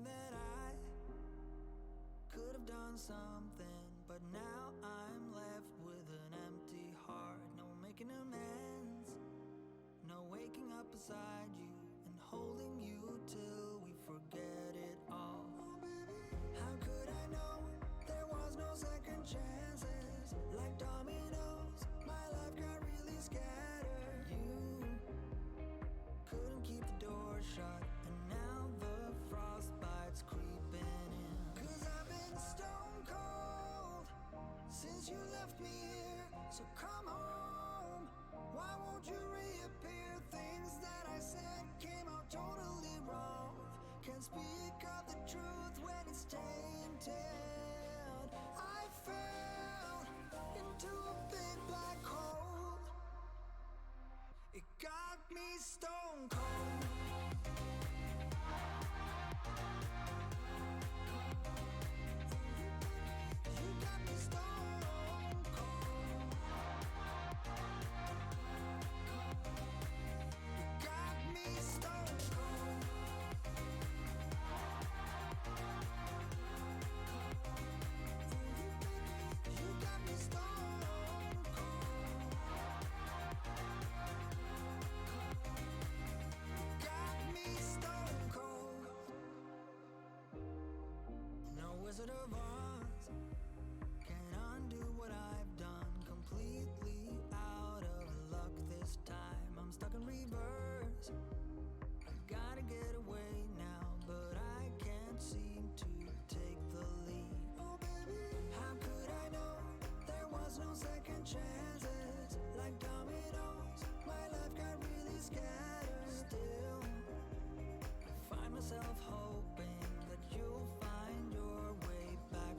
thinking that I could have done something, but now I'm left with an empty heart. No making amends, no waking up beside you and holding you till we forget it all. How could I know there was no second chances? Like dominoes, my life got really scattered. You couldn't keep the door shut, and now the frostbite's creeping in. 'Cause I've been stone cold since you left me here. So come home, why won't you reappear? Things that I said came out totally wrong. Can't speak of the truth when it's tainted. I fell into a big black hole. It got me stone cold. You got me stone cold. You got me stone cold. You got me stone cold. Got me stone cold. No Wizard of Oz can undo what I've done. Completely out of luck this time. I'm stuck in reverse. I gotta get away now, but I can't seem to take the lead. Oh baby, how could I know there was no second chances? Like dominoes, my life got really scattered. Still, I find myself hoping that you'll find your way back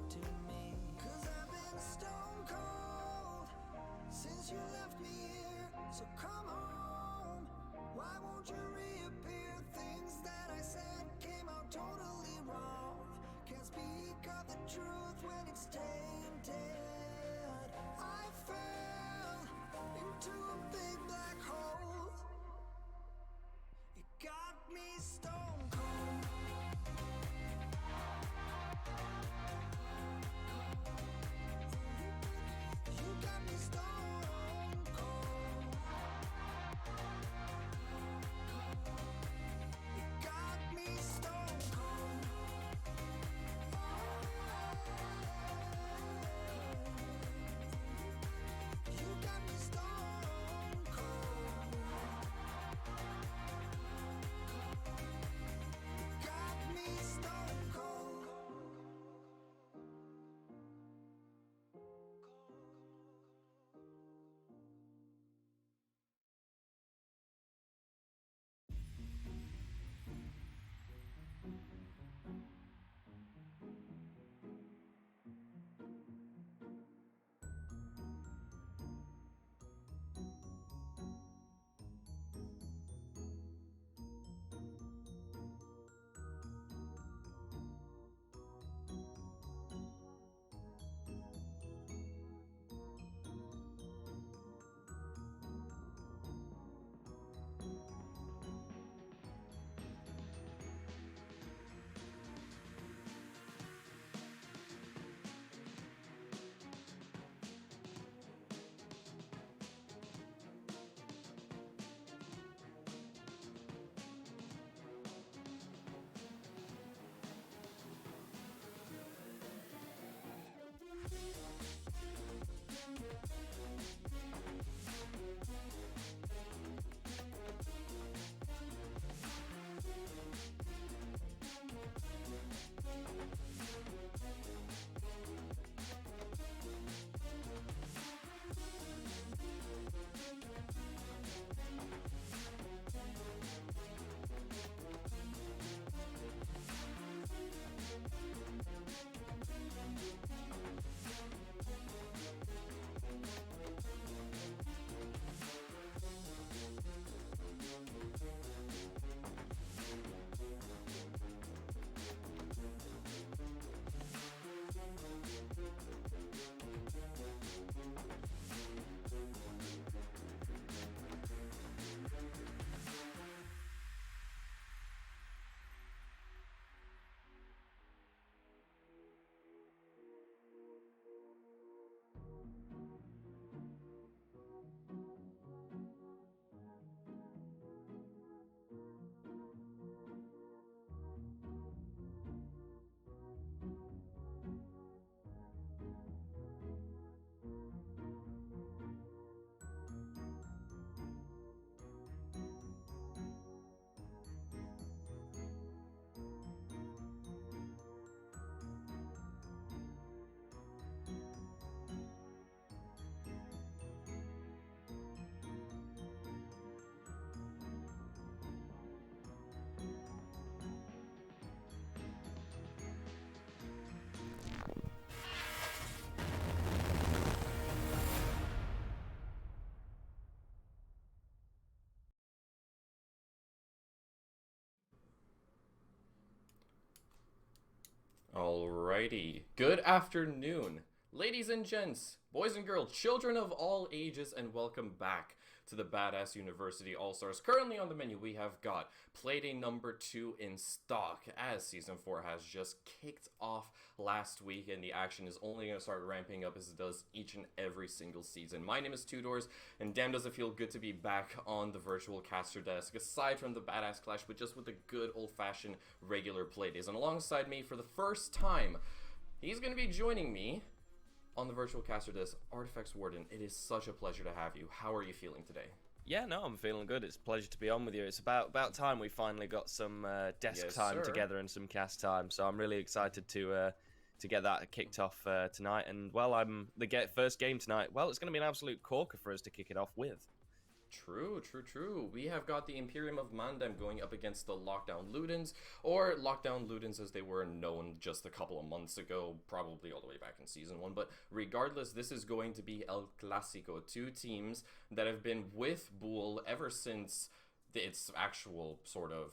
Alrighty. Good afternoon, ladies and gents, boys and girls, children of all ages, and welcome back to the Badass University All Stars. Currently on the menu, we have got Playday number 2 in stock, as Season 4 has just kicked off last week, and the action is only going to start ramping up as it does each and every single season. My name is Tudors, and damn does it feel good to be back on the virtual caster desk, aside from the Badass Clash, but just with the good old-fashioned regular Playdays. And alongside me, for the first time, he's going to be joining me on the virtual caster desk, Artifacts Warden. It is such a pleasure to have you. How are you feeling today? Yeah, no, I'm feeling good. It's a pleasure to be on with you. It's about time we finally got some desk time together and some cast time. So I'm really excited to get that kicked off tonight. And well, I'm the first game tonight. Well, it's going to be an absolute corker for us to kick it off with. True. We have got the Imperium of Mandem going up against the Lockdown Ludens, or Lockdown Ludens as they were known just a couple of months ago, probably all the way back in Season 1. But regardless, this is going to be El Clásico. Two teams that have been with Bull ever since its actual sort of,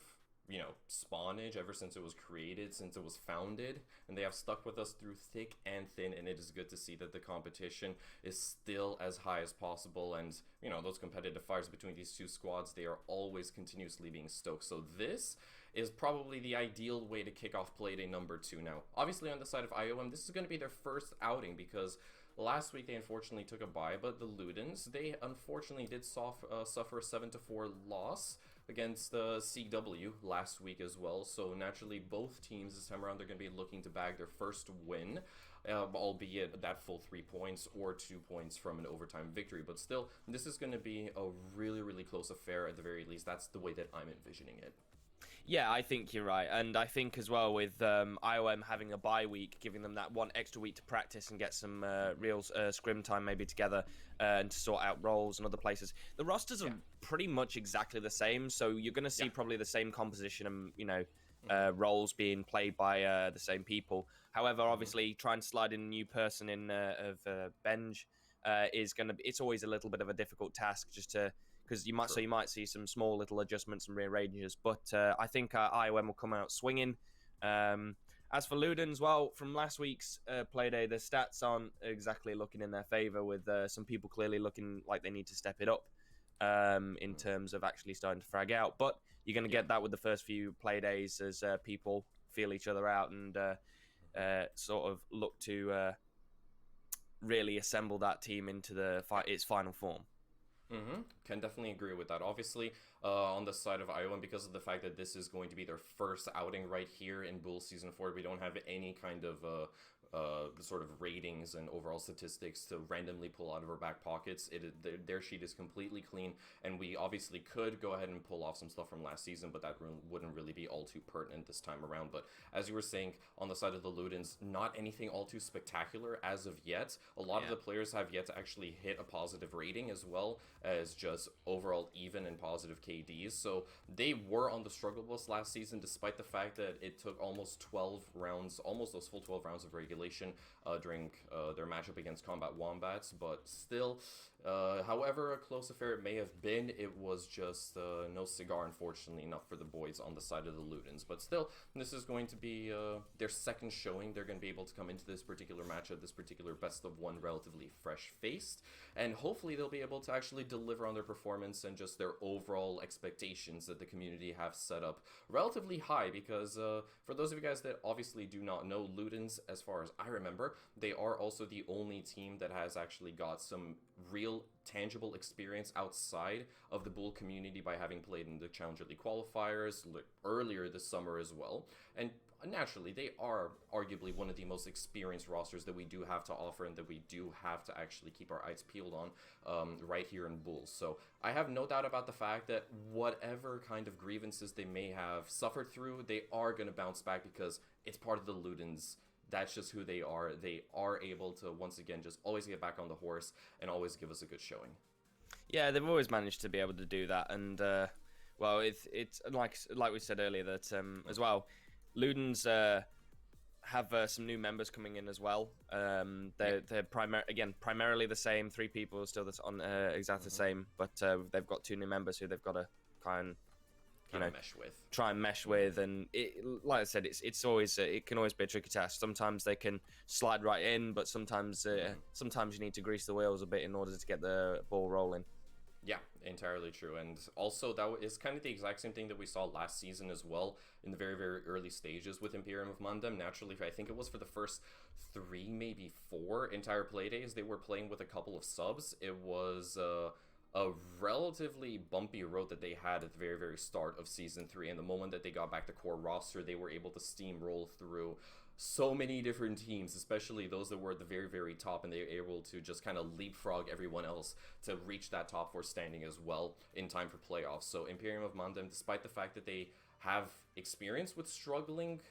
spawnage, ever since it was created, since it was founded, and they have stuck with us through thick and thin, and it is good to see that the competition is still as high as possible, and, those competitive fires between these two squads, they are always continuously being stoked. So this is probably the ideal way to kick off Playday number 2. Now, obviously on the side of IOM, this is going to be their first outing, because last week they unfortunately took a bye, but the Ludens, they unfortunately did suffer a 7-4 loss against CW last week as well. So naturally, both teams this time around, they're going to be looking to bag their first win, albeit that full 3 points or 2 points from an overtime victory. But still, this is going to be a really close affair at the very least. That's the way that I'm envisioning it. Yeah, I think you're right. And I think as well with IOM having a bye week, giving them that one extra week to practice and get some real scrim time maybe together and to sort out roles and other places. The rosters are pretty much exactly the same. So you're going to see probably the same composition and, roles being played by the same people. However, obviously, trying to slide in a new person in of Benj is going to be, it's always a little bit of a difficult task just to, because you might see some small little adjustments and rearranges, but I think IOM will come out swinging. As for Ludens, well, from last week's Playday, the stats aren't exactly looking in their favor, with some people clearly looking like they need to step it up in terms of actually starting to frag out. But you're going to get that with the first few Playdays as people feel each other out and sort of look to really assemble that team into its final form. Can definitely agree with that. Obviously, on the side of IOM, because of the fact that this is going to be their first outing right here in Bull Season 4, we don't have any kind of sort of ratings and overall statistics to randomly pull out of our back pockets. Their sheet is completely clean, and we obviously could go ahead and pull off some stuff from last season, but that wouldn't really be all too pertinent this time around. But as you were saying, on the side of the Ludens, not anything all too spectacular as of yet. A lot of the players have yet to actually hit a positive rating, as well as just overall even and positive KDs. So they were on the struggle bus last season, despite the fact that it took almost 12 rounds, almost those full 12 rounds of regulation during their matchup against Combat Wombats. But still, however a close affair it may have been, it was just no cigar, unfortunately enough, for the boys on the side of the Ludens. But still, this is going to be their second showing. They're going to be able to come into this particular matchup, this particular best of one, relatively fresh-faced, and hopefully they'll be able to actually deliver on their performance and just their overall expectations that the community have set up relatively high, because for those of you guys that obviously do not know, Ludens, as far as I remember, they are also the only team that has actually got some real tangible experience outside of the Bull community by having played in the Challenger League qualifiers earlier this summer as well. And naturally, they are arguably one of the most experienced rosters that we do have to offer and that we do have to actually keep our eyes peeled on right here in Bull. So I have no doubt about the fact that whatever kind of grievances they may have suffered through, they are going to bounce back, because it's part of the Ludens. That's just who they are. They are able to, once again, just always get back on the horse and always give us a good showing. Yeah, they've always managed to be able to do that. And, well, it's like we said earlier that, as well, Ludens have some new members coming in as well. They're primarily the same. 3 people still that's on exactly the same, but they've got 2 new members who they've got to kind try and mesh with, and like I said, it's always it can always be a tricky task. Sometimes they can slide right in, but sometimes you need to grease the wheels a bit in order to get the ball rolling. Yeah, entirely true. And also, that is kind of the exact same thing that we saw last season as well, in the very, very early stages with Imperium of Mundum. Naturally, I think it was for the first 3, maybe 4 entire playdays, they were playing with a couple of subs. It was a relatively bumpy road that they had at the very, very start of Season 3. And the moment that they got back to core roster, they were able to steamroll through so many different teams, especially those that were at the very, very top, and they were able to just kind of leapfrog everyone else to reach that top 4 standing as well in time for playoffs. So Imperium of Mundum, despite the fact that they have experience with struggling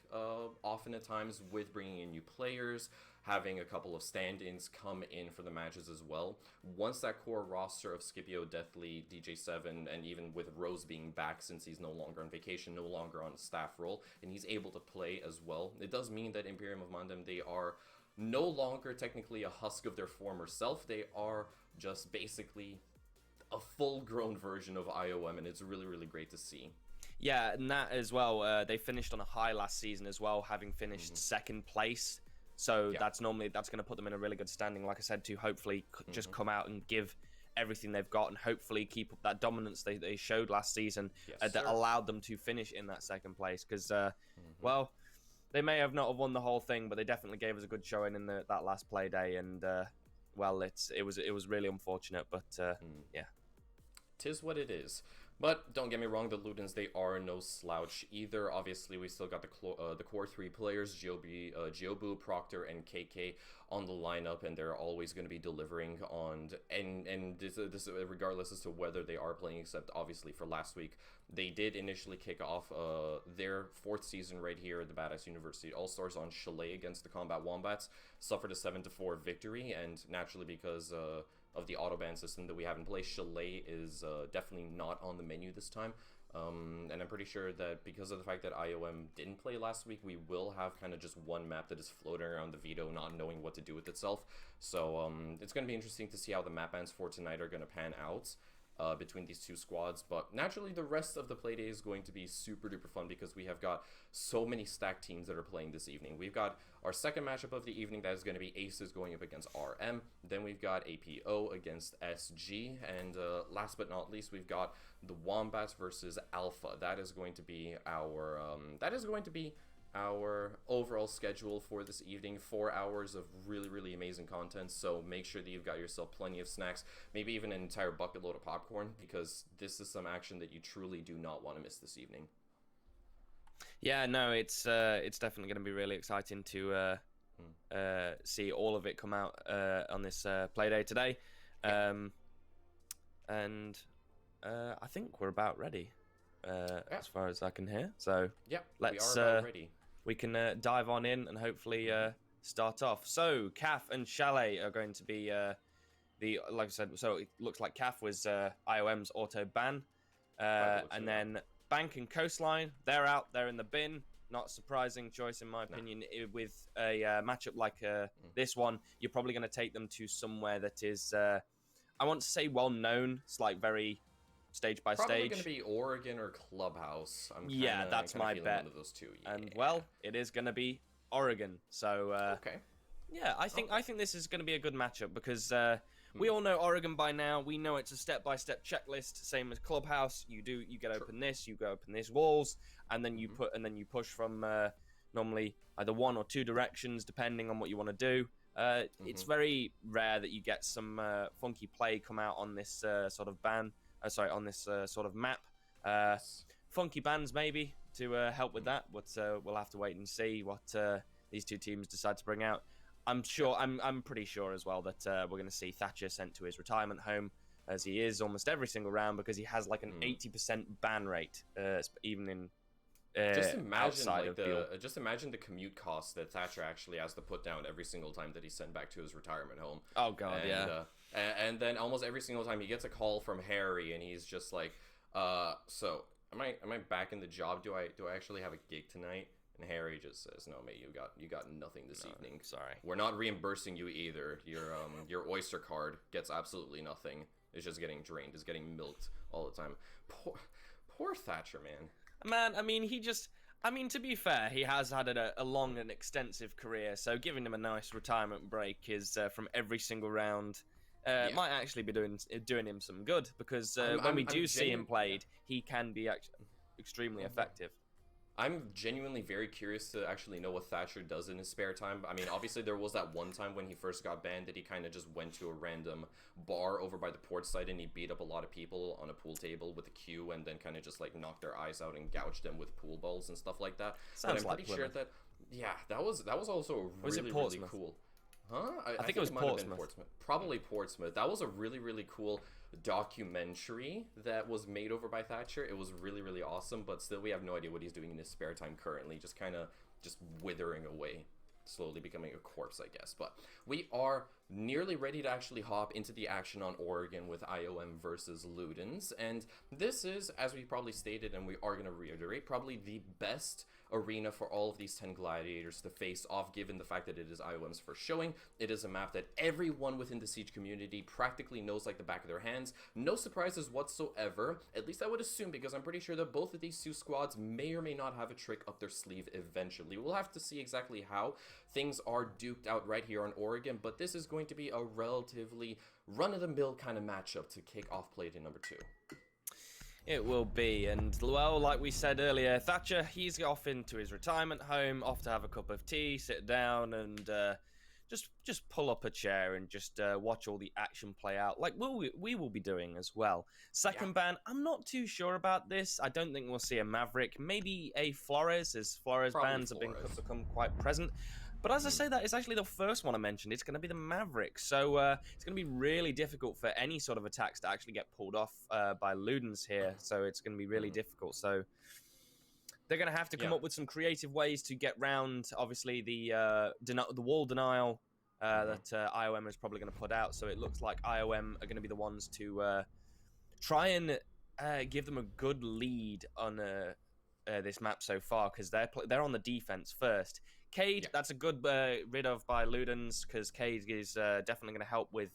often at times with bringing in new players, having a couple of stand-ins come in for the matches as well. Once that core roster of Scipio, Deathly, DJ7, and even with Rose being back since he's no longer on vacation, no longer on a staff role, and he's able to play as well, it does mean that Imperium of Mundum, they are no longer technically a husk of their former self. They are just basically a full-grown version of IOM, and it's really, really great to see. Yeah, and that as well, they finished on a high last season as well, having finished second place. So that's going to put them in a really good standing, like I said, to hopefully just come out and give everything they've got and hopefully keep up that dominance they showed last season that allowed them to finish in that second place. Because, well, they may have not have won the whole thing, but they definitely gave us a good showing in that last play day. And, well, it was really unfortunate, but yeah. 'Tis what it is. But don't get me wrong, the Ludens, they are no slouch either. Obviously, we still got the core 3 players, Giobu, Proctor, and KK on the lineup, and they're always going to be delivering on, and this regardless as to whether they are playing, except obviously for last week. They did initially kick off their 4th season right here at the Badass University All-Stars on Chalet against the Combat Wombats, suffered a 7-4 victory, and naturally because of the autoban system that we have in place, Chalet is definitely not on the menu this time. And I'm pretty sure that because of the fact that IOM didn't play last week, we will have kind of just one map that is floating around the veto, not knowing what to do with itself. So it's going to be interesting to see how the map bans for tonight are going to pan out between these two squads. But naturally, the rest of the Playday is going to be super duper fun because we have got so many stacked teams that are playing this evening. We've got our second matchup of the evening, that is going to be Aces going up against RM. Then we've got APO against SG, and last but not least, we've got the Wombats versus Alpha. That is going to be our overall schedule for this evening. 4 hours of really, really amazing content, so make sure that you've got yourself plenty of snacks, maybe even an entire bucket load of popcorn, because this is some action that you truly do not want to miss this evening. Yeah, no, it's definitely going to be really exciting to see all of it come out on this Playday today. And I think we're about ready as far as I can hear. So yeah, let's we are about ready. We can dive on in and hopefully start off. So Caf and Chalet are going to be like I said. So it looks like Caf was IOM's auto ban, and then Bank and Coastline, they're out. They're in the bin. Not surprising choice in my opinion. With a matchup like this one, you're probably going to take them to somewhere that is, I want to say, well known. It's like very stage by probably stage. Probably going to be Oregon or Clubhouse. That's my bet. One of those two. Yeah. And well, it is going to be Oregon. So okay. Yeah, I think this is going to be a good matchup because we all know Oregon by now. We know it's a step-by-step checklist, same as Clubhouse. You get open this, you go open this walls, and then you push from normally either one or two directions depending on what you want to do. It's very rare that you get some funky play come out on this sort of on this sort of map. Funky bans maybe to help with that, but we'll have to wait and see what these two teams decide to bring out. I'm pretty sure as well that we're going to see Thatcher sent to his retirement home, as he is almost every single round, because he has like an 80% ban rate, even in just imagine just imagine the commute costs that Thatcher actually has to put down every single time that he's sent back to his retirement home. Oh god, and then almost every single time he gets a call from Harry, and he's just like, so am I back in the job? Do I actually have a gig tonight? And Harry just says, "No, mate, you got nothing this evening. Sorry, we're not reimbursing you either. Your Oyster card gets absolutely nothing. It's just getting drained. It's getting milked all the time. Poor Thatcher, man. Man, I mean, to be fair, he has had a long and extensive career, so giving him a nice retirement break is from every single round might actually be doing him some good, because when we do see him played, he can be extremely effective. I'm genuinely very curious to actually know what Thatcher does in his spare time. I mean, obviously there was that one time when he first got banned that he kind of just went to a random bar over by the port side and he beat up a lot of people on a pool table with a Q and then kind of just like knocked their eyes out and gouged them with pool balls and stuff like that. Sounds but I'm pretty sure that that was also really cool. Huh? I think it might have been Portsmouth. Probably Portsmouth. That was a really cool documentary that was made over by Thatcher. It was really awesome, but still we have no idea what he's doing in his spare time currently. Just kind of withering away, slowly becoming a corpse, I guess. But we are nearly ready to actually hop into the action on Oregon with IOM versus Ludens, and this is, as we probably stated and we are going to reiterate, probably the best arena for all of these 10 gladiators to face off, given the fact that it is IOM's first showing. It is a map that everyone within the Siege community practically knows like the back of their hands. No surprises whatsoever, at least I would assume, because I'm pretty sure that both of these two squads may or may not have a trick up their sleeve eventually. We'll have to see exactly how things are duked out right here on Oregon, but this is going to be a relatively run-of-the-mill kind of matchup to kick off Playday number 2. It will be, and well, like we said earlier, Thatcher, he's off into his retirement home, off to have a cup of tea, sit down, and just pull up a chair and just watch all the action play out, like we will be doing as well. Second ban, I'm not too sure about this. I don't think we'll see a Maverick, maybe a Flores, as Flores bans have become quite present. But as I say that, it's actually the first one I mentioned. It's going to be the Maverick. So it's going to be really difficult for any sort of attacks to actually get pulled off by Ludens here. So it's going to be really difficult. So they're going to have to come up with some creative ways to get round, obviously, the wall denial that IOM is probably going to put out. So it looks like IOM are going to be the ones to try and give them a good lead on this map so far, because they're on the defense first. Cade, that's a good rid of by Ludens, because Cade is definitely going to help with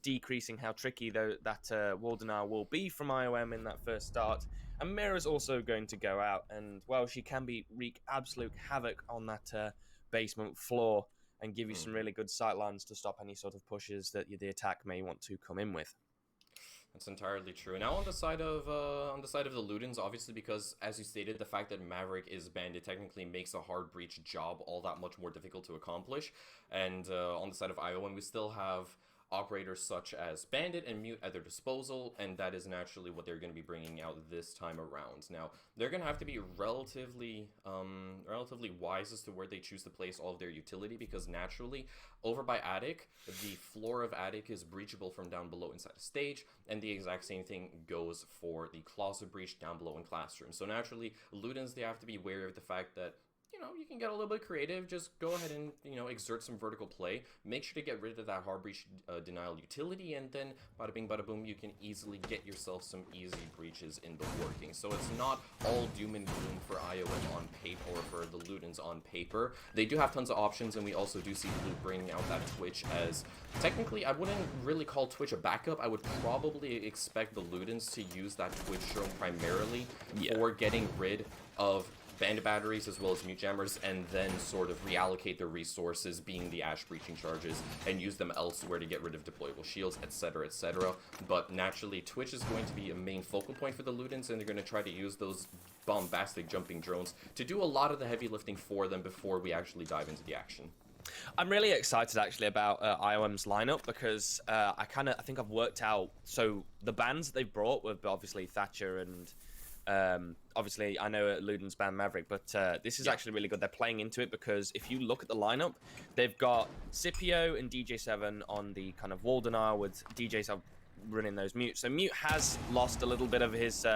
decreasing how tricky that wall denial will be from IOM in that first start. And Mira's also going to go out, and well, she can wreak absolute havoc on that basement floor and give you some really good sightlines to stop any sort of pushes that the attack may want to come in with. That's entirely true. Now on the side of the Ludens, obviously, because as you stated, the fact that Maverick is banned, it technically makes a hard breach job all that much more difficult to accomplish. And on the side of IOM, we still have operators such as Bandit and Mute at their disposal, and that is naturally what they're going to be bringing out this time around. Now, they're going to have to be relatively wise as to where they choose to place all of their utility, because naturally, over by Attic, the floor of Attic is breachable from down below inside the stage, and the exact same thing goes for the closet breach down below in Classroom. So naturally, Ludens, they have to be wary of the fact that you can get a little bit creative. Just go ahead and, exert some vertical play. Make sure to get rid of that hard breach denial utility, and then bada bing, bada boom, you can easily get yourself some easy breaches in the working. So it's not all doom and gloom for IOM on paper, or for the Ludens on paper. They do have tons of options, and we also do see Blue bringing out that Twitch as, technically, I wouldn't really call Twitch a backup. I would probably expect the Ludens to use that Twitch drone primarily for getting rid of bandit batteries as well as mute jammers, and then sort of reallocate their resources, being the ash breaching charges, and use them elsewhere to get rid of deployable shields, etc, etc. But naturally, Twitch is going to be a main focal point for the Ludens, and they're going to try to use those bombastic jumping drones to do a lot of the heavy lifting for them before we actually dive into the action. I'm really excited actually about IOM's lineup, because I think I've worked out, so the bans that they've brought were obviously Thatcher and obviously, I know Ludens banned Maverick, but this is actually really good. They're playing into it, because if you look at the lineup, they've got Scipio and DJ7 on the kind of wall denial, with DJ7 running those mutes. So Mute has lost a little bit of his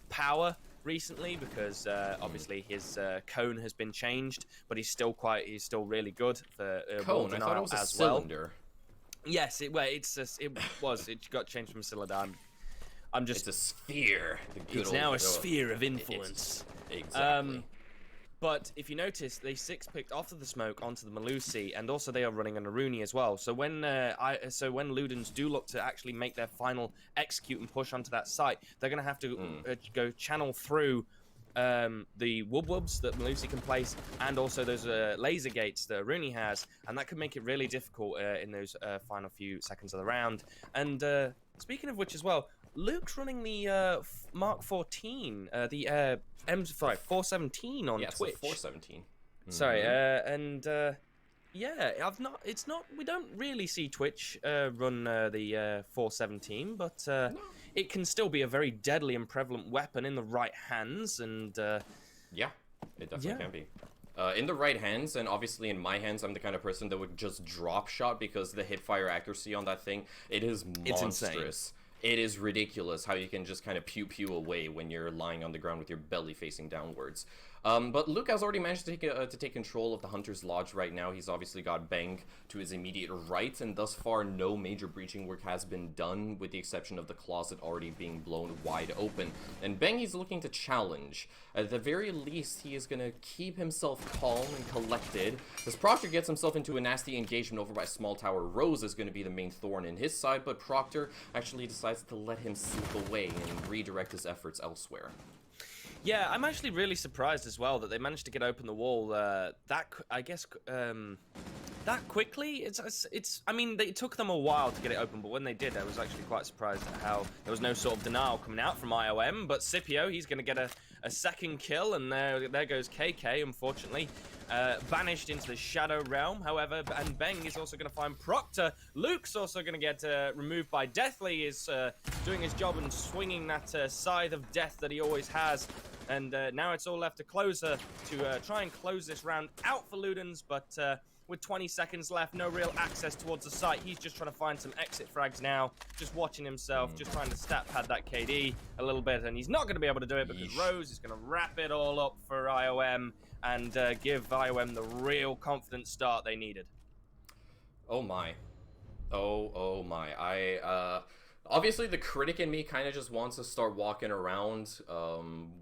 power recently, because obviously his cone has been changed, but he's still really good for wall denial. I thought it was a as cylinder. Well. Yes, it got changed from cylinder. It's a sphere. It's now a sphere of influence. Exactly. But if you notice, they 6-picked after the smoke onto the Melusi, and also they are running an Aruni as well. So when when Ludens do look to actually make their final execute and push onto that site, they're going to have to go channel through the Wubwubs that Melusi can place, and also those laser gates that Aruni has, and that could make it really difficult in those final few seconds of the round. And speaking of which as well, Luke's running the Mark 14, the M417 on Twitch. Yeah, 417. Sorry, and yeah, I've not. It's not. We don't really see Twitch run the 417, but it can still be a very deadly and prevalent weapon in the right hands. And yeah, it definitely can be. In the right hands, and obviously in my hands, I'm the kind of person that would just drop shot because the hip fire accuracy on that thing, it is monstrous. It is ridiculous how you can just kind of pew away when you're lying on the ground with your belly facing downwards. But Luke has already managed to take control of the Hunter's Lodge right now. He's obviously got Bang to his immediate right, and thus far no major breaching work has been done, with the exception of the closet already being blown wide open. And Bang is looking to challenge. At the very least, he is going to keep himself calm and collected. As Proctor gets himself into a nasty engagement over by Small Tower, Rose is going to be the main thorn in his side, but Proctor actually decides to let him slip away and redirect his efforts elsewhere. Yeah, I'm actually really surprised as well that they managed to get open the wall that quickly. It's. I mean, it took them a while to get it open, but when they did, I was actually quite surprised at how there was no sort of denial coming out from IOM. But Scipio, he's going to get a second kill, and there goes KK, unfortunately. Banished into the Shadow Realm, however, and Beng is also going to find Proctor. Luke's also going to get removed by Deathly, is doing his job and swinging that scythe of death that he always has. And now it's all left to Closer to try and close this round out for Ludens, but with 20 seconds left, no real access towards the site. He's just trying to find some exit frags now, just watching himself, just trying to stat pad that KD a little bit, and he's not going to be able to do it because Rose is going to wrap it all up for IOM and give IOM the real confident start they needed. Oh my. Oh my. Obviously, the critic in me kind of just wants to start walking around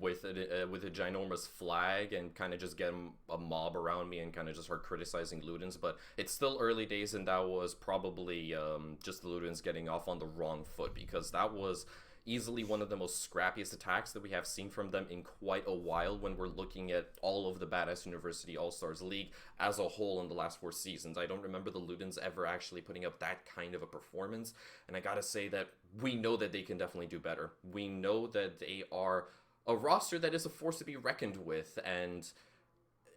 with a ginormous flag and kind of just get a mob around me and kind of just start criticizing Ludens. But it's still early days, and that was probably just the Ludens getting off on the wrong foot, because that was easily one of the most scrappiest attacks that we have seen from them in quite a while when we're looking at all of the Badass University All-Stars League as a whole in the last 4 seasons. I don't remember the Ludens ever actually putting up that kind of a performance, and I gotta say that we know that they can definitely do better. We know that they are a roster that is a force to be reckoned with, and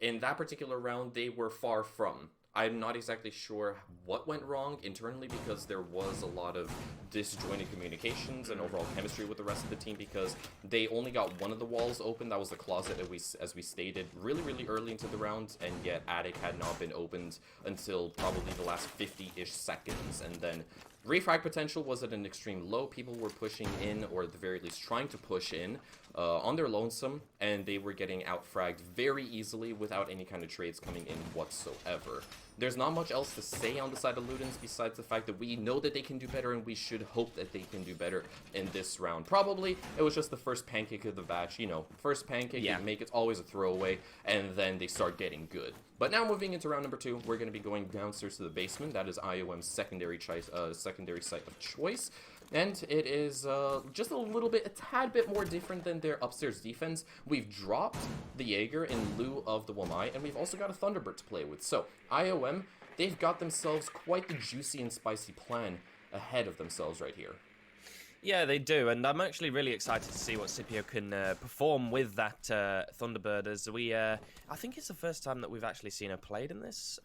in that particular round, they were far from. I'm not exactly sure what went wrong internally, because there was a lot of disjointed communications and overall chemistry with the rest of the team, because they only got one of the walls open. That was the closet, as we stated, really early into the round, and yet Attic had not been opened until probably the last 50-ish seconds, and then refrag potential was at an extreme low. People were pushing in, or at the very least trying to push in, on their lonesome, and they were getting out-fragged very easily without any kind of trades coming in whatsoever. There's not much else to say on the side of Ludens besides the fact that we know that they can do better, and we should hope that they can do better in this round. Probably it was just the first pancake of the batch, you know, first pancake, you make it always a throwaway, and then they start getting good. But now moving into round number 2, we're going to be going downstairs to the basement. That is IOM's secondary site of choice. And it is just a tad bit more different than their upstairs defense. We've dropped the Jaeger in lieu of the Wamai, and we've also got a Thunderbird to play with. So, IOM, they've got themselves quite the juicy and spicy plan ahead of themselves right here. Yeah, they do, and I'm actually really excited to see what Scipio can perform with that Thunderbird, as I think it's the first time that we've actually seen her played in this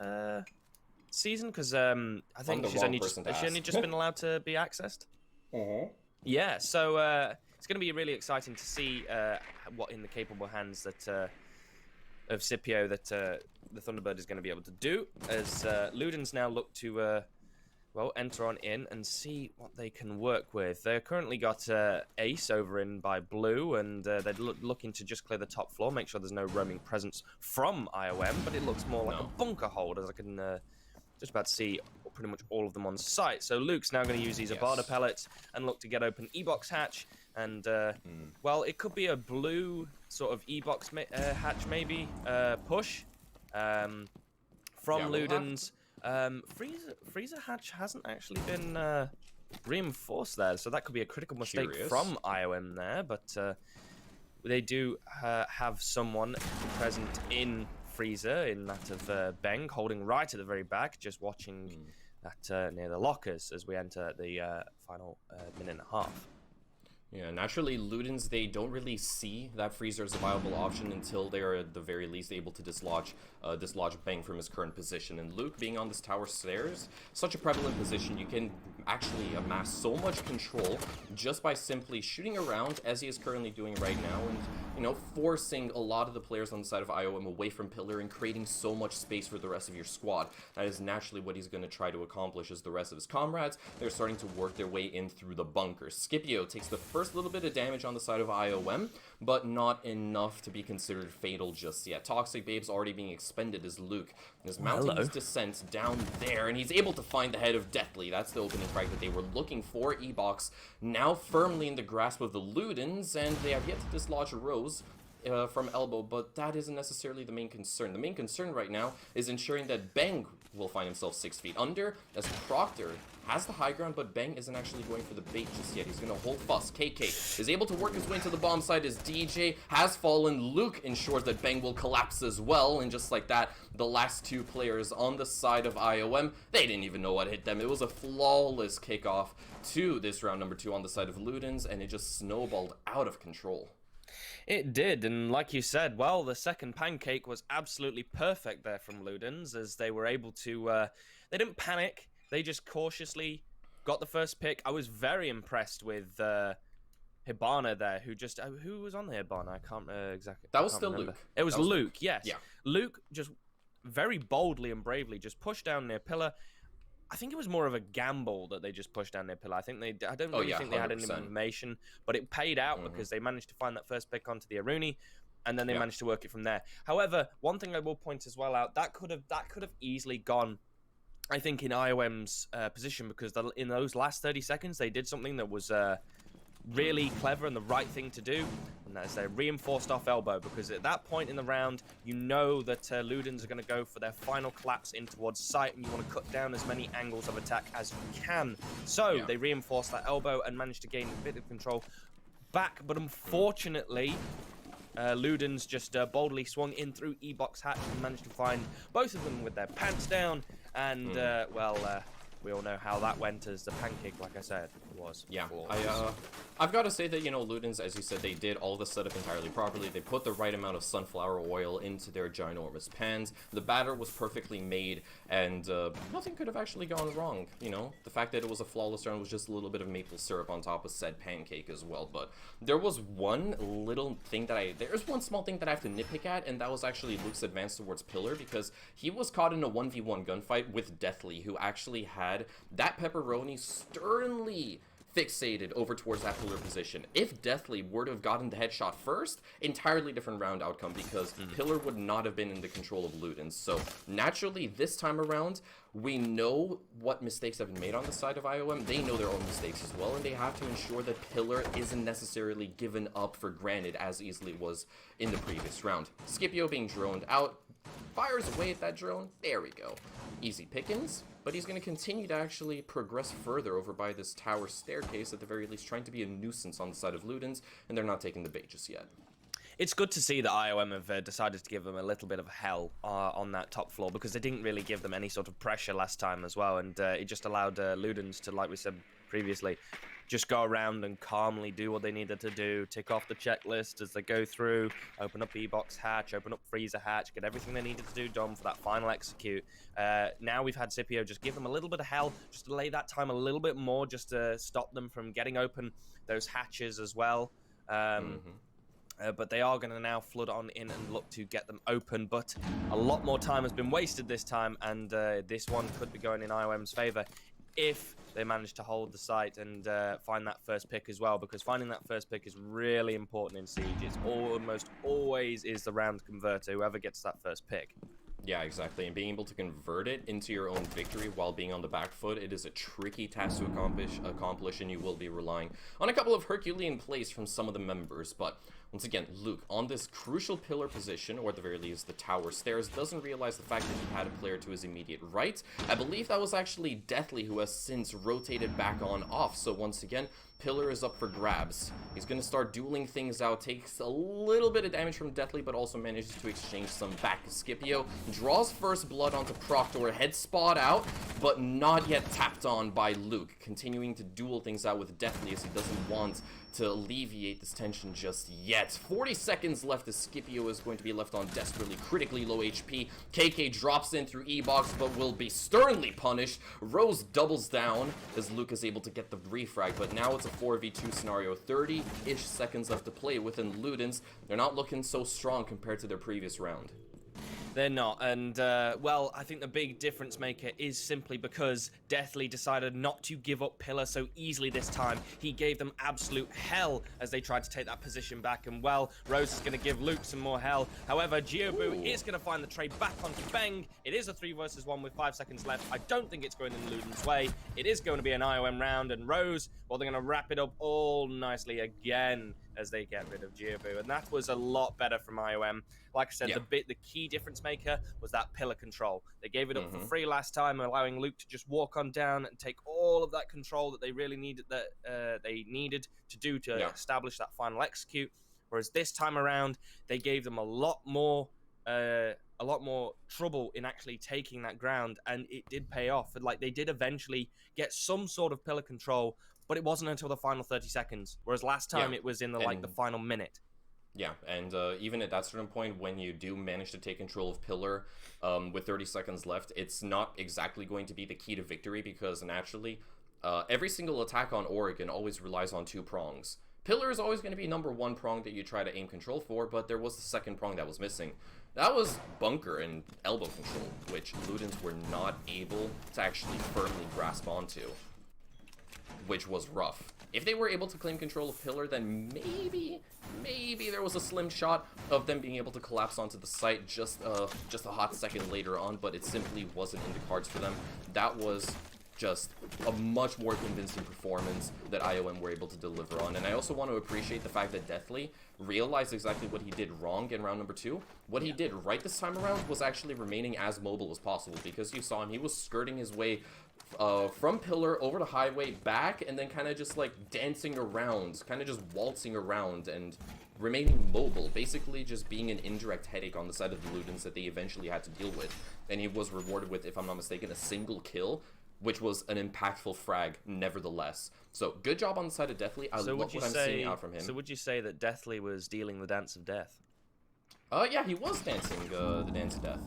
season, because I think she's only just been allowed to be accessed. Yeah, so it's going to be really exciting to see what in the capable hands that of Scipio that the Thunderbird is going to be able to do, as Ludens now look to enter on in and see what they can work with. They've currently got Ace over in by Blue, and they're looking to just clear the top floor, make sure there's no roaming presence from IOM, but it looks more like a bunker hold, as I can just about to see pretty much all of them on site. So Luke's now going to use these Avada pellets and look to get open E-box hatch. And, well, it could be a blue sort of E-box hatch maybe push from Ludens. Freezer hatch hasn't actually been reinforced there, so that could be a critical mistake from IOM there, but they do have someone present in Freezer, in that of Beng, holding right at the very back, just watching that near the lockers as we enter the final minute and a half. Yeah, naturally, Ludens, they don't really see that Freezer as a viable option until they are at the very least able to dislodge Bang from his current position. And Luke, being on this tower stairs, such a prevalent position, you can actually amass so much control just by simply shooting around, as he is currently doing right now, and, you know, forcing a lot of the players on the side of IOM away from Pillar and creating so much space for the rest of your squad. That is naturally what he's going to try to accomplish as the rest of his comrades. They're starting to work their way in through the bunker. Scipio takes the first little bit of damage on the side of IOM, but not enough to be considered fatal just yet. Toxic Babe's already being expended as Luke is mounting his descent down there, and he's able to find the head of Deathly. That's the opening frag that they were looking for. E-Box now firmly in the grasp of the Ludens, and they have yet to dislodge a Rose from elbow, but that isn't necessarily the main concern. The main concern right now is ensuring that Bang will find himself 6 feet under, as Proctor has the high ground, but Bang isn't actually going for the bait just yet. He's going to hold Fuss. KK is able to work his way into the bomb site as DJ has fallen. Luke ensures that Bang will collapse as well, and just like that, the last 2 players on the side of IOM, they didn't even know what hit them. It was a flawless kickoff to this round number 2 on the side of Ludens, and it just snowballed out of control. It did, and like you said, well, the second pancake was absolutely perfect there from Ludens, as they were able to, they didn't panic, they just cautiously got the first pick. I was very impressed with Hibana there, who was on the Hibana? I can't exactly. That was still remember. Luke. It was Luke, yes. Yeah. Luke just very boldly and bravely just pushed down near Pillar. I think it was more of a gamble that they just pushed down their Pillar. I don't really think they had any information, but it paid out because they managed to find that first pick onto the Aruni, and then they managed to work it from there. However, one thing I will point as well out, that could have easily gone, I think, in IOM's position, because in those last 30 seconds, they did something that was really clever and the right thing to do, and that is they reinforced off elbow, because at that point in the round, you know that Ludens are going to go for their final collapse in towards sight, and you want to cut down as many angles of attack as you can. So they reinforced that elbow and managed to gain a bit of control back, but unfortunately, Ludens just boldly swung in through E-Box hatch and managed to find both of them with their pants down, and we all know how that went, as the pancake, like I said, was. Yeah, I've got to say that, you know, Ludens, as you said, they did all the setup entirely properly. They put the right amount of sunflower oil into their ginormous pans. The batter was perfectly made, and nothing could have actually gone wrong, you know? The fact that it was a flawless round was just a little bit of maple syrup on top of said pancake as well. But there was one little thing there's one small thing that I have to nitpick at, and that was actually Luke's advance towards Pillar, because he was caught in a 1v1 gunfight with Deathly, who actually had that pepperoni sternly fixated over towards that Pillar position. If Deathly were to have gotten the headshot first, entirely different round outcome, because Pillar would not have been in the control of Ludens. So naturally, this time around, we know what mistakes have been made on the side of IOM. They know their own mistakes as well, and they have to ensure that Pillar isn't necessarily given up for granted as easily was in the previous round. Scipio being droned out, fires away at that drone. There we go. Easy pickings. But he's going to continue to actually progress further over by this tower staircase, at the very least trying to be a nuisance on the side of Ludens, and they're not taking the bait just yet. It's good to see that IOM have decided to give them a little bit of hell on that top floor, because they didn't really give them any sort of pressure last time as well, and it just allowed Ludens to, like we said previously, just go around and calmly do what they needed to do, tick off the checklist as they go through, open up E-Box hatch, open up Freezer hatch, get everything they needed to do done for that final execute. Now we've had Scipio just give them a little bit of hell, just delay that time a little bit more, just to stop them from getting open those hatches as well. But they are going to now flood on in and look to get them open, but a lot more time has been wasted this time, and this one could be going in IOM's favor if they manage to hold the site and find that first pick as well, because finding that first pick is really important in Siege. It's almost always is the round converter, whoever gets that first pick. Yeah, exactly. And being able to convert it into your own victory while being on the back foot, it is a tricky task to accomplish, and you will be relying on a couple of Herculean plays from some of the members. But once again, Luke, on this crucial pillar position, or at the very least the tower stairs, doesn't realize the fact that he had a player to his immediate right. I believe that was actually Deathly, who has since rotated back on off. So once again, pillar is up for grabs. He's going to start dueling things out, takes a little bit of damage from Deathly, but also manages to exchange some back. Scipio draws first blood onto Proctor, head spot out, but not yet tapped on by Luke, continuing to duel things out with Deathly as he doesn't want to alleviate this tension just yet. 40 seconds left as Scipio is going to be left on desperately critically low HP. KK drops in through E-Box, but will be sternly punished. Rose doubles down as Luke is able to get the refrag, but now it's a 4v2 scenario. 30-ish seconds left to play within Ludens. They're not looking so strong compared to their previous round. They're not, and, well, I think the big difference maker is simply because Deathly decided not to give up Pillar so easily this time. He gave them absolute hell as they tried to take that position back, and, well, Rose is going to give Luke some more hell. However, Geobu is going to find the trade back onto Beng. It is a 3 versus 1 with 5 seconds left. I don't think it's going in Luden's way. It is going to be an IOM round, and Rose, well, they're going to wrap it up all nicely again as they get rid of Geobu, and that was a lot better from IOM. Like I said, the key difference maker was that pillar control. They gave it up for free last time, allowing Luke to just walk on down and take all of that control that they really needed, to do to establish that final execute. Whereas this time around, they gave them a lot more trouble in actually taking that ground, and it did pay off. Like, they did eventually get some sort of pillar control, but it wasn't until the final 30 seconds. Whereas last time it was in the final minute. Yeah, and even at that certain point, when you do manage to take control of Pillar with 30 seconds left, it's not exactly going to be the key to victory, because naturally, every single attack on Oregon always relies on 2 prongs. Pillar is always going to be number 1 prong that you try to aim control for, but there was the second prong that was missing. That was bunker and elbow control, which Ludens were not able to actually firmly grasp onto, which was rough. If they were able to claim control of Pillar, then maybe there was a slim shot of them being able to collapse onto the site just a hot second later on, but it simply wasn't in the cards for them. That was just a much more convincing performance that IOM were able to deliver on. And I also want to appreciate the fact that Deathly realized exactly what he did wrong in round number 2. What he did right this time around was actually remaining as mobile as possible, because you saw him, he was skirting his way from Pillar over to Highway back, and then kind of just like dancing around, kind of just waltzing around and remaining mobile, basically just being an indirect headache on the side of the Ludens that they eventually had to deal with. And he was rewarded with, if I'm not mistaken, a single kill, which was an impactful frag nevertheless. So good job on the side of Deathly. I love what I'm seeing out from him. So would you say that Deathly was dealing the dance of death? Yeah, he was dancing the dance of death.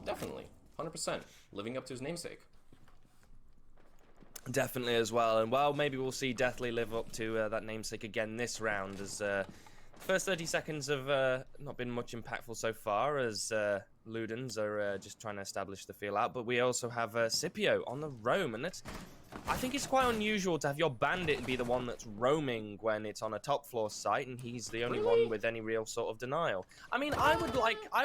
Definitely. 100%. Living up to his namesake. Definitely as well. And, well, maybe we'll see Deathly live up to that namesake again this round, as first 30 seconds have not been much impactful so far, as Ludens are just trying to establish the feel out. But we also have Scipio on the roam, and I think it's quite unusual to have your bandit be the one that's roaming when it's on a top floor site, and he's the only one with any real sort of denial. I mean, I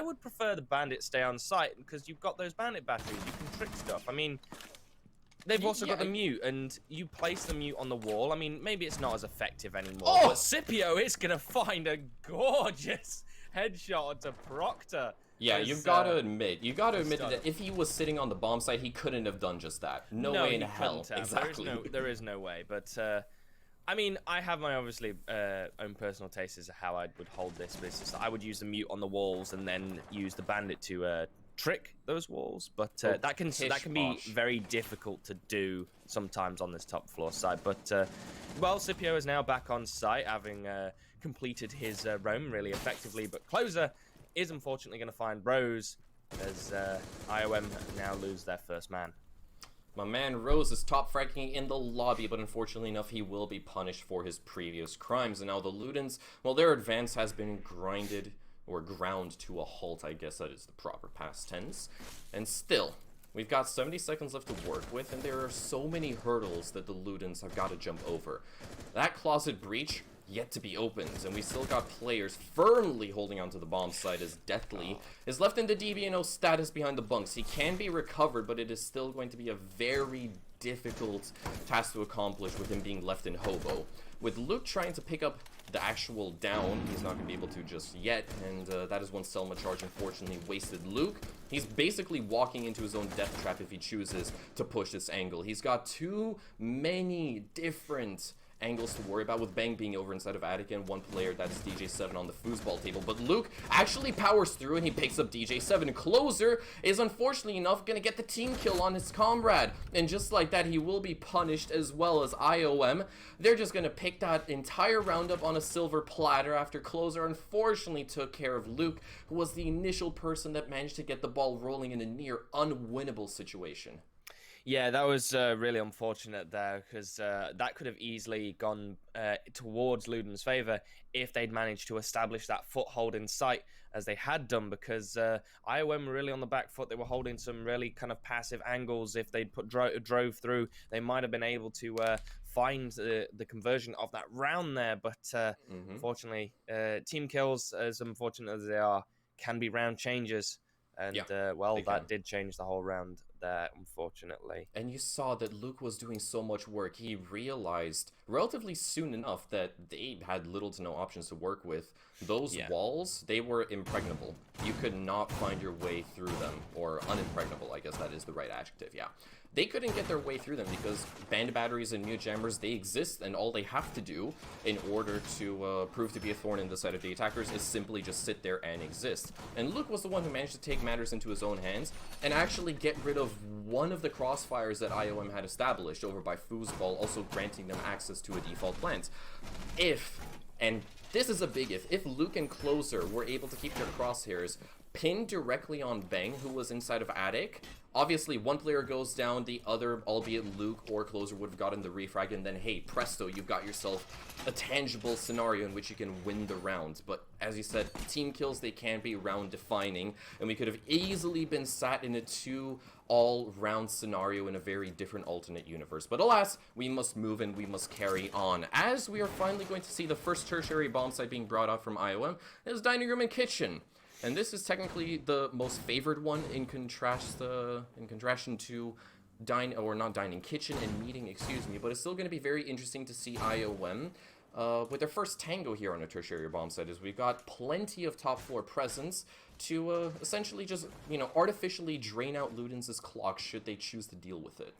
would prefer the bandit stay on site, because you've got those bandit batteries, you can trick stuff. I mean, they've also got the mute, and you place the mute on the wall. I mean, maybe it's not as effective anymore, but Scipio is going to find a gorgeous headshot onto Proctor. Yeah, you've got to admit that if he was sitting on the bomb site, he couldn't have done just that. No way in hell. Exactly. There is no way. But, I mean, I have my, obviously, own personal taste as to how I would hold this. But it's just, I would use the mute on the walls and then use the bandit to trick those walls. But that can be very difficult to do sometimes on this top floor side. But, well, Scipio is now back on site, having completed his roam really effectively. But Closer is unfortunately going to find Rose, as IOM now lose their first man. My man Rose is top fragging in the lobby, but unfortunately enough, he will be punished for his previous crimes. And now the Ludens, well, their advance has been grinded, or ground to a halt, I guess that is the proper past tense. And still, we've got 70 seconds left to work with, and there are so many hurdles that the Ludens have got to jump over. That closet breach yet to be opened, and we still got players firmly holding onto the bomb site as Deathly is left in the DBNO status behind the bunks. He can be recovered, but it is still going to be a very difficult task to accomplish with him being left in hobo. With Luke trying to pick up the actual down, he's not going to be able to just yet, and that is one Selma charge unfortunately wasted Luke. He's basically walking into his own death trap if he chooses to push this angle. He's got too many different angles to worry about, with Bang being over inside of Attic and one player, that's DJ7 on the foosball table. But Luke actually powers through and he picks up DJ7. Closer is unfortunately enough going to get the team kill on his comrade, and just like that he will be punished, as well as IOM. They're just going to pick that entire round up on a silver platter after Closer unfortunately took care of Luke, who was the initial person that managed to get the ball rolling in a near unwinnable situation. Yeah, that was really unfortunate there, because that could have easily gone towards Luden's favor if they'd managed to establish that foothold in sight as they had done, because IOM were really on the back foot. They were holding some really kind of passive angles. If they'd drove through, they might have been able to find the conversion of that round there, but unfortunately, team kills, as unfortunate as they are, can be round changers. And, that did change the whole round there, unfortunately. And you saw that Luke was doing so much work. He realized relatively soon enough that they had little to no options to work with. Those walls, they were impregnable. You could not find your way through them, or unimpregnable, I guess that is the right adjective, yeah. They couldn't get their way through them because band batteries and mute jammers, they exist, and all they have to do in order to prove to be a thorn in the side of the attackers is simply just sit there and exist. And Luke was the one who managed to take matters into his own hands and actually get rid of one of the crossfires that IOM had established over by Foosball, also granting them access to a default plant. And this is a big if Luke and Closer were able to keep their crosshairs pinned directly on Bang, who was inside of Attic, obviously one player goes down, the other, albeit Luke or Closer, would have gotten the refrag, and then hey, presto, you've got yourself a tangible scenario in which you can win the round. But as you said, team kills, they can be round defining, and we could have easily been sat in a 2-all-round scenario in a very different alternate universe. But alas, we must move and we must carry on, as we are finally going to see the first tertiary bomb site being brought out from IOM. It's dining room and kitchen. And this is technically the most favored one in contrastion to kitchen and meeting, excuse me. But it's still going to be very interesting to see IOM with their first tango here on a tertiary bomb site, as we've got plenty of top floor presence to essentially just, artificially drain out Ludens' clock should they choose to deal with it.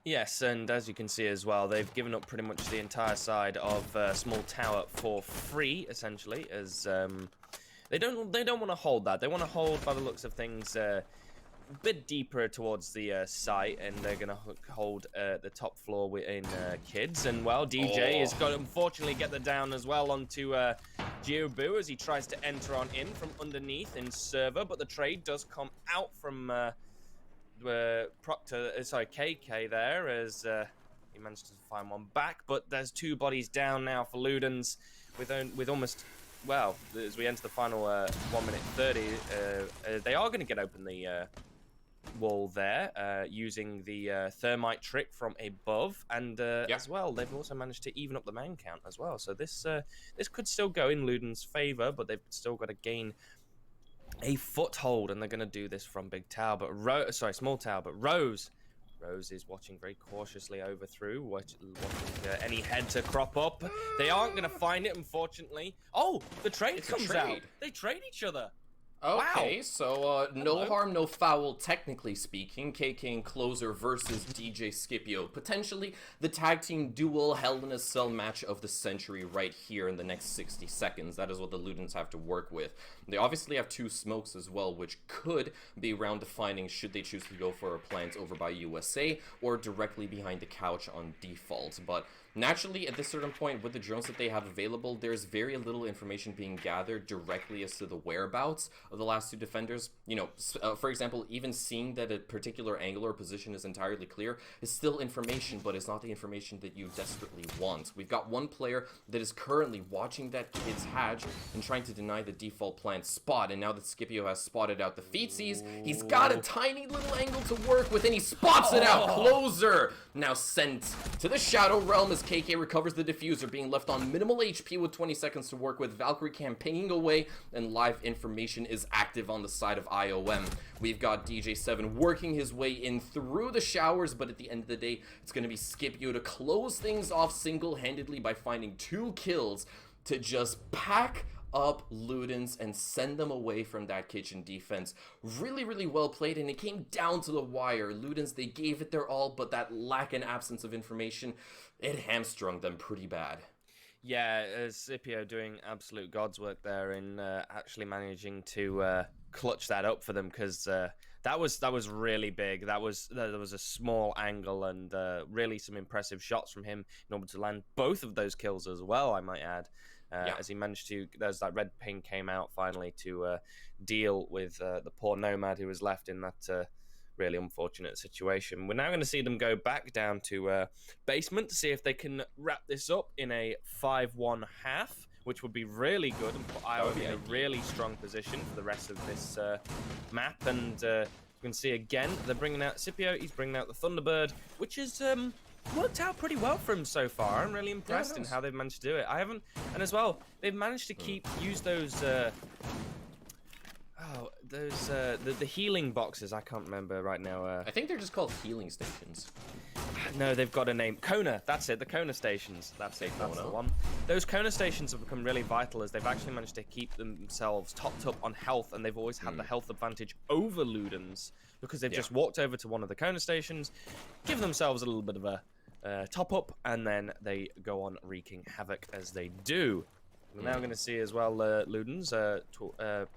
Yes, and as you can see as well, they've given up pretty much the entire side of Small Tower for free, essentially, as They don't want to hold that. They want to hold, by the looks of things, a bit deeper towards the site, and they're going to hold the top floor in kids. And, well, DJ is going to unfortunately get the down as well onto Geobu as he tries to enter on in from underneath in server, but the trade does come out from KK there as he managed to find one back. But there's two bodies down now for Ludens with almost... Well, as we enter the final 1 minute 30, they are going to get open the wall there using the thermite trick from above, and as well, they've also managed to even up the man count as well. So this could still go in Luden's favor, but they've still got to gain a foothold, and they're going to do this from Big Tower, but Small Tower. But Rose is watching very cautiously over through, watching any head to crop up. They aren't going to find it, unfortunately. Oh, the trade comes out. They trade each other. Okay, wow. So no harm, no foul, technically speaking. KK and Closer versus DJ Scipio. Potentially the tag team duel Hell in a Cell match of the century right here in the next 60 seconds. That is what the Ludens have to work with. They obviously have two smokes as well, which could be round defining should they choose to go for a plant over by USA or directly behind the couch on default. But naturally, at this certain point, with the drones that they have available, there's very little information being gathered directly as to the whereabouts of the last two defenders. For example, even seeing that a particular angle or position is entirely clear is still information, but it's not the information that you desperately want. We've got one player that is currently watching that kid's hatch and trying to deny the default plant spot, and now that Scipio has spotted out the feetsies, he's got a tiny little angle to work with, and he spots it out. Closer now sent to the Shadow Realm as KK recovers the diffuser, being left on minimal HP with 20 seconds to work with. Valkyrie Cam pinging away, and live information is active on the side of IOM. We've got DJ7 working his way in through the showers, but at the end of the day, it's going to be Scipio to close things off single-handedly by finding 2 kills to just pack up Ludens and send them away from that kitchen defense. Really, really well played, and it came down to the wire. Ludens, they gave it their all, but that lack and absence of information, it hamstrung them pretty bad. Yeah, Scipio doing absolute God's work there in actually managing to clutch that up for them, because that was really big. There was a small angle and really some impressive shots from him in order to land both of those kills as well, I might add. As he managed to, there's that red ping came out finally to deal with the poor Nomad who was left in that really unfortunate situation. We're now going to see them go back down to basement to see if they can wrap this up in a 5-1 half, which would be really good and put Iowa in a really strong position for the rest of this map. And you can see again, they're bringing out Scipio, he's bringing out the Thunderbird, which is worked out pretty well for him so far. I'm really impressed in how they've managed to do it. And as well, they've managed to use those the healing boxes. I can't remember right now. I think they're just called healing stations. No, they've got a name. Kona, that's it, the Kona stations. That's the one. Those Kona stations have become really vital as they've actually managed to keep themselves topped up on health, and they've always had the health advantage over Ludens because they've just walked over to one of the Kona stations, give themselves a little bit of a top up, and then they go on wreaking havoc as they do. We're now going to see as well Ludens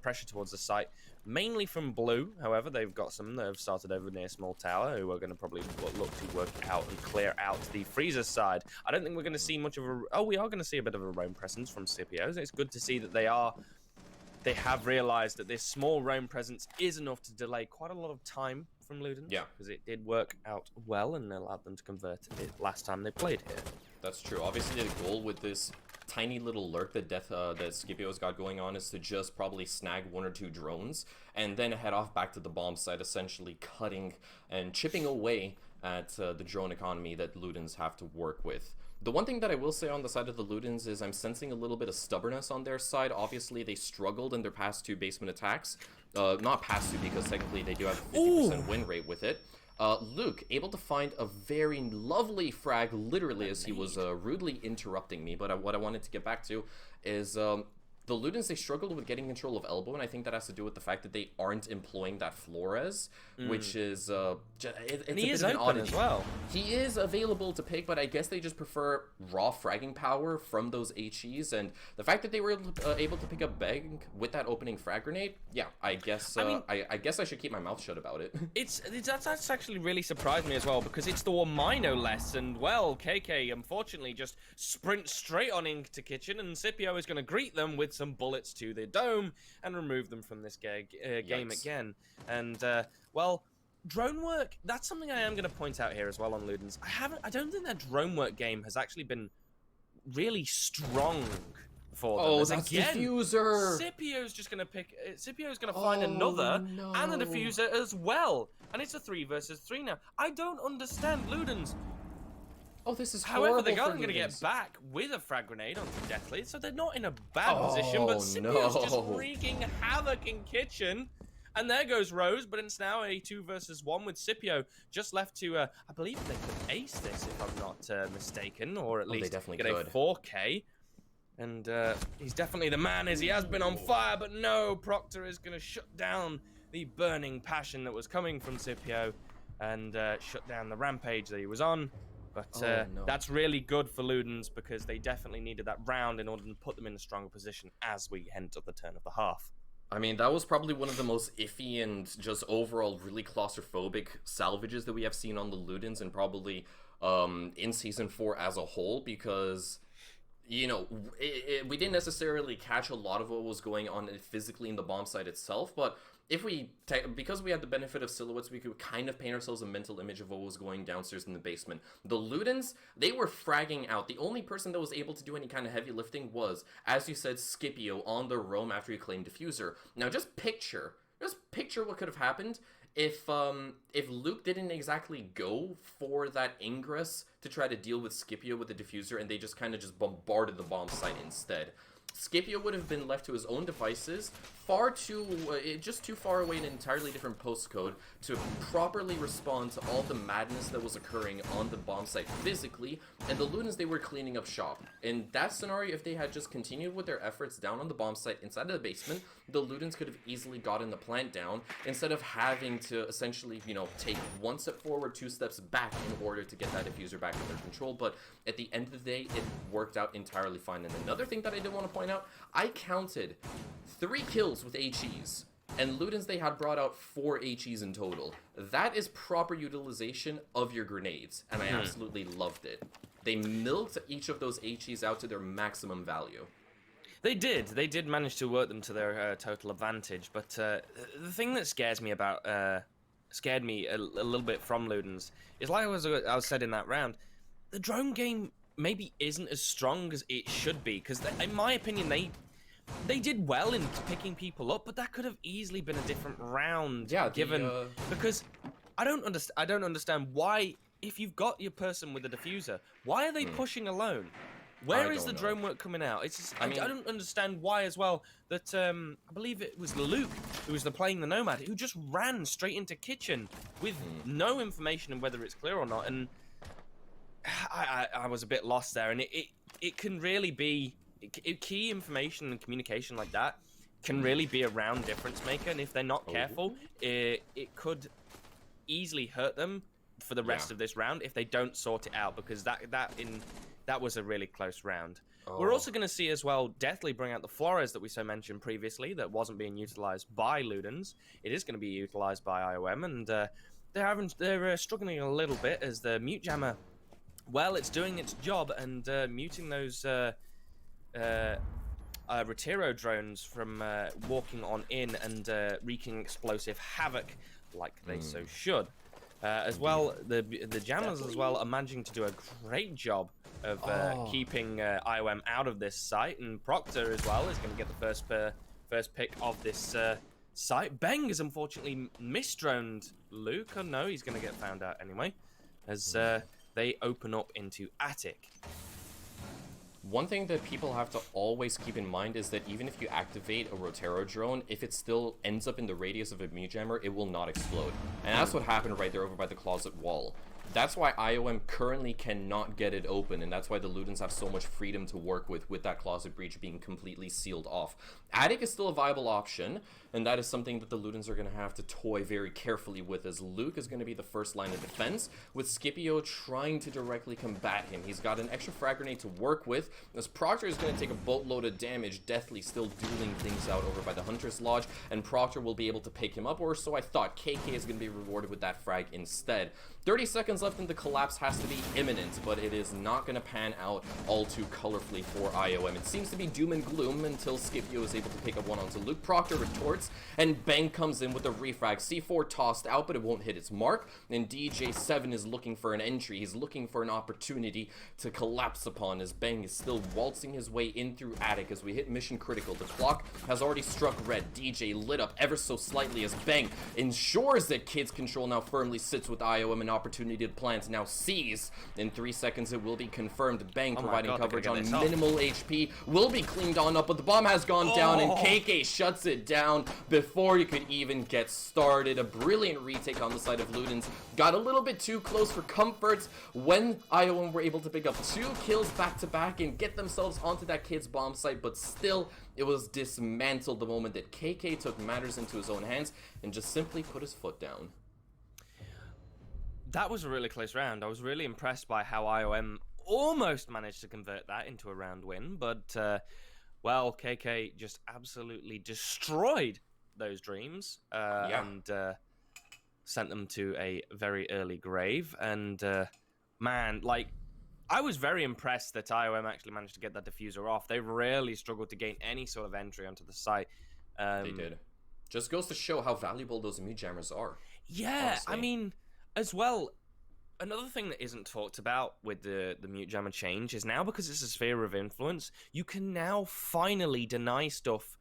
pressure towards the site, mainly from blue. However, they've got some that have started over near Small Tower, who are going to probably look to work out and clear out the freezer side. I don't think we're going to see much of a... Oh, we are going to see a bit of a roam presence from Scipio. It's good to see that they have realized that this small roam presence is enough to delay quite a lot of time from Ludens. Yeah. Because it did work out well and allowed them to convert it last time they played here. That's true. Obviously, the goal with this tiny little lurk that Scipio's got going on is to just probably snag 1 or 2 drones and then head off back to the bomb site, essentially cutting and chipping away at the drone economy that Ludens have to work with. The one thing that I will say on the side of the Ludens is I'm sensing a little bit of stubbornness on their side. Obviously, they struggled in their past 2 basement attacks. Not past 2 because technically they do have a 50% win rate with it. Luke, able to find a very lovely frag, literally, as he was rudely interrupting me. But what I wanted to get back to is the Ludens, they struggled with getting control of Elbow, and I think that has to do with the fact that they aren't employing that Flores, which is it's and he a is bit of an open oddity. as well. He is available to pick, but I guess they just prefer raw fragging power from those HEs, and the fact that they were able to pick up Beg with that opening frag grenade, yeah, I guess I guess I should keep my mouth shut about it. That's actually really surprised me as well, because it's the one no less, and well, KK unfortunately just sprints straight on into kitchen, and Scipio is going to greet them with some bullets to the dome and remove them from this game again. And well, drone work, that's something I am going to point out here as well on Ludens. I don't think that drone work game has actually been really strong for them. Oh, that's diffuser. Scipio's just going to find another and a diffuser as well. And it's a 3 versus 3 now. I don't understand Ludens. Oh, this is horrible. However, they're going to get back with a frag grenade onto Deathly, so they're not in a bad position, but Scipio's just wreaking havoc in kitchen. And there goes Rose, but it's now a 2 versus 1 with Scipio just left to, I believe they could ace this if I'm not mistaken, or at least get a 4K. And he's definitely the man, as he has been on fire, but no, Proctor is going to shut down the burning passion that was coming from Scipio and shut down the rampage that he was on. But that's really good for Ludens because they definitely needed that round in order to put them in a stronger position as we enter the turn of the half. I mean, that was probably one of the most iffy and just overall really claustrophobic salvages that we have seen on the Ludens and probably in Season 4 as a whole because, you know, we didn't necessarily catch a lot of what was going on physically in the bomb site itself, but because we had the benefit of silhouettes, we could kind of paint ourselves a mental image of what was going downstairs in the basement. The Ludens, they were fragging out. The only person that was able to do any kind of heavy lifting was, as you said, Scipio on the roam after he claimed diffuser. Now just picture what could have happened if Luke didn't exactly go for that Ingress to try to deal with Scipio with the diffuser, and they just kind of just bombarded the bomb site instead, Scipio would have been left to his own devices, just too far away in an entirely different postcode to properly respond to all the madness that was occurring on the bomb site physically, and the Ludens, they were cleaning up shop. In that scenario, if they had just continued with their efforts down on the bomb site inside of the basement, the Ludens could have easily gotten the plant down, instead of having to essentially, take one step forward, two steps back in order to get that diffuser back in their control. But at the end of the day, it worked out entirely fine. And another thing that I did want to point out, I counted 3 kills with HEs, and Ludens, they had brought out 4 HEs in total. That is proper utilization of your grenades, and I absolutely loved it. They milked each of those HEs out to their maximum value. They did manage to work them to their total advantage, but the thing that scared me a little bit from Ludens is, like I was said in that round, the drone game maybe isn't as strong as it should be, because in my opinion they did well in picking people up, but that could have easily been a different round. Yeah, because I don't understand why, if you've got your person with a diffuser, why are they pushing alone? Where is the drone work coming out? It's just, I don't understand why as well that I believe it was Luke who was playing the Nomad who just ran straight into kitchen with no information on whether it's clear or not, and I was a bit lost there. And it can really be key information and communication like that can really be a round difference maker, and if they're not careful, it could easily hurt them for the rest of this round if they don't sort it out, because that was a really close round. We're also going to see as well Deathly bring out the Flores that we mentioned previously that wasn't being utilized by Ludens. It is going to be utilized by IOM, and they're struggling a little bit as the Mute Jammer, well, it's doing its job and muting those Retiro drones from walking on in and wreaking explosive havoc like they so should. As well, the Jammers as well are managing to do a great job of keeping IOM out of this site, and Proctor as well is going to get the first pick of this site. Beng has unfortunately misdroned Luke. Oh no, he's going to get found out anyway, as they open up into Attic. One thing that people have to always keep in mind is that even if you activate a Rotero drone, if it still ends up in the radius of a Mute Jammer, it will not explode. And that's what happened right there over by the closet wall. That's why IOM currently cannot get it open, and that's why the Ludens have so much freedom to work with that closet breach being completely sealed off. Attic is still a viable option, and that is something that the Ludens are going to have to toy very carefully with, as Luke is going to be the first line of defense, with Scipio trying to directly combat him. He's got an extra frag grenade to work with, as Proctor is going to take a boatload of damage, Deathly still dueling things out over by the Hunter's Lodge, and Proctor will be able to pick him up, or so I thought. KK is going to be rewarded with that frag instead. 30 seconds left and the collapse has to be imminent, but it is not going to pan out all too colorfully for IOM. It seems to be doom and gloom until Scipio is able to pick up one onto Luke. Proctor retorts, and Bang comes in with a refrag. C4 tossed out, but it won't hit its mark, and DJ7 is looking for an entry. He's looking for an opportunity to collapse upon, as Bang is still waltzing his way in through Attic as we hit mission critical. The clock has already struck red. DJ lit up ever so slightly as Bang ensures that Kid's control now firmly sits with IOM. An opportunity to plant now seized. In 3 seconds it will be confirmed. Bang providing coverage on minimal HP will be cleaned on up, but the bomb has gone down and KK shuts it down before you could even get started. A brilliant retake on the side of Ludens. Got a little bit too close for comfort when IOM were able to pick up 2 kills back to back and get themselves onto that Kid's bomb site, but still it was dismantled the moment that KK took matters into his own hands and just simply put his foot down. That was a really close round. I was really impressed by how IOM almost managed to convert that into a round win, but, well, KK just absolutely destroyed those dreams and sent them to a very early grave. And, man, like, I was very impressed that IOM actually managed to get that diffuser off. They rarely struggled to gain any sort of entry onto the site. They did. Just goes to show how valuable those Mute Jammers are. Yeah, honestly. I mean, as well, another thing that isn't talked about with the Mute Jammer change is now, because it's a sphere of influence, you can now finally deny stuff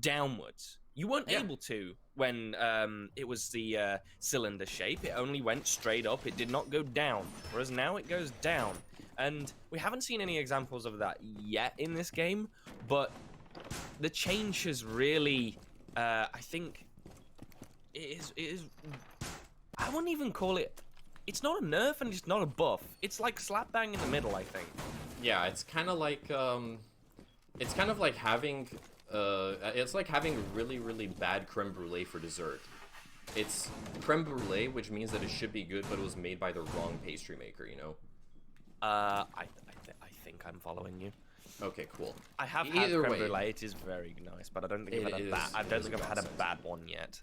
downwards. You weren't Yeah. able to when it was the cylinder shape. It only went straight up. It did not go down. Whereas now it goes down. And we haven't seen any examples of that yet in this game. But the change has really, I think, it is. I wouldn't even call it. It's not a nerf and it's not a buff. It's like slap bang in the middle, I think. Yeah, it's kind of like having it's like having really, really bad creme brulee for dessert. It's creme brulee, which means that it should be good, but it was made by the wrong pastry maker, you know? I think I'm following you. Okay, cool. I have had Either creme way, brulee. It is very nice, but I don't think It I don't is think I've had a nonsense. bad one yet.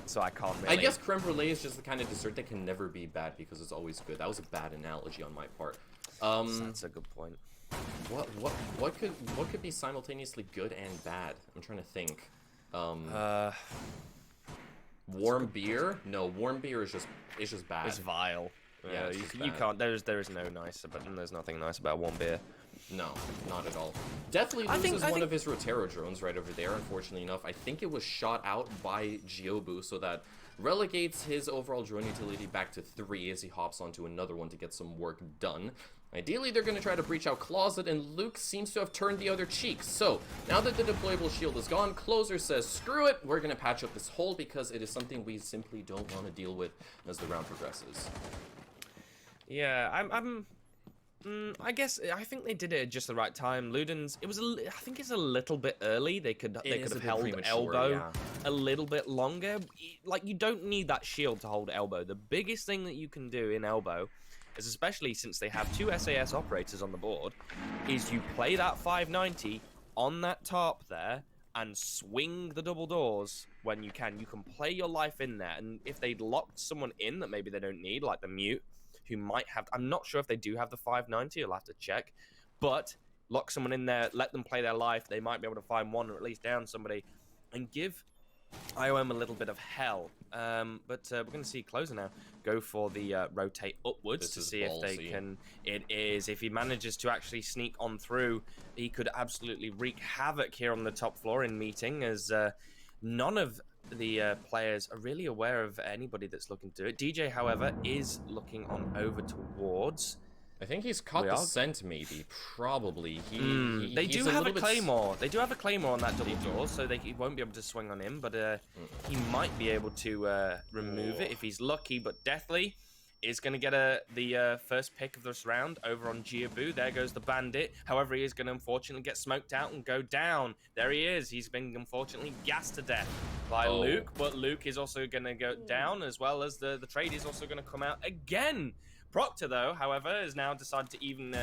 So I can't really. I guess creme brulee is just the kind of dessert that can never be bad because it's always good. That was a bad analogy on my part. That's a good point. What could be simultaneously good and bad? I'm trying to think. Warm beer? No, warm beer is just bad. It's vile. Yeah, it's just you bad. can't. There is no nice, but there's nothing nice about warm beer. No, not at all. Definitely I loses think- one of his Rotero drones right over there, unfortunately enough. I think it was shot out by Giobu, so that relegates his overall drone utility back to 3 as he hops onto another one to get some work done. Ideally, they're going to try to breach out Closet, and Luke seems to have turned the other cheek. So, now that the deployable shield is gone, Closer says, screw it, we're going to patch up this hole because it is something we simply don't want to deal with as the round progresses. Yeah, I guess I think they did it at just the right time. Ludens, I think it's a little bit early. They could It is have a bit held premature, elbow yeah. a little bit longer. Like, you don't need that shield to hold elbow. The biggest thing that you can do in elbow is, especially since they have 2 SAS operators on the board, is you play that 590 on that tarp there and swing the double doors when you can. You can play your life in there, and if they'd locked someone in that maybe they don't need, like the mute, who might have, I'm not sure if they do have the 590, you'll have to check, but lock someone in there, let them play their life, they might be able to find one or at least down somebody, and give IOM a little bit of hell. But we're going to see Closer now go for the rotate upwards This to is see if they ballsy. can. It is. If he manages to actually sneak on through, he could absolutely wreak havoc here on the top floor in meeting, as none of the players are really aware of anybody that's looking to do it. DJ, however, is looking on over towards. I think he's caught We the are- scent, maybe. Probably. They he's do have a little bit claymore. They do have a claymore on that double door, so he won't be able to swing on him. But he might be able to remove it if he's lucky. But Deathly is going to get the first pick of this round over on Giabu. There goes the bandit. However, he is going to unfortunately get smoked out and go down. There he is. He's been unfortunately gassed to death by Oh. Luke. But Luke is also going to go down, as well as the trade is also going to come out again. Proctor, though, however, has now decided to even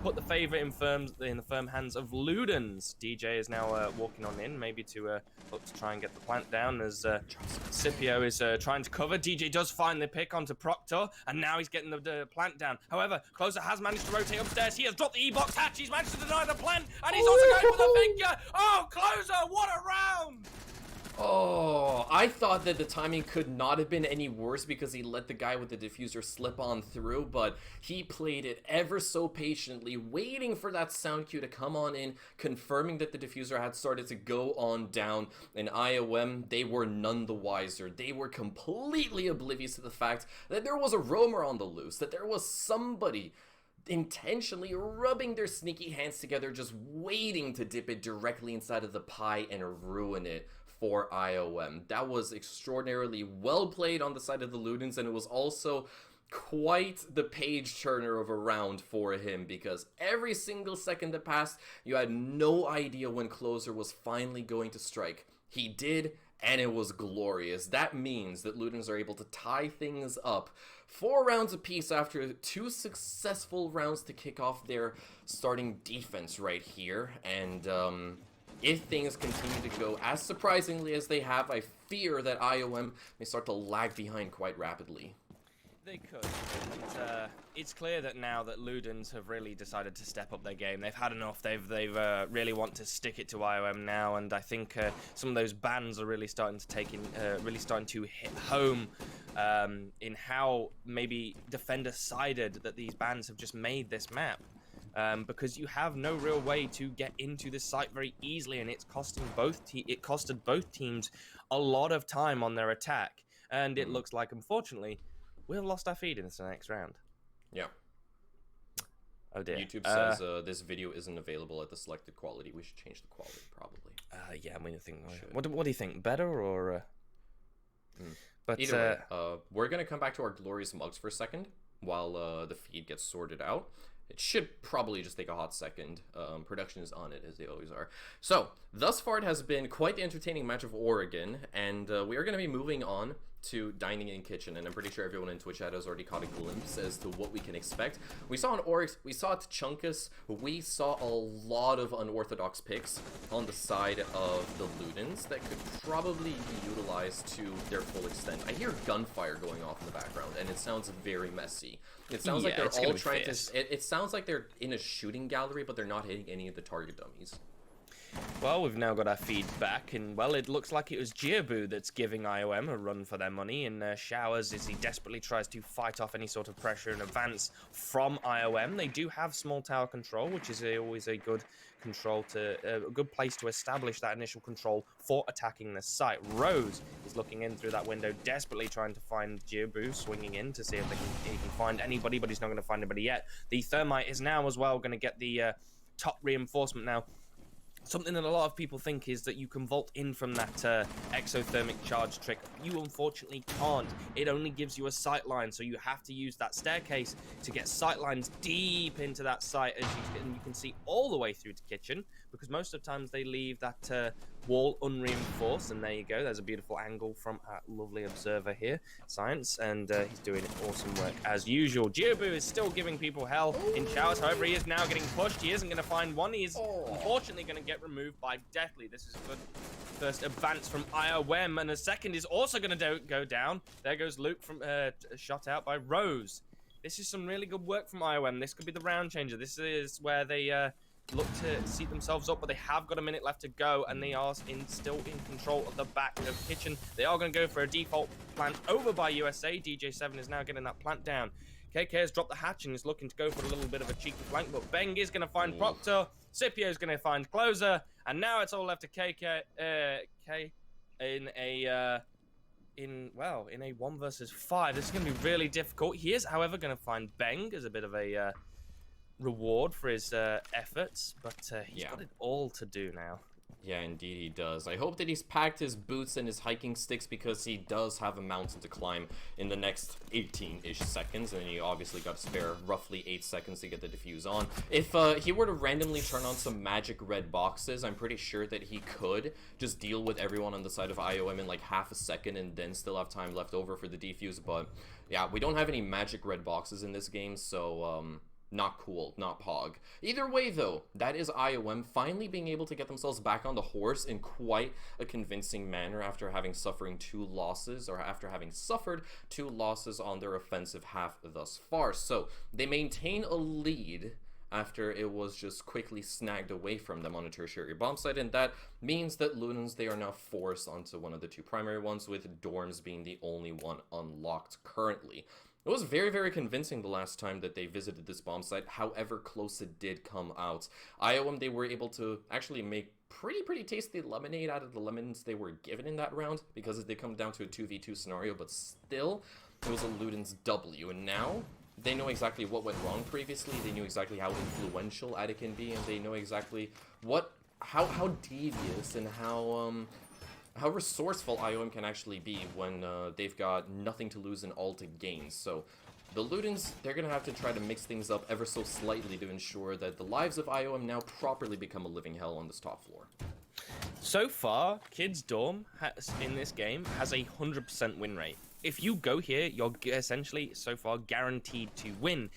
put the favor in the firm hands of Ludens. DJ is now walking on in, maybe to look to try and get the plant down, as Scipio is trying to cover. DJ does find the pick onto Proctor, and now he's getting the plant down. However, Closer has managed to rotate upstairs. He has dropped the E-box hatch. He's managed to deny the plant, and he's also going for the finger. Oh, Closer, what a round! Oh, I thought that the timing could not have been any worse because he let the guy with the diffuser slip on through, but he played it ever so patiently, waiting for that sound cue to come on in, confirming that the diffuser had started to go on down, and IOM, they were none the wiser. They were completely oblivious to the fact that there was a roamer on the loose, that there was somebody intentionally rubbing their sneaky hands together, just waiting to dip it directly inside of the pie and ruin it for IOM. That was extraordinarily well played on the side of the Ludens, and it was also quite the page turner of a round for him, because every single second that passed, you had no idea when Closer was finally going to strike. He did, and it was glorious. That means that Ludens are able to tie things up 4 rounds apiece after 2 successful rounds to kick off their starting defense right here. And if things continue to go as surprisingly as they have, I fear that IOM may start to lag behind quite rapidly. They could. And, it's clear that now that Ludens have really decided to step up their game. They've had enough. They've really want to stick it to IOM now, and I think some of those bans are really starting to hit home in how maybe defender sided that these bans have just made this map. because you have no real way to get into this site very easily, and it's costing it costed both teams a lot of time on their attack, and it looks like, unfortunately, we've lost our feed in this next round. Yeah. Oh dear. YouTube says this video isn't available at the selected quality. We should change the quality, probably. Yeah, I mean, I think. What do you think? Better or? But either way, we're gonna come back to our glorious mugs for a second while the feed gets sorted out. It should probably just take a hot second. Production is on it, as they always are. So, thus far it has been quite the entertaining match of Oregon, and we are going to be moving on to Dining in Kitchen, and I'm pretty sure everyone in Twitch chat has already caught a glimpse as to what we can expect. We saw an Oryx, we saw Chunkus, we saw a lot of unorthodox picks on the side of the Ludens that could probably be utilized to their full extent. I hear gunfire going off in the background, and it sounds very messy. It sounds like they're all trying to... It sounds like they're in a shooting gallery, but they're not hitting any of the target dummies. Well, we've now got our feed back, and, well, it looks like it was Jiabu that's giving IOM a run for their money in showers as he desperately tries to fight off any sort of pressure and advance from IOM. They do have small tower control, which is always a good control to a good place to establish that initial control for attacking the site. Rose is looking in through that window, desperately trying to find Jiabu, swinging in to see if he can find anybody, but he's not going to find anybody yet. The Thermite is now as well going to get the top reinforcement now. Something that a lot of people think is that you can vault in from that exothermic charge trick. You unfortunately can't. It only gives you a sight line, so you have to use that staircase to get sight lines deep into that site, and you can see all the way through to kitchen, because most of the times they leave that wall unreinforced. And there you go. There's a beautiful angle from our lovely observer here, Science, and he's doing awesome work as usual. Jiabu is still giving people hell in showers. However, he is now getting pushed. He isn't going to find one. He is unfortunately going to get removed by Deathly. This is a good first advance from IOM, and a second is also going to go down. There goes Luke from shot out by Rose. This is some really good work from IOM. This could be the round changer. This is where they look to seat themselves up, but they have got a minute left to go, and they are still in control of the back of kitchen. They are going to go for a default plant over by USA. DJ7 is now getting that plant down. KK has dropped the hatch and is looking to go for a little bit of a cheeky flank, but Beng is going to find Proctor. Scipio is going to find Closer, and now it's all left to KK in a 1 versus 5. This is going to be really difficult. He is, however, going to find Beng as a bit of a reward for his efforts, but he's got it all to do now. Yeah, indeed he does. I hope that he's packed his boots and his hiking sticks, because he does have a mountain to climb in the next 18-ish seconds, and he obviously got to spare roughly 8 seconds to get the defuse on. If he were to randomly turn on some magic red boxes, I'm pretty sure that he could just deal with everyone on the side of IOM in like half a second and then still have time left over for the defuse, but yeah, we don't have any magic red boxes in this game, so not cool, not pog. Either way, though, that is IOM finally being able to get themselves back on the horse in quite a convincing manner after having suffered 2 losses on their offensive half thus far. So they maintain a lead after it was just quickly snagged away from them on a tertiary bomb site, and that means that Lunans, they are now forced onto one of the 2 primary ones, with Dorms being the only one unlocked currently. It was very, very convincing the last time that they visited this bomb site, however close it did come out. IOM, they were able to actually make pretty tasty lemonade out of the lemons they were given in that round, because it did come down to a 2v2 scenario, but still, it was a Ludens W, and now they know exactly what went wrong previously. They knew exactly how influential Addy can be, and they know exactly how devious and how resourceful IOM can actually be when they've got nothing to lose and all to gain. So the Ludens, they're going to have to try to mix things up ever so slightly to ensure that the lives of IOM now properly become a living hell on this top floor. So far, Kids Dorm in this game has a 100% win rate. If you go here, you're essentially, so far, guaranteed to win.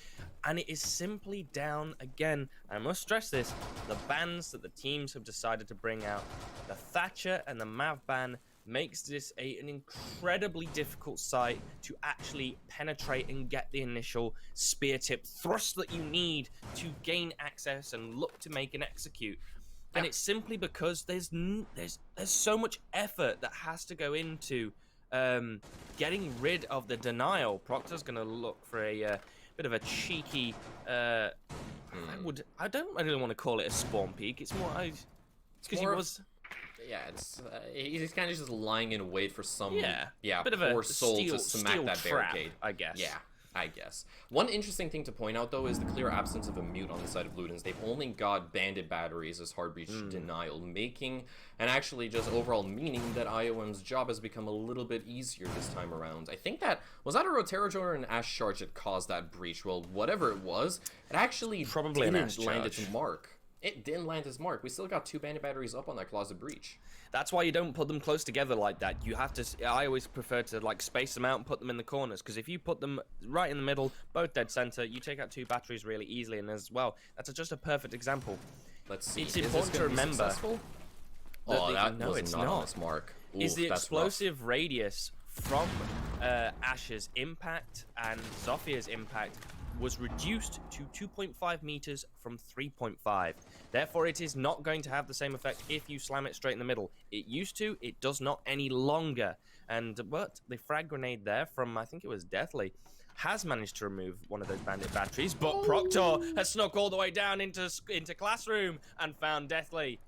And it is simply down, again, I must stress this, the bans that the teams have decided to bring out. The Thatcher and the Mav ban makes this an incredibly difficult site to actually penetrate and get the initial spear tip thrust that you need to gain access and look to make and execute. And it's simply because there's so much effort that has to go into getting rid of the denial. Proctor's going to look for a bit of a cheeky I don't really want to call it a spawn peek. It's more, it's because he was. Yeah, it's he's kind of just lying in wait for some bit of a poor soul steel, to smack steel that trap, barricade. I guess. Yeah, I guess. One interesting thing to point out, though, is the clear absence of a mute on the side of Ludens. They've only got bandit batteries as hard breach denial, making and actually just overall meaning that IOM's job has become a little bit easier this time around. I think that was that a Rotero drone or an Ash charge that caused that breach. Well, whatever it was, it actually probably didn't land its mark. It didn't land his mark. We still got 2 bandit batteries up on that closet breach. That's why you don't put them close together like that. You have to. I always prefer to like space them out and put them in the corners, because if you put them right in the middle, both dead center, you take out 2 batteries really easily. And as well, that's just a perfect example. Let's see. It's important to remember. Oh, that was not on his mark. Is the explosive radius from Ash's impact and Zofia's impact was reduced to 2.5 meters from 3.5. Therefore, it is not going to have the same effect if you slam it straight in the middle. It used to, it does not any longer. And but the frag grenade there from, I think it was Deathly, has managed to remove one of those bandit batteries, but Proctor has snuck all the way down into classroom and found Deathly.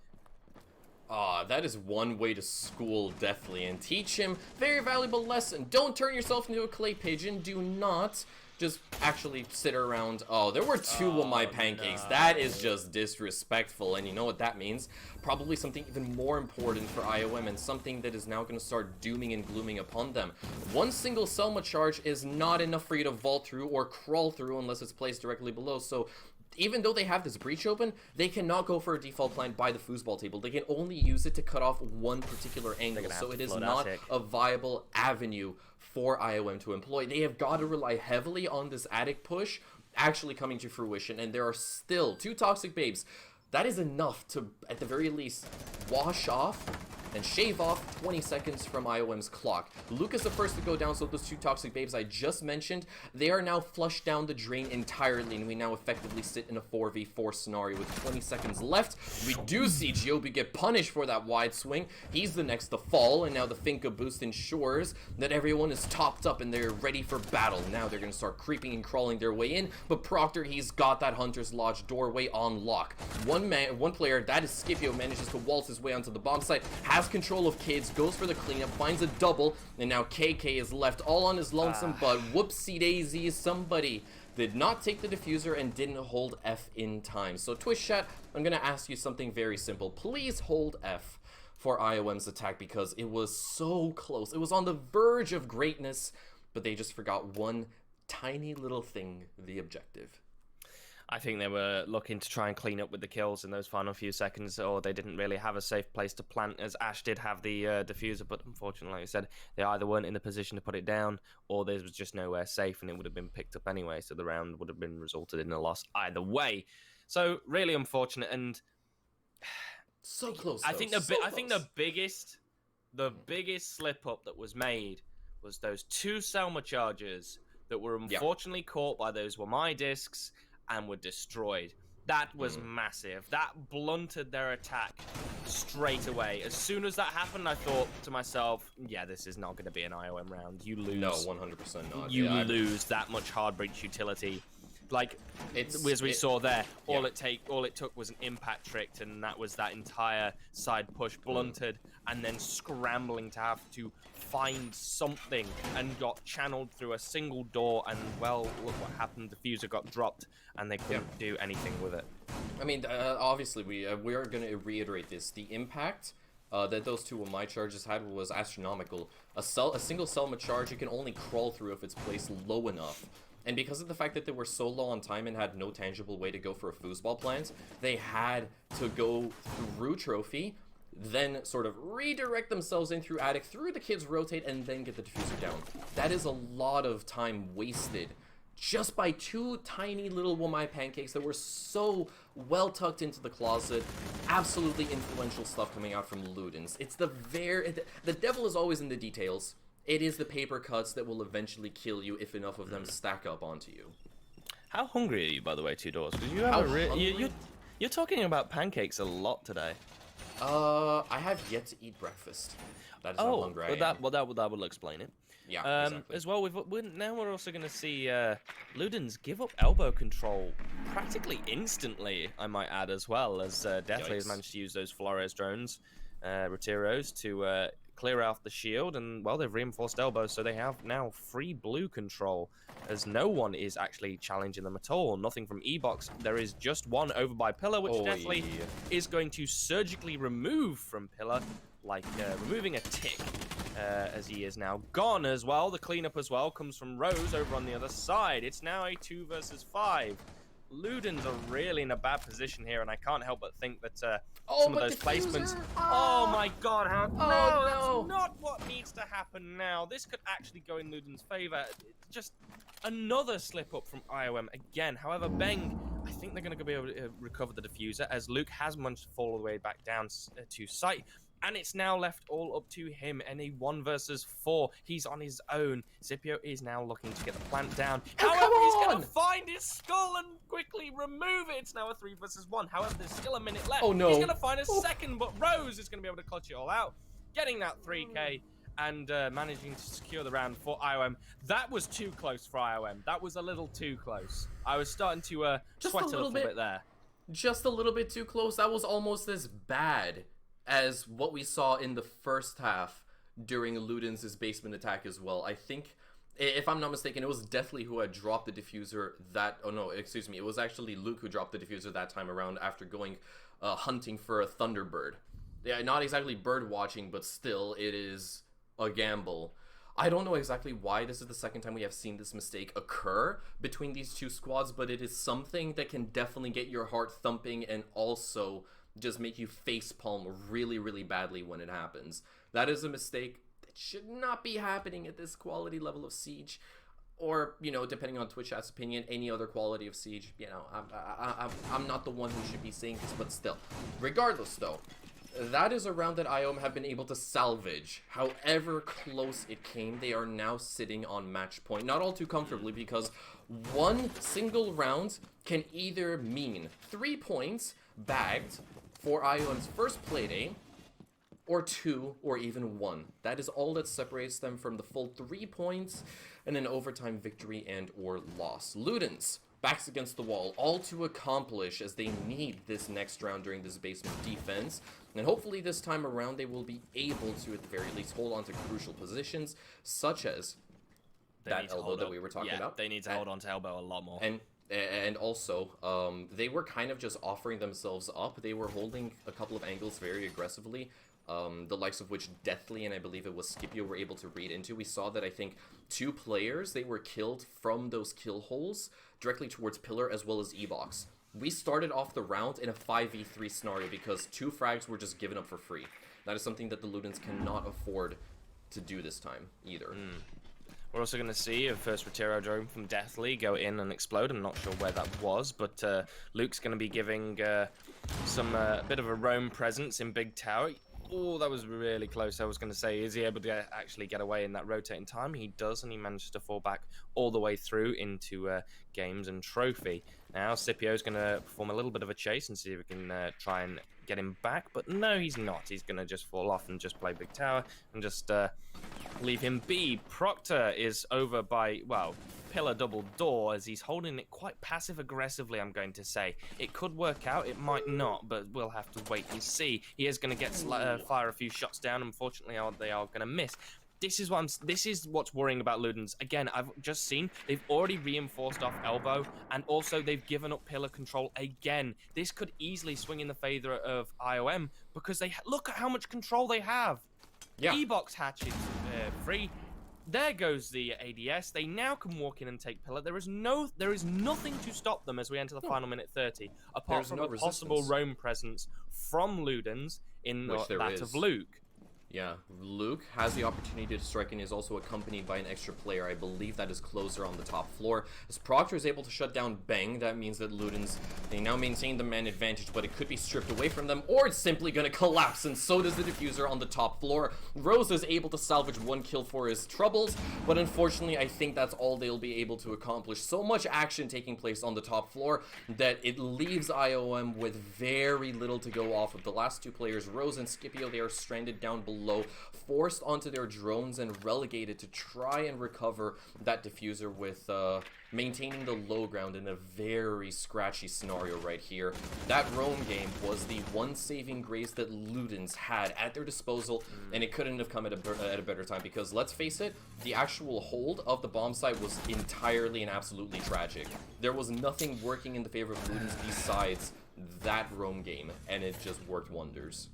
That is one way to school Deathly and teach him very valuable lesson. Don't turn yourself into a clay pigeon. Do not just actually sit around. Oh, there were 2 of my pancakes. No. That is just disrespectful. And you know what that means? Probably something even more important for IOM, and something that is now going to start dooming and glooming upon them. One single Selma charge is not enough for you to vault through or crawl through unless it's placed directly below. So even though they have this breach open, they cannot go for a default plan by the foosball table. They can only use it to cut off one particular angle. So it is not a viable avenue for IOM to employ. They have got to rely heavily on this attic push actually coming to fruition, and there are still 2 toxic babes. That is enough to, at the very least, wash off and shave off 20 seconds from IOM's clock. Luke is the first to go down, so those 2 toxic babes I just mentioned, they are now flushed down the drain entirely, and we now effectively sit in a 4v4 scenario with 20 seconds left. We do see Giobi get punished for that wide swing. He's the next to fall, and now the Finka boost ensures that everyone is topped up and they're ready for battle. Now they're going to start creeping and crawling their way in, but Proctor, he's got that Hunter's Lodge doorway on lock. One player, that is Scipio, manages to waltz his way onto the bomb site, has control of kids, goes for the cleanup, finds a double, and now KK is left all on his lonesome, but whoopsie daisy, somebody did not take the diffuser and didn't hold F in time. So Twitch chat, I'm gonna ask you something very simple. Please hold F for IOM's attack, because it was so close. It was on the verge of greatness, but they just forgot one tiny little thing, the objective. I think they were looking to try and clean up with the kills in those final few seconds, or they didn't really have a safe place to plant, as Ash did have the diffuser, but unfortunately, like I said, they either weren't in the position to put it down, or there was just nowhere safe, and it would have been picked up anyway, so the round would have been resulted in a loss either way. So, really unfortunate, and so close, I think the biggest slip-up that was made was those 2 Selma charges that were unfortunately caught by those Wamai discs and were destroyed. That was massive. That blunted their attack straight away. As soon as that happened, I thought to myself, yeah, this is not going to be an IOM round. You lose. No, 100% not. You lose that much hard breach utility. Like, as we saw there, all it took was an impact trick, and that was that entire side push blunted, and then scrambling to have to find something, and got channeled through a single door, and well, look what happened. The diffuser got dropped, and they couldn't do anything with it. I mean, obviously, we are going to reiterate this. The impact that those 2 of my charges had was astronomical. A single Selma charge, you can only crawl through if it's placed low enough. And because of the fact that they were so low on time and had no tangible way to go for a foosball plant, they had to go through trophy, then sort of redirect themselves in through attic, through the kids rotate, and then get the diffuser down. That is a lot of time wasted just by 2 tiny little Wamai pancakes that were so well tucked into the closet. Absolutely influential stuff coming out from Ludens. It's the devil is always in the details. It is the paper cuts that will eventually kill you if enough of them stack up onto you. How hungry are you, by the way, 2 Doors? Because you have you're talking about pancakes a lot today. I have yet to eat breakfast. That is how hungry I am. That will explain it. Yeah, exactly. As well, we're also going to see Ludens give up elbow control practically instantly, I might add, as well, as Deathly has managed to use those Flores drones, Retiros, to clear off the shield, and, well, they've reinforced elbows, so they have now free blue control, as no one is actually challenging them at all. Nothing from E-Box. There is just one over by Pillar, which Deathly is going to surgically remove from Pillar, like removing a tick. As he is now gone as well. The cleanup as well comes from Rose over on the other side. It's now a 2 versus 5. Ludens are really in a bad position here, and I can't help but think that some of those placements... Oh my god, that's not what needs to happen now. This could actually go in Ludens' favor. Just another slip-up from IOM again. However, Beng, I think they're going to be able to recover the diffuser, as Luke has managed to fall all the way back down to site. And it's now left all up to him in a 1 versus 4. He's on his own. Scipio is now looking to get the plant down. However, he's going to find his skull and quickly remove it. It's now a 3 versus 1. However, there's still a minute left. Oh, no. He's going to find a second, but Rose is going to be able to clutch it all out, getting that 3K and managing to secure the round for IOM. That was too close for IOM. That was a little too close. I was starting to sweat a little bit there. Just a little bit too close. That was almost as bad as what we saw in the first half during Ludens' basement attack as well. I think, if I'm not mistaken, it was Deathly who had dropped the diffuser that... Oh no, excuse me. It was actually Luke who dropped the diffuser that time around after going hunting for a Thunderbird. Yeah, not exactly bird watching, but still, it is a gamble. I don't know exactly why this is the second time we have seen this mistake occur between these two squads, but it is something that can definitely get your heart thumping and also just make you facepalm really, really badly when it happens. That is a mistake that should not be happening at this quality level of Siege, or, you know, depending on Twitch chat's opinion, any other quality of Siege. You know, I'm not the one who should be saying this, but still. Regardless, though, that is a round that IOM have been able to salvage. However close it came, they are now sitting on match point. Not all too comfortably, because one single round can either mean 3 points bagged for IOM's first Playday, or 2, or even 1. That is all that separates them from the full 3 points and an overtime victory and or loss. Ludens, backs against the wall, all to accomplish as they need this next round during this basement defense. And hopefully this time around they will be able to, at the very least, hold on to crucial positions, such as that elbow that we were talking about. They need to hold on to elbow a lot more. And also, they were kind of just offering themselves up. They were holding a couple of angles very aggressively, the likes of which Deathly and I believe it was Scipio were able to read into. We saw that I think 2 players, they were killed from those kill holes directly towards Pillar as well as E-Box. We started off the round in a 5v3 scenario because 2 frags were just given up for free. That is something that the Ludens cannot afford to do this time either. We're also going to see a first Retiro drone from Deathly go in and explode. I'm not sure where that was, but Luke's going to be giving some bit of a roam presence in Big Tower. Oh, that was really close. I was going to say, is he able to actually get away in that rotating time? He does, and he manages to fall back all the way through into games and trophy. Now, Scipio's going to perform a little bit of a chase and see if we can try and get him back, but no, he's not. He's going to just fall off and just play Big Tower and just leave him be. Proctor is over by, well, Pillar double door, as he's holding it quite passive-aggressively, I'm going to say. It could work out, it might not, but we'll have to wait and see. He is going to get fire a few shots down. Unfortunately, they are going to miss. This is what's worrying about Ludens. Again, I've just seen they've already reinforced off elbow, and also they've given up pillar control again. This could easily swing in the favor of IOM because look at how much control they have. Yeah. E-Box hatches free. There goes the ADS. They now can walk in and take pillar. There is nothing to stop them as we enter the final minute 30, apart from a possible roam presence from Ludens in that of Luke. Yeah, Luke has the opportunity to strike and is also accompanied by an extra player. I believe that is Closer on the top floor. As Proctor is able to shut down Bang, that means that Ludens, they now maintain the man advantage, but it could be stripped away from them, or it's simply going to collapse, and so does the diffuser on the top floor. Rose is able to salvage 1 kill for his troubles, but unfortunately I think that's all they'll be able to accomplish. So much action taking place on the top floor that it leaves IOM with very little to go off of. The last 2 players, Rose and Scipio, they are stranded down below low, forced onto their drones and relegated to try and recover that diffuser with maintaining the low ground in a very scratchy scenario right here. That roam game was the one saving grace that Ludens had at their disposal, and it couldn't have come at a better time, because let's face it, the actual hold of the bomb site was entirely and absolutely tragic. There was nothing working in the favor of Ludens besides that roam game, and it just worked wonders.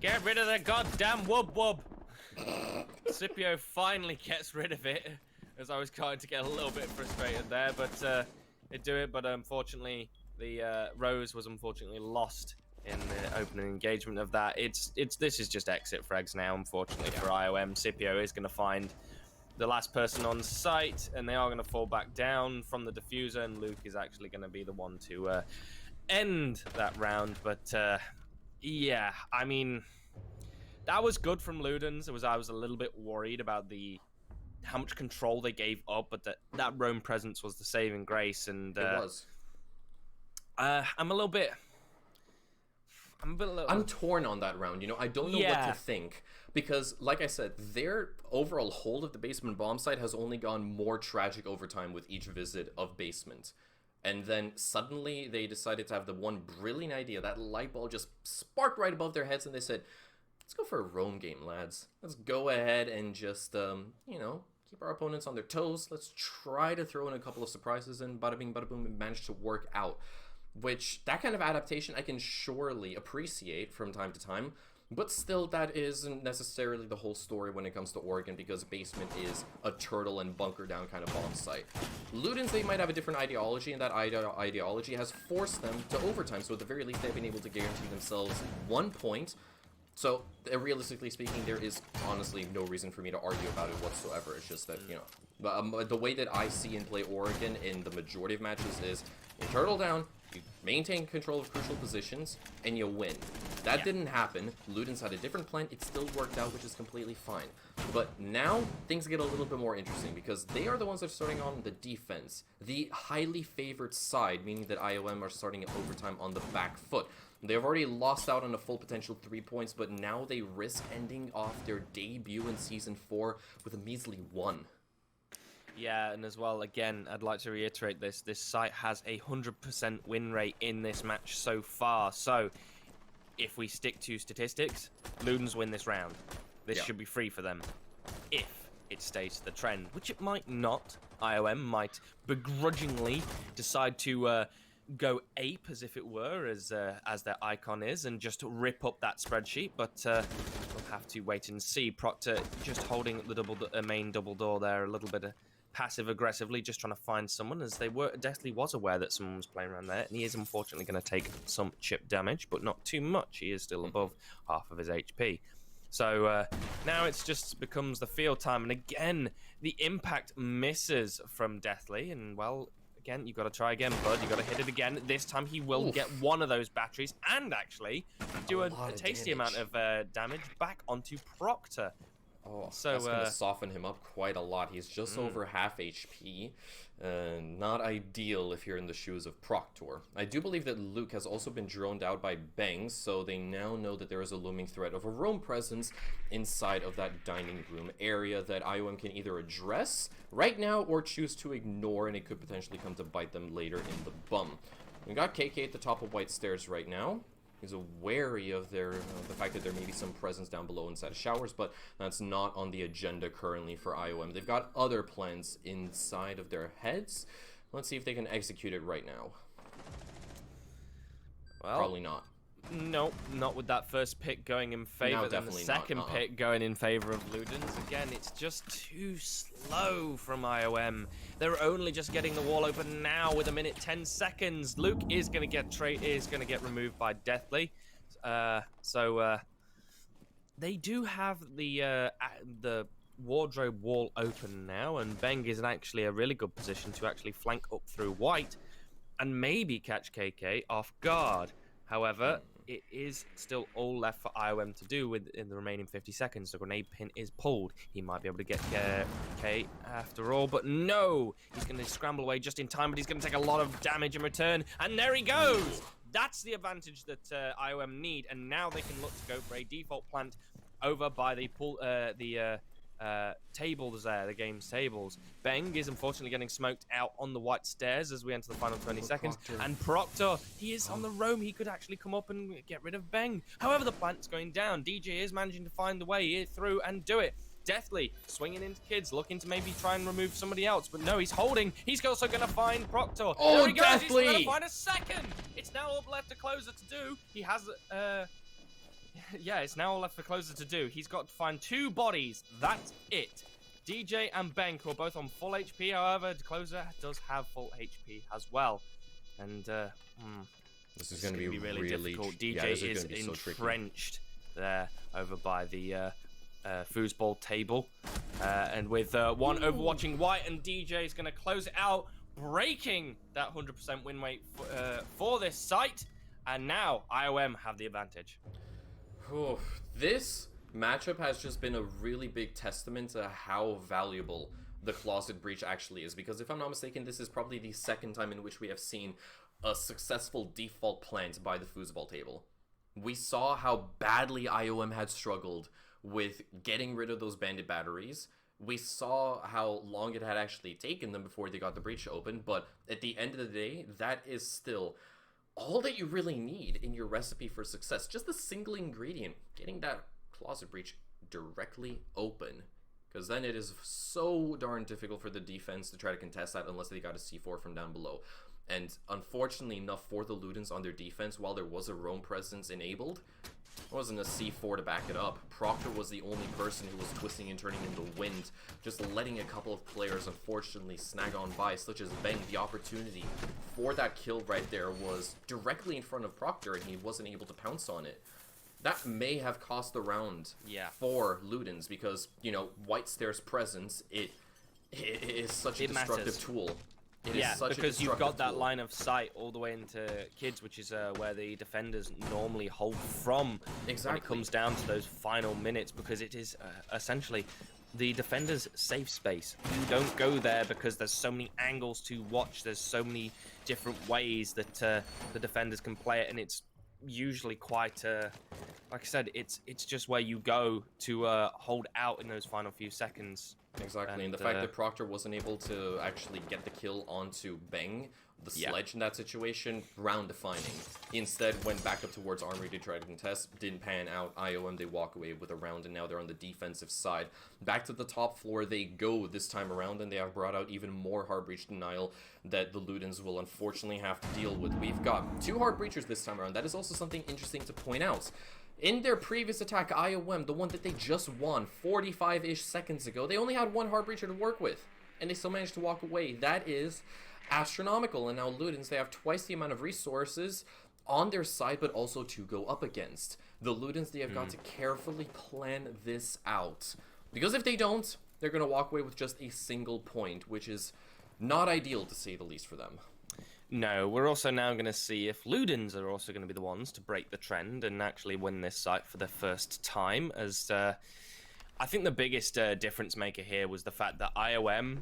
Get rid of the goddamn wub wub! Scipio finally gets rid of it, as I was starting to get a little bit frustrated there, but it do it. But unfortunately, the Rose was unfortunately lost in the opening engagement of that. This is just exit frags now, unfortunately for IOM. Scipio is going to find the last person on site, and they are going to fall back down from the diffuser, and Luke is actually going to be the one to end that round. But yeah, I mean, that was good from Ludens. I was a little bit worried about how much control they gave up, but that roam presence was the saving grace, and it was. I'm a bit. I'm torn on that round, you know. I don't know what to think, because, like I said, their overall hold of the basement bomb site has only gone more tragic over time with each visit of basement. And then suddenly they decided to have the one brilliant idea. That light bulb just sparked right above their heads, and they said, let's go for a roam game, lads. Let's go ahead and just, you know, keep our opponents on their toes. Let's try to throw in a couple of surprises, and bada bing, bada boom, it managed to work out. Which, that kind of adaptation I can surely appreciate from time to time, but still that isn't necessarily the whole story when it comes to Oregon, because basement is a turtle and bunker down kind of bomb site. Ludens, they might have a different ideology, and that ideology has forced them to overtime, so at the very least they've been able to guarantee themselves 1 point. So, realistically speaking, there is honestly no reason for me to argue about it whatsoever. It's just that, you know, the way that I see and play Oregon in the majority of matches is you turtle down, you maintain control of crucial positions, and you win. That didn't happen. Ludens had a different plan. It still worked out, which is completely fine. But now, things get a little bit more interesting, because they are the ones that are starting on the defense. The highly favored side, meaning that IOM are starting at overtime on the back foot. They've already lost out on a full potential 3 points, but now they risk ending off their debut in Season 4 with a measly 1. Yeah, and as well, again, I'd like to reiterate this. This site has a 100% win rate in this match so far. So, if we stick to statistics, Ludens win this round. This should be free for them. If it stays the trend, which it might not. IOM might begrudgingly decide to go ape, as if it were, as their icon is, and just rip up that spreadsheet. But we'll have to wait and see. Proctor just holding the main double door there a little bit passive-aggressively, just trying to find someone, as Deathly was aware that someone was playing around there, and he is unfortunately going to take some chip damage, but not too much. He is still above half of his HP. So now it's just becomes the field time, and again, the impact misses from Deathly, and well, again, you got to try again, bud. You got to hit it again. This time he will get one of those batteries, and actually do a tasty amount of damage back onto Proctor. Oh, so that's going to soften him up quite a lot. He's just over half HP. Not ideal if you're in the shoes of Proctor. I do believe that Luke has also been droned out by Bangs, so they now know that there is a looming threat of a roam presence inside of that dining room area that IOM can either address right now or choose to ignore, and it could potentially come to bite them later in the bum. We got KK at the top of White Stairs right now. He's wary of the fact that there may be some presence down below inside of showers, but that's not on the agenda currently for IOM. They've got other plans inside of their heads. Let's see if they can execute it right now. Well, probably not. Nope, not with that first pick going in favor. Then the second pick going in favor of Ludens. Again, it's just too slow from IOM. They're only just getting the wall open now with 1:10 seconds. Luke is going to get removed by Deathly. So they do have the wardrobe wall open now, and Beng is in actually a really good position to actually flank up through White and maybe catch KK off guard. However, it is still all left for IOM to do in the remaining 50 seconds. The grenade pin is pulled. He might be able to get K after all, but no! He's going to scramble away just in time, but he's going to take a lot of damage in return, and there he goes! That's the advantage that IOM need, and now they can look to go for a default plant over by the tables there, the game's tables. Beng is unfortunately getting smoked out on the white stairs as we enter the final 20 seconds. Proctor. And Proctor, he is on the roam. He could actually come up and get rid of Beng. However, the plant's going down. DJ is managing to find the way through and do it. Deathly swinging into Kids, looking to maybe try and remove somebody else, but no, he's holding. He's also going to find Proctor. Oh, there he goes. Deathly! He's going to find a second. It's now all left to Closer to do. He has, yeah, it's now all left for Closer to do. He's got to find 2 bodies. That's it. DJ and Benk are both on full HP. However, Closer does have full HP as well. And this is going to be really difficult. DJ is entrenched there over by the foosball table. And with one overwatching white, and DJ is going to close it out, breaking that 100% win rate for this site. And now IOM have the advantage. This matchup has just been a really big testament to how valuable the Closet Breach actually is, because if I'm not mistaken, this is probably the second time in which we have seen a successful default plant by the foosball table. We saw how badly IOM had struggled with getting rid of those bandit batteries. We saw how long it had actually taken them before they got the breach open, but at the end of the day, that is still all that you really need in your recipe for success. Just a single ingredient, getting that Closet Breach directly open. Because then it is so darn difficult for the defense to try to contest that unless they got a C4 from down below. And unfortunately enough for the Ludens on their defense, while there was a roam presence enabled, there wasn't a C4 to back it up. Proctor was the only person who was twisting and turning in the wind, just letting a couple of players unfortunately snag on by, such as Beng. The opportunity for that kill right there was directly in front of Proctor, and he wasn't able to pounce on it. That may have cost the round for Ludens, because, you know, White Stairs' presence, it is such a destructive tool. Because you've got that line of sight all the way into Kids, which is where the defenders normally hold from when it comes down to those final minutes, because it is essentially the defender's safe space. You don't go there because there's so many angles to watch, there's so many different ways that the defenders can play it, and it's usually quite, like I said, it's just where you go to hold out in those final few seconds. Exactly, and the fact that Proctor wasn't able to actually get the kill onto Beng, the sledge in that situation, round defining. He instead went back up towards Armory to try to contest, didn't pan out. IOM, they walk away with a round, and now they're on the defensive side. Back to the top floor they go this time around, and they have brought out even more hard breach denial that the Ludens will unfortunately have to deal with. We've got 2 hard breachers this time around. That is also something interesting to point out. In their previous attack, IOM, the one that they just won 45-ish seconds ago, they only had 1 hard breacher to work with, and they still managed to walk away. That is astronomical, and now Ludens, they have twice the amount of resources on their side, but also to go up against. The Ludens, they have got to carefully plan this out, because if they don't, they're going to walk away with just a single point, which is not ideal, to say the least, for them. No, we're also now going to see if Ludens are also going to be the ones to break the trend and actually win this site for the first time, as I think the biggest difference maker here was the fact that IOM,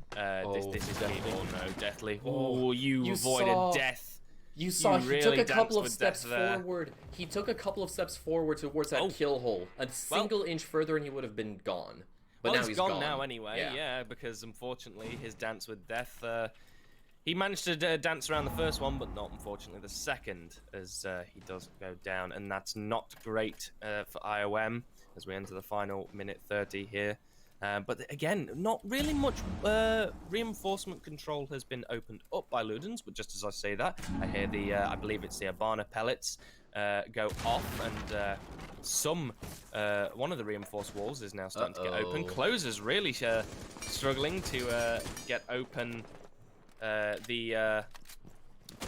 this is Deathly. Oh no, Deathly. Oh, you avoided death. You saw he took a couple of steps forward. He took a couple of steps forward towards that kill hole. A single inch further and he would have been gone. But now he's gone now anyway, because unfortunately his dance with death, he managed to dance around the first one, but not unfortunately the second, as he does go down, and that's not great for IOM as we enter the final minute 30 here. But again, not really much reinforcement control has been opened up by Ludens, but just as I say that, I hear the, I believe it's the Abana pellets go off, and one of the reinforced walls is now starting to get open. Closer's really struggling to get open the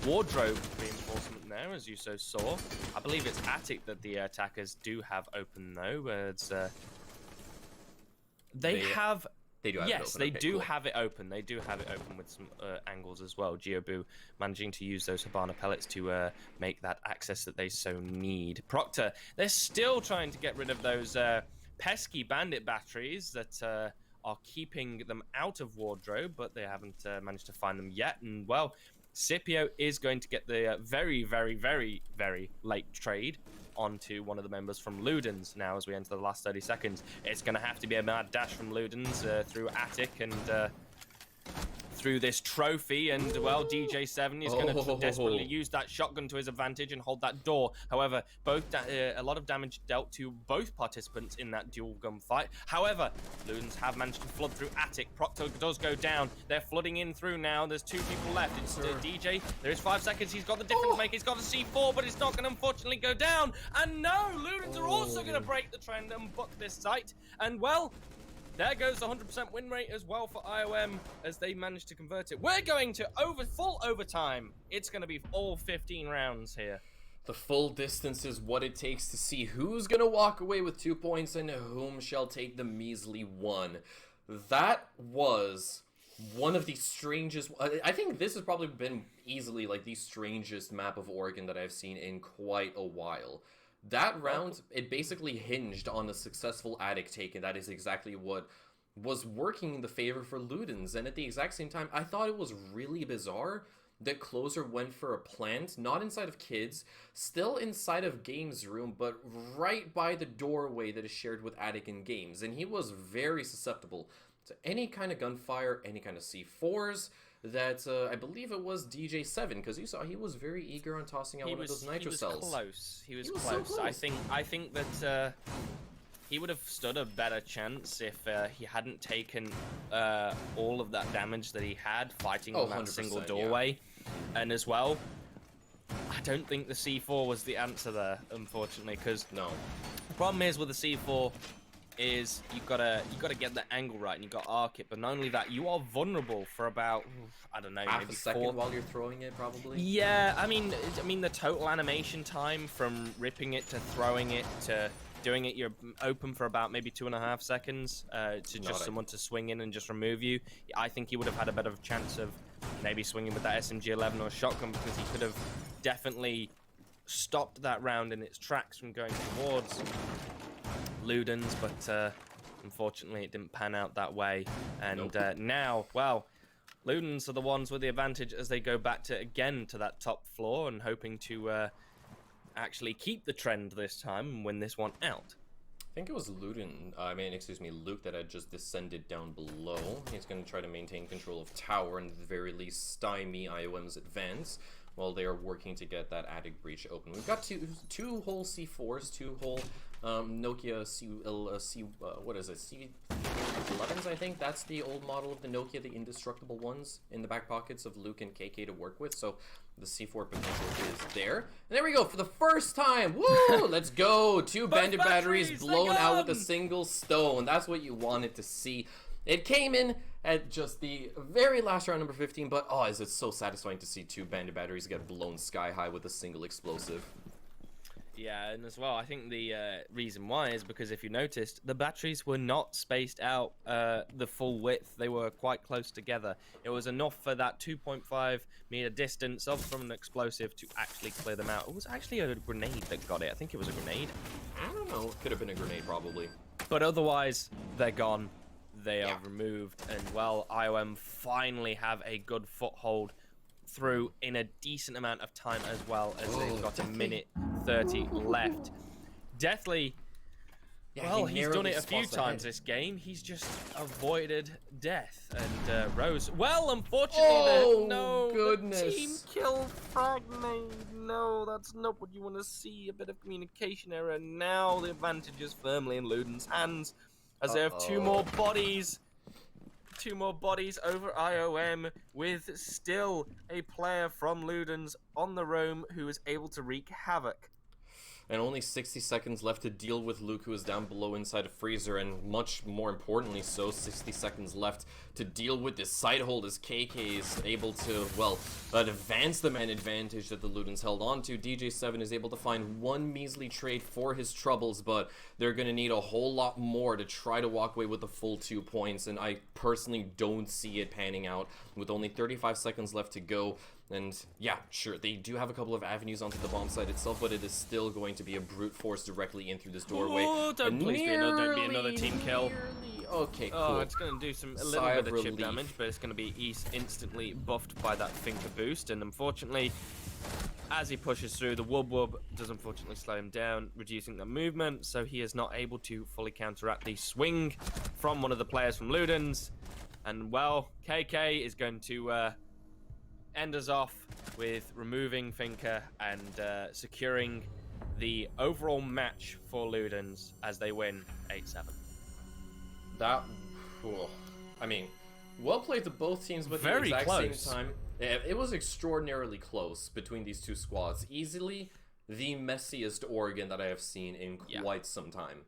wardrobe reinforcement there, as you so saw. I believe it's attic that the attackers do have open, though. It's, they do have it open. They do have it open. They do have it open with some angles as well. Geobu managing to use those Habana pellets to make that access that they so need. Proctor, they're still trying to get rid of those pesky bandit batteries that are keeping them out of wardrobe, but they haven't managed to find them yet. And, well, Scipio is going to get the very, very, very, very late trade onto one of the members from Ludens now as we enter the last 30 seconds. It's going to have to be a mad dash from Ludens through Attic and through this trophy, and well, DJ7 is going to desperately use that shotgun to his advantage and hold that door. However, a lot of damage dealt to both participants in that dual gun fight. However, Ludens have managed to flood through Attic. Procto does go down. They're flooding in through now. There's 2 people left. It's DJ. There is 5 seconds. He's got the difference maker. He's got a C4, but it's not going to unfortunately go down. And no, Ludens are also going to break the trend and book this site. And well, there goes the 100% win rate as well for IOM as they managed to convert it. We're going to full overtime. It's going to be all 15 rounds here. The full distance is what it takes to see who's going to walk away with 2 points and whom shall take the measly 1. That was one of the strangest... I think this has probably been easily like the strangest map of Oregon that I've seen in quite a while. That round, it basically hinged on a successful Attic take, and that is exactly what was working in the favor for Ludens. And at the exact same time, I thought it was really bizarre that Closer went for a plant, not inside of Kids, still inside of Games room, but right by the doorway that is shared with Attic and Games. And he was very susceptible to any kind of gunfire, any kind of C4s. That I believe it was DJ7, because you saw he was very eager on tossing out one of those nitro cells. He was close. So close. I think that he would have stood a better chance if he hadn't taken all of that damage that he had fighting on that single doorway. Yeah. And as well, I don't think the C4 was the answer there, unfortunately, because no. The problem is with the C4 is you gotta get the angle right and you got to arc it, but not only that, you are vulnerable for about, I don't know, half maybe a second while you're throwing it, probably. Yeah, I mean the total animation time from ripping it to throwing it to doing it, you're open for about maybe 2.5 seconds to just someone to swing in and just remove you. I think he would have had a better chance of maybe swinging with that SMG-11 or shotgun, because he could have definitely stopped that round in its tracks from going towards Ludens, but unfortunately it didn't pan out that way. And now, well, Ludens are the ones with the advantage as they go back to that top floor and hoping to actually keep the trend this time and win this one out. I think it was Luke that had just descended down below. He's going to try to maintain control of tower and at the very least stymie IOM's advance while they are working to get that Attic breach open. We've got two whole C4s, 2 whole Nokia C11s, I think. That's the old model of the Nokia, the indestructible ones in the back pockets of Luke and KK to work with. So the C4 potential is there. And there we go, for the first time. Woo! Let's go. 2 bandit batteries blown out with a single stone. That's what you wanted to see. It came in at just the very last round, number 15, but oh, is it so satisfying to see 2 bandit batteries get blown sky high with a single explosive. Yeah, and as well, I think the reason why is because if you noticed, the batteries were not spaced out the full width. They were quite close together. It was enough for that 2.5 meter distance from an explosive to actually clear them out. It was actually a grenade that got it. I think it was a grenade. I don't know. Could have been a grenade, probably. But otherwise, they're gone. They are removed. And, well, IOM finally have a good foothold through in a decent amount of time as well, as they've got a minute 30 left. Deathly, well, he's done it a few times this game. He's just avoided death. And Rose, well, unfortunately, the team kill fragment. No, that's not what you want to see. A bit of communication error. Now the advantage is firmly in Luden's hands, as they have 2 more bodies. 2 more bodies over IOM, with still a player from Ludens on the roam who is able to wreak havoc. And only 60 seconds left to deal with Luke, who is down below inside a freezer, and much more importantly so, 60 seconds left to deal with this side hold as KK is able to, well, advance the man advantage that the Ludens held on to. DJ7 is able to find 1 measly trade for his troubles, but they're going to need a whole lot more to try to walk away with the full 2 points, and I personally don't see it panning out with only 35 seconds left to go. And yeah, sure, they do have a couple of avenues onto the bomb site itself, but it is still going to be a brute force directly in through this doorway. Oh, don't be another team kill. Okay, cool. Oh, it's going to do a little bit of chip damage, but it's going to be instantly buffed by that finger boost, and unfortunately, as he pushes through, the Wub Wub does unfortunately slow him down, reducing the movement, so he is not able to fully counteract the swing from one of the players from Ludens. And, well, KK is going to end us off with removing Finker and securing the overall match for Ludens as they win 8-7. That, I mean, well played to both teams, but Very at the exact close. same time, it was extraordinarily close between these two squads. Easily the messiest Oregon that I have seen in quite some time.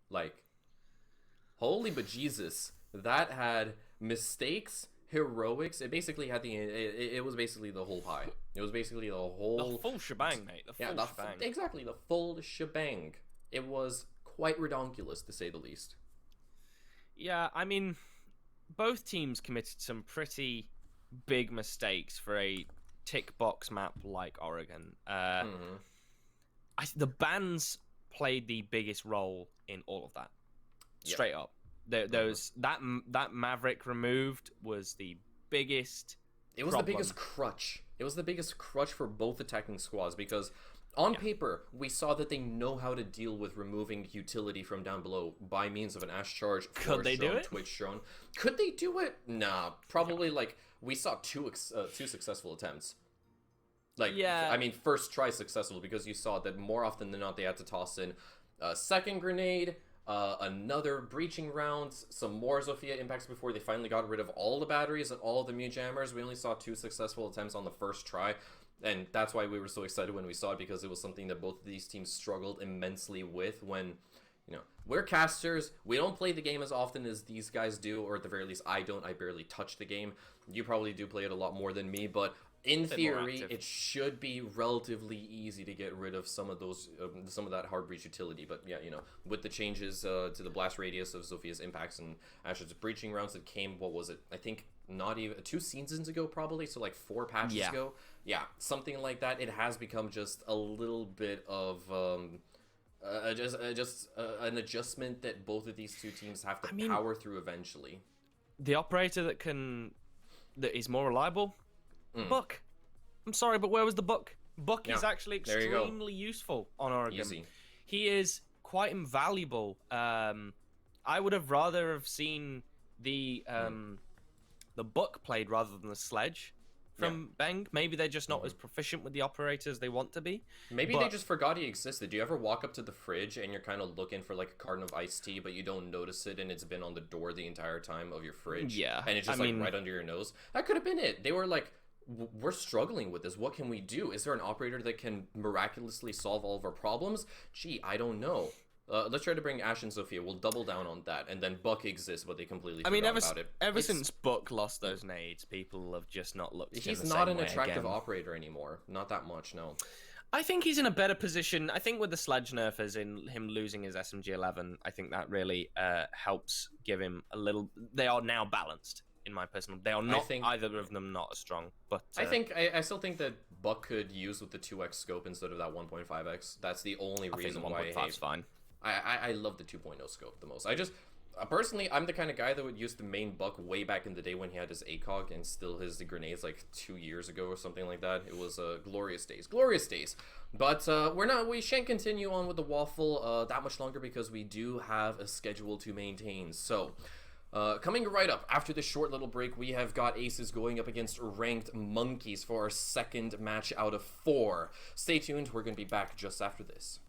Like, holy bejesus, that had mistakes, heroics. It basically had it was basically the whole pie. It was basically the full shebang, mate. The full shebang. Exactly, the full shebang. It was quite redonkulous, to say the least. Yeah, I mean, both teams committed some pretty big mistakes for a tick box map like Oregon. The bans played the biggest role in all of that. Straight up. That Maverick removed was the biggest problem. The biggest crutch. It was the biggest crutch for both attacking squads because on paper, we saw that they know how to deal with removing utility from down below by means of an Ash Charge. Could they do it? Twitch drone. Could they do it? Nah, probably. Like, we saw two successful attempts. Like, I mean, first try successful because you saw that more often than not they had to toss in a second grenade, another breaching round, some more Zofia impacts before they finally got rid of all the batteries and all the Mew Jammers. We only saw 2 successful attempts on the first try. And that's why we were so excited when we saw it, because it was something that both of these teams struggled immensely with when, we're casters. We don't play the game as often as these guys do, or at the very least, I don't. I barely touch the game. You probably do play it a lot more than me, but in theory, it should be relatively easy to get rid of some of those, some of that hard breach utility. But yeah, with the changes to the blast radius of Zophia's impacts and Ash's breaching rounds that came, what was it? I think not even 2 seasons ago, probably. So like 4 patches ago. Yeah, something like that. It has become just a little bit of an adjustment that both of these two teams have to power through eventually. The operator that is more reliable. Buck. I'm sorry, but where was the Buck? Buck is actually extremely useful on Oregon. Easy. He is quite invaluable. I would have rather have seen the Buck played rather than the Sledge from Bang. Maybe they're just not as proficient with the operator as they want to be. Maybe they just forgot he existed. Do you ever walk up to the fridge and you're kind of looking for like a carton of iced tea, but you don't notice it and it's been on the door the entire time of your fridge? Yeah. And it's just right under your nose? That could have been it. They were like, we're struggling with this. What can we do? Is there an operator that can miraculously solve all of our problems? Gee, I don't know. Let's try to bring Ash and Zofia. We'll double down on that. And then Buck exists, but they completely forgot about it. Ever since Buck lost those nades, people have just not looked at him the He's same not an way attractive again. operator anymore. Not that much, no. I think he's in a better position. I think with the Sledge nerfers in him losing his SMG-11, I think that really helps give him a little... They are now balanced. In my personal, they are not either of them not as strong. But I still think that Buck could use with the 2x scope instead of that 1.5x. That's the only reason why. 1.5 is fine. I love the 2.0 scope the most. I just personally, I'm the kind of guy that would use the main Buck way back in the day when he had his ACOG and still his grenades like 2 years ago or something like that. It was glorious days. But we shan't continue on with the waffle that much longer because we do have a schedule to maintain. So. Coming right up after this short little break, we have got Aces going up against Ranked Monkeys for our second match out of 4. Stay tuned, we're going to be back just after this.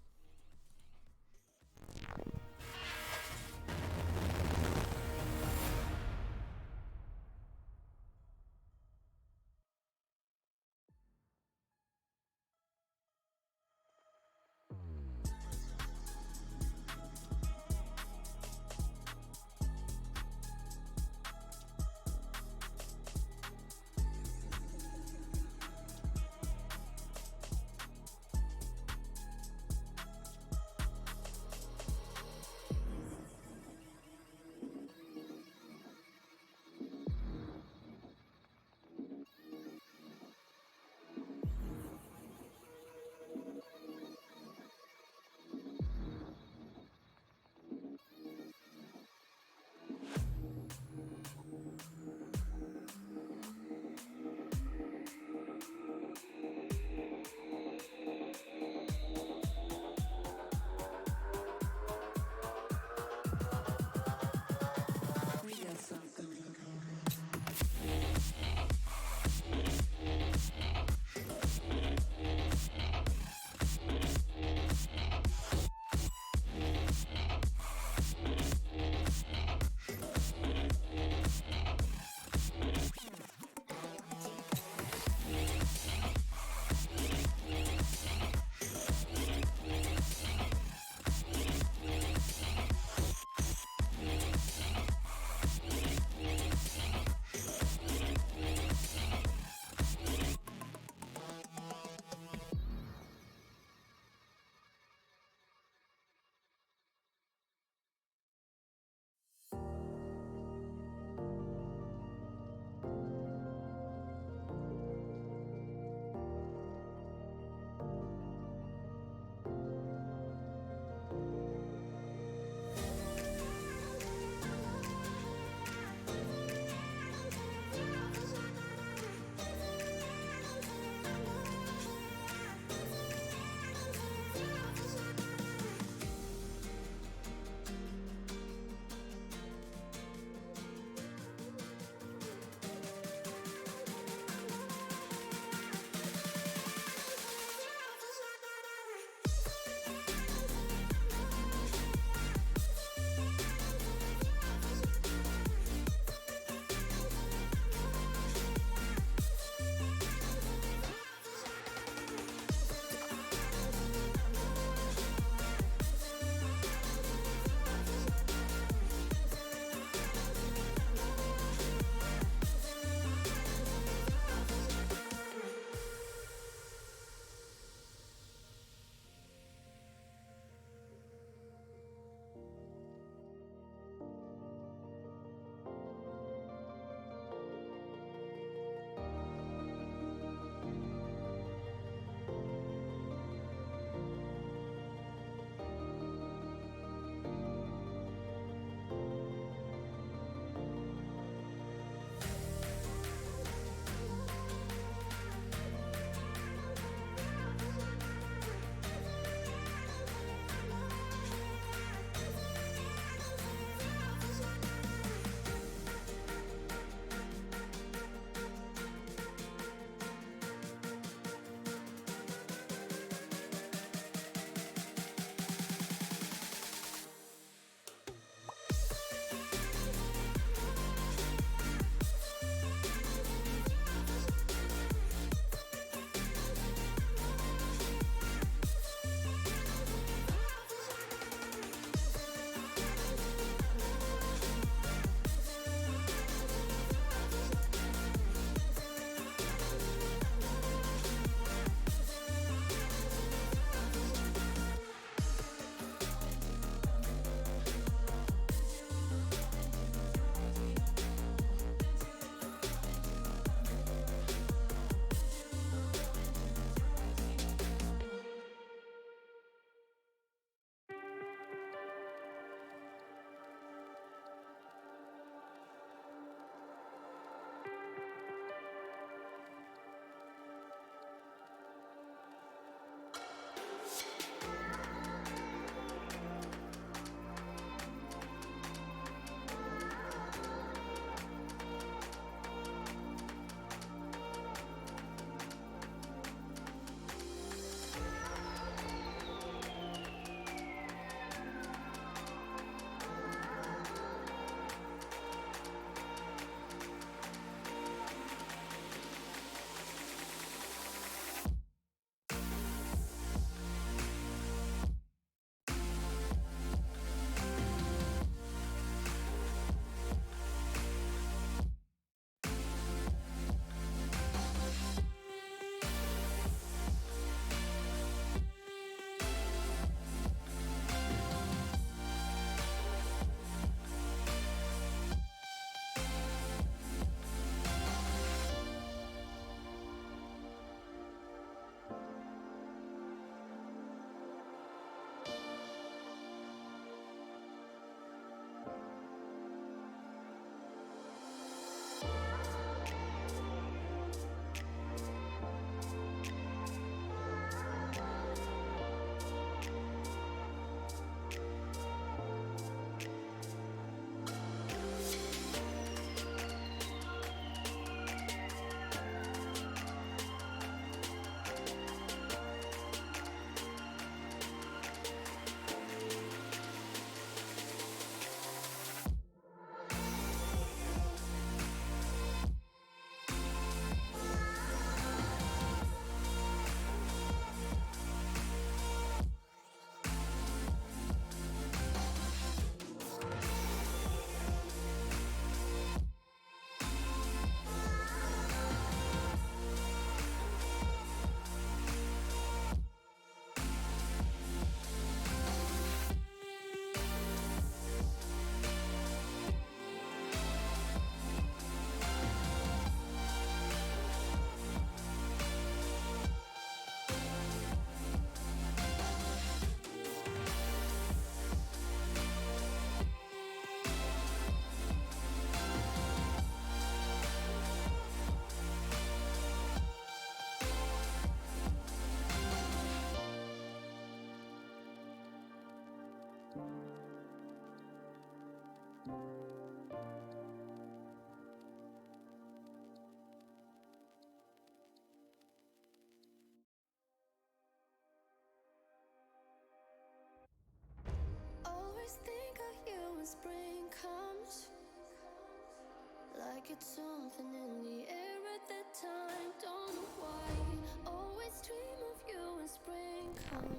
felt something in the air at that time. Don't know why. Always dream of you when spring comes.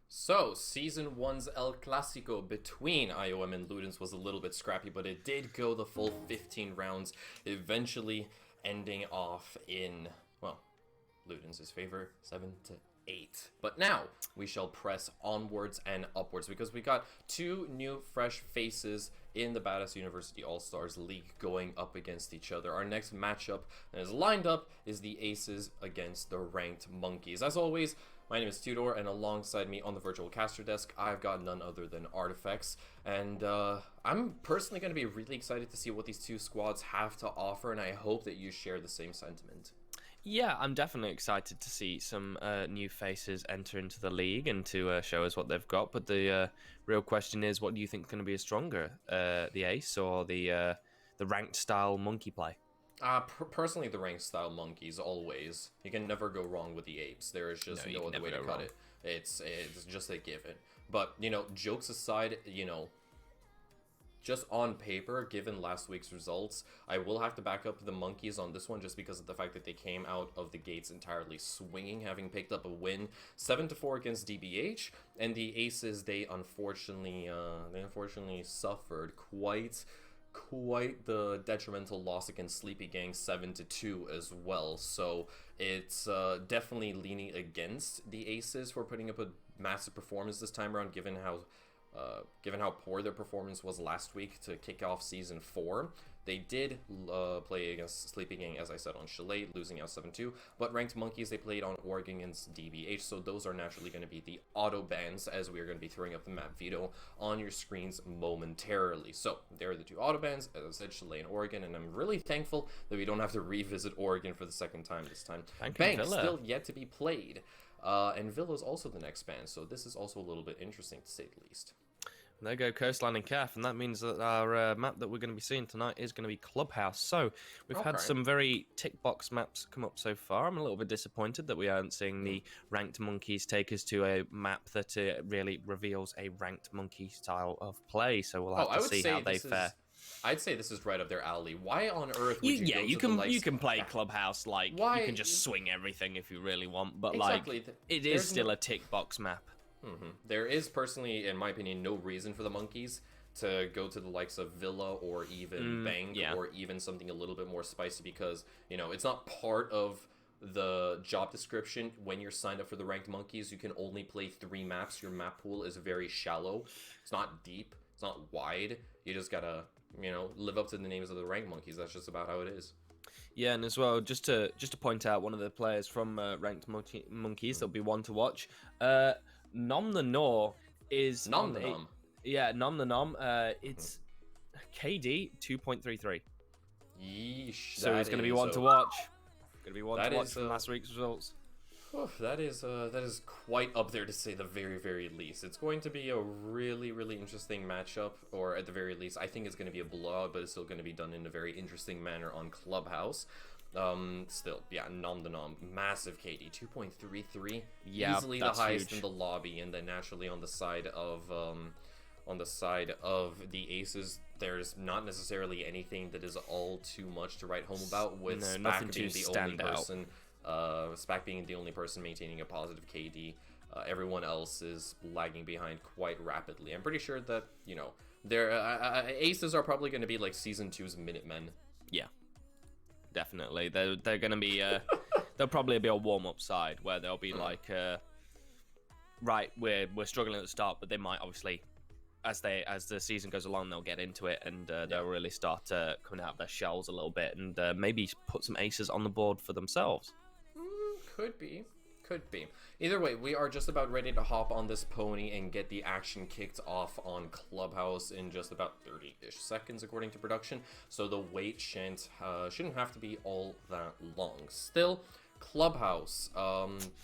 So, Season 1's El Clasico between IOM and Ludens was a little bit scrappy, but it did go the full 15 rounds, eventually ending off in, well, Ludens' favor, 7-8. But now, we shall press onwards and upwards, because we got two new fresh faces in the Badass University All-Stars League going up against each other. Our next matchup that is lined up is the Aces against the Ranked Monkeys. As always, my name is Tudor, and alongside me on the virtual caster desk, I've got none other than Artifacts. And I'm personally going to be really excited to see what these two squads have to offer, and I hope that you share the same sentiment. Yeah, I'm definitely excited to see some new faces enter into the league and to show us what they've got. But the real question is, what do you think is going to be stronger, the Ace or the ranked style monkey play? Personally, the ranked style monkeys, always. You can never go wrong with the apes. There is just no other way to cut it. It's just a given. But, you know, jokes aside, you know, just on paper, given last week's results, I will have to back up the monkeys on this one just because of the fact that they came out of the gates entirely swinging, having picked up a win 7-4 against DBH, and the Aces, they unfortunately suffered quite the detrimental loss against Sleepy Gang 7-2 as well. So it's definitely leaning against the Aces for putting up a massive performance this time around, given how poor their performance was last week to kick off Season 4. They did play against Sleepy Gang, as I said, on Chalet, losing out 7-2. But Ranked Monkeys, they played on Oregon against DBH, so those are naturally going to be the auto bans, as we are going to be throwing up the map veto on your screens momentarily. So there are the two auto bans, as I said, Chalet and Oregon, and I'm really thankful that we don't have to revisit Oregon for the second time this time. Bank still yet to be played. And Villa's also the next ban, so this is also a little bit interesting to say the least. There go Coastline and Calf, and that means that our map that we're going to be seeing tonight is going to be Clubhouse. So we've had some very tick box maps come up so far. I'm a little bit disappointed that we aren't seeing the Ranked Monkeys take us to a map that really reveals a Ranked Monkey style of play. So we'll have to see how they fare. I'd say this is right up their alley. Why on earth would you can play Clubhouse, like, you can just swing everything if you really want, but exactly. like, it is still a tick box map. There is, personally, in my opinion, no reason for the monkeys to go to the likes of Villa or even Bang or even something a little bit more spicy, because, you know, it's not part of the job description. When you're signed up for the Ranked Monkeys, you can only play 3 maps. Your map pool is very shallow. It's not deep. It's not wide. You just gotta, you know, live up to the names of the Ranked Monkeys. That's just about how it is. Yeah, and as well, just to point out, one of the players from Ranked Monkeys, there'll be one to watch. Nom the Nor is Nom the Nom. Yeah, Nom the Nom. It's KD 2.33. Yeesh. So it's going to be one to watch. Going to be one to watch from last week's results. That is quite up there, to say the very, very least. It's going to be a really, really interesting matchup, or at the very least, I think it's going to be a blowout, but it's still going to be done in a very interesting manner on Clubhouse. Still, yeah, Nom the Nom, massive KD, 2.33, easily the highest in the lobby, and then naturally on the side of the Aces, there's not necessarily anything that is all too much to write home about, with Spack being the only person. Spack being the only person maintaining a positive KD. Everyone else is lagging behind quite rapidly. I'm pretty sure that, you know, their Aces are probably going to be like Season 2's Minutemen. Yeah. Definitely, they're going to be. They'll probably be a warm-up side where they'll be like, right, we're struggling at the start, but they might obviously, as the season goes along, they'll get into it, and they'll really start coming out of their shells a little bit, and maybe put some aces on the board for themselves. Could be. Either way, we are just about ready to hop on this pony and get the action kicked off on Clubhouse in just about 30-ish seconds, according to production. So the wait shouldn't have to be all that long. Still, Clubhouse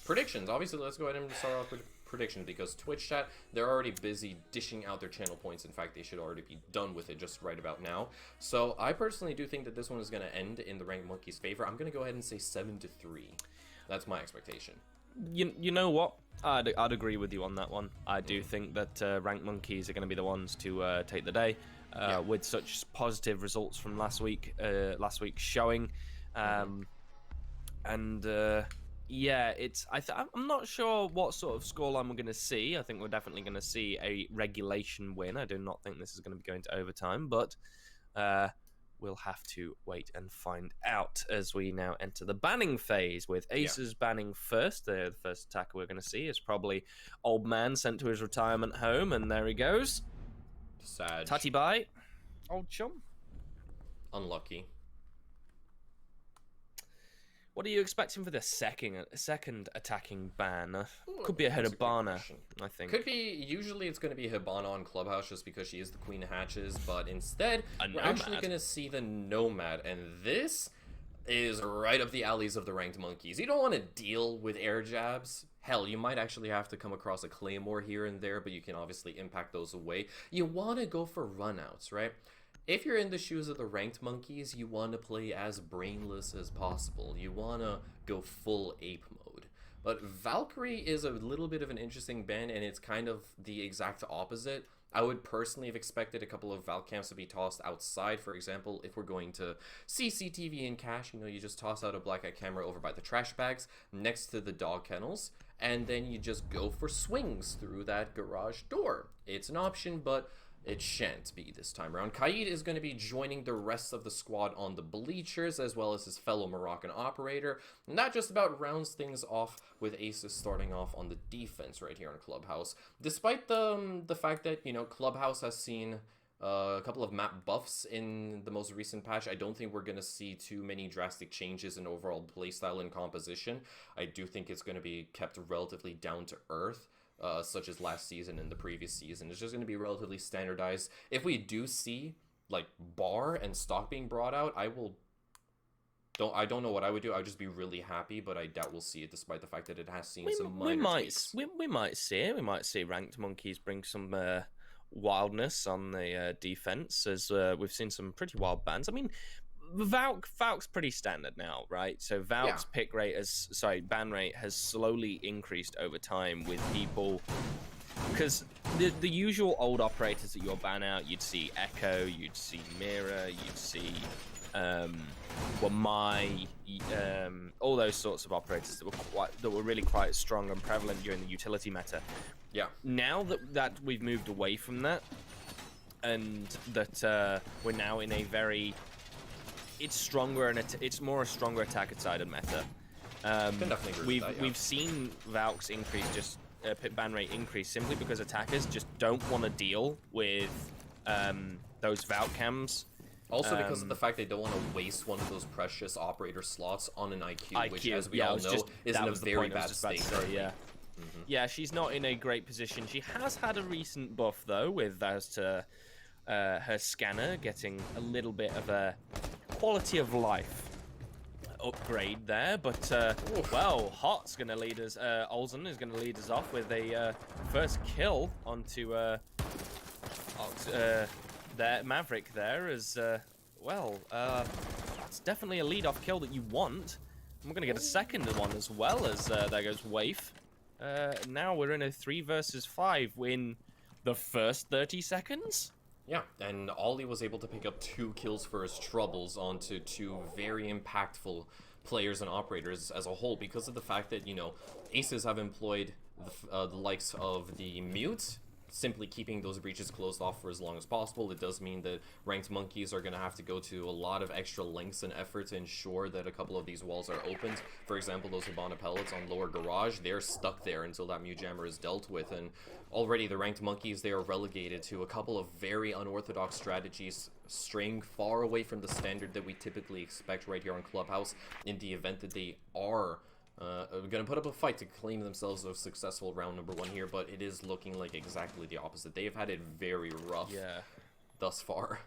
predictions. Obviously, let's go ahead and start off with predictions, because Twitch chat, they're already busy dishing out their channel points. In fact, they should already be done with it just right about now. So I personally do think that this one is going to end in the Ranked Monkeys' favor. I'm going to go ahead and say 7-3. That's my expectation. You know what? I'd agree with you on that one. I do think that Ranked Monkeys are going to be the ones to take the day with such positive results from last week's showing. And yeah, I'm not sure what sort of scoreline we're going to see. I think we're definitely going to see a regulation win. I do not think this is going to be going to overtime, but we'll have to wait and find out as we now enter the banning phase with Aces banning first. The first attacker we're going to see is probably Old Man sent to his retirement home, and there he goes. Sad. Tatty bye, old chum. Unlucky. What are you expecting for the second attacking ban? Could be a Hibana, I think. Could be. Usually it's going to be Hibana on Clubhouse just because she is the Queen of Hatches, but instead we're actually going to see the Nomad, and this is right up the alleys of the Ranked Monkeys. You don't want to deal with air jabs. Hell, you might actually have to come across a Claymore here and there, but you can obviously impact those away. You want to go for runouts, right? If you're in the shoes of the Ranked Monkeys, you want to play as brainless as possible. You want to go full ape mode. But Valkyrie is a little bit of an interesting ban, and it's kind of the exact opposite. I would personally have expected a couple of Valcams to be tossed outside. For example, if we're going to CCTV and cash, you just toss out a black eye camera over by the trash bags next to the dog kennels, and then you just go for swings through that garage door. It's an option, but it shan't be this time around. Kaid is going to be joining the rest of the squad on the bleachers, as well as his fellow Moroccan operator. And that just about rounds things off with Aces starting off on the defense right here in Clubhouse. Despite the fact that, Clubhouse has seen a couple of map buffs in the most recent patch, I don't think we're going to see too many drastic changes in overall playstyle and composition. I do think it's going to be kept relatively down to earth. Such as last season and the previous season. It's just going to be relatively standardized. If we do see like bar and stock being brought out, I don't know what I would do. I would just be really happy, but I doubt we'll see it, despite the fact that it has seen some minor tweaks. We might see it. We might see Ranked Monkeys bring some wildness on the defense, as we've seen some pretty wild bans. I mean, Valk's pretty standard now, right? So Valk's ban rate has slowly increased over time with people, because the usual old operators that you'll ban out, you'd see Echo, you'd see Mira, you'd see Wamai, all those sorts of operators that were really quite strong and prevalent during the utility meta. Yeah. Now that we've moved away from that, and that we're now in a very it's stronger and it's more a stronger attacker-sided meta. We've seen Valk's increase, just ban rate increase, simply because attackers just don't want to deal with those Valk cams. Also because of the fact they don't want to waste one of those precious operator slots on an IQ, which, as we all know, is in a very bad state. Yeah, she's not in a great position. She has had a recent buff, though, with as to her scanner getting a little bit of a quality of life upgrade there, but well, Hot's going to lead us, Olsen is going to lead us off with a first kill onto there, Maverick there, as well, it's definitely a lead-off kill that you want. And we're going to get a second one as well, as there goes Waif. Now we're in a 3 versus 5 in the first 30 seconds. Yeah, and Ollie was able to pick up 2 kills for his troubles onto 2 very impactful players and operators as a whole, because of the fact that, Aces have employed the likes of the Mute, simply keeping those breaches closed off for as long as possible. It does mean that Ranked Monkeys are going to have to go to a lot of extra lengths and effort to ensure that a couple of these walls are opened. For example, those Hibana pellets on lower garage, they're stuck there until that Mute Jammer is dealt with, and already the Ranked Monkeys, they are relegated to a couple of very unorthodox strategies, straying far away from the standard that we typically expect right here on Clubhouse, in the event that they are going to put up a fight to claim themselves a successful round number 1 here, but it is looking like exactly the opposite. They have had it very rough thus far.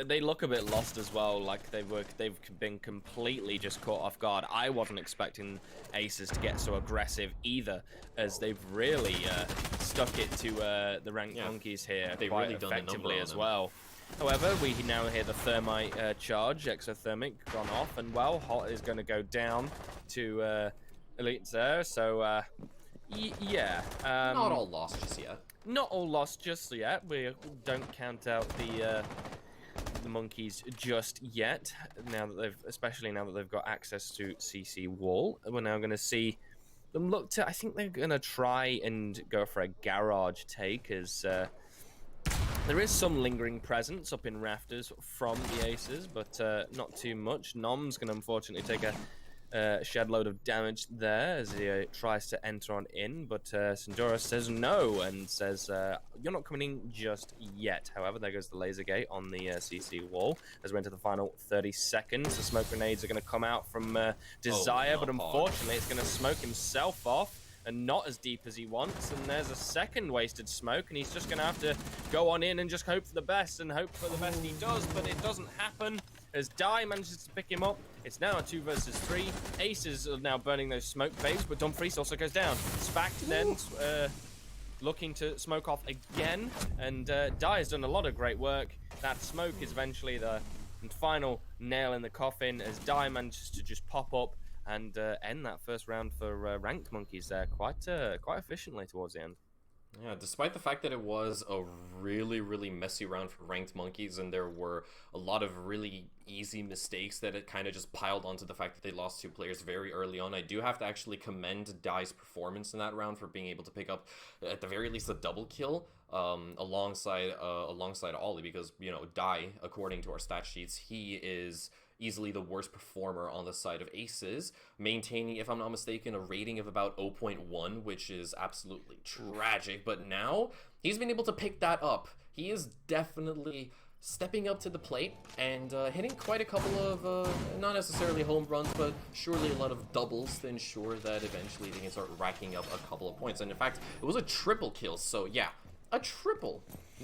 They look a bit lost as well, like they've been completely just caught off guard. I wasn't expecting Aces to get so aggressive either, as they've really stuck it to the Ranked Monkeys here quite really effectively as well. However, we now hear the Thermite charge, Exothermic gone off, and well, Hot is going to go down to elites there. So, yeah. Not all lost just yet. Not all lost just yet. We don't count out the monkeys just yet. Especially now that they've got access to CC wall, we're now going to see them look to. I think they're going to try and go for a garage take, as there is some lingering presence up in rafters from the aces, but not too much. Nom's going to unfortunately take a shed load of damage there as he tries to enter on in, but Sindora says no and says, you're not coming in just yet. However, there goes the laser gate on the CC wall as we enter the final 30 seconds. The smoke grenades are going to come out from Desire, but unfortunately it's going to smoke himself off and not as deep as he wants, and there's a second wasted smoke, and he's just going to have to go on in and just hope for the best, and hope for the best he does, but it doesn't happen as Die manages to pick him up. It's now a 2 versus 3. Aces are now burning those smoke bays, but Dumfries also goes down. Spact then looking to smoke off again, and Die has done a lot of great work. That smoke is eventually the final nail in the coffin as Die manages to just pop up and end that first round for ranked monkeys there quite efficiently towards the end. Yeah, despite the fact that it was a really, really messy round for ranked monkeys, and there were a lot of really easy mistakes that it kind of just piled onto the fact that they lost 2 players very early on, I do have to actually commend Dai's performance in that round for being able to pick up, at the very least, a double kill alongside Ollie, because, you know, Dai, according to our stat sheets, he is easily the worst performer on the side of aces, maintaining, if I'm not mistaken, a rating of about 0.1, which is absolutely tragic. But now he's been able to pick that up. He is definitely stepping up to the plate and hitting quite a couple of not necessarily home runs, but surely a lot of doubles to ensure that eventually they can start racking up a couple of points. And in fact, it was a triple kill, so yeah, a triple.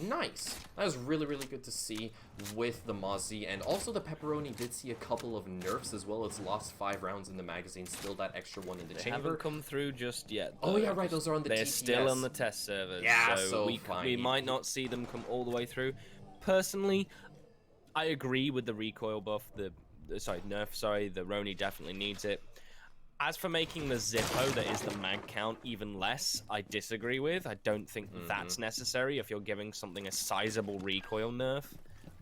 Nice. That was really, really good to see with the Mozzie. And also the Pepperoni did see a couple of nerfs as well. It's lost 5 rounds in the magazine. Still that extra one in the chamber. They haven't come through just yet, though. Oh, yeah, right. Those are on the They're TTS. still on the test servers. Yeah, so we might not see them come all the way through. Personally, I agree with the recoil buff. The Roni definitely needs it. As for making the Zippo, that is the mag count, even less, I disagree with. I don't think that's necessary if you're giving something a sizable recoil nerf.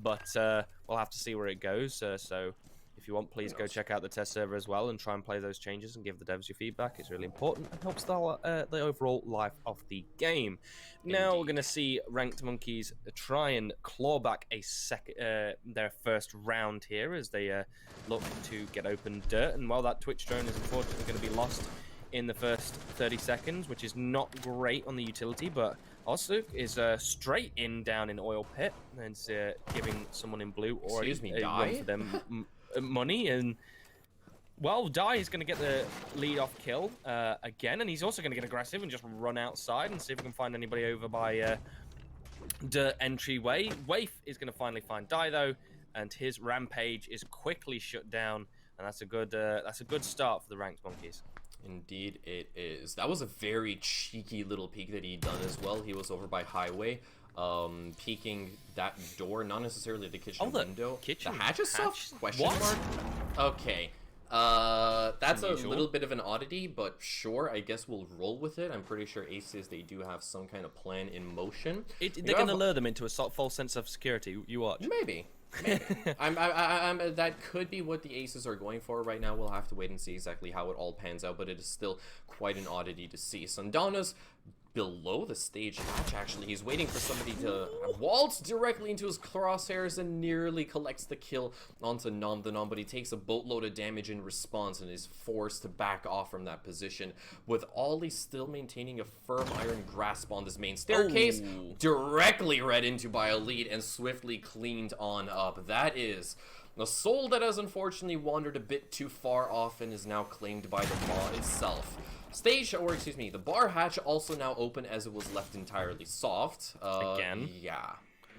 But we'll have to see where it goes. So if you want, please go check out the test server as well and try and play those changes and give the devs your feedback. It's really important and helps the overall life of the game. Now we're going to see Ranked Monkeys try and claw back their first round here as they look to get open dirt. And while that Twitch drone is unfortunately going to be lost in the first 30 seconds, which is not great on the utility, but Osuk is straight down in oil pit and giving someone in blue already a run for them money. And well, Dai is going to get the lead-off kill again, and he's also going to get aggressive and just run outside and see if we can find anybody over by dirt entryway. Waif is going to finally find Dai though, and his rampage is quickly shut down, and that's a good start for the ranked monkeys. Indeed it is. That was a very cheeky little peek that he done as well. He was over by highway, peeking that door, not necessarily the kitchen window. The hatch is soft? Question mark? Okay. That's unusual. A little bit of an oddity, but sure, I guess we'll roll with it. I'm pretty sure Aces, they do have some kind of plan in motion. They're going to lure them into a false sense of security. You watch. Maybe. That could be what the Aces are going for right now. We'll have to wait and see exactly how it all pans out, but it is still quite an oddity to see. Sundana's below the stage hatch, actually. He's waiting for somebody to waltz directly into his crosshairs and nearly collects the kill onto Nom the Nom, but he takes a boatload of damage in response and is forced to back off from that position, with Ollie still maintaining a firm iron grasp on this main staircase, directly read into by a lead and swiftly cleaned on up. That is a soul that has unfortunately wandered a bit too far off and is now claimed by the Maw itself. The bar hatch also now open as it was left entirely soft. Again? Yeah.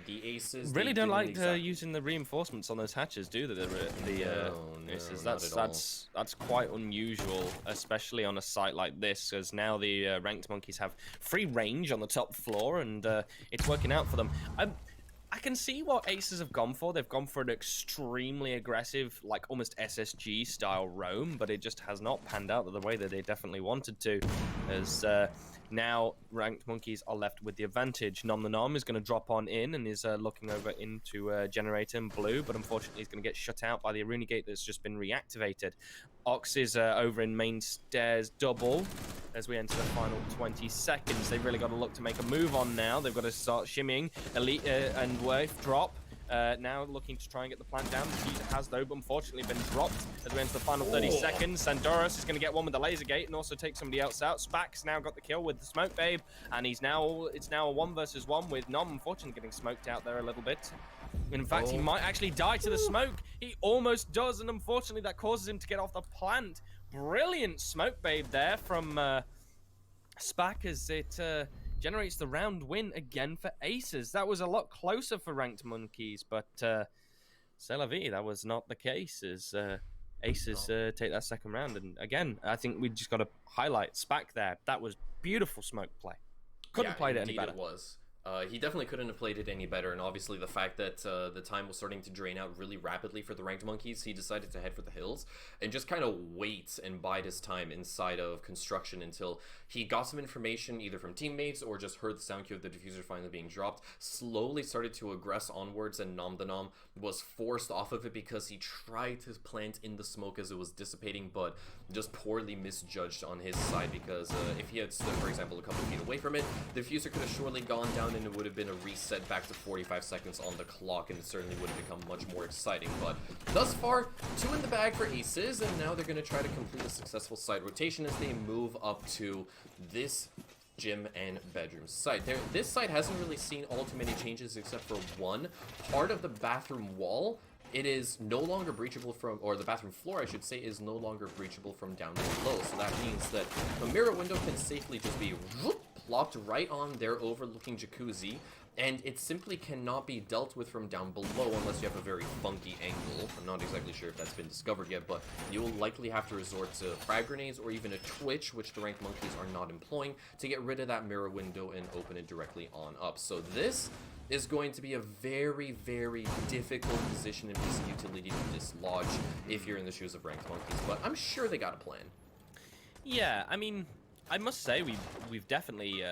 The Aces really don't like using the reinforcements on those hatches, do they? Aces. That's quite unusual, especially on a site like this, as now the ranked monkeys have free range on the top floor, and it's working out for them. I can see what Aces have gone for. They've gone for an extremely aggressive, like almost SSG style roam, but it just has not panned out the way that they definitely wanted to. As now Ranked Monkeys are left with the advantage. Nom the Nom is going to drop on in and is looking over into Generator in blue, but unfortunately he's going to get shut out by the Aruna Gate that's just been reactivated. Ox is over in main stairs double as we enter the final 20 seconds. They've really got to look to make a move on now. They've got to start shimmying. Elite and Wave drop. Now looking to try and get the plant down. The diffuser has, though, but unfortunately been dropped as we enter the final 30 seconds. Sandoros is going to get one with the laser gate and also take somebody else out. Spack's now got the kill with the smoke babe, and it's now a 1 versus 1 with Nom unfortunately getting smoked out there a little bit. In fact, he might actually die to the smoke. He almost does, and unfortunately that causes him to get off the plant. Brilliant smoke babe there from Spack as it generates the round win again for Aces. That was a lot closer for Ranked Monkeys, but c'est la vie, that was not the case as Aces take that second round. And again, I think we just got to highlight Spack there. That was beautiful smoke play. Couldn't have played it any better. It was. He definitely couldn't have played it any better, and obviously the fact that the time was starting to drain out really rapidly for the Ranked Monkeys, he decided to head for the hills and just kind of wait and bide his time inside of construction until he got some information either from teammates or just heard the sound cue of the diffuser finally being dropped, slowly started to aggress onwards, and Nom the Nom was forced off of it because he tried to plant in the smoke as it was dissipating, but just poorly misjudged on his side because if he had stood, for example, a couple feet away from it, the diffuser could have surely gone down and it would have been a reset back to 45 seconds on the clock, and it certainly would have become much more exciting. But thus far, 2 in the bag for Aces, and now they're going to try to complete a successful side rotation as they move up to this gym and bedroom site. This site hasn't really seen all too many changes except for one. Part of the bathroom wall, it is no longer breachable from, or the bathroom floor, I should say, is no longer breachable from down below. So that means that a mirror window can safely just be plopped right on their overlooking jacuzzi, and it simply cannot be dealt with from down below unless you have a very funky angle. I'm not exactly sure if that's been discovered yet, but you will likely have to resort to frag grenades or even a twitch, which the Ranked Monkeys are not employing, to get rid of that mirror window and open it directly on up. So this is going to be a very, very difficult position in PC utility to dislodge if you're in the shoes of Ranked Monkeys, but I'm sure they got a plan. Yeah, I mean, I must say we've definitely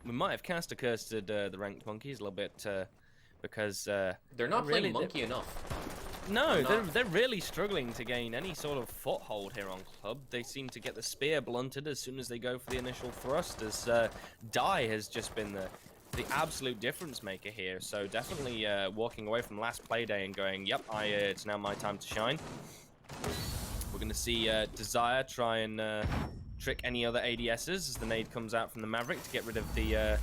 we might have cast a curse at the Ranked Monkeys a little bit because they're not playing monkey enough. No, they're really struggling to gain any sort of foothold here on Club. They seem to get the spear blunted as soon as they go for the initial thrust, as Die has just been the absolute difference maker here. So definitely walking away from last Playday and going, yep, it's now my time to shine. We're going to see Desire try and trick any other ADSs as the nade comes out from the Maverick to get rid of the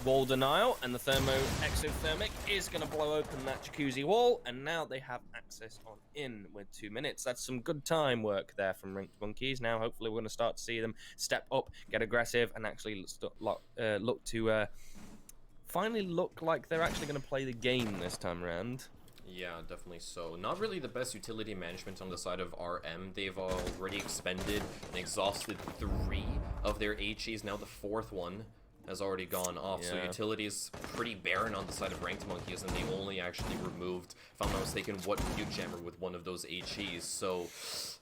wall denial, and the exothermic is going to blow open that jacuzzi wall, and now they have access on in with 2 minutes. That's some good time work there from Ranked Monkeys. Now hopefully we're going to start to see them step up, get aggressive, and actually look to finally look like they're actually going to play the game this time around. Yeah, definitely so. Not really the best utility management on the side of RM. They've already expended and exhausted 3 of their HEs. Now the 4th one has already gone off. Yeah. So utility is pretty barren on the side of Ranked Monkeys, and they only actually removed, if I'm not mistaken, what Mute Jammer with one of those HEs. So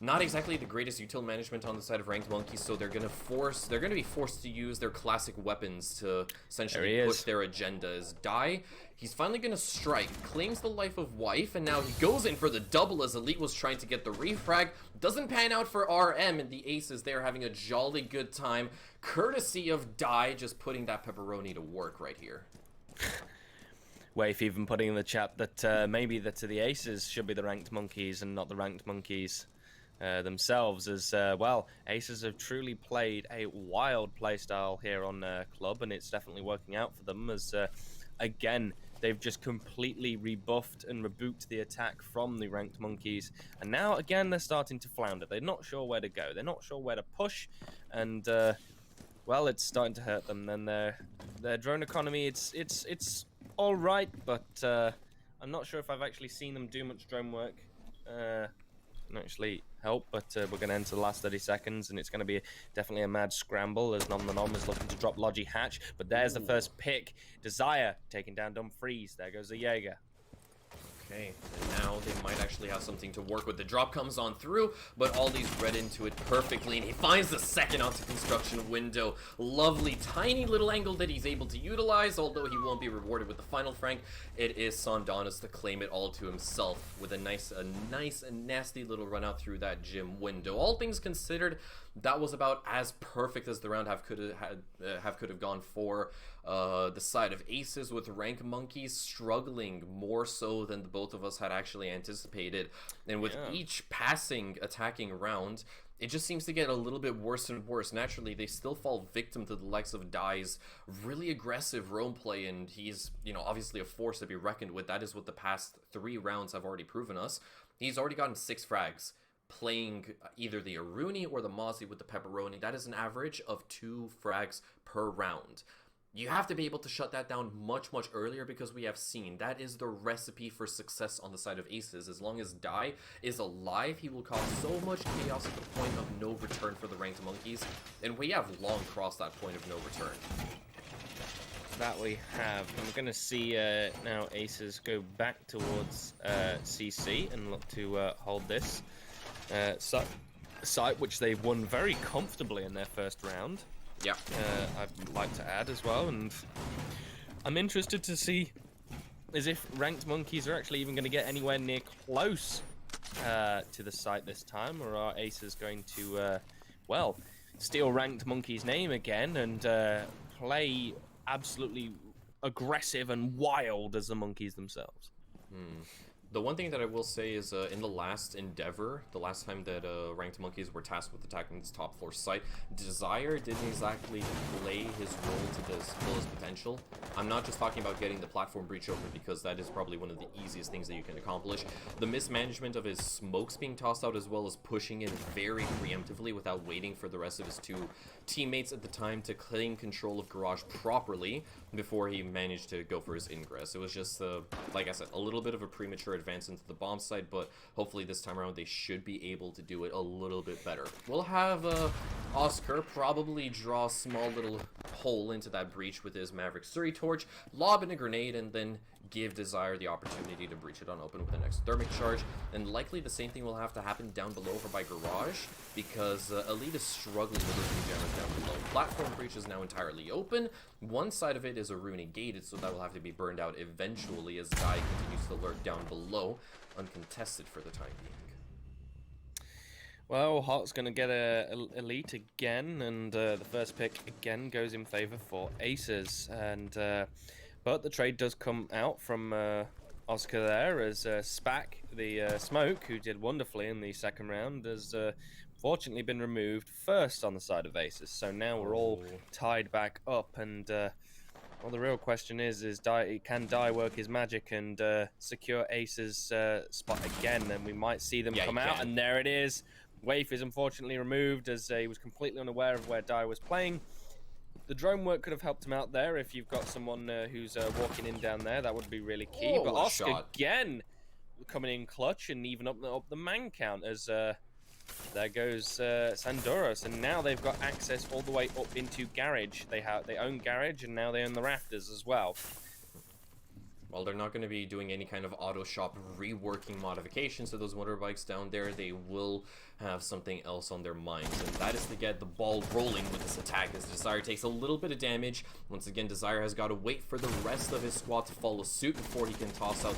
not exactly the greatest util management on the side of Ranked Monkeys, so they're gonna be forced to use their classic weapons to essentially push their agenda. As Die, he's finally gonna strike, claims the life of Wife, and now he goes in for the double as Elite was trying to get the refrag. Doesn't pan out for RM, and the Aces there having a jolly good time, courtesy of Die just putting that pepperoni to work right here. Waif even putting in the chat that maybe the Aces should be the Ranked Monkeys and not the Ranked Monkeys themselves, as well, Aces have truly played a wild playstyle here on Club, and it's definitely working out for them as again, they've just completely rebuffed and reboot the attack from the Ranked Monkeys, and now again they're starting to flounder. They're not sure where to go, they're not sure where to push, and well, it's starting to hurt them. And their drone economy, it's all right, but I'm not sure if I've actually seen them do much drone work can actually help, but we're going to enter the last 30 seconds, and it's going to be definitely a mad scramble as Nom the Nom is looking to drop Logi Hatch. But there's the first pick. Desire taking down Dumfries. There goes the Jaeger. Okay, and now they might actually have something to work with. The drop comes on through, but Aldi's read into it perfectly, and he finds the second onto construction window. Lovely, tiny little angle that he's able to utilize, although he won't be rewarded with the final frank. It is Sondanis to claim it all to himself with a nice and nasty little run out through that gym window. All things considered, that was about as perfect as the round could have gone for the side of Aces, with Rank Monkeys struggling more so than the both of us had actually anticipated. And with each attacking round, it just seems to get a little bit worse and worse. Naturally, they still fall victim to the likes of Dai's really aggressive roam play, and he's, obviously a force to be reckoned with. That is what the past 3 rounds have already proven us. He's already gotten 6 frags, playing either the Aruni or the Mozzie with the Pepperoni. That is an average of 2 frags per round. You have to be able to shut that down much, much earlier, because we have seen that is the recipe for success on the side of Aces. As long as Dai is alive, he will cause so much chaos at the point of no return for the Ranked Monkeys, and we have long crossed that point of no return. That we have. And we're going to see now Aces go back towards CC and look to hold this site, which they've won very comfortably in their first round. Yeah. I'd like to add as well, and I'm interested to see as if Ranked Monkeys are actually even going to get anywhere near close to the site this time, or are Aces going to, steal Ranked Monkeys' name again and play absolutely aggressive and wild as the Monkeys themselves? The one thing that I will say is in the last endeavor, the last time that Ranked Monkeys were tasked with attacking this top floor site, Desire didn't exactly play his role to his fullest potential. I'm not just talking about getting the platform breach over, because that is probably one of the easiest things that you can accomplish. The mismanagement of his smokes being tossed out, as well as pushing in very preemptively without waiting for the rest of his 2 teammates at the time to claim control of Garage properly before he managed to go for his ingress. It was just, like I said, a little bit of a premature advance into the bomb site, but hopefully this time around they should be able to do it a little bit better. We'll have Oscar probably draw a small little hole into that breach with his Maverick Suri torch, lob in a grenade, and then give Desire the opportunity to breach it on open with the next thermic charge. And likely the same thing will have to happen down below over by Garage, because Elite is struggling with those jammers down below. Platform breach is now entirely open. One side of it is Aruni gated, so that will have to be burned out eventually as Dai continues to lurk down below, uncontested for the time being. Well, Hot's going to get a Elite again, and the first pick again goes in favor for Aces. And but the trade does come out from Oscar there, as Spack, the Smoke, who did wonderfully in the second round, has fortunately been removed first on the side of Aces. So now we're all tied back up, and well, the real question is can Dai work his magic and secure Aces' spot again? And we might see them come out, and there it is. Waif is unfortunately removed, as he was completely unaware of where Dai was playing. The drone work could have helped him out there. If you've got someone who's walking in down there, that would be really key. But Oscar again coming in clutch and even up the man count, as there goes Sandoros, and now they've got access all the way up into Garage. They own Garage, and now they own the Rafters as well. Well, they're not going to be doing any kind of auto shop reworking modifications to those motorbikes down there. They will have something else on their minds, and that is to get the ball rolling with this attack, as Desire takes a little bit of damage. Once again, Desire has got to wait for the rest of his squad to follow suit before he can toss out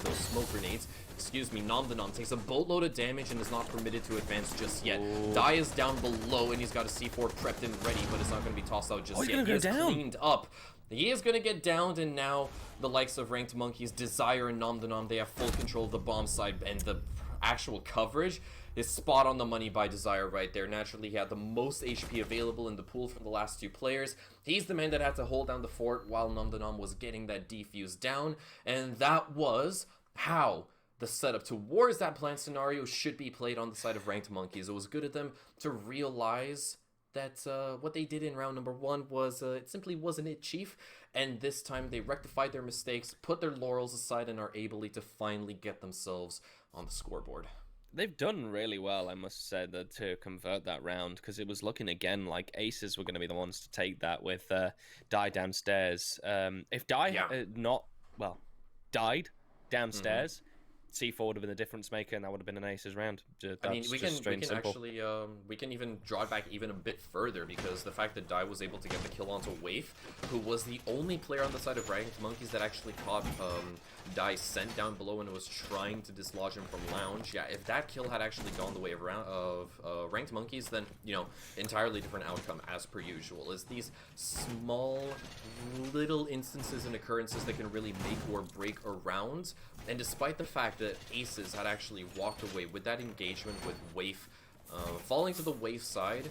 those smoke grenades. Excuse me, Nom the Nom takes a boatload of damage and is not permitted to advance just yet. Dai is down below, and he's got a C4 prepped and ready, but it's not going to be tossed out just yet. He is cleaned up. He is going to get downed, and now the likes of Ranked Monkeys, Desire, and Nom the Nom, they have full control of the bomb side, and the actual coverage is spot on the money by Desire right there. Naturally, he had the most HP available in the pool from the last 2 players. He's the man that had to hold down the fort while Nom the Nom was getting that defuse down, and that was how the setup towards that planned scenario should be played on the side of Ranked Monkeys. It was good of them to realize that what they did in round number 1 was it simply wasn't it, Chief, and this time they rectified their mistakes, put their laurels aside, and are able to finally get themselves on the scoreboard. They've done really well, I must say, to convert that round, because it was looking again like Aces were going to be the ones to take that with Die downstairs. If Die Yeah. had not, well, died Mm-hmm. downstairs, C4 would have been the difference maker, and that would have been an Aces round. That's I mean, we just straight and can simple. actually we can even draw it back even a bit further, because the fact that Dai was able to get the kill onto Waif, who was the only player on the side of Ranked Monkeys that actually caught Dai sent down below and was trying to dislodge him from Lounge. Yeah, if that kill had actually gone the way of Ranked Monkeys, then, you know, entirely different outcome as per usual. Is these small little instances and occurrences that can really make or break a round. And despite the fact that Aces had actually walked away with that engagement with Waif falling to the Waif side,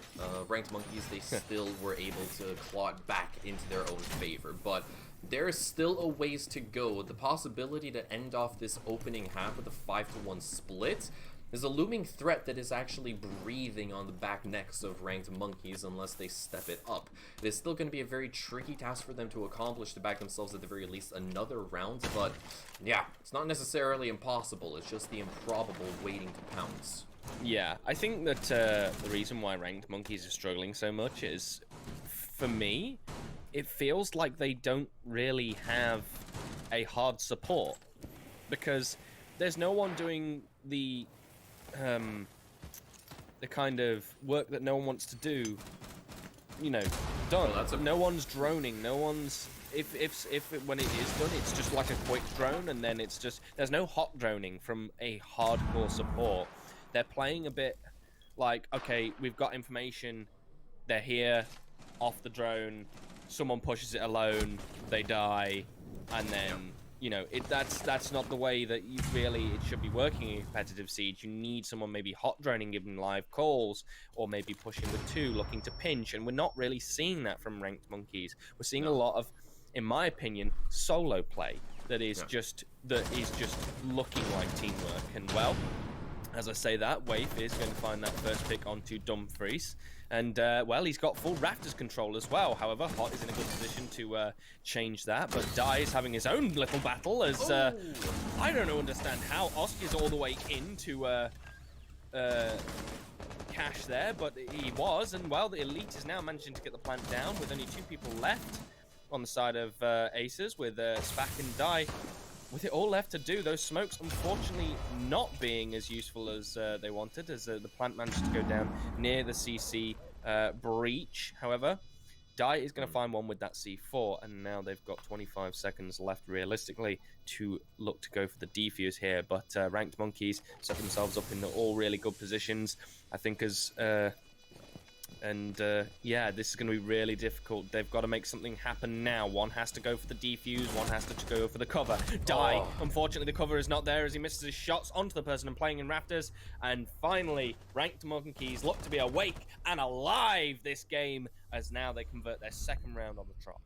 Ranked Monkeys, they still were able to claw it back into their own favor. But there is still a ways to go. The possibility to end off this opening half with a 5-1 split is a looming threat that is actually breathing on the back necks of Ranked Monkeys unless they step it up. It is still going to be a very tricky task for them to accomplish to back themselves at the very least another round, but yeah, it's not necessarily impossible, it's just the improbable waiting to pounce. Yeah, I think that the reason why Ranked Monkeys are struggling so much is, for me, it feels like they don't really have a hard support, because there's no one doing the kind of work that no one wants to do, you know, done. Well, no one's droning, no one's... If when it is done, it's just like a quick drone, and then it's just... There's no hot droning from a hardcore support. They're playing a bit like, okay, we've got information, they're here, off the drone, someone pushes it alone, they die, and then... You know, that's not the way that it should be working in competitive Siege. You need someone maybe hot droning, giving live calls, or maybe pushing with two, looking to pinch, and we're not really seeing that from Ranked Monkeys. We're seeing a lot of, in my opinion, solo play that is just looking like teamwork. And well, as I say that, Waif is going to find that first pick onto Dumfries. And, well, he's got full Rafters control as well. However, Hot is in a good position to change that. But Dai is having his own little battle as... I don't understand how Oscar's all the way into cash there, but he was. And, well, the Elite is now managing to get the plant down with only 2 people left on the side of Aces with Spack and Dai. With it all left to do, those smokes unfortunately not being as useful as they wanted, as the plant managed to go down near the CC breach. However, Dai is going to find one with that C4, and now they've got 25 seconds left realistically to look to go for the defuse here. But Ranked Monkeys set themselves up in all really good positions, I think, as... yeah, this is going to be really difficult. They've got to make something happen now. One has to go for the defuse, one has to go for the cover. Dai, unfortunately, the cover is not there as he misses his shots onto the person and playing in Rafters. And finally, Ranked Monkeys look to be awake and alive this game, as now they convert their second round on the trot.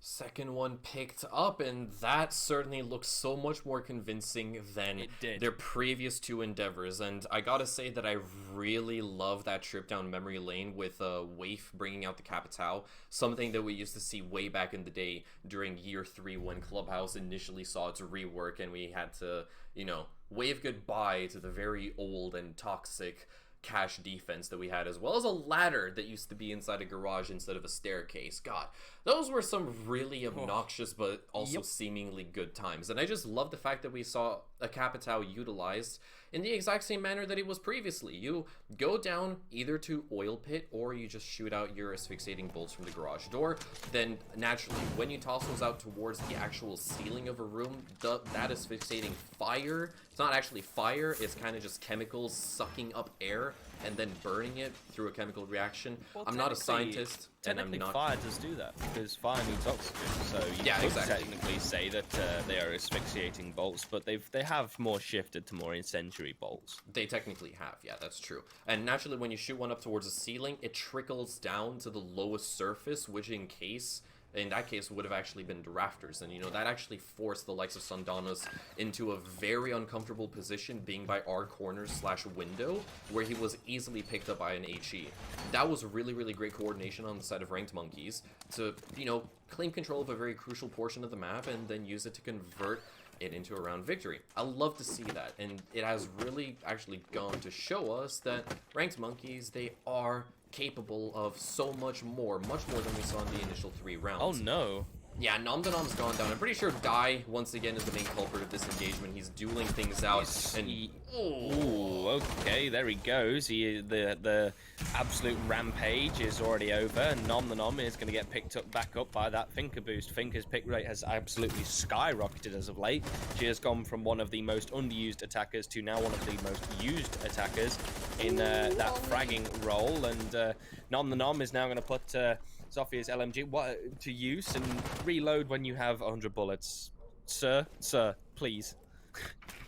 Second one picked up, and that certainly looks so much more convincing than their previous 2 endeavors. And I gotta say that I really love that trip down memory lane with Waif bringing out the Capitao, something that we used to see way back in the day during year 3 when Clubhouse initially saw its rework, and we had to, you know, wave goodbye to the very old and toxic cash defense that we had, as well as a ladder that used to be inside a garage instead of a staircase. God, those were some really obnoxious but also seemingly good times. And I just love the fact that we saw a Capitao utilized in the exact same manner that it was previously. You go down either to oil pit, or you just shoot out your asphyxiating bolts from the garage door. Then naturally, when you toss those out towards the actual ceiling of a room, that asphyxiating fire, it's not actually fire, it's kind of just chemicals sucking up air and then burning it through a chemical reaction. Well, I'm not a scientist, and I'm not... fire does do that, because fire needs oxygen, so you could technically say that they are asphyxiating bolts, but they have more shifted to more incendiary bolts. They technically have, yeah, that's true. And naturally, when you shoot one up towards the ceiling, it trickles down to the lowest surface, which in that case would have actually been the rafters. And, you know, that actually forced the likes of Sandanos into a very uncomfortable position, being by our corner / window, where he was easily picked up by an HE. That was really, really great coordination on the side of Ranked Monkeys to, you know, claim control of a very crucial portion of the map and then use it to convert it into a round victory. I love to see that, and it has really actually gone to show us that ranked monkeys, they are capable of so much more than we saw in the initial 3 rounds. Oh no. Yeah, Nom the Nom's gone down. I'm pretty sure Dai, once again, is the main culprit of this engagement. He's dueling things out. Ooh, okay, there he goes. The absolute rampage is already over, and Nom the Nom is going to get picked up back up by that Finker boost. Finker's pick rate has absolutely skyrocketed as of late. She has gone from one of the most underused attackers to now one of the most used attackers in that fragging role, and Nom the Nom is now going to put Zoffia's LMG to use and reload when you have 100 bullets. Sir, please.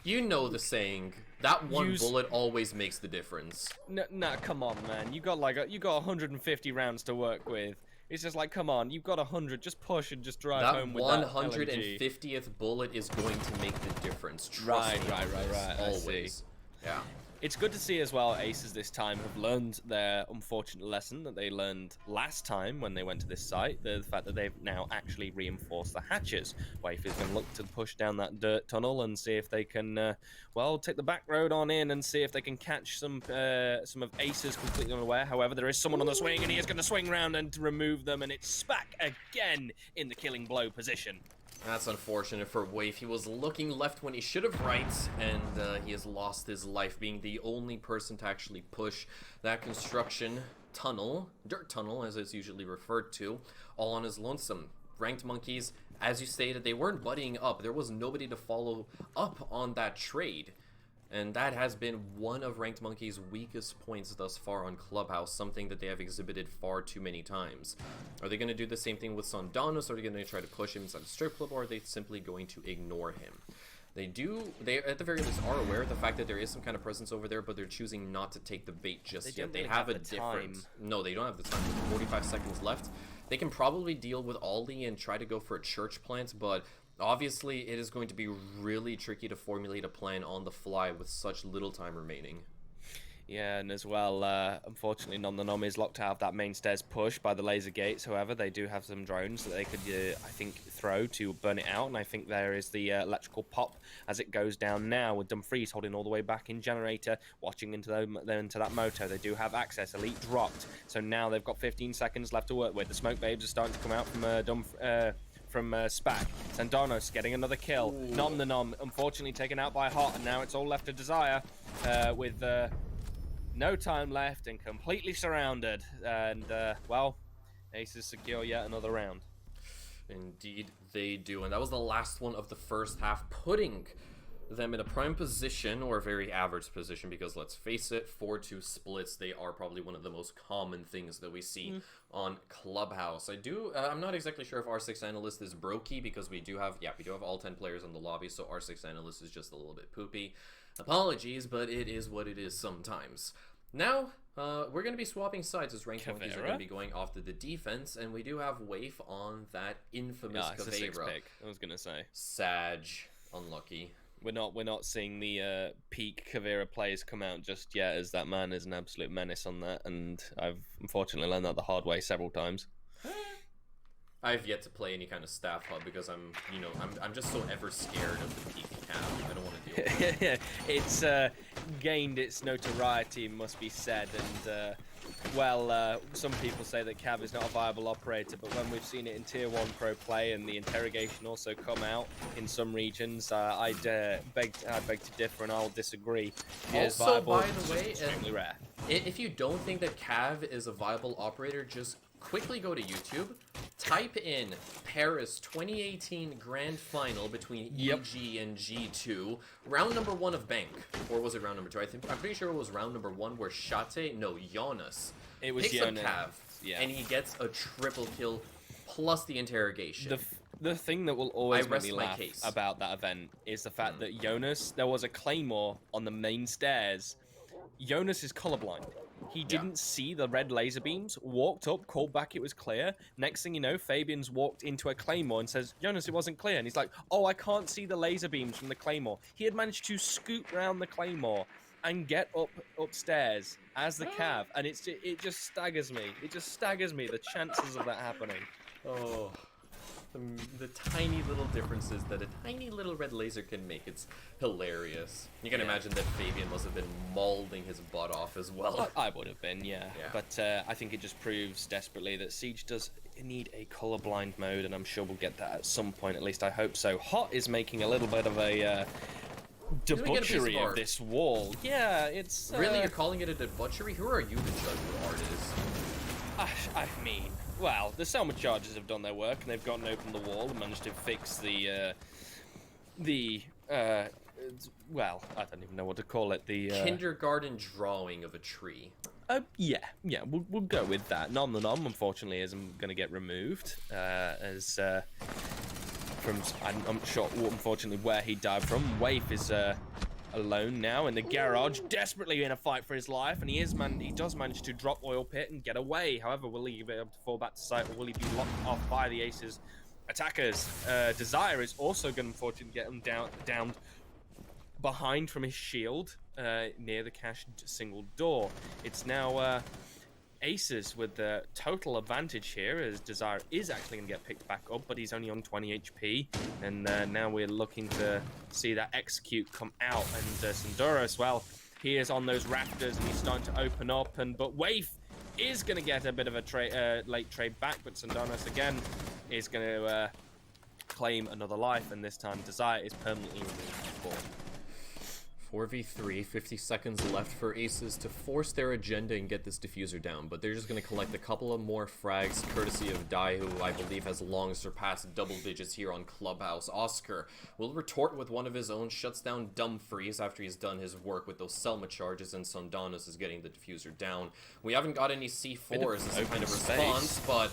You know the saying, that one bullet always makes the difference. Nah, come on, man. You got 150 rounds to work with. It's just like, come on, you've got 100. Just push and just drive home with that LMG. That 150th bullet is going to make the difference. Trust me. Right. Always. Yeah. It's good to see as well Aces this time have learned their unfortunate lesson that they learned last time when they went to this site, the fact that they've now actually reinforced the hatches. Waif is going to look to push down that dirt tunnel and see if they can, take the back road on in and see if they can catch some of Aces completely unaware. However, there is someone on the swing and he is going to swing round and remove them, and it's Spack again in the killing blow position. That's unfortunate for Waif. He was looking left when he should have right, and he has lost his life, being the only person to actually push that construction tunnel, dirt tunnel as it's usually referred to, all on his lonesome. Ranked monkeys, as you stated, they weren't buddying up. There was nobody to follow up on that trade. And that has been one of Ranked Monkey's weakest points thus far on Clubhouse, something that they have exhibited far too many times. Are they going to do the same thing with Sondanos? Are they going to try to push him inside the strip club, or are they simply going to ignore him? They at the very least are aware of the fact that there is some kind of presence over there, but they're choosing not to take the bait just yet. They have a different... No, they don't have the time. 45 seconds left. They can probably deal with Aldi and try to go for a church plant, but... obviously, it is going to be really tricky to formulate a plan on the fly with such little time remaining. Yeah, and as well, unfortunately, Nom the Nom is locked out of that main stairs push by the laser gates. However, they do have some drones that they could, I think, throw to burn it out. And I think there is the electrical pop as it goes down now, with Dumfries holding all the way back in generator, watching into that moto. They do have access. Elite dropped. So now they've got 15 seconds left to work with. The smoke babes are starting to come out from Spack. Sandanos getting another kill. Ooh. Nom the Nom, unfortunately, taken out by Hot, and now it's all left to Desire with... no time left and completely surrounded. And, Aces secure yet another round. Indeed, they do. And that was the last one of the first half, putting them in a prime position, or a very average position, because let's face it, 4-2 splits, they are probably one of the most common things that we see on Clubhouse. I'm not exactly sure if R6 Analyst is brokey, because we do have all 10 players in the lobby, so R6 Analyst is just a little bit poopy. Apologies, but it is what it is sometimes. Now, we're going to be swapping sides, as Ranked Monkeys are going to be going off to the defense, and we do have Waif on that infamous Caveira. I was going to say. Sag. Unlucky. We're not seeing the peak Caveira players come out just yet, as that man is an absolute menace on that, and I've unfortunately learned that the hard way several times. I've yet to play any kind of staff hub because I'm just so ever scared of the peak Cav. I don't want to deal with it. It's gained its notoriety, must be said, and some people say that Cav is not a viable operator, but when we've seen it in Tier 1 Pro play and the interrogation also come out in some regions, I'd beg to differ, and I'll disagree. Also, viable, by the way, extremely rare. If you don't think that Cav is a viable operator, just quickly go to YouTube, type in Paris 2018 Grand Final between EG and G2, round number 1 of Bank, or was it round number 2? I'm pretty sure it was round number 1 where Jonas picks up Cav, and he gets a triple kill plus the interrogation. The thing that will always make me laugh about that event is the fact that Jonas, there was a claymore on the main stairs. Jonas is colorblind. He didn't see the red laser beams, walked up, called back it was clear. Next thing you know, Fabian's walked into a claymore and says, Jonas, it wasn't clear. And he's like, oh, I can't see the laser beams from the claymore. He had managed to scoot round the claymore and get upstairs as the Cav. And it just staggers me. It just staggers me, the chances of that happening. Oh. The tiny little differences that a tiny little red laser can make. It's hilarious. You can imagine that Fabian must have been mauling his butt off as well. I would have been, yeah. But I think it just proves desperately that Siege does need a colorblind mode, and I'm sure we'll get that at some point. At least I hope so. Hot is making a little bit of a debauchery of this wall. Yeah, it's... Really? You're calling it a debauchery? Who are you to judge what art is? I mean, well, the Selma Chargers have done their work, and they've gotten open the wall and managed to fix well, I don't even know what to call it. The kindergarten drawing of a tree. Yeah, we'll go with that. Nom the Nom, unfortunately, isn't going to get removed, from I'm not sure, unfortunately, where he died from. Waif is alone now in the garage, desperately in a fight for his life, and he does manage to drop Oil Pit and get away. However, will he be able to fall back to site, or will he be locked off by the Aces attackers? Desire is also going to unfortunately get him downed behind from his shield near the cache single door. It's now Aces with the total advantage here, as Desire is actually going to get picked back up, but he's only on 20 HP, and now we're looking to see that execute come out, and Sandoros, well, he is on those rafters, and he's starting to open up, but Waif is going to get a bit of a late trade back, but Sandoros again is going to claim another life, and this time Desire is permanently removed from the board. 4v3, 50 seconds left for Aces to force their agenda and get this diffuser down, but they're just going to collect a couple of more frags, courtesy of Dai, who I believe has long surpassed double digits here on Clubhouse. Oscar will retort with one of his own, shuts down Dumfries after he's done his work with those Selma charges, and Sondanos is getting the diffuser down. We haven't got any C4s as a kind of response, but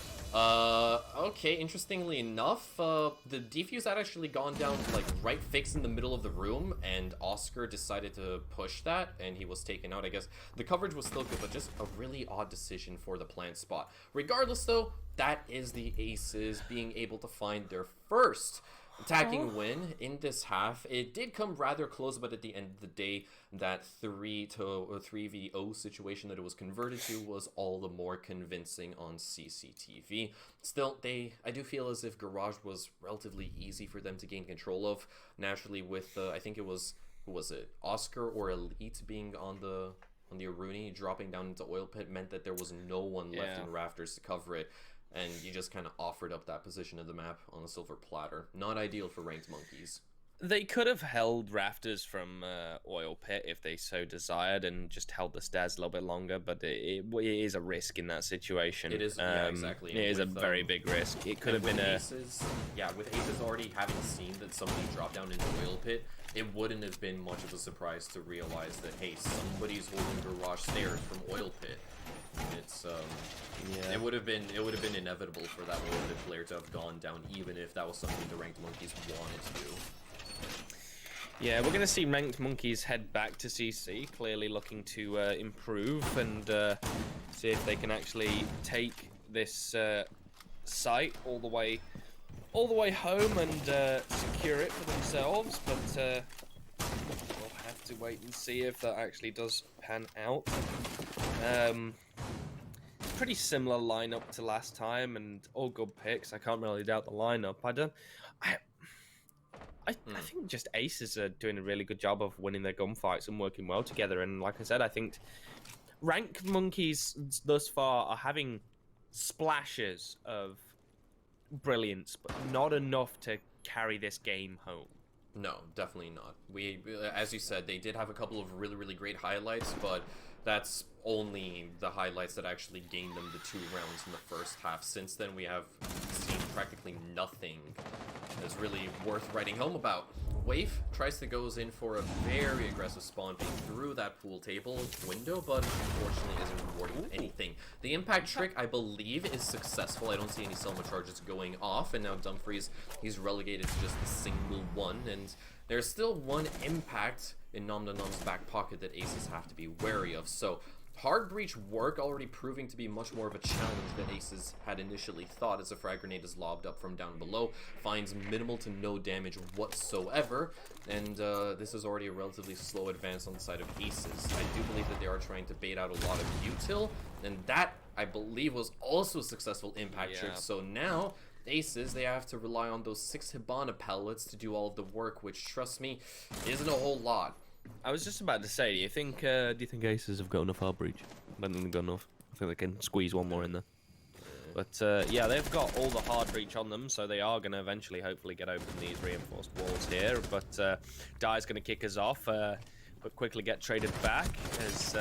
okay, interestingly enough, the defuse had actually gone down, like, right fixed in the middle of the room, and Oscar decided to push that, and he was taken out. I guess the coverage was still good, but just a really odd decision for the plant spot. Regardless, though, that is the Aces being able to find their first attacking win in this half. It did come rather close, but at the end of the day, that 3v0 situation that it was converted to was all the more convincing on CCTV. Still, I do feel as if Garage was relatively easy for them to gain control of. Naturally, with I think it was, who was it, Oscar or Elite being on the Aruni, dropping down into Oil Pit meant that there was no one left in rafters to cover it, and you just kind of offered up that position of the map on a silver platter. Not ideal for ranked monkeys. They could have held rafters from Oil Pit if they so desired, and just held the stairs a little bit longer, but it is a risk in that situation. It is, yeah, exactly. It is a very big risk. It could have been Aces, with Aces already having seen that somebody dropped down into Oil Pit, it wouldn't have been much of a surprise to realize that, hey, somebody's holding Garage stairs from Oil Pit. It's it would have been inevitable for that Oil Pit player to have gone down, even if that was something the ranked monkeys wanted to do. Yeah, we're going to see ranked monkeys head back to CC, clearly looking to improve and see if they can actually take this site all the way home and secure it for themselves. But we'll have to wait and see if that actually does pan out. Pretty similar lineup to last time, and all good picks. I can't really doubt the lineup. I think just Aces are doing a really good job of winning their gunfights and working well together. And like I said, I think ranked monkeys thus far are having splashes of brilliance, but not enough to carry this game home. No, definitely not. As you said, they did have a couple of really, really great highlights, but that's only the highlights that actually gained them the 2 rounds in the first half. Since then, we have seen practically nothing that's really worth writing home about. Waif tries to goes in for a very aggressive spawn being through that pool table window, but unfortunately isn't rewarded with anything. The impact trick, I believe, is successful. I don't see any Selma charges going off, and now Dumfries, he's relegated to just a single one, and there's still one impact in Nom De Nom's back pocket that Aces have to be wary of. So hard breach work already proving to be much more of a challenge than Aces had initially thought, as a frag grenade is lobbed up from down below, finds minimal to no damage whatsoever, and this is already a relatively slow advance on the side of Aces. I do believe that they are trying to bait out a lot of util, and that, I believe, was also a successful impact trick. So now Aces, they have to rely on those 6 Hibana pellets to do all of the work, which, trust me, isn't a whole lot. I was just about to say, do you think Aces have got enough hard breach? I don't think they've got enough. I think they can squeeze one more in there. But yeah, they've got all the hard breach on them, so they are going to eventually, hopefully, get open these reinforced walls here. But Dai's going to kick us off, but quickly get traded back as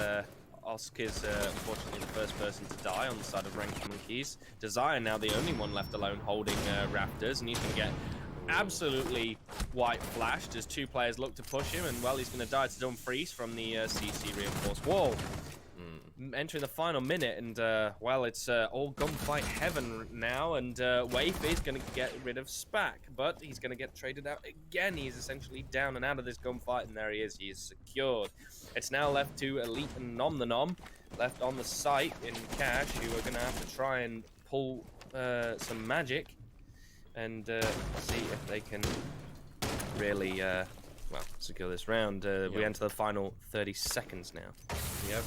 Osk is unfortunately the first person to die on the side of Ranked Monkeys. Desire now the only one left alone holding Raptors, and he's going to get absolutely white flashed as 2 players look to push him, and well, he's going to die to Dumfries from the CC reinforced wall. Entering the final minute, and well, it's all gunfight heaven now, and Waif is going to get rid of Spack, but he's going to get traded out again. He's essentially down and out of this gunfight, and there he is secured. It's now left to Elite and Nom the Nom, left on the site in Cash, who are going to have to try and pull some magic, and see if they can really, well, secure this round. We enter the final 30 seconds now. Yep.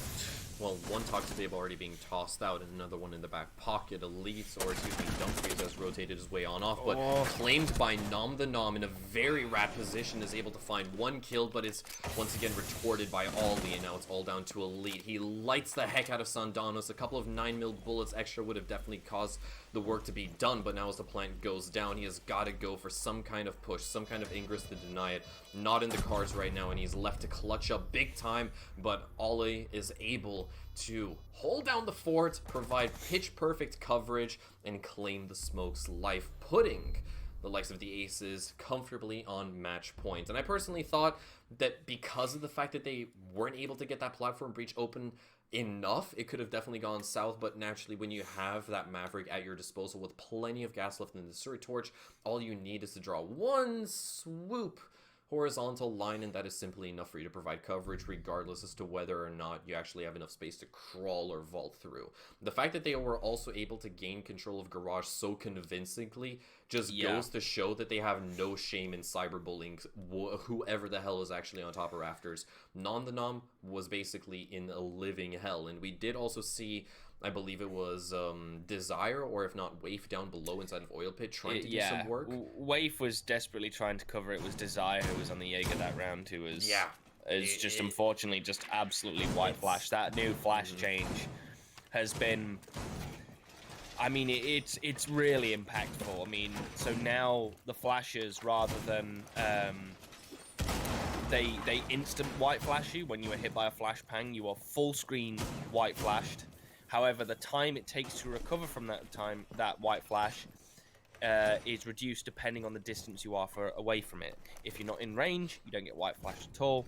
Well, one toxic tape already being tossed out, and another one in the back pocket. Elite, or excuse me, Dumfries has rotated his way on off, but claimed by Nom the Nom in a very rat position, is able to find 1 kill, but it's once again retorted by Ollie, and now it's all down to Elite. He lights the heck out of Sandanos. A couple of 9mm bullets extra would have definitely caused the work to be done, but now as the plant goes down, he has got to go for some kind of push, some kind of ingress to deny it. Not in the cards right now, and he's left to clutch up big time, but Ollie is able to hold down the fort, provide pitch-perfect coverage, and claim the Smoke's life, putting the likes of the Aces comfortably on match point. And I personally thought that because of the fact that they weren't able to get that platform breach open enough, it could have definitely gone south, but naturally when you have that Maverick at your disposal with plenty of gas left in the Surrey Torch, all you need is to draw one swoop horizontal line, and that is simply enough for you to provide coverage regardless as to whether or not you actually have enough space to crawl or vault through. The fact that they were also able to gain control of Garage so convincingly just goes to show that they have no shame in cyberbullying whoever the hell is actually on top of Rafters. Nom the Nom was basically in a living hell, and we did also see, I believe it was Desire, or if not Waif, down below inside of Oil Pit trying to do some work. Waif was desperately trying to cover it. It was Desire who was on the Jaeger that round, who was unfortunately just absolutely white flash. That new flash change has been, I mean, it's really impactful. I mean, so now the flashes, rather than they instant white flash you when you are hit by a flash pang, you are full screen white flashed. However, the time it takes to recover from that white flash is reduced depending on the distance you are away from it. If you're not in range, you don't get white flashed at all.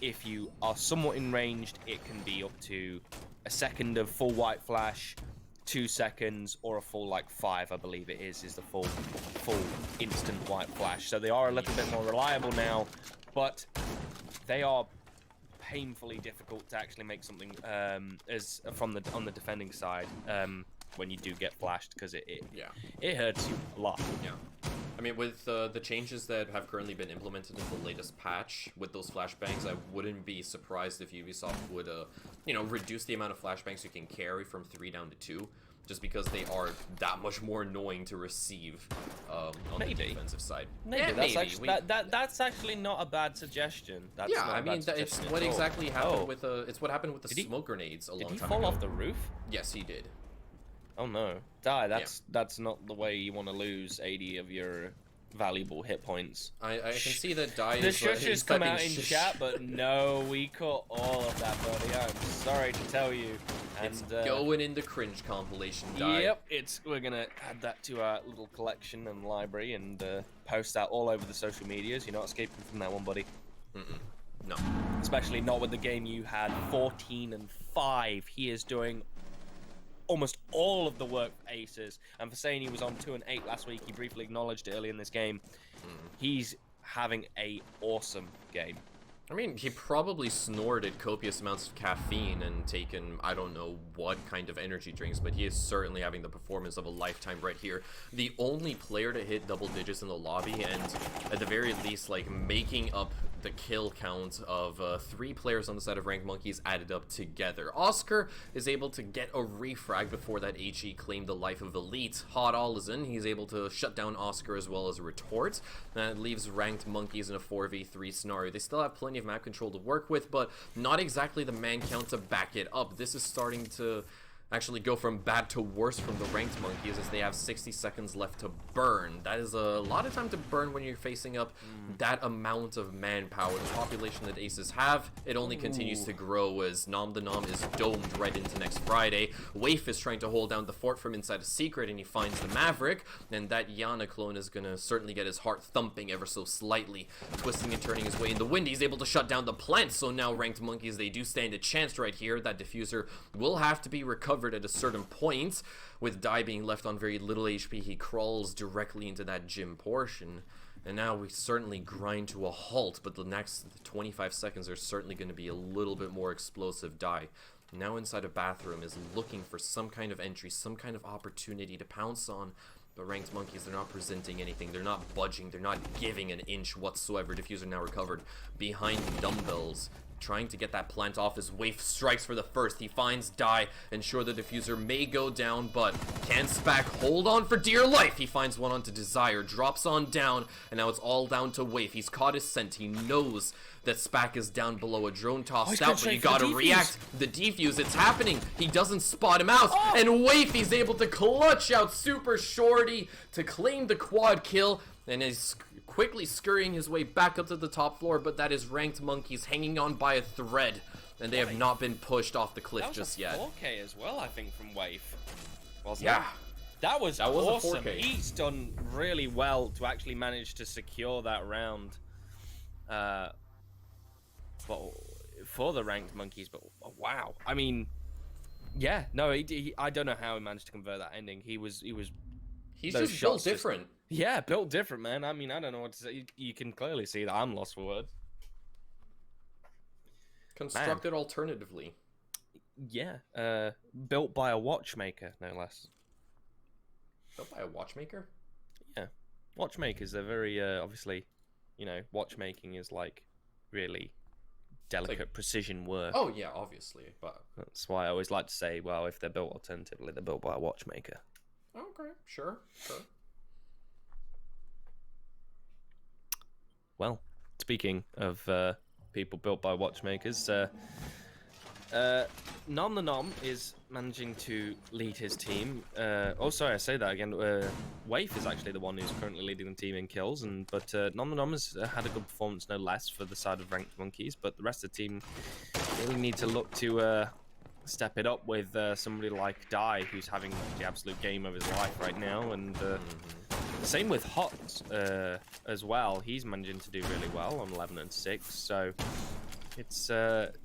If you are somewhat in ranged, it can be up to a second of full white flash, 2 seconds, or a full 5, I believe it is the full instant white flash. So they are a little bit more reliable now, but they are painfully difficult to actually make something on the defending side when you do get flashed, because it hurts you a lot. Yeah. I mean, with the changes that have currently been implemented in the latest patch with those flashbangs, I wouldn't be surprised if Ubisoft would reduce the amount of flashbangs you can carry from 3 down to 2, just because they are that much more annoying to receive on the defensive side. That's actually not a bad suggestion. It's what exactly happened with it's what happened with the smoke grenades a long time ago. Did he fall off the roof? Yes, he did. Oh no, Dai, that's not the way you want to lose 80 of your valuable hit points. I can see that Dai is... The shushers come out in chat, but no, we caught all of that, buddy. I'm sorry to tell you. And, it's going in the cringe compilation, Dai. Yep, we're gonna add that to our little collection and library and post that all over the social medias. You're not escaping from that one, buddy. No. Especially not with the game you had 14 and 5. He is doing almost all of the work for Aces, and for saying he was on 2 and 8 last week, he briefly acknowledged it early in this game. He's having a awesome game. I mean, he probably snorted copious amounts of caffeine and taken, I don't know what kind of energy drinks, but he is certainly having the performance of a lifetime right here. The only player to hit double digits in the lobby, and at the very least, making up the kill count of 3 players on the side of Ranked Monkeys added up together. Oscar is able to get a refrag before that HE claimed the life of Elite. Hot Olison, he's able to shut down Oscar as well as a retort. That leaves Ranked Monkeys in a 4v3 scenario. They still have plenty of map control to work with, but not exactly the man count to back it up. This is starting to actually go from bad to worse from the Ranked Monkeys as they have 60 seconds left to burn. That is a lot of time to burn when you're facing up that amount of manpower. The population that Aces have, it only continues to grow as Nom the Nom is domed right into next Friday. Waif is trying to hold down the fort from inside a secret, and he finds the Maverick, and that Yana clone is gonna certainly get his heart thumping ever so slightly. Twisting and turning his way in the wind, he's able to shut down the plant, so now Ranked Monkeys, they do stand a chance right here. That diffuser will have to be recovered at a certain point. With Dai being left on very little HP, he crawls directly into that gym portion. And now we certainly grind to a halt, but the next 25 seconds are certainly going to be a little bit more explosive. Dai, now inside a bathroom, is looking for some kind of entry, some kind of opportunity to pounce on. But Ranked Monkeys, they're not presenting anything. They're not budging. They're not giving an inch whatsoever. Diffuser now recovered behind dumbbells. Trying to get that plant off as Waif strikes for the first. He finds Dai, and sure, the diffuser may go down, but can Spack hold on for dear life? He finds one onto Desire, drops on down, and now it's all down to Waif. He's caught his scent. He knows that Spack is down below. A drone tossed out, but you gotta react. The defuse, it's happening. He doesn't spot him out, and Waif, he's able to clutch out Super Shorty to claim the quad kill, and is quickly scurrying his way back up to the top floor, but that is Ranked Monkeys hanging on by a thread, and they have not been pushed off the cliff just yet. That was a 4K as well, I think, from Waif. Yeah. That was a awesome. 4K. He's done really well to actually manage to secure that round. But for the Ranked Monkeys, but wow. I mean, yeah, no, I don't know how he managed to convert that ending. He's just built different. Yeah, built different, man. I mean, I don't know what to say. You can clearly see that I'm lost for words. Constructed alternatively. Yeah, built by a watchmaker, no less. Built by a watchmaker? Yeah. Watchmakers, they're very, obviously, you know, watchmaking is like really delicate precision work. Oh, yeah, obviously. But that's why I always like to say, well, if they're built alternatively, they're built by a watchmaker. Okay, sure. Well, speaking of people built by watchmakers, Nom the Nom is managing to lead his team. Oh, sorry, I say that again. Waif is actually the one who's currently leading the team in kills, but Nom the Nom has had a good performance, no less, for the side of Ranked Monkeys. But the rest of the team really need to look to step it up with somebody like Dai, who's having the absolute game of his life right now, and same with Hot as well. He's managing to do really well on 11 and 6, so it's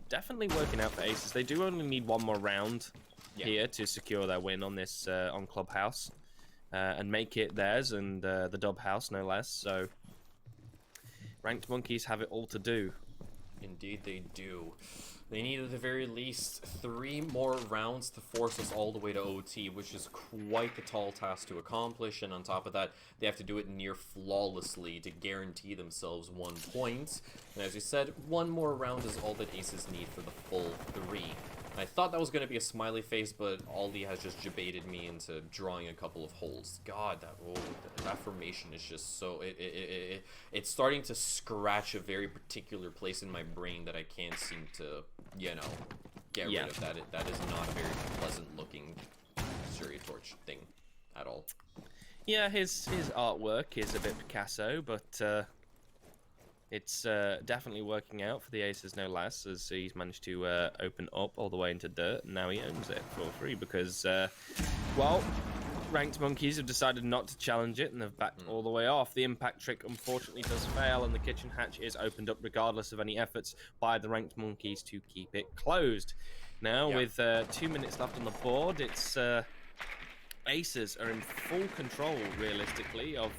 definitely working out for Aces. They do only need one more round here to secure their win on this on Clubhouse and make it theirs, and the Dub House no less. So Ranked Monkeys have it all to do. Indeed they do. They need at the very least 3 more rounds to force us all the way to OT, which is quite the tall task to accomplish, and on top of that, they have to do it near flawlessly to guarantee themselves 1 point. And as you said, 1 more round is all that Aces need for the full 3. I thought that was going to be a smiley face, but Aldi has just debated me into drawing a couple of holes. God, that formation is just so... It's starting to scratch a very particular place in my brain that I can't seem to, you know, get rid of. That is not a very pleasant-looking Surya Torch thing at all. Yeah, his artwork is a bit Picasso, but... it's definitely working out for the Aces no less, as he's managed to open up all the way into dirt, and now he owns it for free because, well, Ranked Monkeys have decided not to challenge it, and they've backed all the way off. The impact trick, unfortunately, does fail, and the kitchen hatch is opened up regardless of any efforts by the Ranked Monkeys to keep it closed. Now, with 2 minutes left on the board, it's... Aces are in full control, realistically, of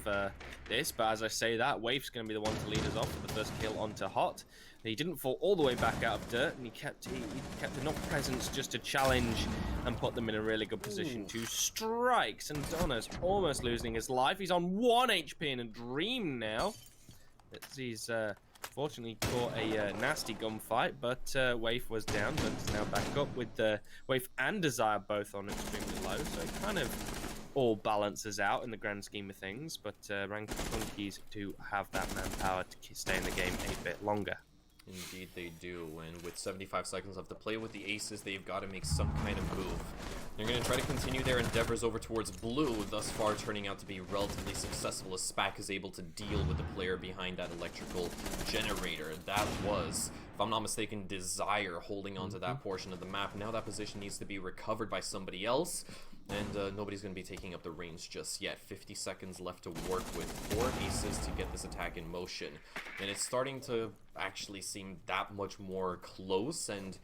this, but as I say that, Waif's going to be the one to lead us off with the first kill onto Hot. He didn't fall all the way back out of dirt, and he kept enough presence just to challenge and put them in a really good position to strike. Santona's almost losing his life. He's on 1 HP in a dream now. He's fortunately caught a nasty gunfight, but Waif was down, but is now back up with Waif and Desire both on extremely low, so it kind of all balances out in the grand scheme of things, but Ranked Monkeys do have that manpower to stay in the game a bit longer. Indeed they do, and with 75 seconds left to play with the Aces, they've got to make some kind of move. They're going to try to continue their endeavors over towards blue, thus far turning out to be relatively successful as Spack is able to deal with the player behind that electrical generator. That was, if I'm not mistaken, Desire holding onto that portion of the map. Now that position needs to be recovered by somebody else, and nobody's going to be taking up the reins just yet. 50 seconds left to work with 4 Aces to get this attack in motion, and it's starting to actually seem that much more close and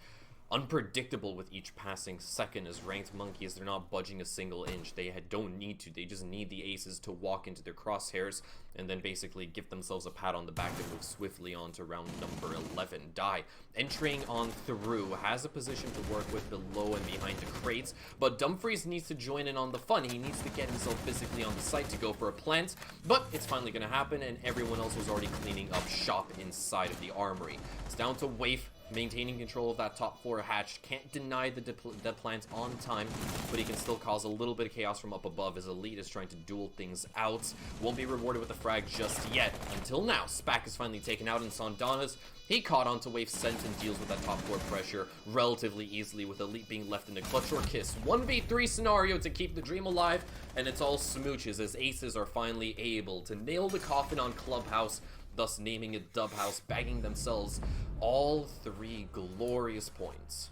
unpredictable with each passing second. As Ranked Monkeys, they're not budging a single inch. They don't need to. They just need the Aces to walk into their crosshairs and then basically give themselves a pat on the back and move swiftly on to round number 11. Die, entering on through, has a position to work with below and behind the crates, but Dumfries needs to join in on the fun. He needs to get himself physically on the site to go for a plant, but it's finally going to happen, and everyone else was already cleaning up shop inside of the armory. It's down to Waif, maintaining control of that top 4 hatch. Can't deny the plant on time, but he can still cause a little bit of chaos from up above as Elite is trying to duel things out. Won't be rewarded with the frag just yet. Until now, Spack is finally taken out, and Sandana's, he caught onto Wave's scent and deals with that top 4 pressure relatively easily, with Elite being left in a clutch or kiss 1v3 scenario to keep the dream alive, and it's all smooches as Aces are finally able to nail the coffin on Clubhouse, thus naming it Dubhouse, bagging themselves all 3 glorious points.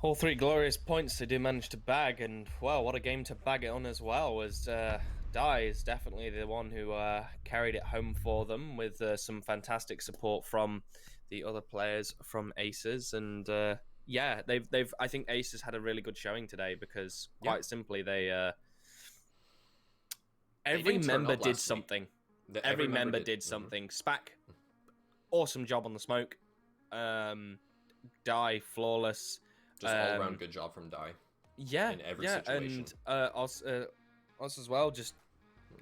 All 3 glorious points they do manage to bag, and well, what a game to bag it on as well, as Die is definitely the one who carried it home for them with some fantastic support from the other players from Aces, and yeah, they've I think Aces had a really good showing today because quite simply every member did something. Every member did something. Spack, awesome job on the smoke. Die, flawless. Just all around good job from Die. Yeah, in every situation. And us as well, just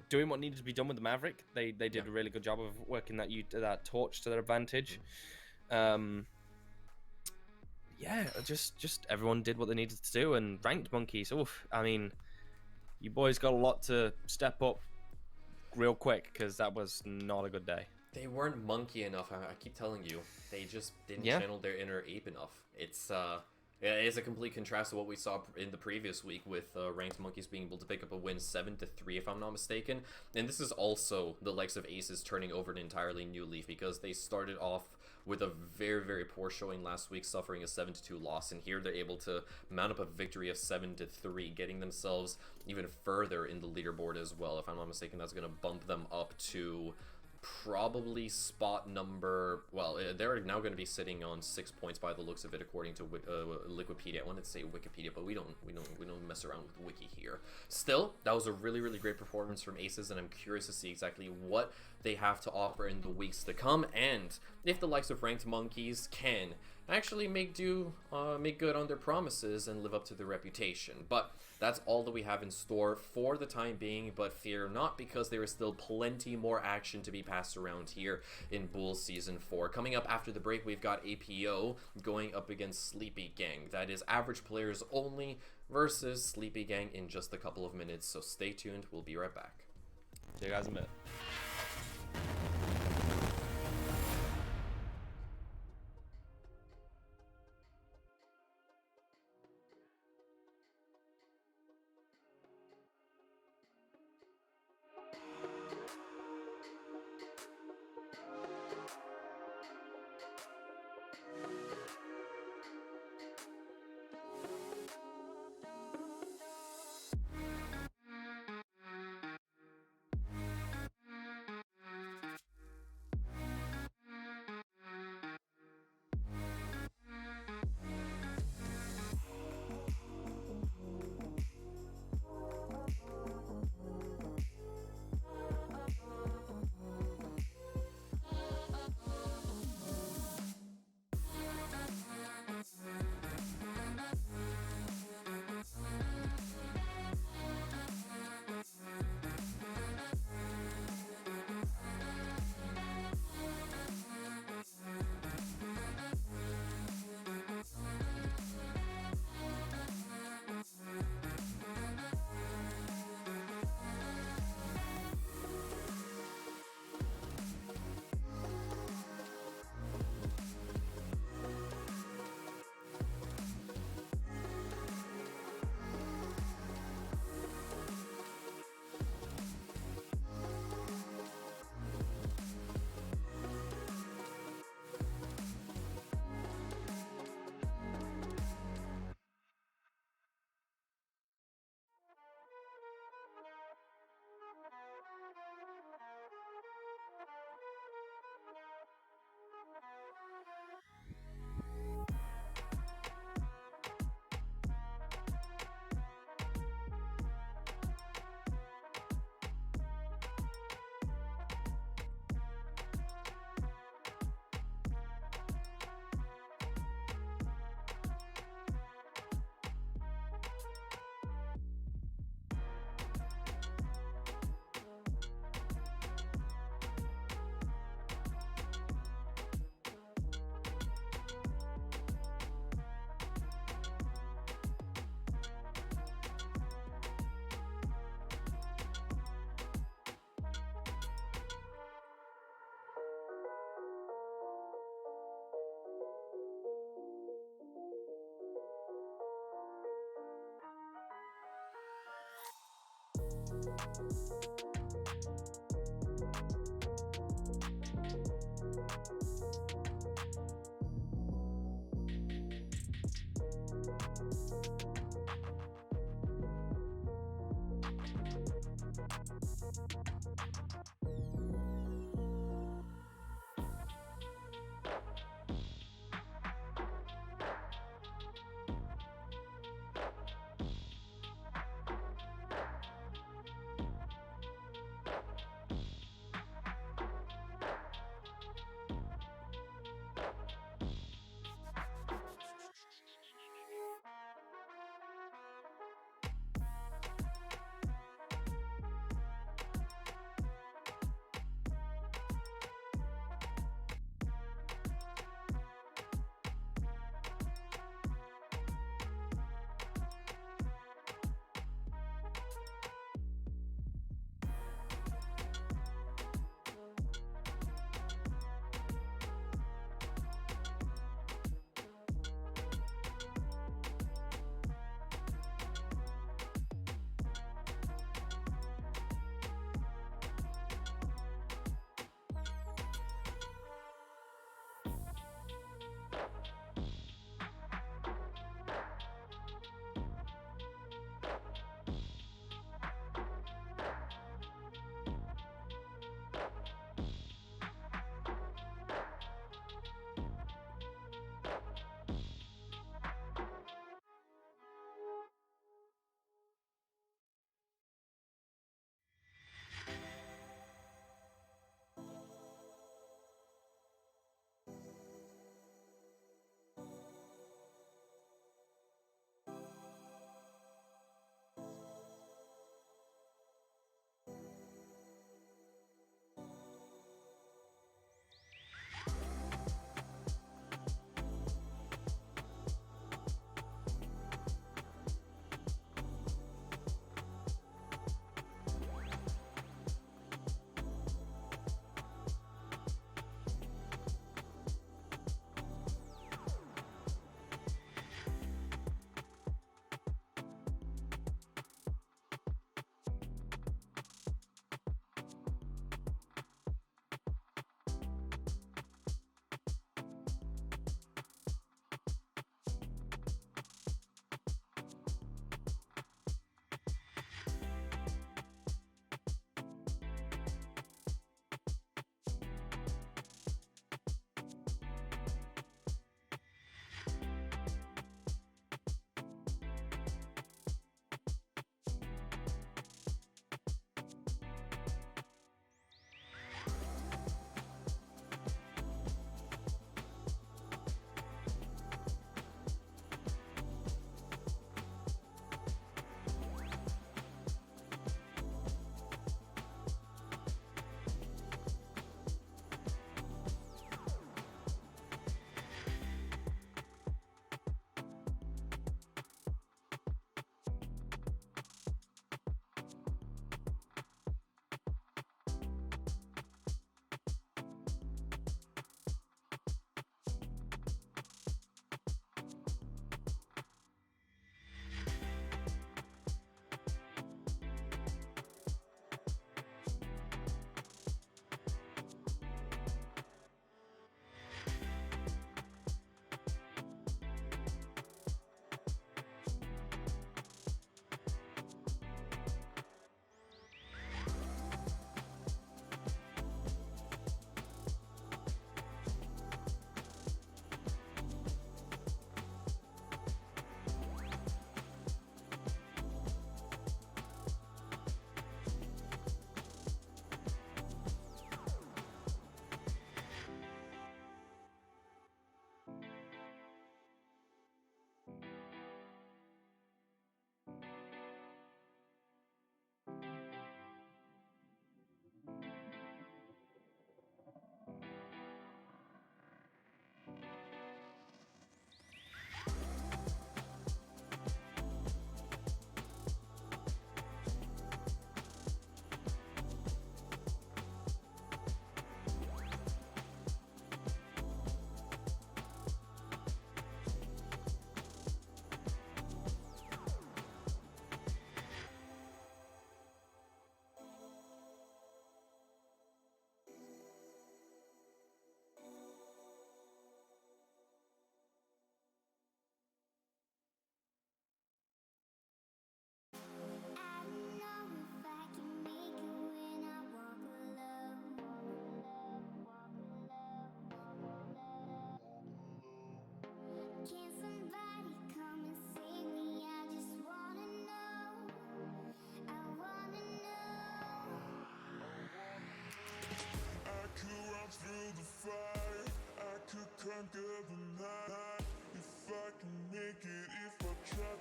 doing what needed to be done with the Maverick. They did a really good job of working that torch to their advantage. Yeah, just everyone did what they needed to do, and Ranked Monkeys. Oof, I mean, you boys got a lot to step up real quick because that was not a good day. They weren't monkey enough. I keep telling you, they just didn't channel their inner ape enough. It is a complete contrast to what we saw in the previous week with Ranked Monkeys being able to pick up a win 7-3, if I'm not mistaken. And this is also the likes of Aces turning over an entirely new leaf, because they started off with a very, very poor showing last week, suffering a 7-2 loss, and here they're able to mount up a victory of 7-3, getting themselves even further in the leaderboard as well. If I'm not mistaken, that's going to bump them up to probably spot number, well, they're now going to be sitting on 6 points by the looks of it, according to Wikipedia. I wanted to say Wikipedia, but we don't mess around with Wiki here. Still, that was a really, really great performance from Aces, and I'm curious to see exactly what they have to offer in the weeks to come, and if the likes of Ranked Monkeys can actually make good on their promises and live up to their reputation. But that's all that we have in store for the time being, but fear not, because there is still plenty more action to be passed around here in Bull Season 4. Coming up after the break, we've got APO going up against Sleepy Gang. That is average players only versus Sleepy Gang in just a couple of minutes, so stay tuned. We'll be right back. See you guys in a bit.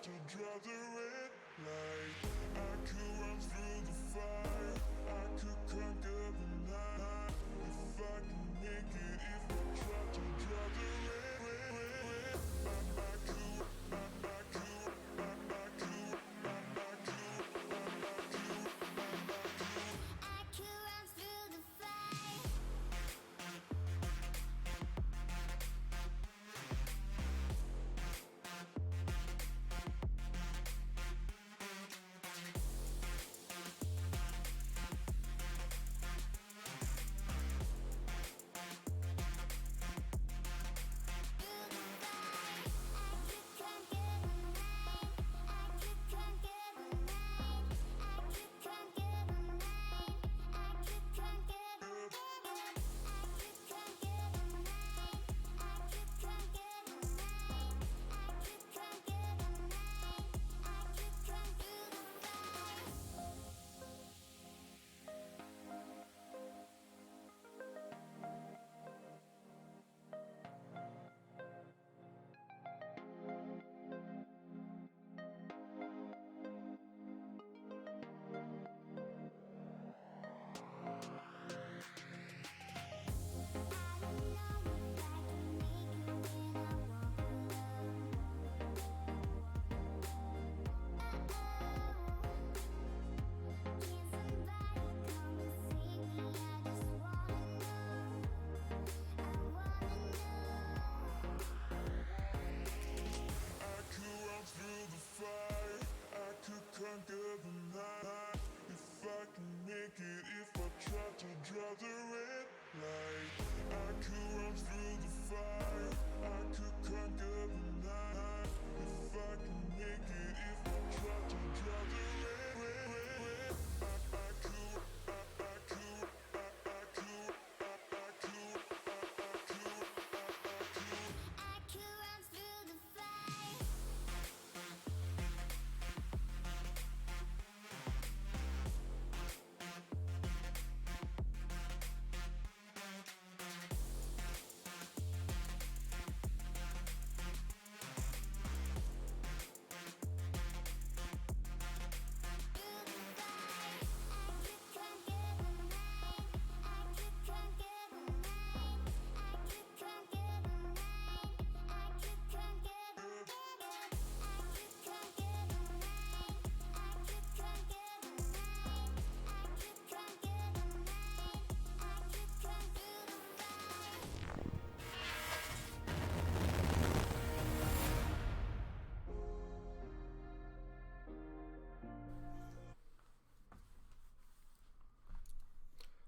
to draw the red light. I could run through the fire, I could conquer the night. If I can make it, if I try to draw the red. I could, I could, I could, I could, I could run through the fire. conquer the night. If I can make it, if I try to draw the red light, I could run through the fire, I could conquer the night. If I can make it, if I try to draw the red, I could, I could, I could, I could, I could, I could run through the fire.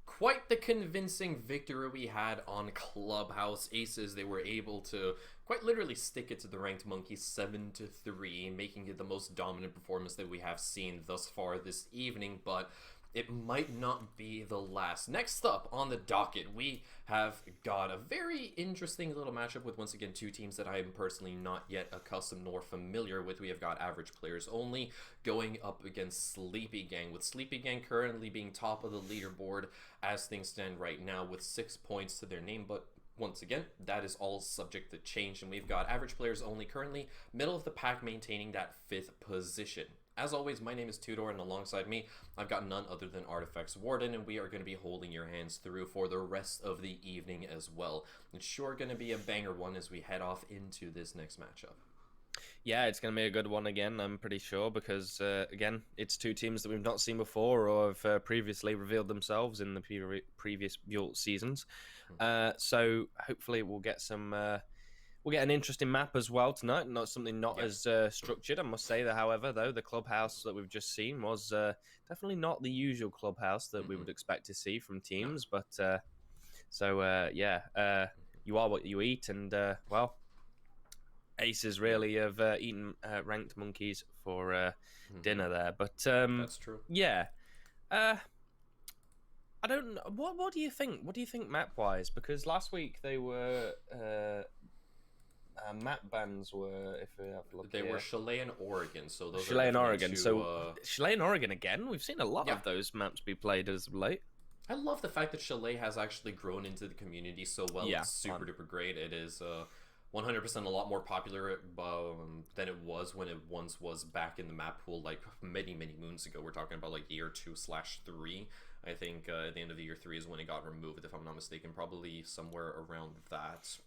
Quite the convincing victory we had on Clubhouse Aces. They were able to quite literally stick it to the ranked monkeys 7-3, making it the most dominant performance that we have seen thus far this evening, but it might not be the last. Next up on the docket, we have got a very interesting little matchup with, once again, two teams that I am personally not yet accustomed nor familiar with. We have got average players only going up against Sleepy Gang, with Sleepy Gang currently being top of the leaderboard as things stand right now with 6 points to their name, but once again, that is all subject to change, and we've got average players only currently middle of the pack, maintaining that 5th position. As always, my name is Tudor, and alongside me, I've got none other than Artifacts Warden, and we are going to be holding your hands through for the rest of the evening as well. It's sure going to be a banger one as we head off into this next matchup. Yeah, it's going to be a good one again, I'm pretty sure, because, again, it's two teams that we've not seen before or have previously revealed themselves in the previous Built seasons. So hopefully we'll get some... We'll get an interesting map as well tonight. Not something not as structured, I must say. However, though, the clubhouse that we've just seen was definitely not the usual clubhouse that we would expect to see from teams. But you are what you eat, and well, Aces really have eaten ranked monkeys for dinner there. But that's true. Yeah. I don't know. What do you think? What do you think map wise? Because last week they were. Map bans were, if we have a look, they were Chalet and Oregon, so those Chalet are and Oregon. two, so Chalet and Oregon again. We've seen a lot of those maps be played as of late. I love the fact that Chalet has actually grown into the community so well. Yeah, it's super duper great. It is 100% a lot more popular than it was when it once was back in the map pool, like many moons ago. We're talking about like year 2/3. I think at the end of the year 3 is when it got removed, if I'm not mistaken, probably somewhere around that.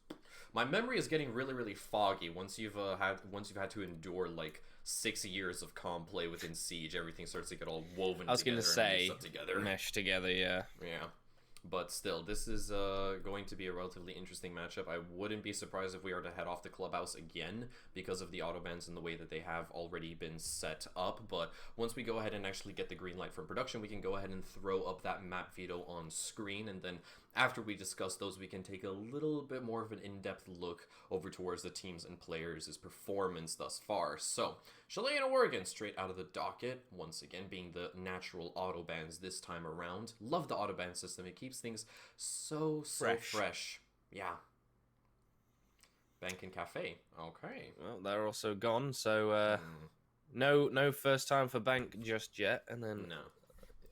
My memory is getting really foggy once you've had to endure like 6 years of calm play within Siege. Everything starts to get all woven. I was going to say, together. mesh together, yeah. Yeah. But still, this is going to be a relatively interesting matchup. I wouldn't be surprised if we are to head off the clubhouse again because of the autobans and the way that they have already been set up. But once we go ahead and actually get the green light from production, we can go ahead and throw up that map veto on screen. And then after we discuss those, we can take a little bit more of an in-depth look over towards the teams and players' performance thus far. So, Chilean Oregon, straight out of the docket, once again being the natural autobans this time around. Love the autoban system. It keeps things so fresh. Yeah. Bank and Cafe. Okay. Well, they're also gone, so no first time for Bank just yet. And then No.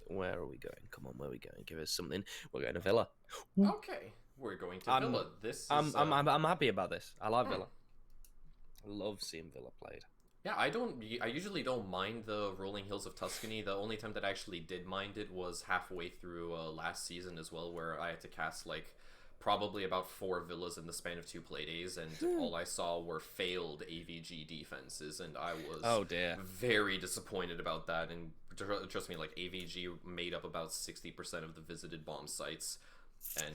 Where are we going? Come on, where are we going? Give us something. We're going to Villa. Okay. We're going to Villa. This is, I'm happy about this. I like Villa. I love seeing Villa played. Yeah, I usually don't mind the rolling hills of Tuscany. The only time that I actually did mind it was halfway through last season as well, where I had to cast like probably about 4 villas in the span of 2 playdays, and all I saw were failed AVG defenses, and I was very disappointed about that. And trust me, like AVG made up about 60% of the visited bomb sites. And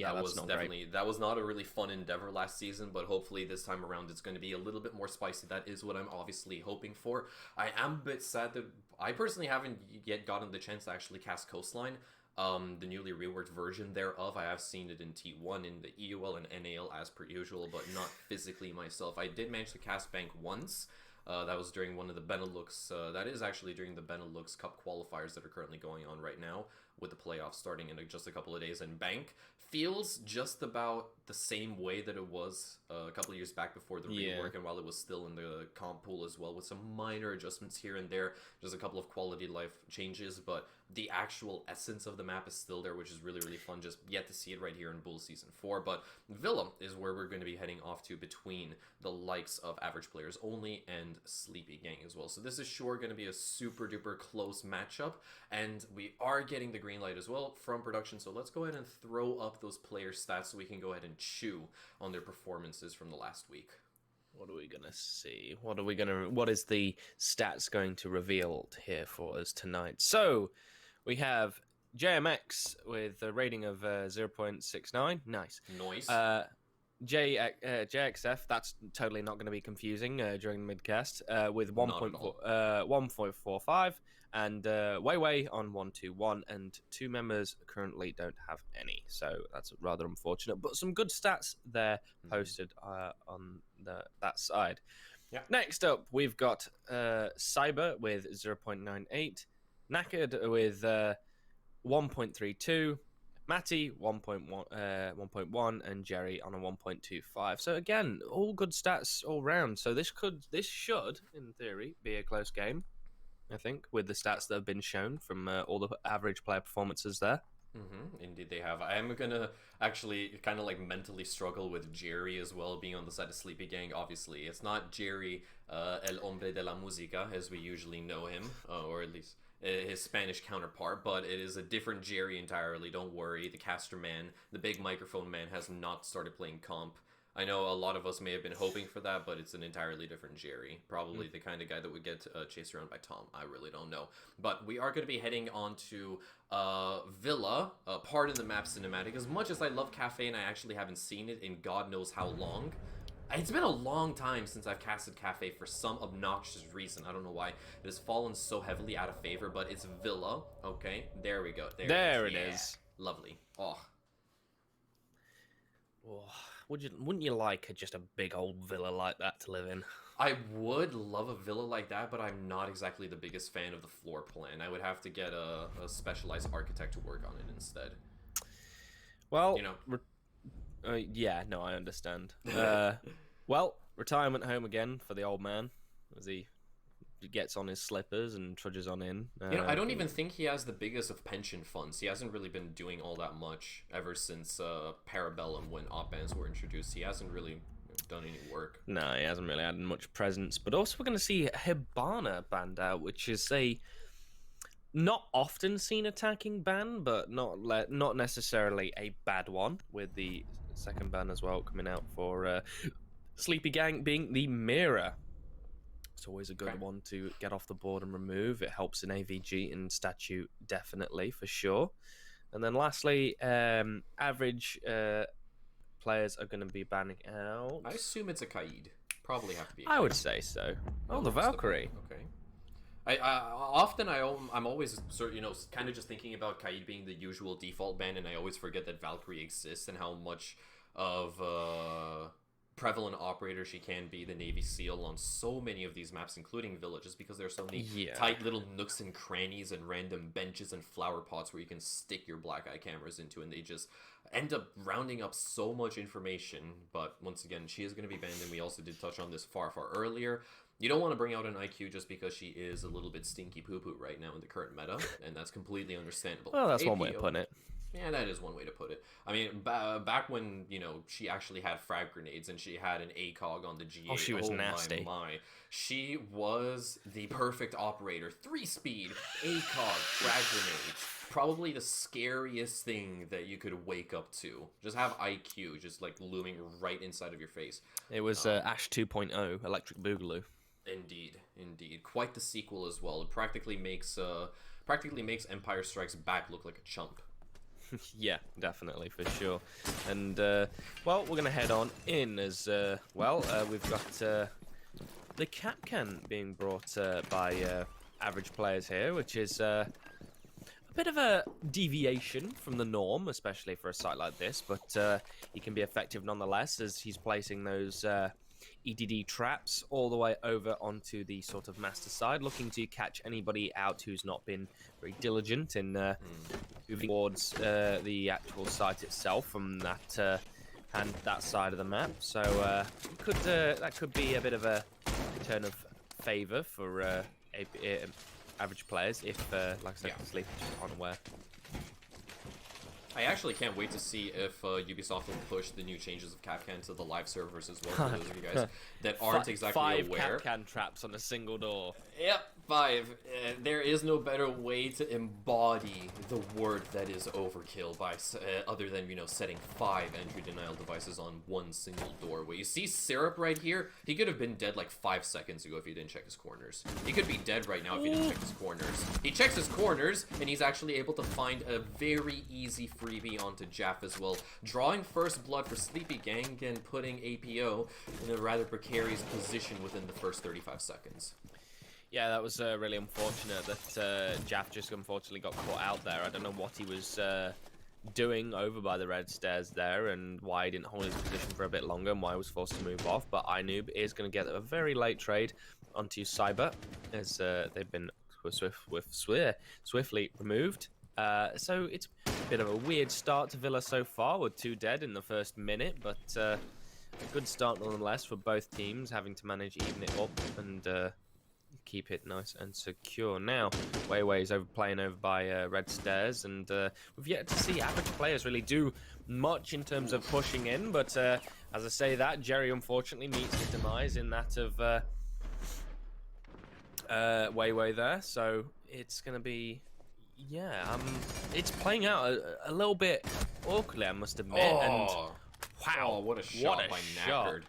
that was not a really fun endeavor last season, but hopefully this time around it's going to be a little bit more spicy. That is what I'm obviously hoping for. I am a bit sad that I personally haven't yet gotten the chance to actually cast Coastline, the newly reworked version thereof. I have seen it in T1, in the EUL and NAL as per usual, but not physically myself. I did manage to cast Bank once. That was during one of the Benelux, that is actually during the Benelux Cup qualifiers that are currently going on right now, with the playoffs starting in just a couple of days. And Bank feels just about the same way that it was a couple of years back before the rework, and while it was still in the comp pool as well, with some minor adjustments here and there, just a couple of quality of life changes, but the actual essence of the map is still there, which is really fun. Just yet to see it right here in Bull Season 4. But Villa is where we're going to be heading off to, between the likes of Average Players Only and Sleepy Gang as well. So this is sure going to be a super duper close matchup, and we are getting the green light as well from production. So let's go ahead and throw up those player stats so we can go ahead and chew on their performances from the last week. What are we going to see? What is the stats going to reveal here for us tonight? So we have JMX with a rating of 0.69. Nice. JXF, that's totally not going to be confusing during the midcast, with 1.45, and Weiwei on 121, and 2 members currently don't have any, so that's rather unfortunate, but some good stats there posted on that side. Yeah. Next up, we've got Cyber with 0.98, Knackered with 1.32, Matty 1.1, and Jerry on a 1.25. So again, all good stats all round. So this should, in theory, be a close game, I think, with the stats that have been shown from all the average player performances there. Indeed they have. I am going to actually kind of like mentally struggle with Jerry as well, being on the side of Sleepy Gang. Obviously, it's not Jerry, El Hombre de la Música, as we usually know him, or at least his Spanish counterpart, but it is a different Jerry entirely. Don't worry, the caster man, the big microphone man, has not started playing comp. I know a lot of us may have been hoping for that, but it's an entirely different Jerry. Probably the kind of guy that would get chased around by Tom. I really don't know. But we are going to be heading on to Villa, part of the map cinematic. As much as I love Cafe, and I actually haven't seen it in God knows how long, it's been a long time since I've casted Cafe for some obnoxious reason. I don't know why. It has fallen so heavily out of favor, but it's Villa. Okay, there we go. There it is. Lovely. Oh. Wouldn't you like just a big old villa like that to live in? I would love a villa like that, but I'm not exactly the biggest fan of the floor plan. I would have to get a specialized architect to work on it instead. Well, you know. Yeah, no, I understand. Well, retirement home again for the old man as he gets on his slippers and trudges on in. I don't even think he has the biggest of pension funds. He hasn't really been doing all that much ever since Parabellum, when op bands were introduced. He hasn't really done any work. No, he hasn't really had much presence. But also we're going to see Hibana banned out, which is a not often seen attacking ban, but not necessarily a bad one, with the second ban as well coming out for Sleepy Gang being the Mirror. It's always a good one to get off the board and remove. It helps in AVG and statue, definitely, for sure. And then lastly, average players are going to be banning out. I assume it's a Kaid. Probably have to be. I would say so. Oh, the Valkyrie. Okay. I'm always sort of, kind of just thinking about Kaid being the usual default ban, and I always forget that Valkyrie exists and how much of prevalent operator she can be, the Navy SEAL, on so many of these maps, including villages, because there's so many tight little nooks and crannies and random benches and flower pots where you can stick your black eye cameras into, and they just end up rounding up so much information. But once again, she is going to be banned, and we also did touch on this far earlier. You don't want to bring out an IQ just because she is a little bit stinky poo-poo right now in the current meta, and that's completely understandable. Well, that's one way of putting it. Yeah, that is one way to put it. I mean, back when, she actually had frag grenades and she had an ACOG on the G8. Oh, she was nasty. My. She was the perfect operator. 3-speed, ACOG, frag grenades. Probably the scariest thing that you could wake up to. Just have IQ just, looming right inside of your face. It was Ash 2.0, Electric Boogaloo. Indeed. Quite the sequel as well. It practically makes Empire Strikes Back look like a chump. Yeah, definitely, for sure. And, we're going to head on in as well. We've got the Capcan being brought by average players here, which is a bit of a deviation from the norm, especially for a site like this, but he can be effective nonetheless, as he's placing those EDD traps all the way over onto the sort of master side, looking to catch anybody out who's not been very diligent in moving towards the actual site itself from that that side of the map. So that could be a bit of a turn of favour for average players if, like I said, Sleep is unaware. I actually can't wait to see if Ubisoft will push the new changes of Capcan to the live servers as well, for those of you guys that aren't exactly aware. 5 Capcan traps on a single door. Yep, 5. There is no better way to embody the word that is overkill by other than, setting 5 entry denial devices on one single doorway. You see Syrup right here? He could have been dead 5 seconds ago if he didn't check his corners. He could be dead right now if he didn't check his corners. He checks his corners, and he's actually able to find a very easy freebie onto Jaff as well, drawing first blood for Sleepy Gang and putting APO in a rather precarious position within the first 35 seconds. Yeah, that was really unfortunate that Jaff just unfortunately got caught out there. I don't know what he was doing over by the red stairs there and why he didn't hold his position for a bit longer and why he was forced to move off, but iNoob is going to get a very late trade onto Cyber as they've been swiftly removed. So it's a bit of a weird start to Villa so far with 2 dead in the first minute, but a good start nonetheless for both teams, having to manage even it up and keep it nice and secure. Now, Weiwei is playing over by red stairs, and we've yet to see average players really do much in terms of pushing in, but as I say that, Jerry unfortunately meets his demise in that of Weiwei there, so it's going to be... Yeah, it's playing out a little bit awkwardly, I must admit. And wow, what a shot by Knackered.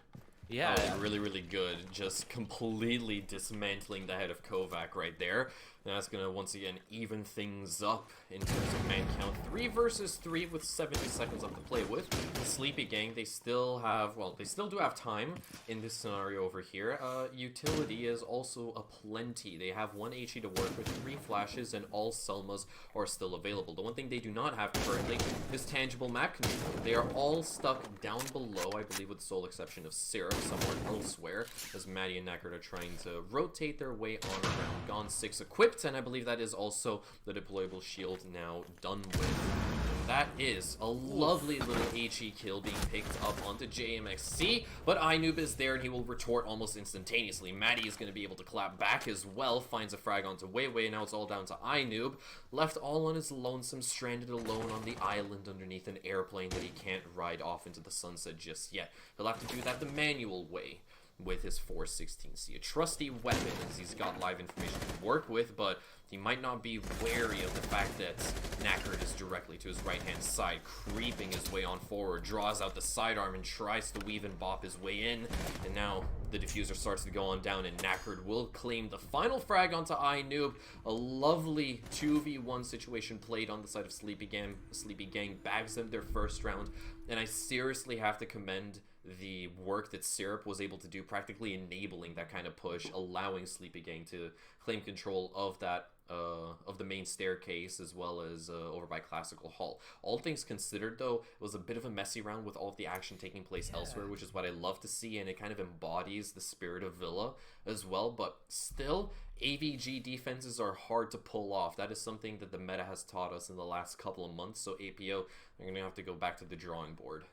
Yeah, that was really, really good. Just completely dismantling the head of Kovac right there. And that's going to, once again, even things up in terms of man count. 3 versus 3 with 70 seconds left to play with. The Sleepy Gang, they still do have time in this scenario over here. Utility is also aplenty. They have 1 HE to work with, 3 flashes, and all Selmas are still available. The one thing they do not have currently is tangible map control. They are all stuck down below, I believe with the sole exception of Syrup, somewhere elsewhere, as Maddie and Knackered are trying to rotate their way on around. Gone 6 equipped, and I believe that is also the deployable shield now done with. that is a lovely little HE kill being picked up onto JMXC, but Inoob is there and he will retort almost instantaneously. Maddie is going to be able to clap back as well, finds a frag onto Weiwei, now it's all down to Inoob, left all on his lonesome, stranded alone on the island underneath an airplane that he can't ride off into the sunset just yet. He'll have to do that the manual way with his 416C. A trusty weapon as he's got live information to work with, but he might not be wary of the fact that Knackert is directly to his right-hand side, creeping his way on forward, draws out the sidearm and tries to weave and bop his way in, and now the diffuser starts to go on down, and Knackert will claim the final frag onto Inoob. A lovely 2v1 situation played on the side of Sleepy Gang. Sleepy Gang bags them their first round, and I seriously have to commend the work that Syrup was able to do, practically enabling that kind of push, allowing Sleepy Gang to claim control of that of the main staircase, as well as over by Classical Hall. All things considered, though, it was a bit of a messy round with all of the action taking place elsewhere, which is what I love to see, and it kind of embodies the spirit of Villa as well. But still, AVG defenses are hard to pull off. That is something that the meta has taught us in the last couple of months, so APO, they're going to have to go back to the drawing board.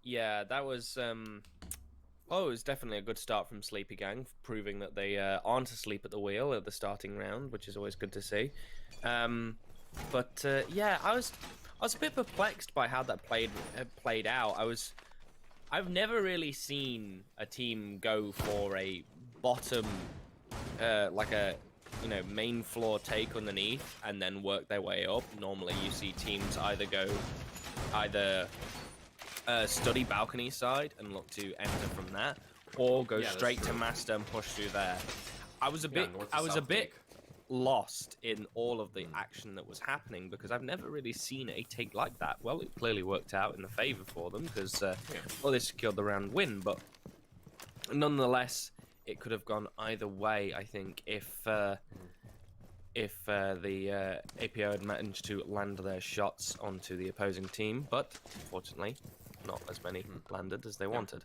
Yeah, that was it was definitely a good start from Sleepy Gang, proving that they aren't asleep at the wheel at the starting round, which is always good to see. Yeah, I was a bit perplexed by how that played out. I've never really seen a team go for a bottom, like a main floor take underneath and then work their way up. Normally, you see teams either go study balcony side and look to enter from that, or go straight to master and push through there. I was a bit lost in all of the action that was happening because I've never really seen a take like that. Well, it clearly worked out in the favor for them because they secured the round win, but nonetheless, it could have gone either way. I think if the APO had managed to land their shots onto the opposing team, but unfortunately, not as many landed as they wanted.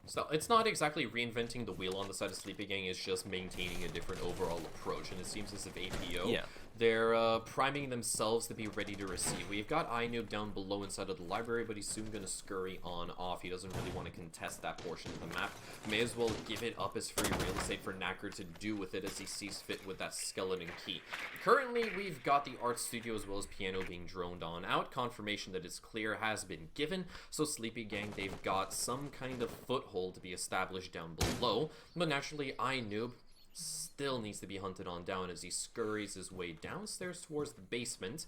So it's not exactly reinventing the wheel on the side of Sleepy Gang, it's just maintaining a different overall approach, and it seems as if APO, they're priming themselves to be ready to receive. We've got Inoob down below inside of the library, but he's soon going to scurry on off. He doesn't really want to contest that portion of the map. May as well give it up as free real estate for Knacker to do with it as he sees fit with that skeleton key. Currently, we've got the art studio as well as piano being droned on out. Confirmation that it's clear has been given, so Sleepy Gang, they've got some kind of foothold to be established down below, but naturally Inoob still needs to be hunted on down as he scurries his way downstairs towards the basement,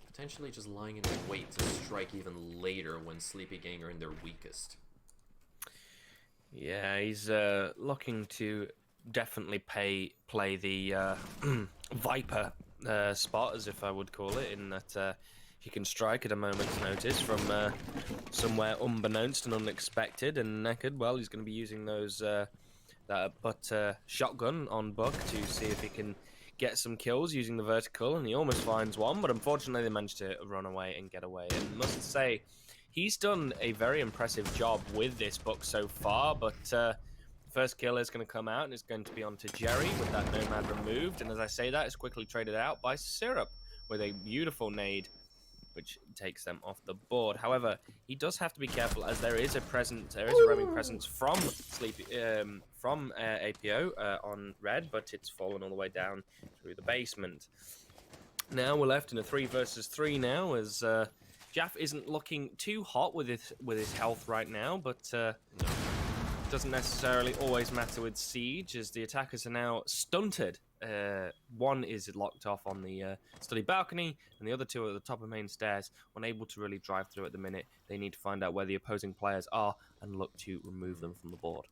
potentially just lying in wait to strike even later when Sleepy Gang are in their weakest. Yeah, he's looking to definitely play the Viper spot, as if I would call it, in that he can strike at a moment's notice from somewhere unbeknownst and unexpected, and Naked, well, he's going to be using those shotgun on Buck to see if he can get some kills using the vertical, and he almost finds one, but unfortunately they managed to run away and get away. And I must say, he's done a very impressive job with this Buck so far, but first kill is going to come out, and it's going to be onto Jerry with that Nomad removed, and as I say that, it's quickly traded out by Syrup with a beautiful nade, which takes them off the board. However, he does have to be careful as there is a roaming presence from APO on red, but it's fallen all the way down through the basement. Now we're left in a 3 versus 3 now, as Jaff isn't looking too hot with his health right now, but doesn't necessarily always matter with Siege, as the attackers are now stunted. One is locked off on the study balcony, and the other two are at the top of main stairs, unable to really drive through at the minute. They need to find out where the opposing players are and look to remove them from the board.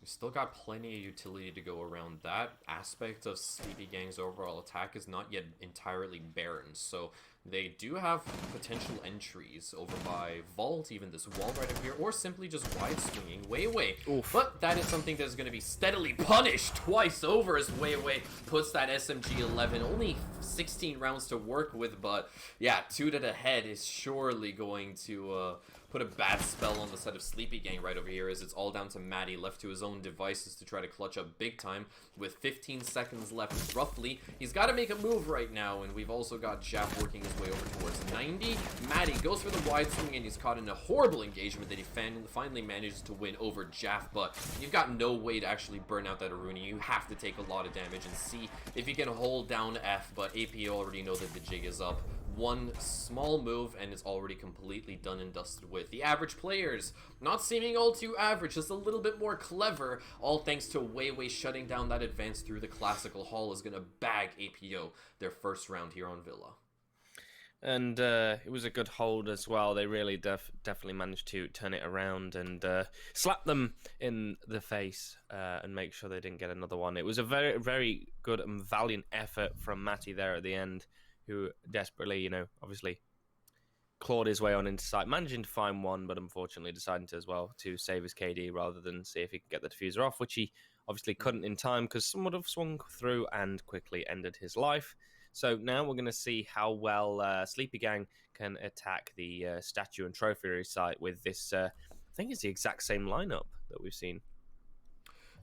We've still got plenty of utility to go around. That aspect of Sleepy Gang's overall attack is not yet entirely barren, so they do have potential entries over by Vault, even this wall right up here, or simply just wide swinging Weiwei. But that is something that is going to be steadily punished twice over as Weiwei puts that SMG-11. Only 16 rounds to work with, but yeah, 2 to the head is surely going to put a bad spell on the side of Sleepy Gang right over here, as it's all down to Matty, left to his own devices to try to clutch up big time with 15 seconds left roughly. He's got to make a move right now, and we've also got Jaff working his way over towards 90. Matty goes for the wide swing, and he's caught in a horrible engagement that he finally manages to win over Jaff, but you've got no way to actually burn out that Aruni. You have to take a lot of damage and see if you can hold down F, but APO already know that the jig is up. One small move and it's already completely done and dusted with. The average players not seeming all too average, just a little bit more clever, all thanks to Weiwei shutting down that advance through the classical hall is going to bag APO their first round here on Villa. And it was a good hold as well. They really definitely managed to turn it around and slap them in the face and make sure they didn't get another one. It was a very, very good and valiant effort from Matty there at the end, who desperately, obviously clawed his way on into sight, managing to find one, but unfortunately deciding to as well to save his KD rather than see if he could get the diffuser off, which he obviously couldn't in time because someone would have swung through and quickly ended his life. So now we're going to see how well Sleepy Gang can attack the statue and trophy site with this, I think it's the exact same lineup that we've seen.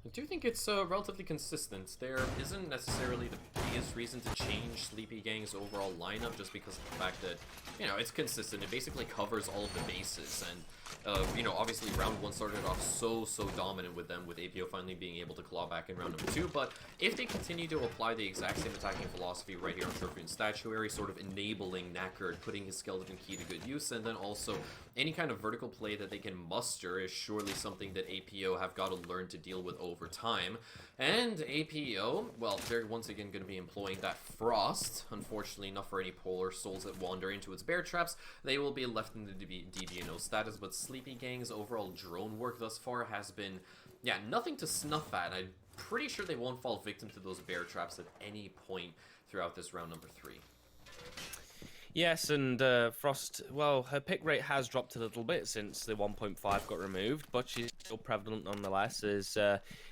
I do think it's relatively consistent. There isn't necessarily the biggest reason to change Sleepy Gang's overall lineup just because of the fact that, it's consistent. It basically covers all of the bases. And, obviously round 1 started off so dominant with them, with APO finally being able to claw back in round number 2. But if they continue to apply the exact same attacking philosophy right here on Trophy and Statuary, sort of enabling Knackered, putting his Skeleton Key to good use, and then also any kind of vertical play that they can muster is surely something that APO have got to learn to deal with over time. And APO, well, they're once again going to be employing that Frost. Unfortunately, not for any Polar Souls that wander into its bear traps. They will be left in the DBNO status, but Sleepy Gang's overall drone work thus far has been, nothing to snuff at. I'm pretty sure they won't fall victim to those bear traps at any point throughout this round number 3. Yes, and Frost, well, her pick rate has dropped a little bit since the 1.5 got removed, but she's still prevalent nonetheless, as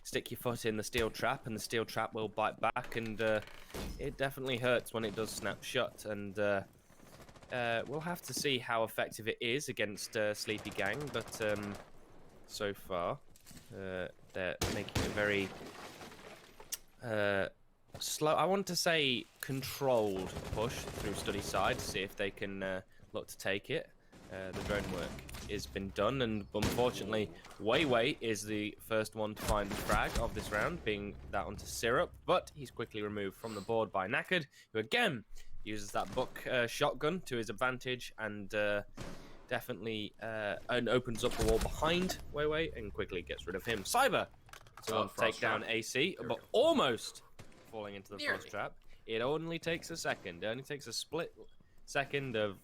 stick your foot in the steel trap, and the steel trap will bite back, and it definitely hurts when it does snap shut, and we'll have to see how effective it is against Sleepy Gang, but so far, they're making a very slow, I want to say controlled push through study side to see if they can look to take it. The drone work has been done, and unfortunately Weiwei is the first one to find the frag of this round, being that onto Syrup, but he's quickly removed from the board by Knackered, who again uses that buck shotgun to his advantage and definitely and opens up the wall behind Weiwei and quickly gets rid of him. Cyber to take down AC, but almost falling into the Frost trap. It only takes a second. It only takes a split second of,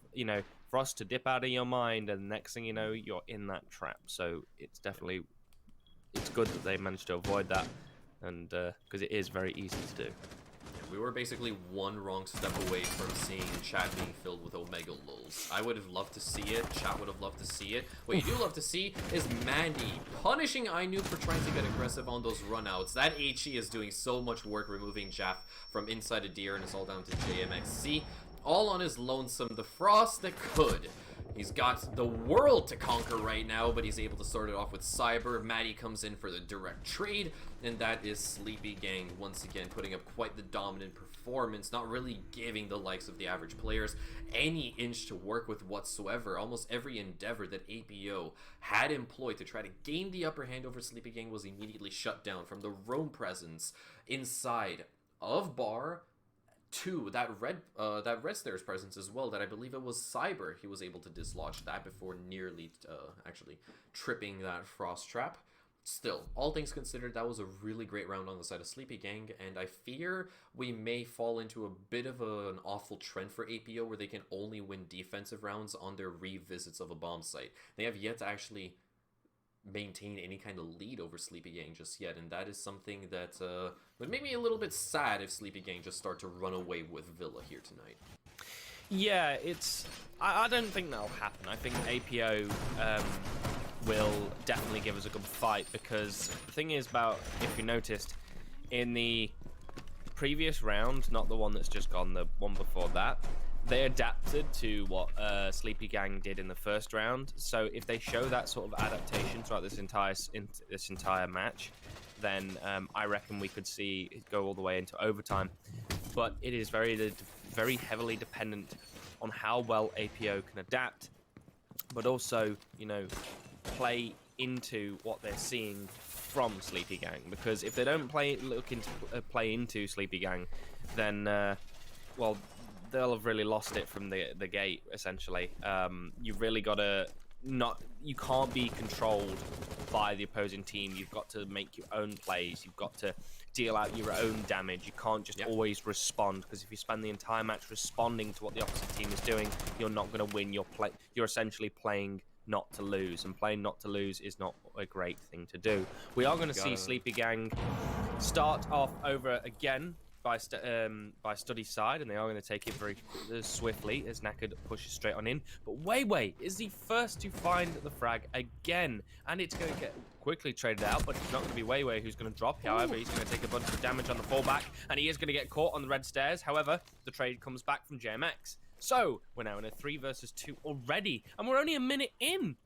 Frost to dip out of your mind, and next thing you know, you're in that trap. So it's good that they managed to avoid that, and because it is very easy to do. We were basically one wrong step away from seeing chat being filled with Omega lulls. I would have loved to see it. Chat would have loved to see it. What you do love to see is Mandy punishing Ainu for trying to get aggressive on those runouts. That HE is doing so much work removing Jaff from inside a deer, and it's all down to JMXC. All on his lonesome. The Frost that could. He's got the world to conquer right now, but he's able to start it off with Cyber. Maddie comes in for the direct trade, and that is Sleepy Gang once again putting up quite the dominant performance, not really giving the likes of the average players any inch to work with whatsoever. Almost every endeavor that APO had employed to try to gain the upper hand over Sleepy Gang was immediately shut down, from the roam presence inside of Bar to that red stairs presence as well, that I believe it was Cyber. He was able to dislodge that before nearly actually tripping that Frost trap. Still, all things considered, that was a really great round on the side of Sleepy Gang, and I fear we may fall into a bit of an awful trend for APO where they can only win defensive rounds on their revisits of a bomb site. They have yet to actually maintain any kind of lead over Sleepy Gang just yet, and that is something that would make me a little bit sad if Sleepy Gang just start to run away with Villa here tonight. Yeah, I don't think that'll happen. I think APO will definitely give us a good fight, because the thing is about, if you noticed, in the previous round, not the one that's just gone, the one before that, they adapted to what Sleepy Gang did in the first round. So if they show that sort of adaptation throughout this entire match, then I reckon we could see it go all the way into overtime. But it is very heavily dependent on how well APO can adapt, but also, you know, play into what they're seeing from Sleepy Gang. Because if they don't play into Sleepy Gang, then well, they'll have really lost it from the gate. Essentially, you've really got to you can't be controlled by the opposing team. You've got to make your own plays. You've got to deal out your own damage. You can't just always respond, because if you spend the entire match responding to what the opposite team is doing, you're not going to win. You're essentially playing not to lose, and playing not to lose is not a great thing to do. We are going to see Sleepy Gang start off over again by Study's side, and they are going to take it very swiftly as Knackered pushes straight on in. But Weiwei is the first to find the frag again, and it's going to get quickly traded out, but it's not going to be Weiwei who's going to drop. However, he's going to take a bunch of damage on the fallback, and he is going to get caught on the red stairs. However, the trade comes back from JMX. So, we're now in a 3 versus 2 already, and we're only a minute in.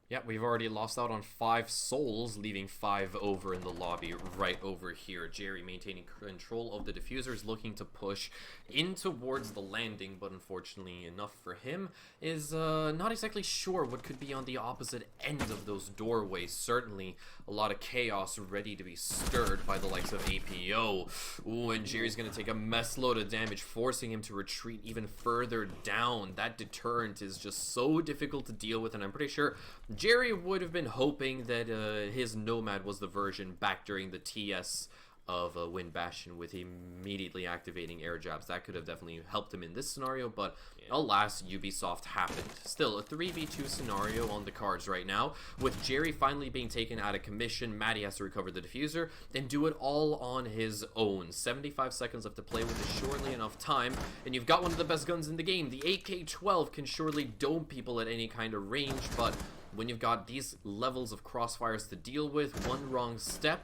Yeah, we've already lost out on 5 souls, leaving 5 over in the lobby right over here. Jerry maintaining control of the diffusers, looking to push in towards the landing, but unfortunately enough for him, is not exactly sure what could be on the opposite end of those doorways. Certainly a lot of chaos ready to be stirred by the likes of APO. Ooh, and Jerry's going to take a mess load of damage, forcing him to retreat even further down. That deterrent is just so difficult to deal with, and I'm pretty sure Jerry would have been hoping that his Nomad was the version back during the TS of Wind Bastion, with immediately activating air jabs. That could have definitely helped him in this scenario, but alas, Ubisoft happened. Still, a 3v2 scenario on the cards right now, with Jerry finally being taken out of commission. Maddie has to recover the diffuser and do it all on his own. 75 seconds left to play with is surely enough time, and you've got one of the best guns in the game. The AK-12 can surely dome people at any kind of range, but when you've got these levels of crossfires to deal with, one wrong step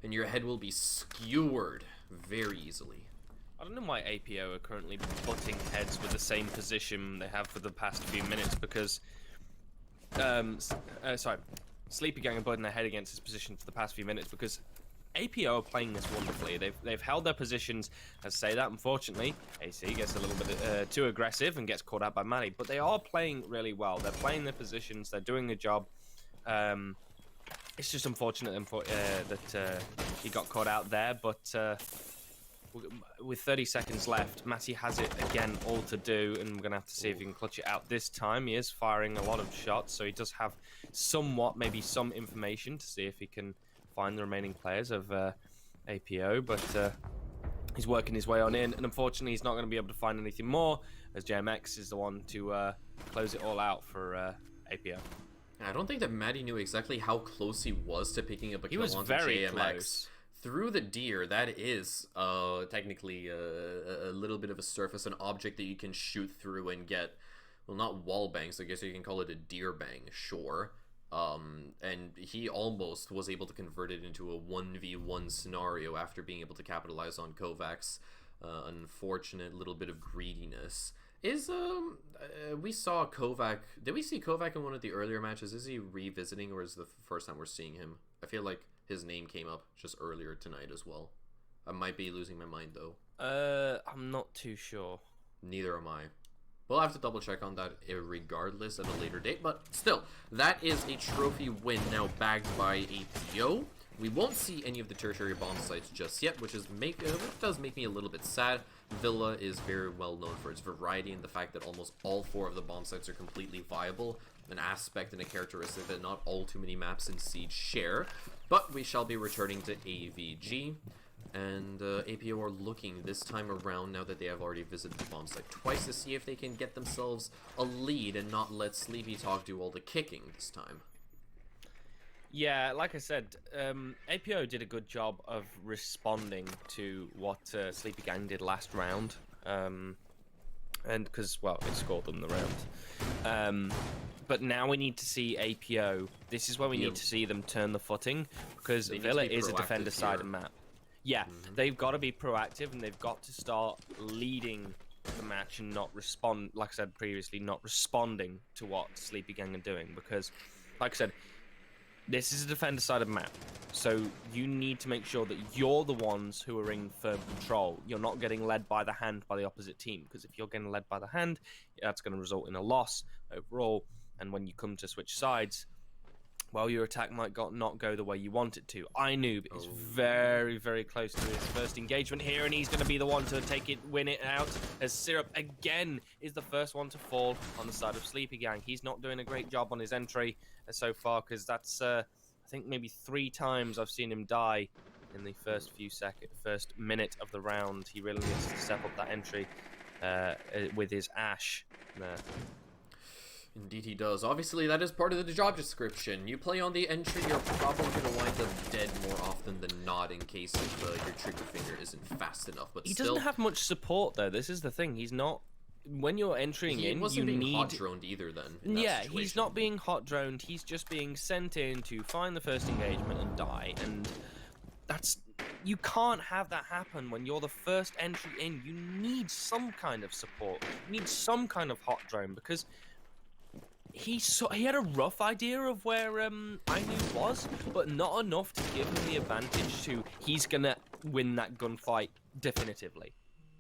and your head will be skewered very easily. I don't know why APO are currently butting heads with the same position they have for the past few minutes, because Sleepy Gang are butting their head against this position for the past few minutes because APO are playing this wonderfully. They've held their positions. I say that, unfortunately, AC gets a little bit too aggressive and gets caught out by Manny, but they are playing really well. They're playing their positions. They're doing the job. It's just unfortunate that he got caught out there, but with 30 seconds left, Matty has it again all to do, and we're going to have to see if he can clutch it out this time. He is firing a lot of shots, so he does have maybe some information to see if he can find the remaining players of APO, but he's working his way on in, and unfortunately he's not going to be able to find anything more, as JMX is the one to close it all out for APO. I don't think that Maddie knew exactly how close he was to picking up a kill onto very JMX. Close. Through the deer, that is technically a little bit of a surface, an object that you can shoot through and get, well, not wall bangs, I guess you can call it a deer bang, sure. And he almost was able to convert it into a 1v1 scenario after being able to capitalize on Kovac's unfortunate little bit of greediness. We saw Kovac. Did we see Kovac in one of the earlier matches? Is he revisiting, or is the first time we're seeing him? I feel like his name came up just earlier tonight as well. I might be losing my mind though. I'm not too sure. Neither am I. We'll have to double check on that regardless at a later date, but still, that is a trophy win now bagged by APO. We won't see any of the tertiary bomb sites just yet, which does make me a little bit sad. Villa is very well known for its variety and the fact that almost all 4 of the bomb sites are completely viable, an aspect and a characteristic that not all too many maps in Siege share. But we shall be returning to AVG, and APO are looking this time around, now that they have already visited the bomb site twice, to see if they can get themselves a lead and not let Sleepy Talk do all the kicking this time. Yeah, like I said, APO did a good job of responding to what Sleepy Gang did last round, and because, well, it scored them the round. But now we need to see APO. This is where we need to see them turn the footing, because Villa is a defender-sided map. Yeah, they've got to be proactive, and they've got to start leading the match and not respond, like I said previously, not responding to what Sleepy Gang are doing. Because, like I said, this is a defender-sided map, so you need to make sure that you're the ones who are in firm control. You're not getting led by the hand by the opposite team, because if you're getting led by the hand, that's going to result in a loss overall. And when you come to switch sides, well, your attack might not go the way you want it to. Inoob is very, very close to his first engagement here, and he's going to be the one to win it out, as Syrup again is the first one to fall on the side of Sleepy Gang. He's not doing a great job on his entry so far, because that's, I think, maybe 3 times I've seen him die in the first minute of the round. He really needs to step up that entry with his Ash there. Indeed he does. Obviously, that is part of the job description. You play on the entry, you're probably going to wind up dead more often than not in case if your trigger finger isn't fast enough. But he still, doesn't have much support, though. This is the thing. He's not... When you're entering he in, wasn't you being need... hot-droned either then. Yeah, he's not being hot-droned. He's just being sent in to find the first engagement and die. And that's... You can't have that happen when you're the first entry in. You need some kind of support. You need some kind of hot drone, because... He had a rough idea of where Inoob was, but not enough to give him the advantage to he's gonna win that gunfight definitively.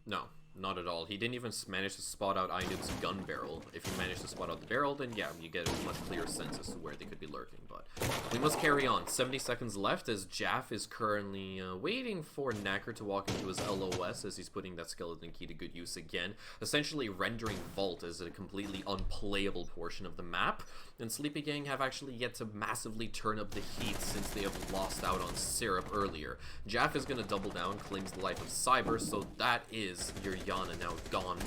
No, not at all. He didn't even manage to spot out Inoob's gun barrel. If you manage to spot out the barrel, then yeah, you get a much clearer sense as to where they could be lurking. But we must carry on. 70 seconds left as Jaff is currently waiting for Knacker to walk into his LOS as he's putting that skeleton key to good use again, essentially rendering Vault as a completely unplayable portion of the map. And Sleepy Gang have actually yet to massively turn up the heat since they have lost out on Syrup earlier. Jaff is going to double down, claims the life of Cyber, so that is your Yana now gone,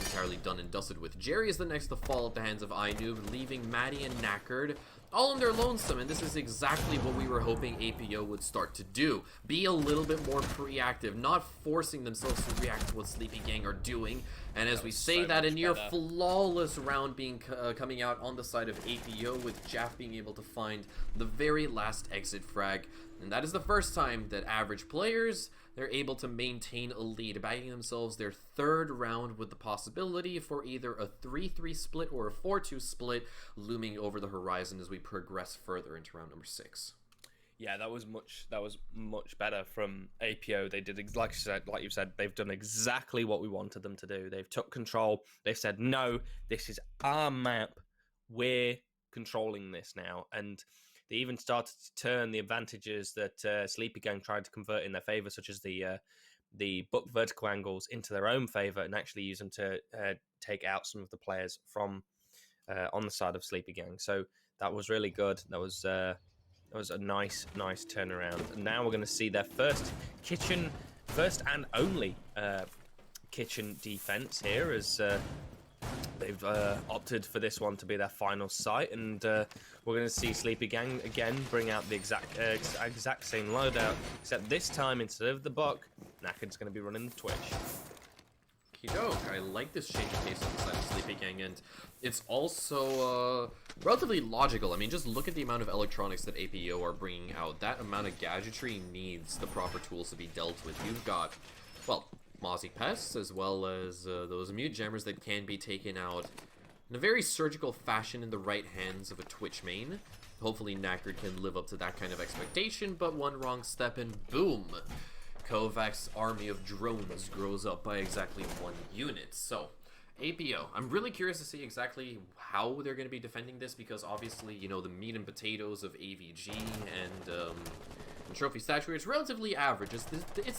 entirely done and dusted with. Jerry is the next to fall at the hands of Inoob, leaving Maddie and Knackered all on their lonesome, and this is exactly what we were hoping APO would start to do. Be a little bit more reactive, not forcing themselves to react to what Sleepy Gang are doing. And as we say that, a near flawless round being coming out on the side of APO, with Jaff being able to find the very last exit frag. And that is the first time that average players, they're able to maintain a lead, bagging themselves their 3rd round with the possibility for either a 3-3 split or a 4-2 split looming over the horizon as we progress further into round number 6. Yeah, that was much better from APO. They did, like you said, they've done exactly what we wanted them to do. They've took control. They've said, no, this is our map. We're controlling this now. And they even started to turn the advantages that Sleepy Gang tried to convert in their favor, such as the book vertical angles, into their own favor, and actually use them to take out some of the players from on the side of Sleepy Gang. So that was really good. That was a nice turnaround. And now we're going to see their first and only kitchen defense here, as they've opted for this one to be their final site, and we're going to see Sleepy Gang again bring out the exact same loadout, except this time instead of the buck, Knackered's going to be running the Twitch. Okey-doke. I like this change of pace on the side of Sleepy Gang, and it's also relatively logical. I mean, just look at the amount of electronics that APO are bringing out. That amount of gadgetry needs the proper tools to be dealt with. You've got, well, Mozzie Pests, as well as those mute jammers that can be taken out in a very surgical fashion in the right hands of a Twitch main. Hopefully Knackered can live up to that kind of expectation, but one wrong step and boom! Kovac's army of drones grows up by exactly 1 unit. So, APO, I'm really curious to see exactly how they're going to be defending this, because obviously, you know, the meat and potatoes of AVG and Trophy Statue is relatively average. It's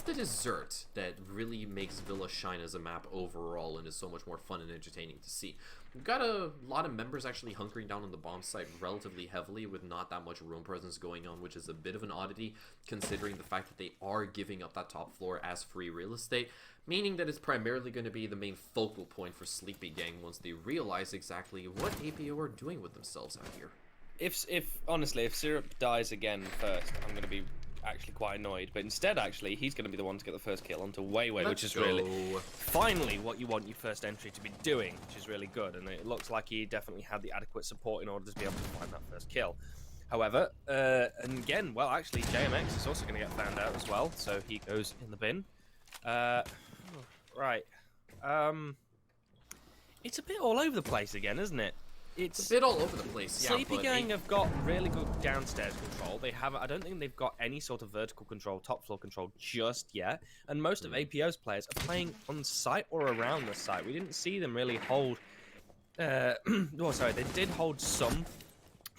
the dessert that really makes Villa shine as a map overall and is so much more fun and entertaining to see. We've got a lot of members actually hunkering down on the bomb site relatively heavily with not that much room presence going on, which is a bit of an oddity considering the fact that they are giving up that top floor as free real estate, meaning that it's primarily going to be the main focal point for Sleepy Gang once they realize exactly what APO are doing with themselves out here. If honestly, if Syrup dies again first, I'm going to be actually quite annoyed, but instead actually he's going to be the one to get the first kill onto Weiwei, which is really finally what you want your first entry to be doing, which is really good, and it looks like he definitely had the adequate support in order to be able to find that first kill. However, and again, well, actually JMX is also going to get found out as well, so he goes in the bin. Right, It's a bit all over the place again, isn't it? It's a bit all over the place, yeah. Sleepy Gang have got really good downstairs control. I don't think they've got any sort of vertical control, top floor control just yet. And most of APO's players are playing on site or around the site. We didn't see them really hold. They did hold some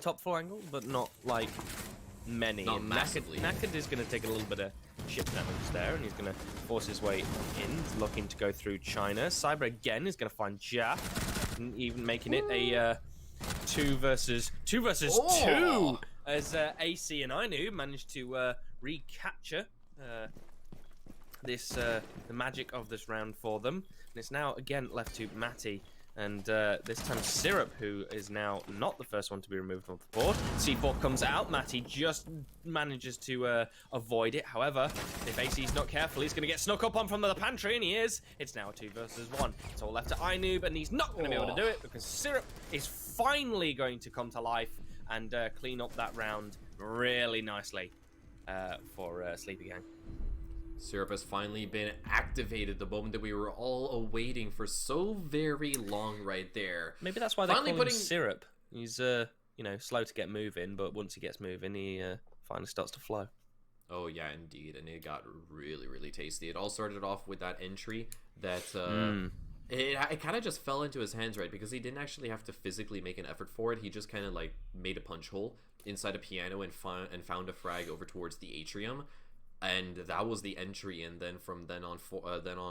top floor angles, but not like many. Not massively. Naked is going to take a little bit of ship damage there, and he's going to force his way in, looking to go through China. Cyber again is going to find Jap, even making it a 2 versus 2 as AC and Ainu managed to recapture the magic of this round for them. And it's now again left to Matty. And this time Syrup, who is now not the first one to be removed off the board. C4 comes out. Matty just manages to avoid it. However, if AC's not careful, he's going to get snuck up on from the pantry, and he is. It's now a 2 versus 1. It's all left to Ainoob, and he's not going to be able to do it because Syrup is finally going to come to life and clean up that round really nicely for Sleepy Gang. Syrup has finally been activated, the moment that we were all awaiting for so very long right there. Maybe that's why they call him Syrup. He's, slow to get moving, but once he gets moving, he finally starts to flow. Oh, yeah, indeed. And it got really, really tasty. It all started off with that entry that... It kind of just fell into his hands, right? Because he didn't actually have to physically make an effort for it. He just kind of, like, made a punch hole inside a piano and found a frag over towards the atrium. And that was the entry, and then from then on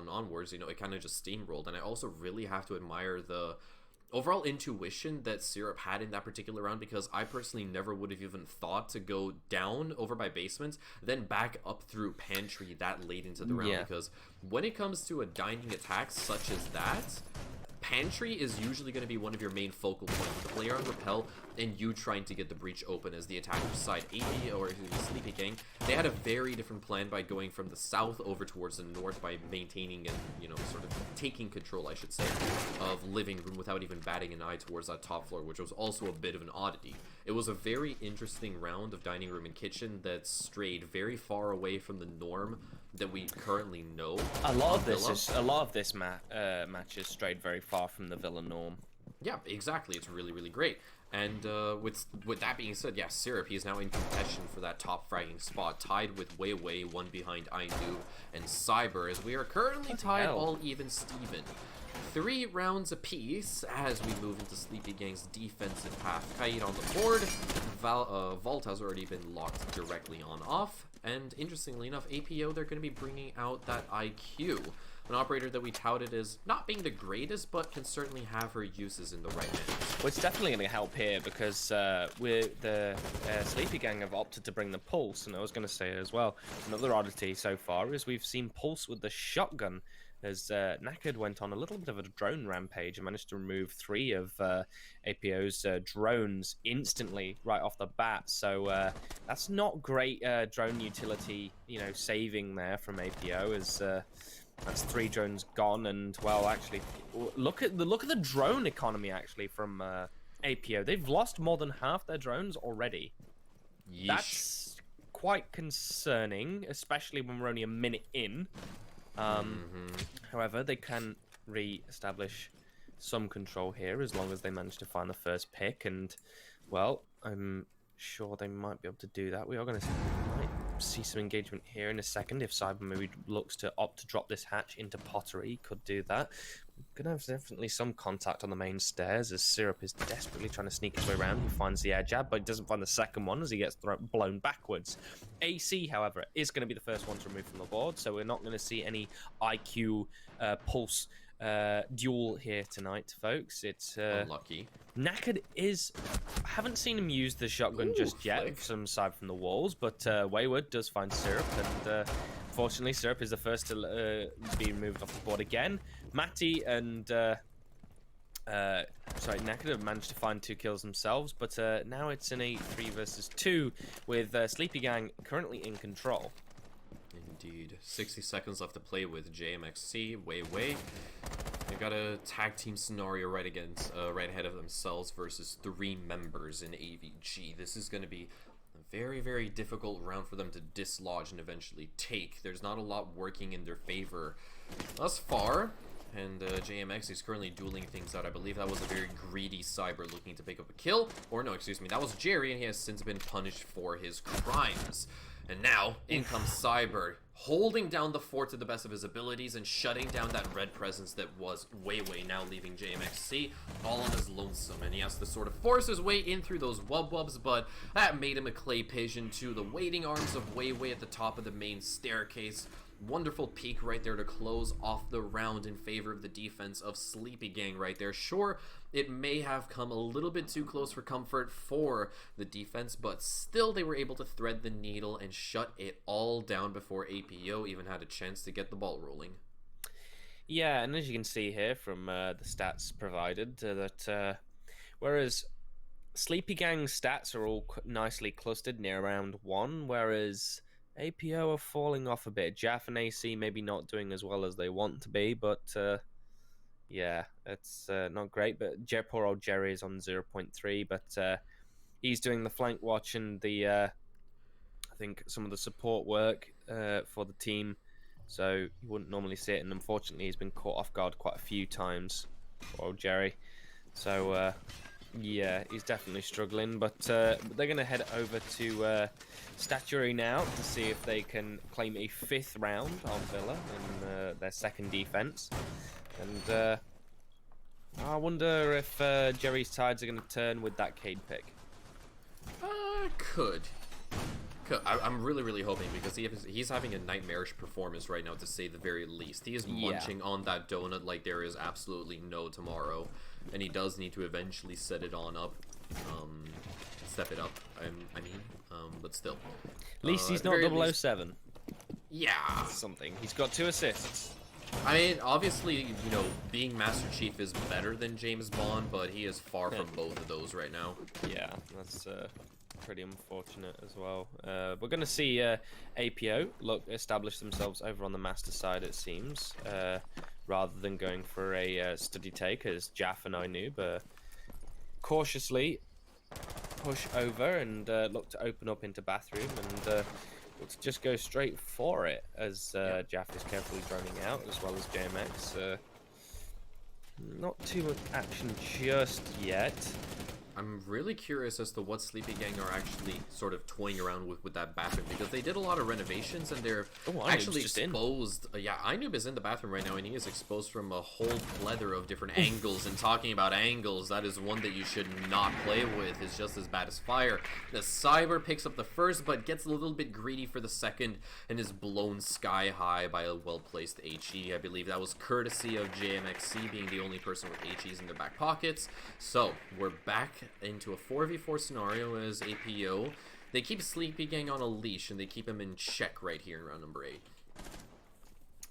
onwards, it kind of just steamrolled. And I also really have to admire the overall intuition that Syrup had in that particular round, because I personally never would have even thought to go down over by basements, then back up through pantry that late into the round. Yeah. Because when it comes to a dining attack such as that, pantry is usually going to be one of your main focal points. The player on repel and you trying to get the breach open as the attacker's side. AP, or Sleepy Gang, they had a very different plan by going from the south over towards the north by maintaining and, sort of taking control, I should say, of living room without even batting an eye towards that top floor, which was also a bit of an oddity. It was a very interesting round of dining room and kitchen that strayed very far away from the norm that we currently know. A lot of this match has strayed very far from the Villa norm. Yeah, exactly. It's really, really great. And with that being said, yeah, Syrup, he's now in contention for that top fragging spot, tied with Wei, one behind Ainu and Cyber, as we are currently tied all even Steven. 3 rounds apiece as we move into Sleepy Gang's defensive path. Kaid on the board. Vault has already been locked directly on off. And interestingly enough, APO, they're going to be bringing out that IQ. An operator that we touted as not being the greatest, but can certainly have her uses in the right hands. Well, it's definitely going to help here because the Sleepy Gang have opted to bring the Pulse, and I was going to say as well, another oddity so far is we've seen Pulse with the shotgun, as Naked went on a little bit of a drone rampage and managed to remove 3 of APO's drones instantly right off the bat. So that's not great drone utility, saving there from APO, as that's 3 drones gone. And well, actually, look at the drone economy actually from APO. They've lost more than half their drones already. Yeesh. That's quite concerning, especially when we're only a minute in. However, they can re-establish some control here as long as they manage to find the first pick, and well, I'm sure they might be able to do that. We are going to see some engagement here in a second. If Cyber maybe looks to opt to drop this hatch into pottery, he could do that. Gonna have definitely some contact on the main stairs as Syrup is desperately trying to sneak his way around. He finds the air jab, but he doesn't find the second one as he gets blown backwards. AC, however, is going to be the first one to remove from the board, so we're not going to see any IQ Pulse duel here tonight, folks. It's unlucky. Naked is... I haven't seen him use the shotgun just yet, some side from the walls, but Wayward does find Syrup, and fortunately, Syrup is the first to be removed off the board again. Matty and Naked have managed to find 2 kills themselves, but now it's in a 3 versus 2 with Sleepy Gang currently in control. Indeed. 60 seconds left to play with JMXC, Wei. They've got a tag team scenario right ahead of themselves versus 3 members in AVG. This is going to be a very, very difficult round for them to dislodge and eventually take. There's not a lot working in their favor thus far, and JMX is currently dueling things out. I believe that was a very greedy Cyber looking to pick up a kill. Or no, excuse me, that was Jerry, and he has since been punished for his crimes. And now, in comes Cyber, holding down the fort to the best of his abilities and shutting down that red presence that was Weiwei, now leaving JMXC all on his lonesome. And he has to sort of force his way in through those wub-wubs, but that made him a clay pigeon to the waiting arms of Weiwei at the top of the main staircase. Wonderful peek right there to close off the round in favor of the defense of Sleepy Gang right there. Sure, it may have come a little bit too close for comfort for the defense, but still they were able to thread the needle and shut it all down before APO even had a chance to get the ball rolling. Yeah, and as you can see here from the stats provided, whereas Sleepy Gang's stats are all nicely clustered near around 1, whereas APO are falling off a bit. Jaff and AC maybe not doing as well as they want to be, but yeah, it's not great. But poor old Jerry is on 0.3, but he's doing the flank watch and the I think some of the support work for the team, so you wouldn't normally see it. And unfortunately, he's been caught off guard quite a few times. Poor old Jerry. So yeah, he's definitely struggling, but they're going to head over to Statuary now to see if they can claim a 5th round on Villa in their second defense. And I wonder if Jerry's tides are going to turn with that Cade pick. Could. I'm really hoping, because he's having a nightmarish performance right now, to say the very least. He is munching on that donut like there is absolutely no tomorrow, and he does need to eventually set it on up, step it up. But still. At least he's not 007. Yeah. Something. He's got 2 assists. I mean, obviously, you know, being Master Chief is better than James Bond, but he is far from both of those right now. Yeah, that's pretty unfortunate as well. We're going to see APO establish themselves over on the Master side, it seems, rather than going for a study take, as Jaff and I knew, but cautiously push over and look to open up into bathroom and look to just go straight for it, as Jaff is carefully droning out, as well as JMX. Not too much action just yet. I'm really curious as to what Sleepy Gang are actually sort of toying around with that bathroom, because they did a lot of renovations and they're actually exposed. Yeah, Inoob is in the bathroom right now and he is exposed from a whole plethora of different angles. And talking about angles, that is one that you should not play with. It's just as bad as fire. The Cyber picks up the first, but gets a little bit greedy for the second and is blown sky high by a well-placed HE. I believe that was courtesy of JMXC being the only person with HEs in their back pockets. So we're back into a 4v4 scenario as APO. They keep Sleepy Gang on a leash and they keep him in check right here in round number 8.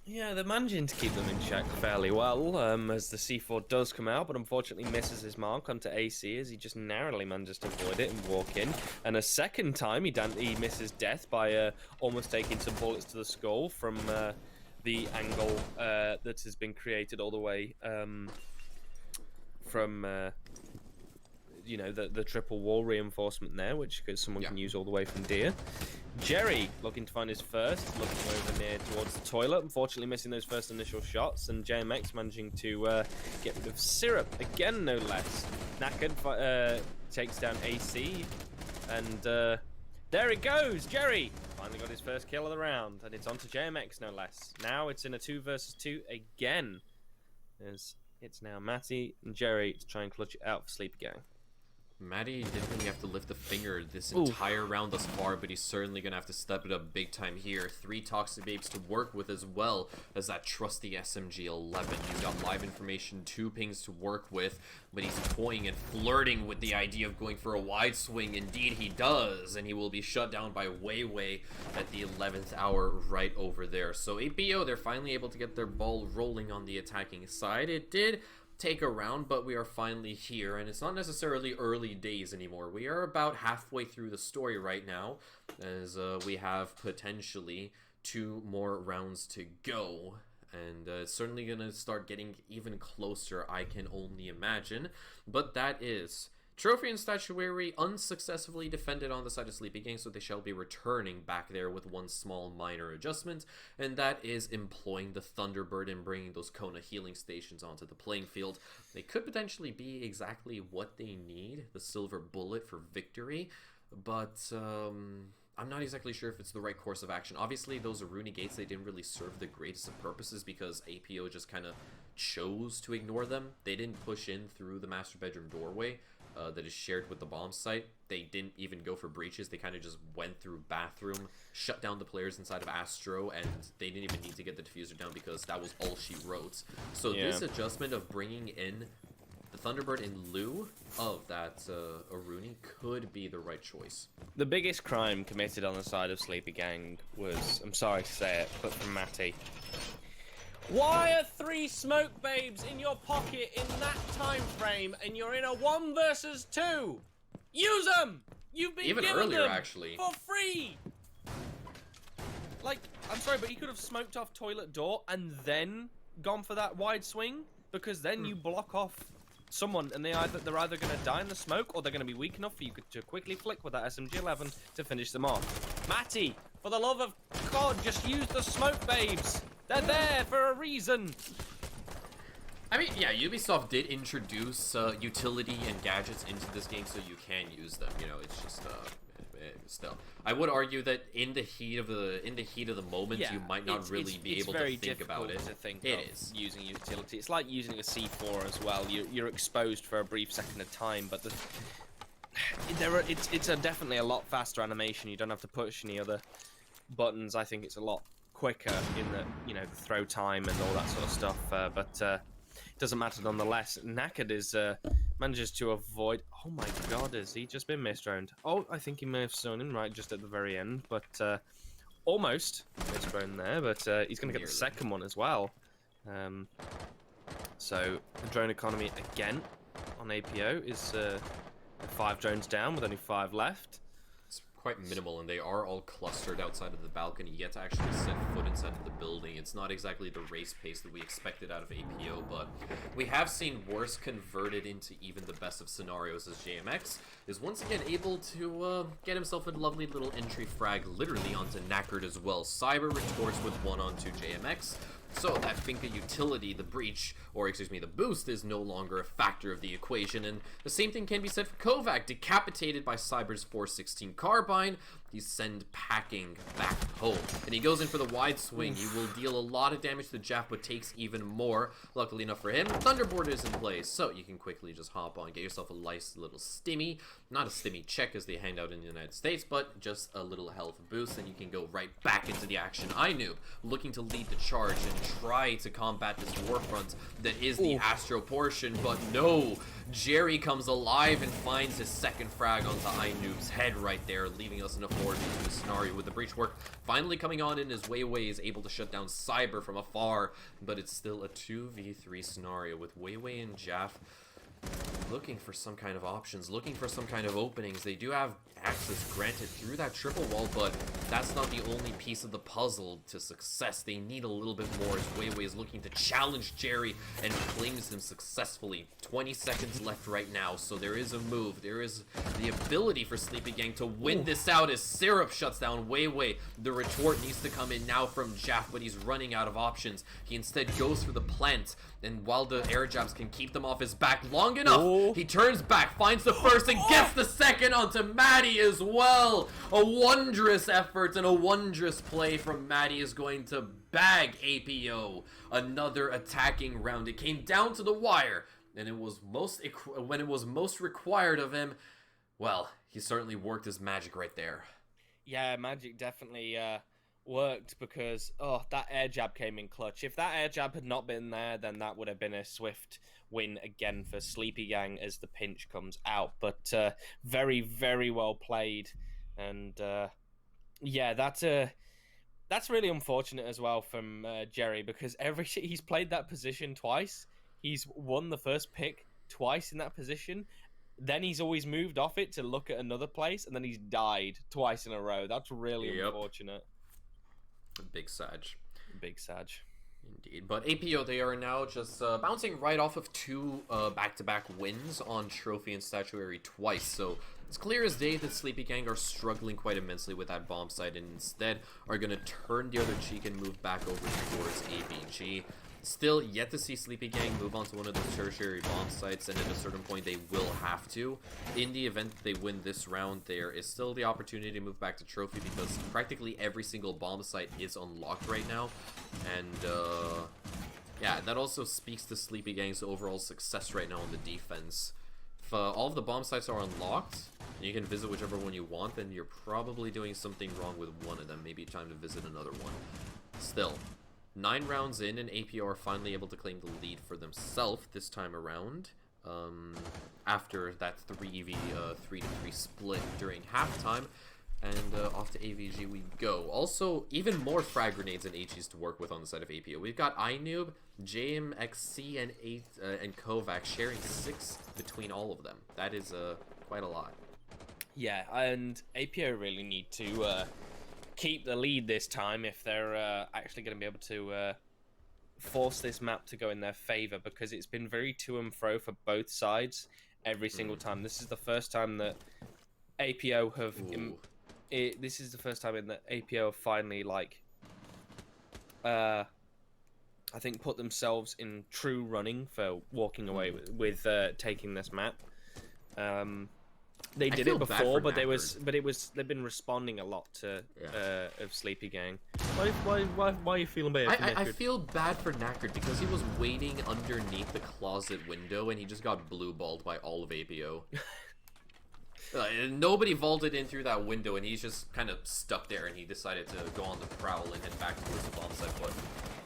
Yeah, they're managing to keep them in check fairly well, as the C4 does come out, but unfortunately misses his mark onto AC as he just narrowly manages to avoid it and walk in. And a second time, he misses death by almost taking some bullets to the skull from the angle that has been created all the way from... you know, the triple wall reinforcement there, which someone can use all the way from Deer. Jerry looking to find his first, looking over near towards the toilet, unfortunately missing those first initial shots, and JMX managing to get rid of Syrup, again no less. Knackered takes down AC, and there it goes, Jerry! Finally got his first kill of the round, and it's on to JMX no less. Now it's in a 2 versus 2 again, as it's now Matty and Jerry to try and clutch it out for Sleepy Gang. Matty didn't really have to lift a finger this entire round thus far, but he's certainly going to have to step it up big time here. 3 Toxic Babes to work with, as well as that trusty SMG-11. He's got live information, 2 pings to work with, but he's toying and flirting with the idea of going for a wide swing. Indeed he does, and he will be shut down by Weiwei at the 11th hour right over there. So APO, they're finally able to get their ball rolling on the attacking side. It did take a round, but we are finally here, and it's not necessarily early days anymore. We are about halfway through the story right now, as we have potentially 2 more rounds to go, and it's certainly gonna start getting even closer, I can only imagine. But that is Trophy and Statuary unsuccessfully defended on the side of Sleepy Gang, so they shall be returning back there with one small minor adjustment, and that is employing the Thunderbird and bringing those Kona healing stations onto the playing field. They could potentially be exactly what they need, the silver bullet for victory, but I'm not exactly sure if it's the right course of action. Obviously, those Aruni gates, they didn't really serve the greatest of purposes because APO just kind of chose to ignore them. They didn't push in through the master bedroom doorway that is shared with the bomb site. They didn't even go for breaches. They kind of just went through bathroom, shut down the players inside of Astro, and they didn't even need to get the diffuser down because that was all she wrote. So this adjustment of bringing in the Thunderbird in lieu of that Aruni could be the right choice. The biggest crime committed on the side of Sleepy Gang was, I'm sorry to say it, but from Matty. Why are 3 smoke babes in your pocket in that time frame and you're in a 1 versus 2? Use them! You've been even given earlier, them actually. for free! Like, I'm sorry, but he could have smoked off toilet door and then gone for that wide swing, because then you block off someone and they're either going to die in the smoke or they're going to be weak enough for you to quickly flick with that SMG-11 to finish them off. Matty, for the love of God, just use the smoke babes! They're there for a reason. I mean, yeah, Ubisoft did introduce utility and gadgets into this game, so you can use them. You know, it's just still. I would argue that in the heat of the moment, you might not really be able to think about it. It is using utility. It's like using a C4 as well. You're exposed for a brief second of time, but it's definitely a lot faster animation. You don't have to push any other buttons. I think it's a lot quicker in the the throw time and all that sort of stuff, but it doesn't matter nonetheless. Knackered is manages to avoid. Oh my God, has he just been misdroned? Oh, I think he may have sewn in right just at the very end, but almost misdroned there. But he's going to get the second one as well. So the drone economy again on APO is 5 drones down with only 5 left. Quite minimal, and they are all clustered outside of the balcony, yet to actually set foot inside of the building. It's not exactly the race pace that we expected out of APO, but we have seen worse converted into even the best of scenarios, as JMX is once again able to get himself a lovely little entry frag literally onto Knackered as well. Cyber retorts with 1 onto JMX. So that Finka utility, the breach, or excuse me, the boost, is no longer a factor of the equation, and the same thing can be said for Kovac. Decapitated by Cyber's 416 carbine, he's sent packing back home. And he goes in for the wide swing. He will deal a lot of damage to the Jap, but takes even more. Luckily enough for him, Thunderboard is in place, so you can quickly just hop on, get yourself a nice little stimmy. Not a stimmy check as they hand out in the United States, but just a little health boost, and you can go right back into the action. Inoob, looking to lead the charge and try to combat this war front that is the Astro portion, but no, Jerry comes alive and finds his second frag onto Inoob's head right there, leaving us in a 4v2 scenario with the breach work finally coming on in as Weiwei is able to shut down Cyber from afar, but it's still a 2v3 scenario with Weiwei and Jaff looking for some kind of options, looking for some kind of openings. They do have access granted through that triple wall, but that's not the only piece of the puzzle to success. They need a little bit more as Weiwei is looking to challenge Jerry and claims him successfully. 20 seconds left right now, so there is a move. There is the ability for Sleepy Gang to win this out as Syrup shuts down Weiwei. The retort needs to come in now from Jaff, but he's running out of options. He instead goes for the plant, and while the air jabs can keep them off his back long enough, he turns back, finds the first, and gets the second onto Maddie as well. A wondrous effort and a wondrous play from Maddie is going to bag APO another attacking round. It came down to the wire, and when it was most required of him, well, he certainly worked his magic right there. Yeah, magic definitely worked because that air jab came in clutch. If that air jab had not been there, then that would have been a swift win again for Sleepy Gang as the pinch comes out. But very, very well played, and yeah, that's really unfortunate as well from Jerry, because he's played that position twice. He's won the first pick twice in that position. Then he's always moved off it to look at another place, and then he's died twice in a row. That's really unfortunate. Big Sag. Big Sag. Indeed, but APO, they are now just bouncing right off of 2 back-to-back wins on Trophy and Statuary twice, so it's clear as day that Sleepy Gang are struggling quite immensely with that bomb site and instead are going to turn the other cheek and move back over towards AVG. Still yet to see Sleepy Gang move on to one of those tertiary bomb sites, and at a certain point they will have to. In the event that they win this round, there is still the opportunity to move back to Trophy because practically every single bomb site is unlocked right now. And yeah, that also speaks to Sleepy Gang's overall success right now on the defense. If all of the bomb sites are unlocked, and you can visit whichever one you want, then you're probably doing something wrong with one of them. Maybe time to visit another one. Still, 9 rounds in, and APO are finally able to claim the lead for themselves this time around. After that 3v 3-3 split during halftime. And off to AVG we go. Also, even more frag grenades and HEs to work with on the side of APO. We've got iNoob, JMXC, and Kovac sharing 6 between all of them. That is quite a lot. Yeah, and APO really need to keep the lead this time if they're actually going to be able to force this map to go in their favor, because it's been very to and fro for both sides every single time. This is the first time that APO have... this is the first time in that APO have finally, like, I think put themselves in true running for walking away with taking this map. They did it before, but they've been responding a lot to of Sleepy Gang. Why are you feeling bad? I feel bad for Knackered because he was waiting underneath the closet window and he just got blue balled by all of APO. Nobody vaulted in through that window, and he's just kind of stuck there, and he decided to go on the prowl and head back towards the bomb site. But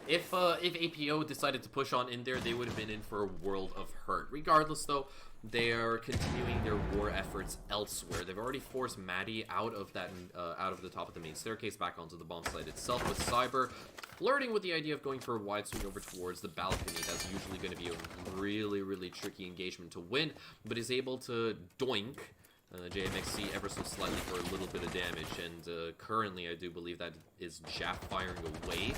if APO decided to push on in there, they would have been in for a world of hurt. Regardless, though, they are continuing their war efforts elsewhere. They've already forced Maddie out of that, out of the top of the main staircase, back onto the bomb site itself, with Cyber flirting with the idea of going for a wide swing over towards the balcony. That's usually going to be a really, really tricky engagement to win, but is able to doink JMXC ever so slightly for a little bit of damage, and currently I do believe that is Jaff firing away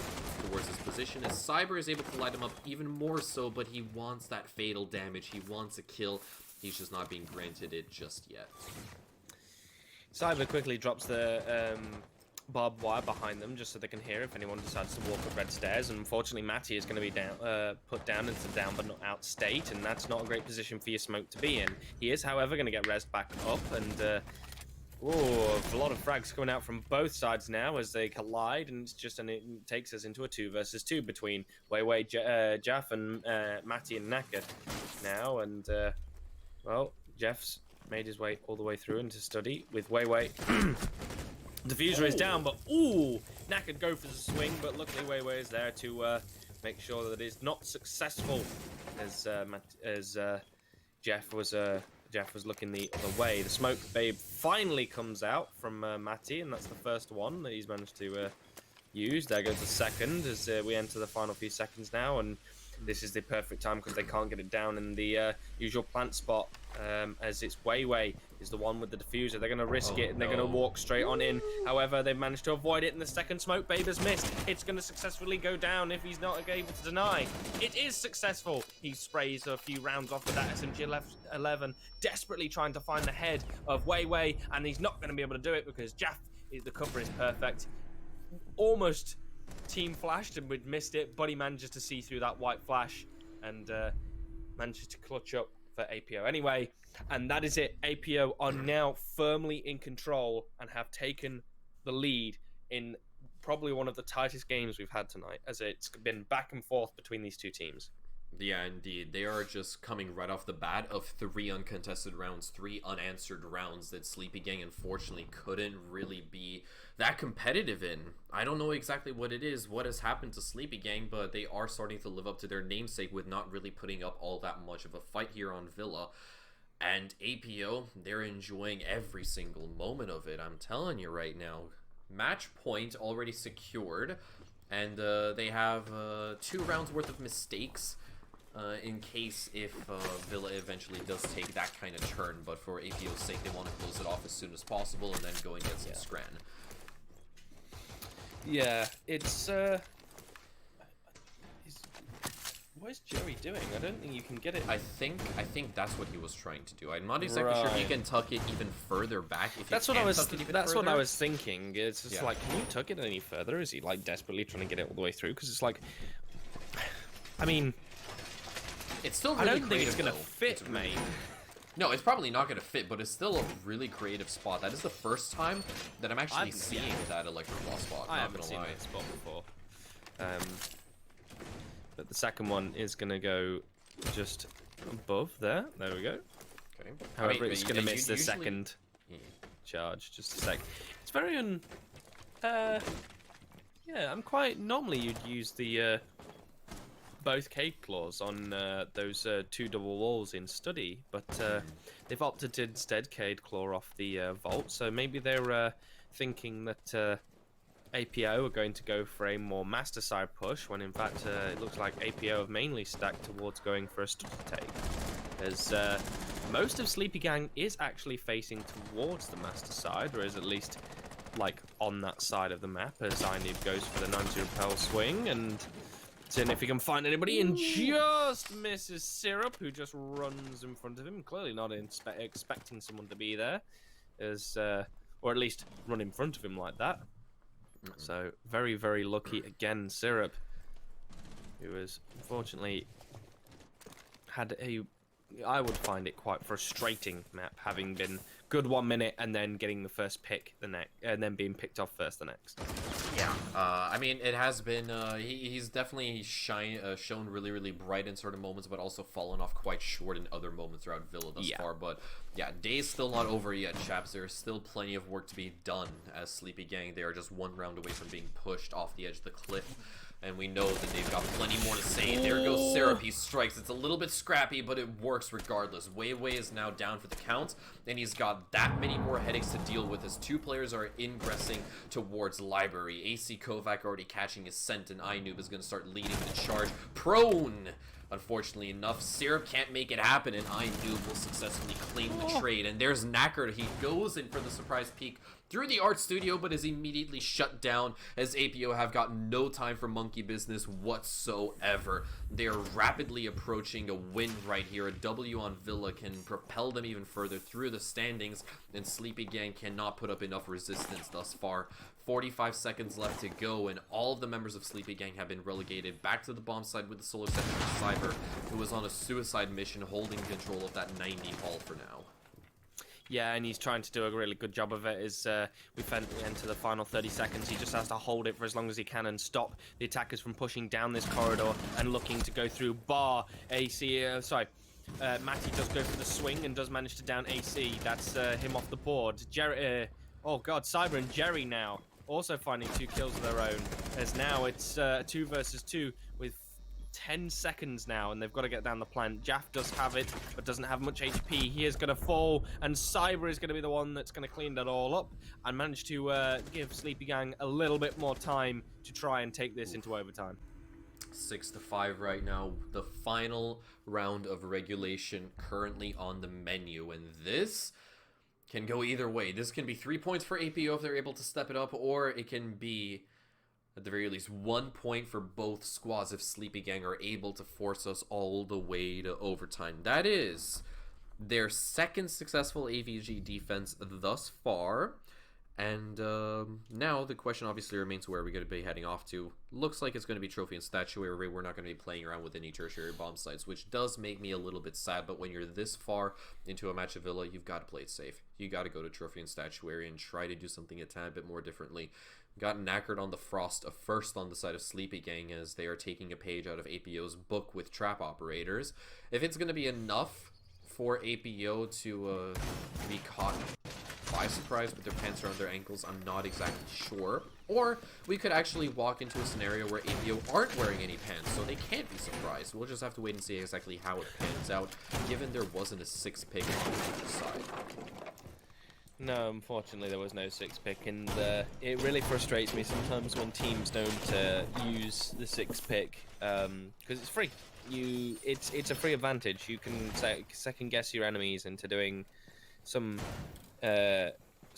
towards his position, as Cyber is able to light him up even more so, but he wants that fatal damage, he wants a kill, he's just not being granted it just yet. Cyber quickly drops the barbed wire behind them just so they can hear if anyone decides to walk up red stairs, and unfortunately Matty is going to be down, put down into down but not out state, and that's not a great position for your smoke to be in. He is, however, going to get rezzed back up, and a lot of frags coming out from both sides now as they collide, and it takes us into a 2 versus 2 between Jaff and Matty and Knackered now, and well, Jeff's made his way all the way through into study with Wei. Diffuser is down, but Knackered go for the swing, but luckily Wei is there to make sure that it is not successful, as Jeff was looking the other way. The smoke babe finally comes out from Matty, and that's the first one that he's managed to use. There goes the second as we enter the final few seconds now, and this is the perfect time because they can't get it down in the usual plant spot, as it's Wei is the one with the diffuser. They're going to risk it, and they're going to walk straight on in. However, they've managed to avoid it, and the second smoke babe has missed. It's going to successfully go down if he's not able to deny. It is successful. He sprays a few rounds off with that SMG-11, desperately trying to find the head of Wei, and he's not going to be able to do it because Jaff, the cover is perfect. Almost team flashed and we'd missed it, but he manages to see through that white flash and manages to clutch up for APO anyway. And that is it. APO are now firmly in control and have taken the lead in probably one of the tightest games we've had tonight, as it's been back and forth between these two teams. Yeah, indeed. They are just coming right off the bat of 3 uncontested rounds, 3 unanswered rounds that Sleepy Gang unfortunately couldn't really be that competitive in. I don't know exactly what it is, what has happened to Sleepy Gang, but they are starting to live up to their namesake with not really putting up all that much of a fight here on Villa. And APO, they're enjoying every single moment of it, I'm telling you right now. Match point already secured, and they have 2 rounds worth of mistakes in case if Villa eventually does take that kind of turn, but for APO's sake, they want to close it off as soon as possible and then go and get some scran. Yeah, it's What is Jerry doing? I don't think you can get it. I think that's what he was trying to do. I'm not exactly sure if you can tuck it even further back. If That's you what I can was. tuck it even That's what I further. was thinking. It's just Yeah. like, can you tuck it any further? Is he like desperately trying to get it all the way through? Because it's like, I mean, It's still I really don't think it's creative, gonna though. fit, It's really- mate. No, it's probably not gonna fit, but it's still a really creative spot. That is the first time that I'm actually seeing that electric ball spot. I not haven't gonna seen lie. that spot before. But the second one is gonna go just above there. There we go. Okay. However, it's gonna miss the usually- second charge. Just a sec. It's very yeah, I'm quite. Normally, you'd use the both cave claws on those two double walls in study, but they've opted to instead cade claw off the vault. So maybe they're thinking that APO are going to go for a more master side push, when in fact it looks like APO have mainly stacked towards going for a study take, as most of Sleepy Gang is actually facing towards the master side, or is at least like on that side of the map, as Inib goes for the 90 repel swing and seeing if he can find anybody, and just misses Syrup, who just runs in front of him, clearly not expecting someone to be there, as or at least run in front of him like that. So very, very lucky again, Syrup, who has unfortunately had a, I would find it quite frustrating map, having been good 1 minute and then getting the first pick the next, and then being picked off first the next. Yeah, I mean, it has been, he's definitely shown really, really bright in certain moments, but also fallen off quite short in other moments throughout Villa thus far. But yeah, day's still not over yet, chaps. There's still plenty of work to be done as Sleepy Gang. They are just one round away from being pushed off the edge of the cliff. And we know that they've got plenty more to say. There goes Syrup. He strikes. It's a little bit scrappy, but it works regardless. Weiwei is now down for the count, and he's got that many more headaches to deal with as two players are ingressing towards Library. AC Kovac already catching his scent, and Inoob is going to start leading the charge. Prone! Unfortunately enough, Syrup can't make it happen, and Inoob will successfully claim the trade. And there's Knackard. He goes in for the surprise peek through the art studio, but is immediately shut down as APO have got no time for monkey business whatsoever. They are rapidly approaching a win right here. A W on Villa can propel them even further through the standings, and Sleepy Gang cannot put up enough resistance thus far. 45 seconds left to go, and all of the members of Sleepy Gang have been relegated back to the bomb side with the solo section of Cyber, who was on a suicide mission holding control of that 90 hall for now. Yeah, and he's trying to do a really good job of it. As we enter the final 30 seconds, he just has to hold it for as long as he can and stop the attackers from pushing down this corridor and looking to go through bar AC. Matty does go for the swing and does manage to down AC. That's him off the board. Jerry, oh god, Cyber and Jerry now also finding 2 kills of their own. As now it's 2 versus 2 with 10 seconds now, and they've got to get down the plant. Jaff does have it, but doesn't have much HP. He is going to fall, and Cyber is going to be the one that's going to clean that all up and manage to give Sleepy Gang a little bit more time to try and take this into overtime. 6-5 right now. The final round of regulation currently on the menu, and this can go either way. This can be 3 points for APO if they're able to step it up, or it can be, at the very least, 1 point for both squads if Sleepy Gang are able to force us all the way to overtime. That is their second successful AVG defense thus far. And now the question obviously remains, where are we going to be heading off to? Looks like it's going to be Trophy and Statuary. We're not going to be playing around with any tertiary bomb sites, which does make me a little bit sad. But when you're this far into a match of Villa, you've got to play it safe. You got to go to Trophy and Statuary and try to do something a tad bit more differently. Got Knackard on the Frost first on the side of Sleepy Gang, as they are taking a page out of APO's book with trap operators. If it's going to be enough for APO to be caught by surprise with their pants around their ankles, I'm not exactly sure. Or we could actually walk into a scenario where APO aren't wearing any pants, so they can't be surprised. We'll just have to wait and see exactly how it pans out, given there wasn't a 6 pick on either side. No, unfortunately there was no 6 pick, and it really frustrates me sometimes when teams don't use the 6 pick, because it's free. It's a free advantage. You can second guess your enemies into doing some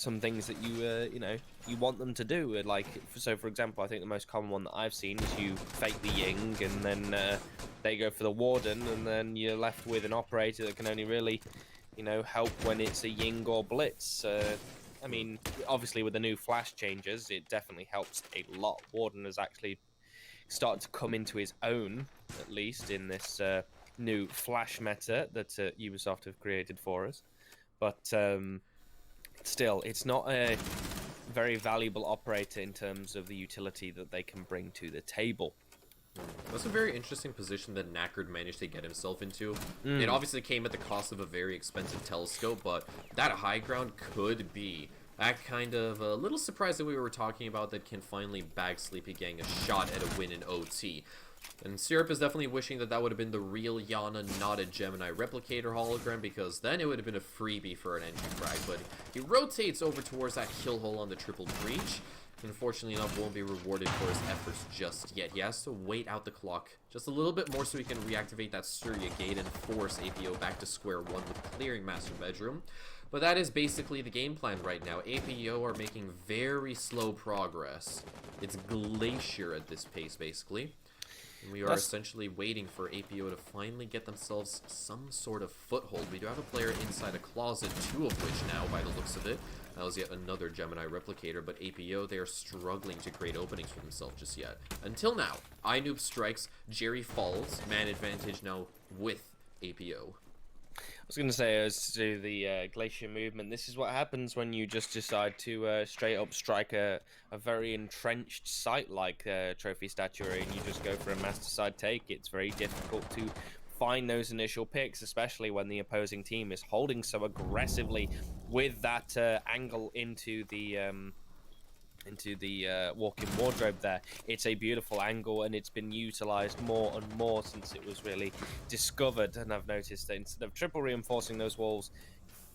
some things that you want them to do. Like, so for example, I think the most common one that I've seen is you fake the Ying, and then they go for the Warden, and then you're left with an operator that can only really, help when it's a Ying or Blitz. I mean, obviously with the new flash changes, it definitely helps a lot. Warden has actually started to come into his own, at least in this new flash meta that Ubisoft have created for us. But still, it's not a very valuable operator in terms of the utility that they can bring to the table. That's a very interesting position that Knackered managed to get himself into. It obviously came at the cost of a very expensive telescope, but that high ground could be that kind of a little surprise that we were talking about that can finally bag Sleepy Gang a shot at a win in OT. And Syrup is definitely wishing that that would have been the real Yana, not a Gemini Replicator hologram, because then it would have been a freebie for an entry frag. But he rotates over towards that kill hole on the triple breach. Unfortunately enough, won't be rewarded for his efforts just yet. He has to wait out the clock just a little bit more so he can reactivate that Surya gate and force APO back to square one with clearing Master Bedroom. But that is basically the game plan right now. APO are making very slow progress. It's glacier at this pace, basically. And we are essentially waiting for APO to finally get themselves some sort of foothold. We do have a player inside a closet, two of which now, by the looks of it. That was yet another Gemini Replicator, but APO, they are struggling to create openings for themselves just yet. Until now, iNoob strikes, Jerry falls, man advantage now with APO. I was going to say, as to the glacier movement, this is what happens when you just decide to straight up strike a very entrenched site like Trophy Statuary, and you just go for a master side take. It's very difficult to find those initial picks, especially when the opposing team is holding so aggressively with that angle into the walk-in wardrobe there. It's a beautiful angle, and it's been utilized more and more since it was really discovered. And I've noticed that instead of triple reinforcing those walls,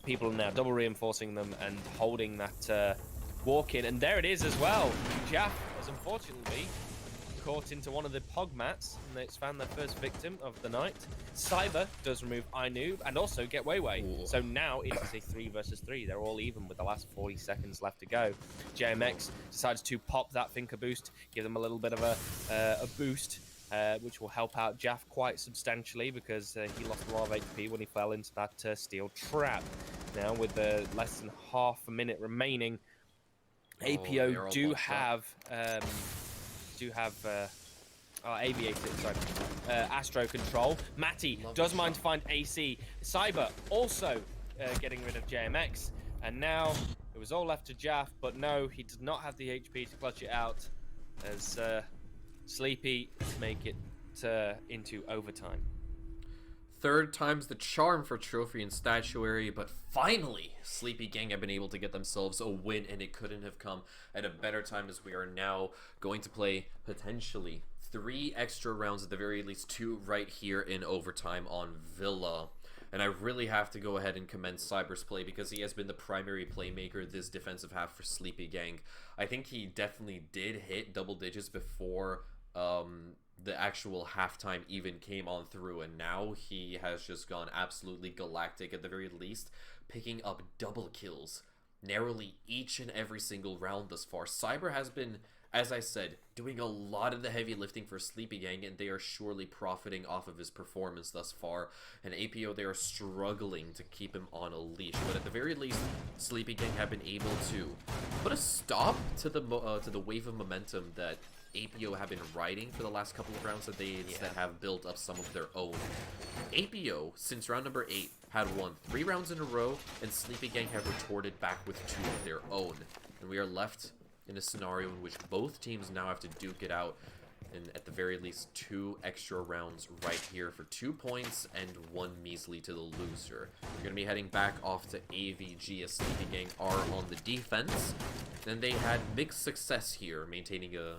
people are now double reinforcing them and holding that walk-in. And there it is as well. Jaff has unfortunately caught into one of the pog mats, and it's found their first victim of the night. Cyber does remove iNoob and also get Weiwei. So now it is a 3 versus 3. They're all even with the last 40 seconds left to go. JMX decides to pop that Finker boost, give them a little bit of a boost, which will help out Jaff quite substantially, because he lost a lot of HP when he fell into that steel trap. Now with less than half a minute remaining, APO do have Aviator, sorry, Astro control. Matty does mind to find AC. Cyber also getting rid of JMX, and now it was all left to Jaff, but no, he did not have the HP to clutch it out, as Sleepy make it into overtime. Third time's the charm for Trophy and Statuary, but finally, Sleepy Gang have been able to get themselves a win, and it couldn't have come at a better time, as we are now going to play potentially 3 extra rounds, at the very least 2 right here in overtime on Villa. And I really have to go ahead and commend Cyber's play, because he has been the primary playmaker this defensive half for Sleepy Gang. I think he definitely did hit double digits before the actual halftime even came on through, and now he has just gone absolutely galactic, at the very least, picking up double kills narrowly each and every single round thus far. Cyber has been, as I said, doing a lot of the heavy lifting for Sleepy Gang, and they are surely profiting off of his performance thus far. And APO, they are struggling to keep him on a leash, but at the very least, Sleepy Gang have been able to put a stop to the wave of momentum that APO have been riding for the last couple of rounds, that they instead have built up some of their own. APO, since round number 8, had won 3 rounds in a row, and Sleepy Gang have retorted back with 2 of their own. And we are left in a scenario in which both teams now have to duke it out, and at the very least 2 extra rounds right here for 2 points and 1 measly to the loser. We're going to be heading back off to AVG, as Sleepy Gang are on the defense. Then they had mixed success here, maintaining a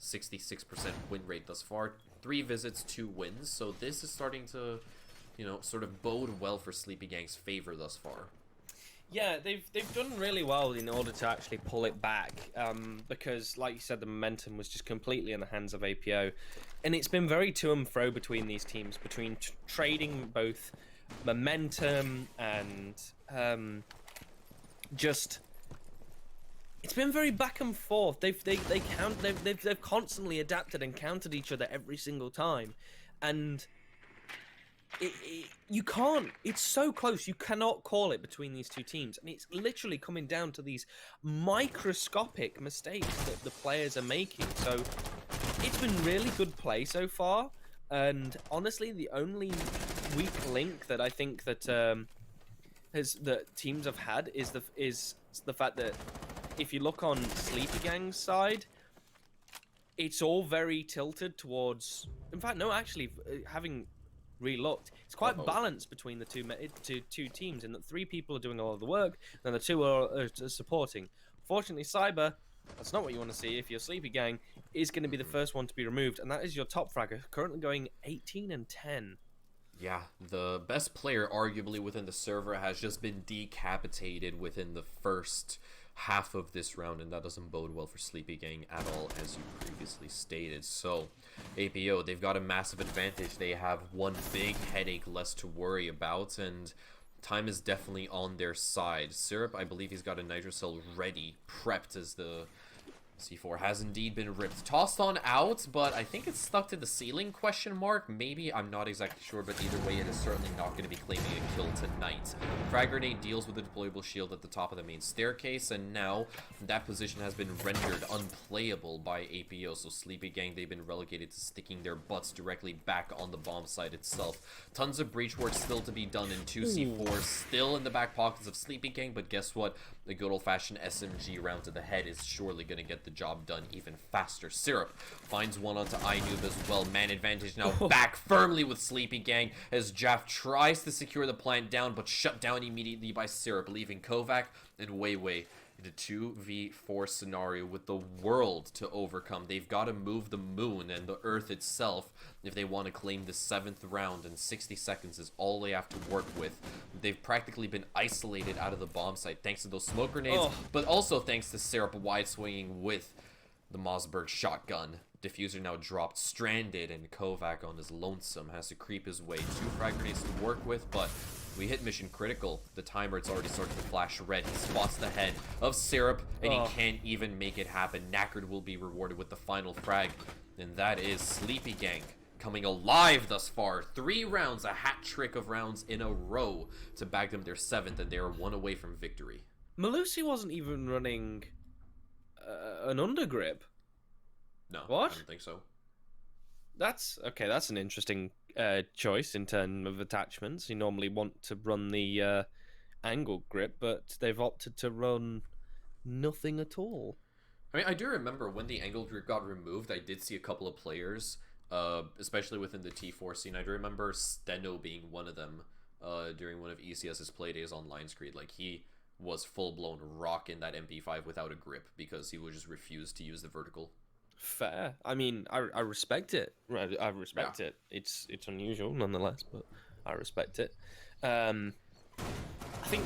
66% win rate thus far. 3 visits, 2 wins. So this is starting to, sort of bode well for Sleepy Gang's favor thus far. Yeah, they've done really well in order to actually pull it back, because, like you said, the momentum was just completely in the hands of APO, and it's been very to and fro between these teams, between trading both momentum and just it's been very back and forth. They've constantly adapted and countered each other every single time, and you can't. It's so close. You cannot call it between these two teams, and it's literally coming down to these microscopic mistakes that the players are making. So it's been really good play so far, and honestly, the only weak link that I think that that teams have had is the fact that if you look on Sleepy Gang's side, it's all very tilted towards. In fact, no, actually, having re-looked, it's quite balanced between the two teams, in that 3 people are doing a lot of the work, and the 2 are supporting. Fortunately, Cyber, that's not what you want to see. If your Sleepy Gang is going to be the first one to be removed, and that is your top fragger, currently going 18-10. Yeah, the best player arguably within the server has just been decapitated within the first half of this round, and that doesn't bode well for Sleepy Gang at all, as you previously stated. So APO, they've got a massive advantage. They have one big headache less to worry about, and time is definitely on their side. Syrup, I believe he's got a Nitro Cell ready, prepped, as the C4 has indeed been ripped. Tossed on out, but I think it's stuck to the ceiling, question mark? Maybe, I'm not exactly sure, but either way, it is certainly not going to be claiming a kill tonight. Frag Grenade deals with the deployable shield at the top of the main staircase, and now that position has been rendered unplayable by APO, so Sleepy Gang, they've been relegated to sticking their butts directly back on the bomb site itself. Tons of breach work still to be done in 2C4, still in the back pockets of Sleepy Gang, but guess what? The good old-fashioned SMG round to the head is surely going to get the job done even faster. Syrup finds one onto iNoob as well. Man advantage now back firmly with Sleepy Gang as Jaff tries to secure the plant down, but shut down immediately by Syrup, leaving Kovac and Weiwei in a 2v4 scenario with the world to overcome. They've got to move the moon and the earth itself if they want to claim the 7th round, and 60 seconds is all they have to work with. They've practically been isolated out of the bomb site thanks to those smoke grenades, but also thanks to Syrup wide swinging with the Mossberg shotgun. Diffuser now dropped, stranded, and Kovac on his lonesome has to creep his way. 2 frag grenades to work with, but we hit mission critical. The timer, it's already started to flash red. He spots the head of Syrup, and he can't even make it happen. Knackered will be rewarded with the final frag, and that is Sleepy Gang coming alive thus far. 3 rounds, a hat trick of rounds in a row to bag them their 7th, and they are 1 away from victory. Malusi wasn't even running an undergrip. No, what? I don't think so. That's okay. That's an interesting choice in terms of attachments. You normally want to run the angle grip, but they've opted to run nothing at all. I mean, I do remember when the angle grip got removed, I did see a couple of players, especially within the T4 scene. I do remember Steno being one of them during one of ECS's Playdays on line screen. Like, he was full-blown rocking that MP5 without a grip because he would just refuse to use the vertical. Fair. I mean, I respect it. I respect it. It's unusual nonetheless, but I respect it. I think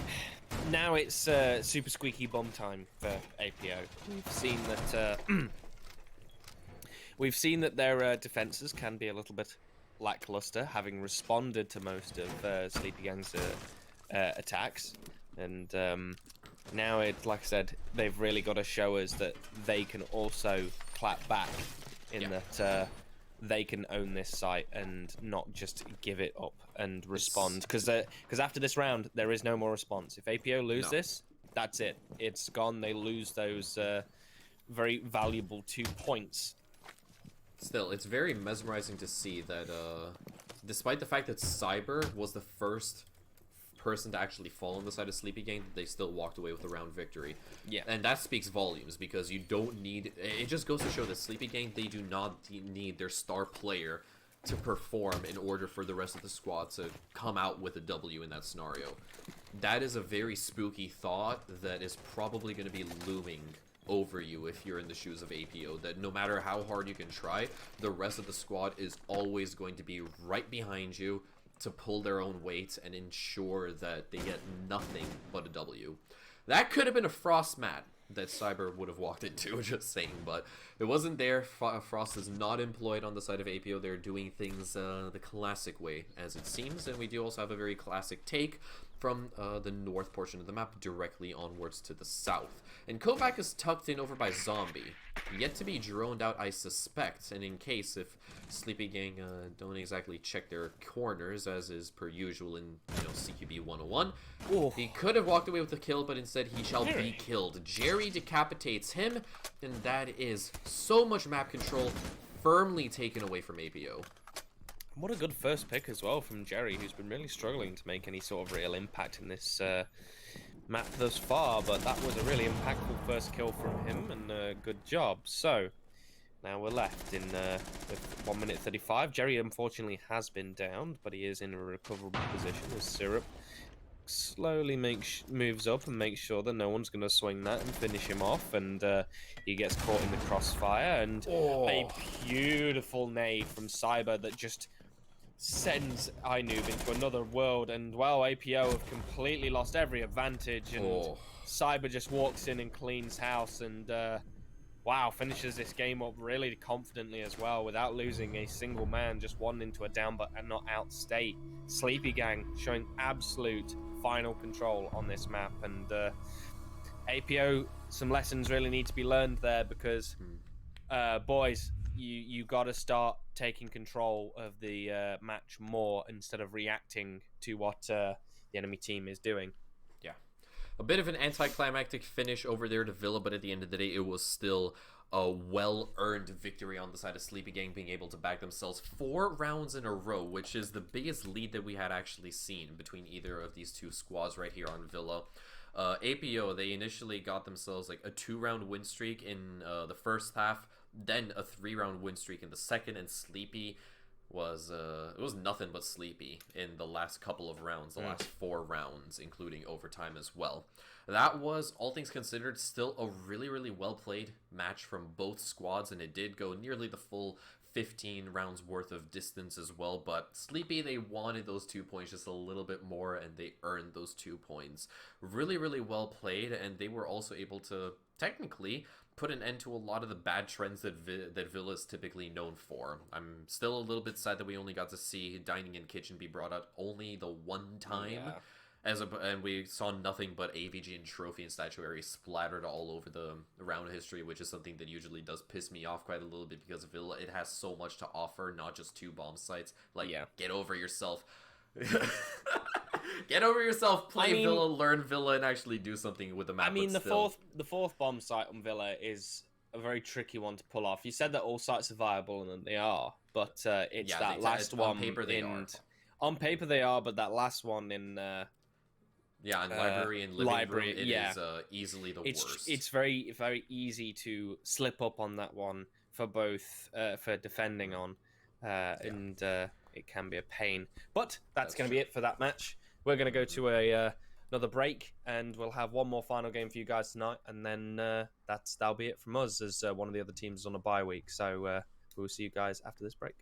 now it's super squeaky bomb time for APO. We've seen that their defenses can be a little bit lackluster, having responded to most of Sleepy Gang's attacks, and now it's, like I said, they've really got to show us that they can also clap back in that they can own this site and not just give it up and respond, because after this round there is no more response. If APO lose this, that's it. It's gone. They lose those very valuable 2 points. Still, it's very mesmerizing to see that despite the fact that Cyber was the first person to actually fall on the side of Sleepy Gang, they still walked away with a round victory. Yeah. And that speaks volumes, because you don't need... It just goes to show that Sleepy Gang, they do not need their star player to perform in order for the rest of the squad to come out with a W in that scenario. That is a very spooky thought that is probably going to be looming over you if you're in the shoes of APO, that no matter how hard you can try, the rest of the squad is always going to be right behind you to pull their own weight and ensure that they get nothing but a W. That could have been a Frost mat. that Cyber would have walked into, just saying, but it wasn't there. Frost is not employed on the side of APO. They're doing things the classic way, as it seems, and we do also have a very classic take from the north portion of the map directly onwards to the south. And Kovac is tucked in over by Zombie, yet to be droned out, I suspect, and in case if Sleepy Gang don't exactly check their corners, as is per usual in, CQB 101, he could have walked away with the kill, but instead he shall be killed. Jerry decapitates him, and that is so much map control firmly taken away from APO. What a good first pick as well from Jerry, who's been really struggling to make any sort of real impact in this map thus far, but that was a really impactful first kill from him, and good job. So, now we're left in with 1 minute 35. Jerry unfortunately has been downed, but he is in a recoverable position as Syrup slowly moves up and makes sure that no one's going to swing that and finish him off, and he gets caught in the crossfire, and a beautiful nade from Cyber that just sends Inoob into another world, and well, APO have completely lost every advantage, and Cyber just walks in and cleans house, and wow, finishes this game up really confidently as well, without losing a single man, just one into a down but and not outstate. Sleepy Gang showing absolute final control on this map, and APO, some lessons really need to be learned there, because boys, you got to start taking control of the match more instead of reacting to what the enemy team is doing. Yeah. A bit of an anticlimactic finish over there to Villa, but at the end of the day, it was still a well-earned victory on the side of Sleepy Gang, being able to back themselves 4 rounds in a row, which is the biggest lead that we had actually seen between either of these two squads right here on Villa. APO, they initially got themselves like a 2-round win streak in the first half, then a 3-round win streak in the second, and Sleepy was it was nothing but Sleepy in the last couple of rounds, the last 4 rounds, including overtime as well. That was, all things considered, still a really, really well played match from both squads, and it did go nearly the full 15 rounds worth of distance as well, but Sleepy, they wanted those 2 points just a little bit more, and they earned those 2 points. Really, really well played, and they were also able to technically put an end to a lot of the bad trends that Villa is typically known for. I'm still a little bit sad that we only got to see Dining in Kitchen be brought out only the one time. Yeah. And we saw nothing but AVG and trophy and statuary splattered all over the round history, which is something that usually does piss me off quite a little bit, because Villa, it has so much to offer, not just 2 bomb sites. Like, get over yourself. Get over yourself, play Villa, learn Villa, and actually do something with the map. I mean, the fourth bomb site on Villa is a very tricky one to pull off. You said that all sites are viable, and they are, but it's that last one. On paper, they are. On paper, they are, but that last one in... in library and living room, it is easily the worst. It's very, very easy to slip up on that one for both, for defending on, and it can be a pain. But that's going to be it for that match. We're going to go to another break, and we'll have one more final game for you guys tonight, and then that'll be it from us, as one of the other teams is on a bye week. So we'll see you guys after this break.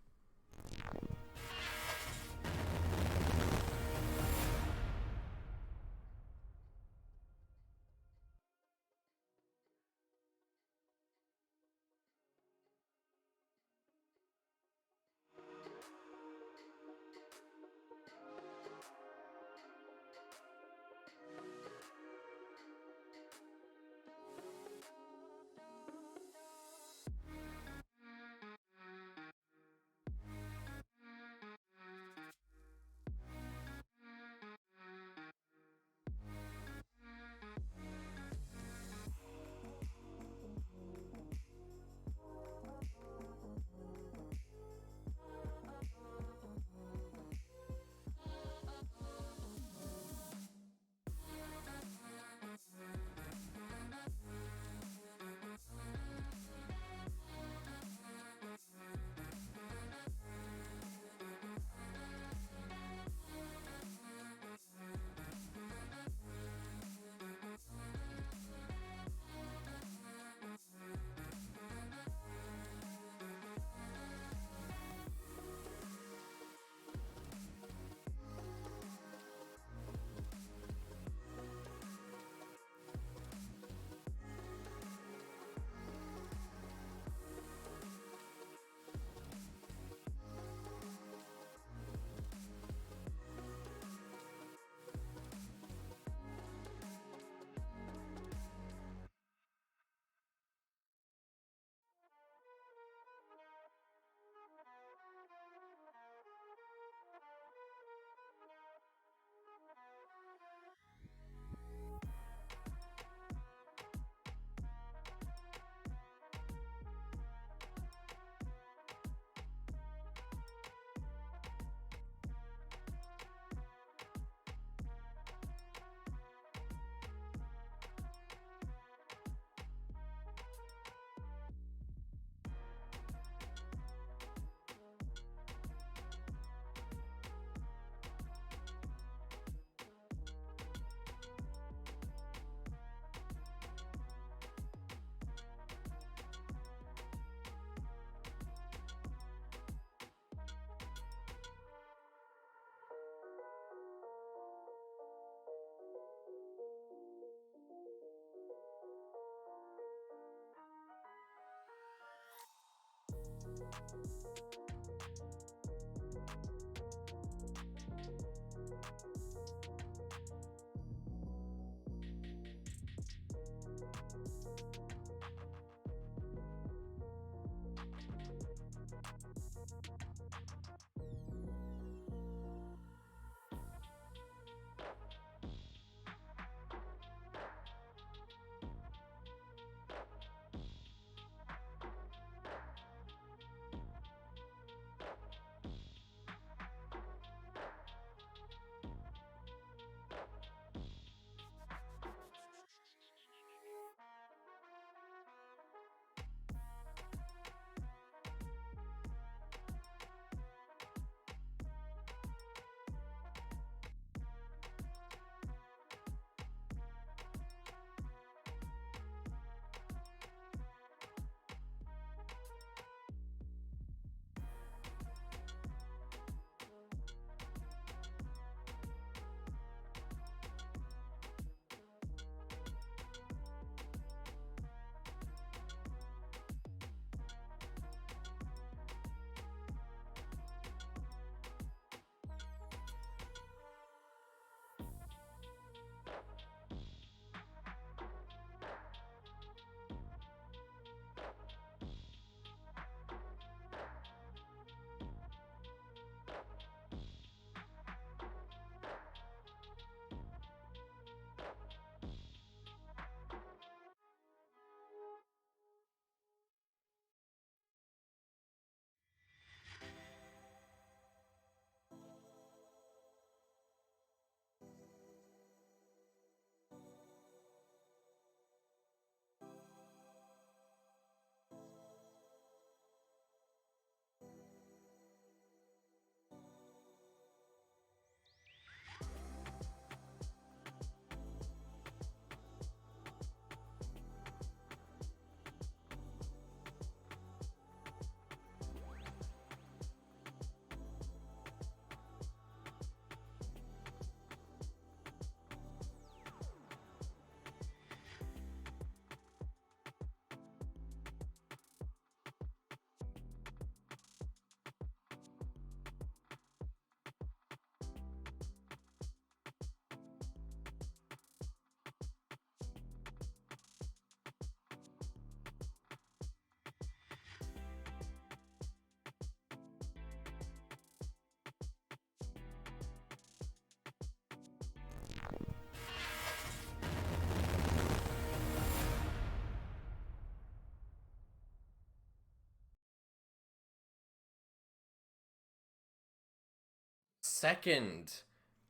Second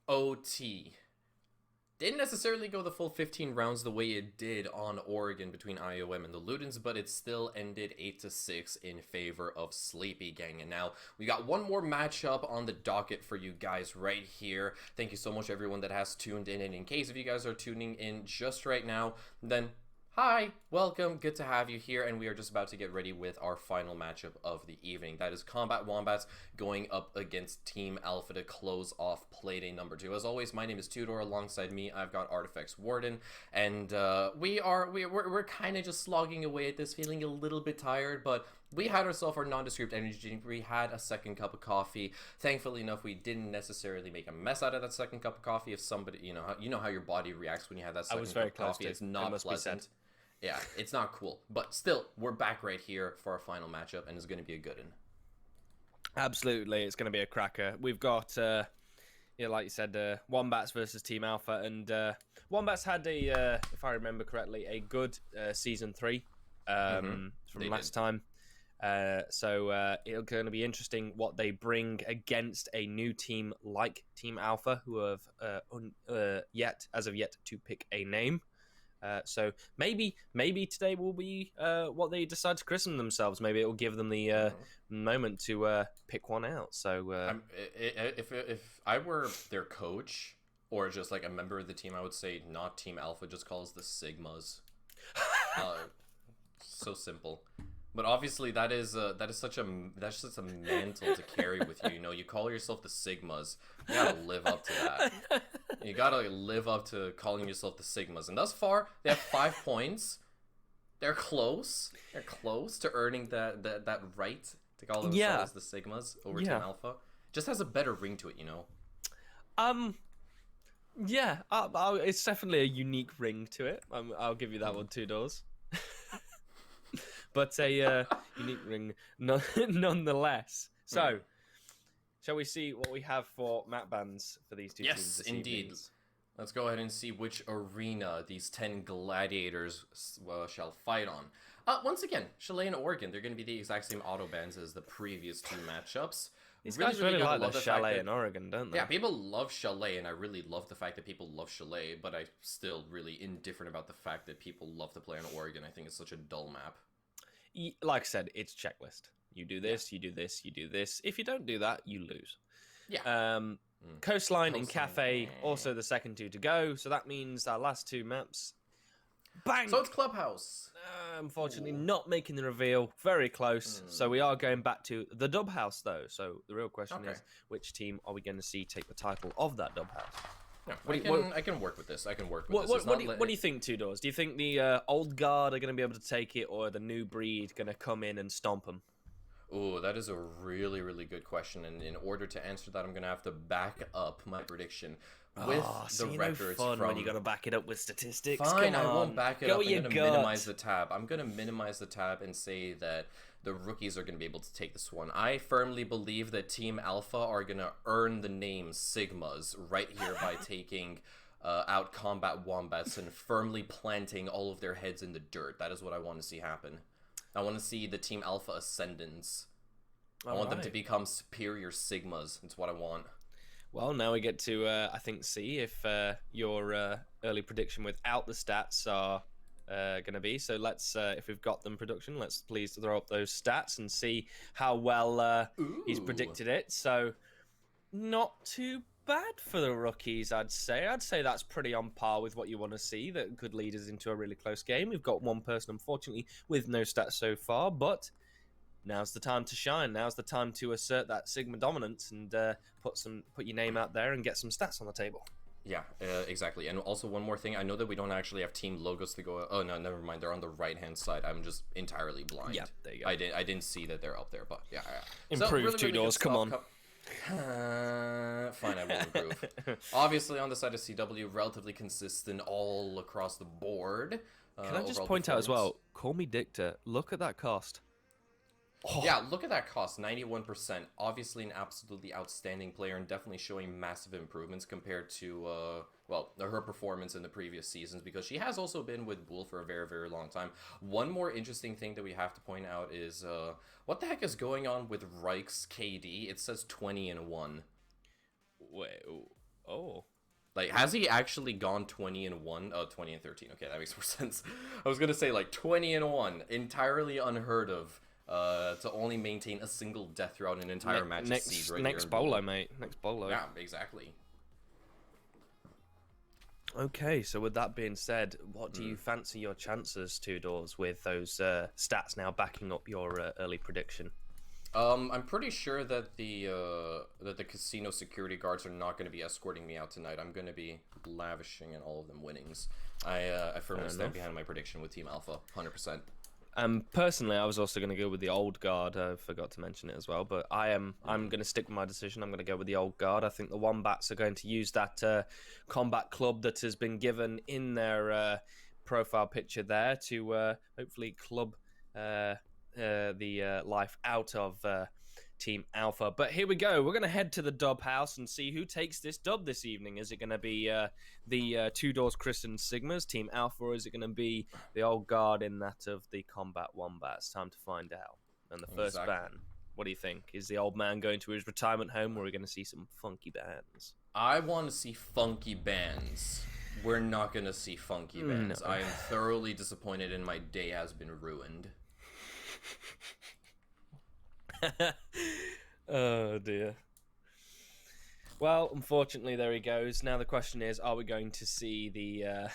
OT. Didn't necessarily go the full 15 rounds the way it did on Oregon between IOM and the Ludens, but it still ended 8-6 in favor of Sleepy Gang. And now we got one more matchup on the docket for you guys right here. Thank you so much everyone that has tuned in, and in case if you guys are tuning in just right now, then hi, welcome, good to have you here, and we are just about to get ready with our final matchup of the evening. That is Combat Wombats going up against Team Alpha to close off Playday number 2. As always, my name is Tudor. Alongside me, I've got Artifacts Warden, and we're kind of just slogging away at this, feeling a little bit tired, but we had ourselves our nondescript energy drink. We had a second cup of coffee. Thankfully enough, we didn't necessarily make a mess out of that second cup of coffee. If somebody, you know how your body reacts when you have that second cup of coffee. It's not pleasant. Yeah, it's not cool. But still, we're back right here for our final matchup, and it's going to be a good one. Absolutely, it's going to be a cracker. We've got, like you said, Wombats versus Team Alpha, and Wombats had if I remember correctly, a good Season 3 from last time. So it's going to be interesting what they bring against a new team like Team Alpha, who have as of yet to pick a name. So maybe today will be what they decide to christen themselves. Maybe it will give them the moment to pick one out. So if I were their coach or just like a member of the team, I would say not Team Alpha, just call us the Sigmas. So simple. But obviously that is such a mantle to carry with you. You know, you call yourself the Sigmas. You gotta live up to that. You gotta live up to calling yourself the Sigmas. And thus far, they have 5 points. They're close. They're close to earning that right Take all those Yeah. as the Sigmas over Yeah. Team Alpha. Just has a better ring to it, you know? Yeah, it's definitely a unique ring to it. I'll give you that one, two doors. But a unique ring nonetheless. So, shall we see what we have for map bans for these two teams Yes, this indeed. evening? Let's go ahead and see which arena these 10 gladiators shall fight on. Once again, Chalet and Oregon, they're going to be the exact same auto bans as the previous two matchups. These guys really gotta like love the the fact Chalet that- in Oregon, don't they? Yeah, people love Chalet, and I really love the fact that people love Chalet, but I'm still really indifferent about the fact that people love to play on Oregon. I think it's such a dull map. Like I said, it's checklist. You do this, you do this, you do this. If you don't do that, you lose. Yeah. Coastline and Coastline, Cafe, eh. also the second two to go. So that means our last two maps. Bang! So it's Clubhouse. Unfortunately, not making the reveal. Very close. So we are going back to the Dub House, though. So the real question Okay. is, which team are we going to see take the title of that Dub House? Yeah, I can work with this. I can work with this. It's What not do you think, Two Doors? Do you think the old guard are going to be able to take it, or the new breed going to come in and stomp them? Oh, that is a really, really good question. And in order to answer that, I'm going to have to back up my prediction with the records fun from... when you got to back it up with statistics. Fine, Come I won't on. back it Go up. with I'm your going to gut. minimize the tab. I'm going to minimize the tab and say that the rookies are going to be able to take this one. I firmly believe that Team Alpha are going to earn the name Sigmas right here by taking out Combat Wombats and firmly planting all of their heads in the dirt. That is what I want to see happen. I want to see the Team Alpha Ascendants. I want them to become superior Sigmas. That's what I want. Well, now we get to, I think, see if your early prediction without the stats are going to be. So let's, if we've got them production, let's please throw up those stats and see how well he's predicted it. So not too bad for the rookies, I'd say. I'd say that's pretty on par with what you want to see. That could lead us into a really close game. We've got one person, unfortunately, with no stats so far, but now's the time to shine. Now's the time to assert that Sigma dominance and put your name out there and get some stats on the table. Yeah, exactly. And also one more thing. I know that we don't actually have team logos to go... Oh, no, never mind. They're on the right-hand side. I'm just entirely blind. Yeah, there you go. I didn't see that they're up there, but yeah. Improve, Two Doors, come on. Fine, I will improve. Obviously, on the side of CW, relatively consistent all across the board. Can I just overall point out as performance. well, call me Dicta. Look at that cost. Yeah, look at that cost, 91%. Obviously an absolutely outstanding player and definitely showing massive improvements compared to, her performance in the previous seasons, because she has also been with Bull for a very, very long time. One more interesting thing that we have to point out is, what the heck is going on with Reich's KD? It says 20-1. Wait, oh. Like, has he actually gone 20-1? Oh, 20-13. Okay, that makes more sense. I was gonna say, like, 20-1. Entirely unheard of. To only maintain a single death throughout an entire match. Next bolo, mate. Next bolo. Yeah, exactly. Okay, so with that being said, what do you fancy your chances, Two Doors, with those stats now backing up your early prediction? I'm pretty sure that the casino security guards are not going to be escorting me out tonight. I'm going to be lavishing in all of them winnings. I firmly stand behind my prediction with Team Alpha, 100%. Personally, I was also going to go with the old guard. I forgot to mention it as well, but I'm going to stick with my decision. I'm going to go with the old guard. I think the Wombats are going to use that combat club that has been given in their profile picture there to hopefully club the life out of Team Alpha. But here we go. We're going to head to the Dub House and see who takes this dub this evening. Is it going to be the Two Doors Christian Sigmas, Team Alpha, or is it going to be the old guard in that of the Combat Wombats? Time to find out. And the first ban, what do you think? Is the old man going to his retirement home, or are we going to see some funky bands? I want to see funky bands. We're not going to see funky bands. No. I am thoroughly disappointed and my day has been ruined. Oh dear. Well, unfortunately, there he goes. Now the question is, are we going to see the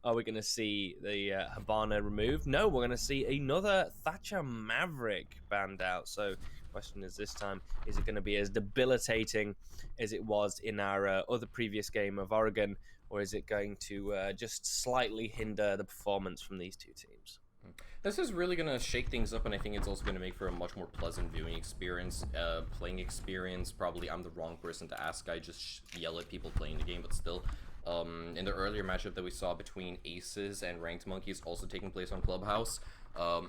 Habana removed? No, we're going to see another Thatcher Maverick banned out. So, the question is this time, is it going to be as debilitating as it was in our other previous game of Oregon, or is it going to just slightly hinder the performance from these two teams? This is really going to shake things up, and I think it's also going to make for a much more pleasant viewing experience, playing experience. Probably I'm the wrong person to ask. I just yell at people playing the game, but still. In the earlier matchup that we saw between Aces and Ranked Monkeys, also taking place on Clubhouse,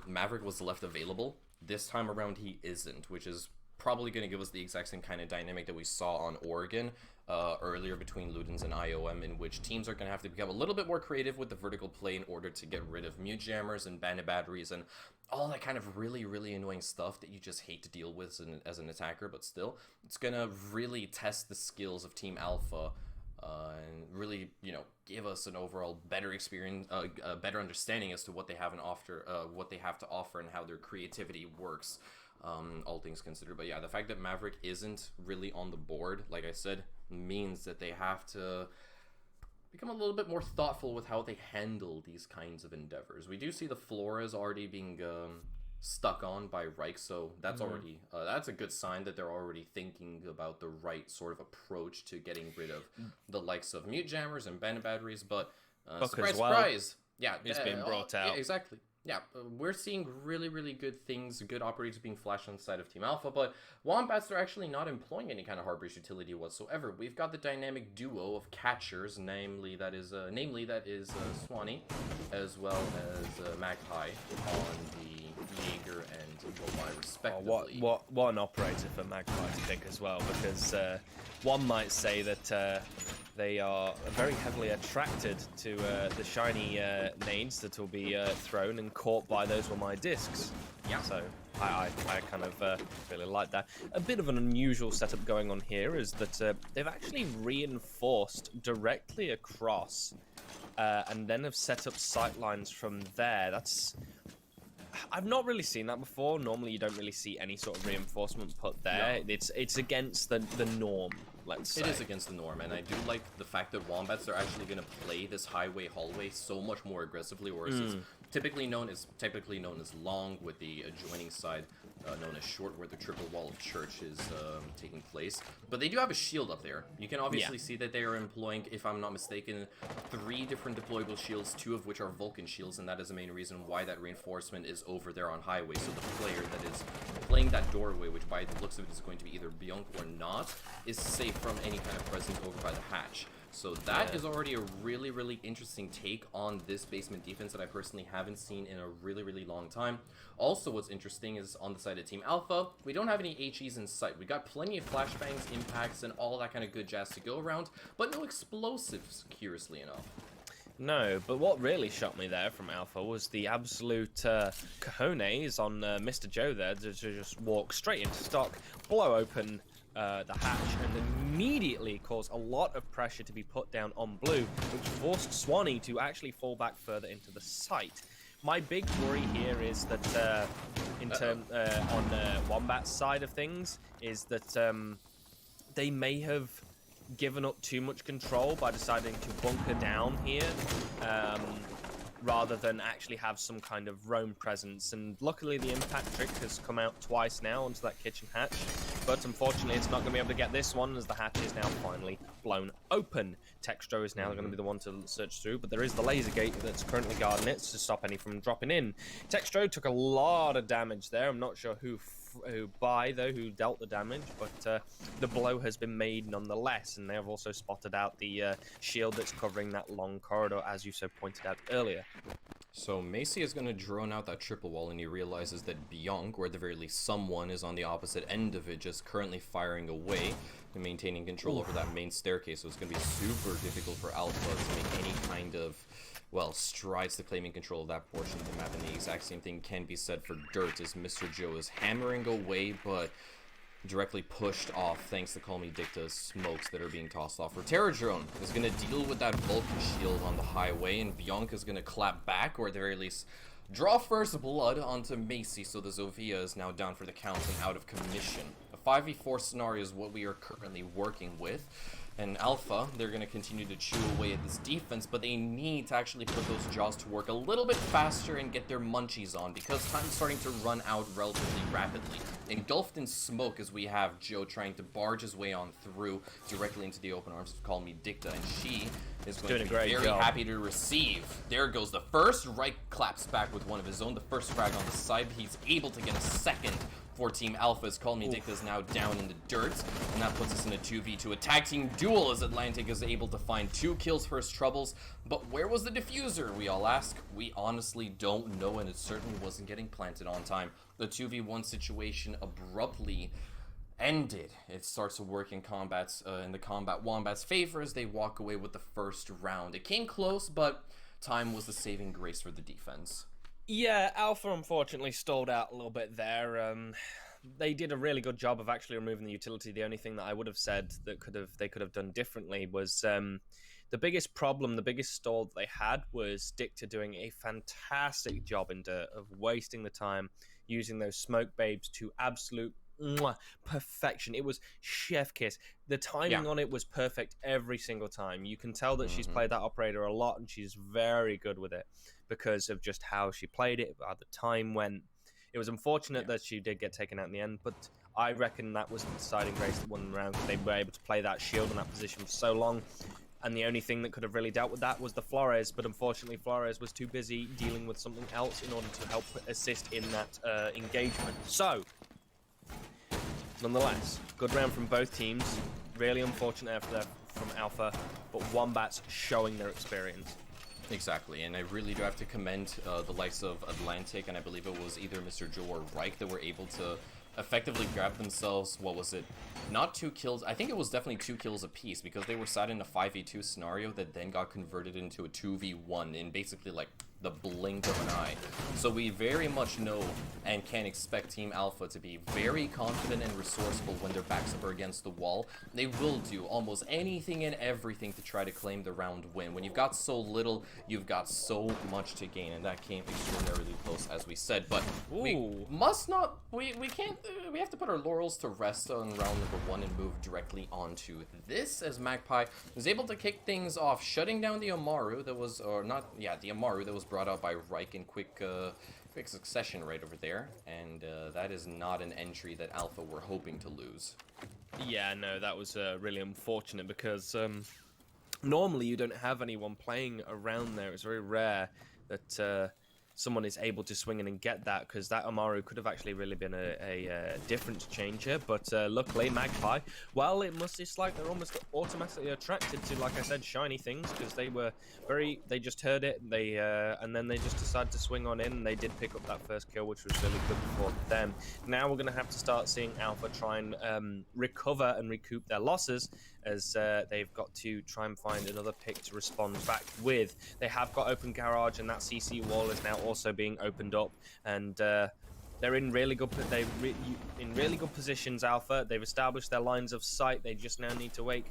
Maverick was left available. This time around, he isn't, which is probably going to give us the exact same kind of dynamic that we saw on Oregon earlier between Ludens and IOM, in which teams are going to have to become a little bit more creative with the vertical play in order to get rid of mute jammers and bandit batteries and all that kind of really, really annoying stuff that you just hate to deal with as an attacker. But still, it's going to really test the skills of Team Alpha and really, give us an overall better experience, a better understanding as to what they have what they have to offer and how their creativity works. All things considered. But yeah, the fact that Maverick isn't really on the board, like I said, means that they have to become a little bit more thoughtful with how they handle these kinds of endeavors. We do see the Floras already being stuck on by Reich, so that's already that's a good sign that they're already thinking about the right sort of approach to getting rid of the likes of mute jammers and bandit batteries. But surprise, surprise, yeah, it's been brought out. Yeah, exactly. Yeah, we're seeing really, really good things, good operators being flashed on the side of Team Alpha, but Wombats are actually not employing any kind of Harbor's utility whatsoever. We've got the dynamic duo of catchers, namely that is Swanee, as well as Magpie on the Jaeger and Mobai respectively. What an operator for Magpie to pick as well, because one might say that they are very heavily attracted to the shiny nades that will be thrown and caught by those Wamai discs. Yeah. So I kind of really like that. A bit of an unusual setup going on here is that they've actually reinforced directly across and then have set up sight lines from there. I've not really seen that before. Normally you don't really see any sort of reinforcement put there. No. It's against the norm. Let's say. It is against the norm, and I do like the fact that Wombats are actually going to play this highway hallway so much more aggressively, whereas it's typically known as long, with the adjoining side known as short, where the triple wall of church is taking place. But they do have a shield up there. You can obviously see that they are employing, if I'm not mistaken, 3 different deployable shields, 2 of which are Vulcan shields, and that is the main reason why that reinforcement is over there on highway. So the player that is playing that doorway, which by the looks of it is going to be either Beyond or not, is safe from any kind of presence over by the hatch. So that is already a really, really interesting take on this basement defense that I personally haven't seen in a really, really long time. Also, what's interesting is on the side of Team Alpha, we don't have any HEs in sight. We got plenty of flashbangs, impacts, and all that kind of good jazz to go around, but no explosives, curiously enough. No, but what really shocked me there from Alpha was the absolute cojones on Mr. Joe there to just walk straight into stock, blow open the hatch, and immediately cause a lot of pressure to be put down on Blue, which forced Swanee to actually fall back further into the site. My big worry here is that on Wombat's side of things is that they may have given up too much control by deciding to bunker down here rather than actually have some kind of roam presence. And luckily the impact trick has come out twice now onto that kitchen hatch, but unfortunately it's not going to be able to get this one as the hatch is now finally blown open. Textro is now going to be the one to search through, but there is the laser gate that's currently guarding it to stop any from dropping in. Textro took a lot of damage there. I'm not sure who dealt the damage, but the blow has been made nonetheless, and they have also spotted out the shield that's covering that long corridor, as you so pointed out earlier. So Macy is going to drone out that triple wall, and he realizes that Bianc, or at the very least someone, is on the opposite end of it, just currently firing away and maintaining control over that main staircase. So it's going to be super difficult for Alpha to make any kind of, well, strides to claiming control of that portion of the map. And the exact same thing can be said for Dirt, as Mr. Joe is hammering away, but directly pushed off thanks to Call Me Dicta's smokes that are being tossed off. Terror Drone is going to deal with that Vulcan shield on the highway, and Bianca is going to clap back, or at the very least draw first blood onto Macy, so the Zofia is now down for the count and out of commission. A 5v4 scenario is what we are currently working with. And Alpha, they're going to continue to chew away at this defense, but they need to actually put those jaws to work a little bit faster and get their munchies on, because time's starting to run out relatively rapidly. Engulfed in smoke as we have Joe trying to barge his way on through directly into the open arms of Call Me Dicta, and she is going to be very happy to receive. There goes the first. Reich claps back with one of his own. The first frag on the side. He's able to get a second for Team Alpha's. Call Me Dicta is now down in the dirt, and that puts us in a 2v2. A tag team duel as Atlantic is able to find 2 kills for his troubles. But where was the diffuser, we all ask? We honestly don't know, and it certainly wasn't getting planted on time. The 2v1 situation abruptly ended. It starts to work in the Combat Wombat's favor as they walk away with the first round. It came close, but time was the saving grace for the defense. Yeah, Alpha unfortunately stalled out a little bit there. They did a really good job of actually removing the utility. The only thing that I would have said that they could have done differently was the biggest problem, the biggest stall that they had was Dicta doing a fantastic job of wasting the time, using those smoke babes to absolute perfection. It was chef kiss. The timing on it was perfect every single time. You can tell that she's played that operator a lot, and she's very good with it because of just how she played it, how the time went. It was unfortunate that she did get taken out in the end, but I reckon that was the deciding grace that won the round. They were able to play that shield in that position for so long, and the only thing that could have really dealt with that was the Flores, but unfortunately Flores was too busy dealing with something else in order to help assist in that engagement. So nonetheless, good round from both teams. Really unfortunate after that from Alpha, but Wombats showing their experience. Exactly, and I really do have to commend the likes of Atlantic, and I believe it was either Mr. Joe or Reich that were able to effectively grab themselves, what was it, not 2 kills, I think it was definitely 2 kills apiece, because they were sat in a 5v2 scenario that then got converted into a 2v1 in basically like the blink of an eye. So we very much know and can expect Team Alpha to be very confident and resourceful when their backs up are against the wall. They will do almost anything and everything to try to claim the round win. When you've got so little, you've got so much to gain, and that came extraordinarily close, as we said. But we must not, we can't, we have to put our laurels to rest on round number 1 and move directly onto this, as Magpie was able to kick things off, shutting down the Amaru that was, the Amaru that was brought out by Reich in quick succession right over there, and that is not an entry that Alpha were hoping to lose. Yeah, no, that was really unfortunate because normally you don't have anyone playing around there. It's very rare that someone is able to swing in and get that, because that Amaru could have actually really been a difference changer. But luckily, Magpie, well, it's like they're almost automatically attracted to, like I said, shiny things, because they just heard it, and then they just decided to swing on in, and they did pick up that first kill, which was really good for them. Now we're going to have to start seeing Alpha try and recover and recoup their losses, as they've got to try and find another pick to respond back with. They have got open garage, and that CC wall is now also being opened up, and they're in really good positions. Alpha, they've established their lines of sight. They just now need to wait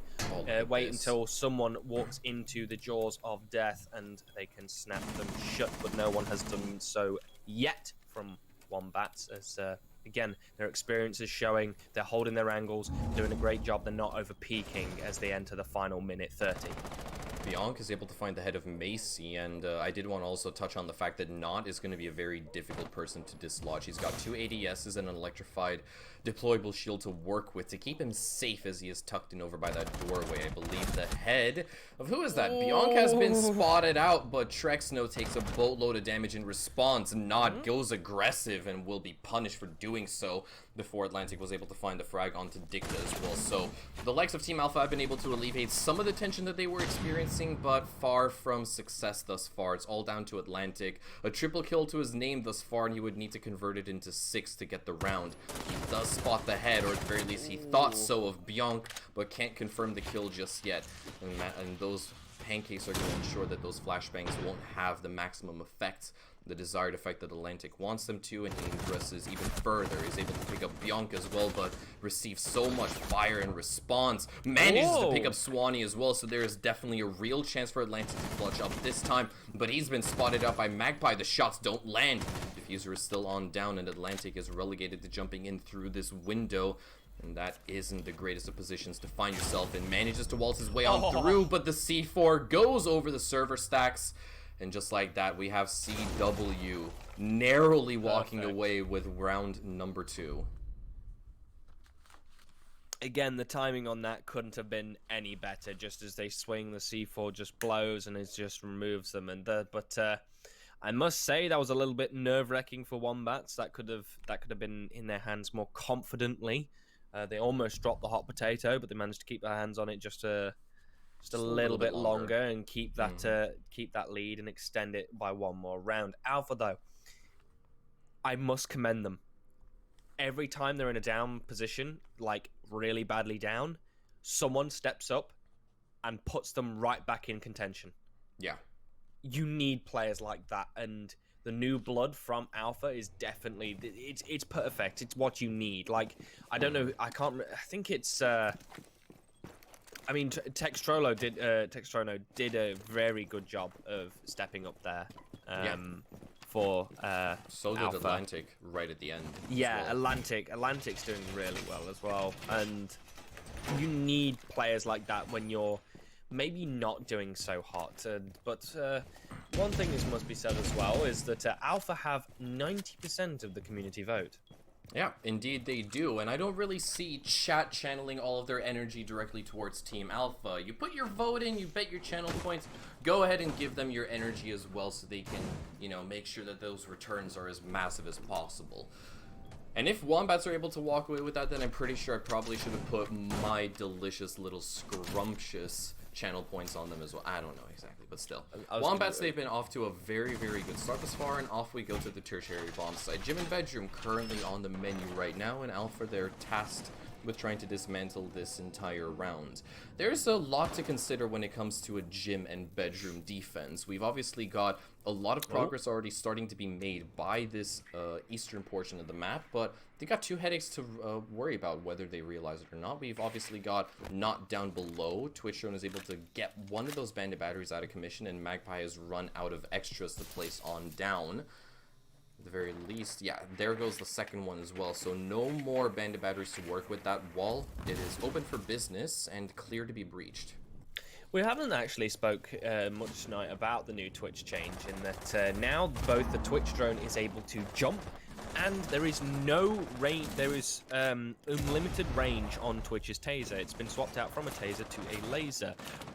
until someone walks into the jaws of death and they can snap them shut, but no one has done so yet from Wombats, as again, their experience is showing. They're holding their angles, doing a great job. They're not over peaking as they enter the final minute 30. Bianca is able to find the head of Macy, and I did want to also touch on the fact that Knot is going to be a very difficult person to dislodge. He's got 2 ADSs and an electrified deployable shield to work with to keep him safe as he is tucked in over by that doorway. I believe the head of, who is that? Bianca has been spotted out, but Trexno takes a boatload of damage in response. Knot goes aggressive and will be punished for doing so before Atlantic was able to find the frag onto Dicta as well. So the likes of Team Alpha have been able to alleviate some of the tension that they were experiencing, but far from success thus far. It's all down to Atlantic. A triple kill to his name thus far, and he would need to convert it into 6 to get the round. He does spot the head, or at the very least he thought so, of Bianca, but can't confirm the kill just yet. And those pancakes are going to ensure that those flashbangs won't have the maximum effect, the desired effect that Atlantic wants them to, and he ingresses even further. He's able to pick up Bianca as well, but receives so much fire in response. Manages to pick up Swanee as well, so there is definitely a real chance for Atlantic to clutch up this time, but he's been spotted out by Magpie. The shots don't land. Diffuser is still on down, and Atlantic is relegated to jumping in through this window. And that isn't the greatest of positions to find yourself in. Manages to waltz his way on through, but the C4 goes over the server stacks. And just like that, we have CW narrowly walking away with round number 2. Again, the timing on that couldn't have been any better. Just as they swing, the C4 just blows and it just removes them. But I must say that was a little bit nerve-wracking for Wombats. That could have been in their hands more confidently. They almost dropped the hot potato, but they managed to keep their hands on it just a little bit longer and keep that lead and extend it by one more round. Alpha, though, I must commend them. Every time they're in a down position, like really badly down, someone steps up and puts them right back in contention. Yeah. You need players like that, and the new blood from Alpha is definitely it's perfect. It's what you need. Like, I don't know, I think it's Textrono did a very good job of stepping up there. For so did Alpha. Atlantic right at the end. Yeah, well. Atlantic's doing really well as well, and you need players like that when you're maybe not doing so hot. But one thing that must be said as well is that Alpha have 90% of the community vote. Yeah, indeed they do, and I don't really see chat channeling all of their energy directly towards Team Alpha. You put your vote in, you bet your channel points, go ahead and give them your energy as well so they can, make sure that those returns are as massive as possible. And if Wombats are able to walk away with that, then I'm pretty sure I probably should have put my delicious little scrumptious channel points on them as well. I don't know exactly, but still. Wombats, they've been off to a very, very good start thus far, and off we go to the tertiary bomb site. Gym and Bedroom currently on the menu right now, and Alpha, they're tasked with trying to dismantle this entire round. There's a lot to consider when it comes to a Gym and Bedroom defense. We've obviously got a lot of progress already starting to be made by this eastern portion of the map, but they got 2 headaches to worry about, whether they realize it or not. We've obviously got Not down below. Twitchstone is able to get one of those bandit batteries out of commission, and Magpie has run out of extras to place on down. At the very least, yeah, there goes the second one as well. So no more bandit batteries to work with. That wall, it is open for business and clear to be breached. We haven't actually spoke much tonight about the new Twitch change, in that now both the Twitch drone is able to jump, and there is no range. There is unlimited range on Twitch's taser. It's been swapped out from a taser to a laser,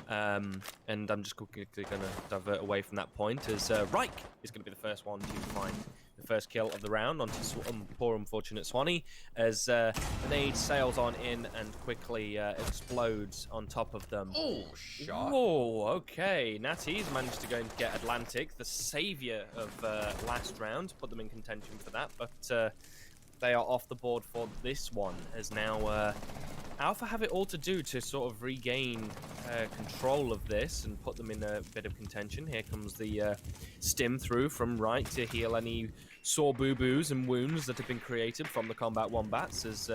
and I'm just quickly going to divert away from that point, as Reich is going to be the first one to find the first kill of the round onto poor unfortunate Swanee, as Nade sails on in and quickly explodes on top of them. Oh, shot. Oh, okay. Natty's managed to go and get Atlantic, the savior of last round, put them in contention for that, but they are off the board for this one, as now Alpha have it all to do to sort of regain control of this and put them in a bit of contention. Here comes the stim through from Right to heal any sore boo-boos and wounds that have been created from the combat Wombats, as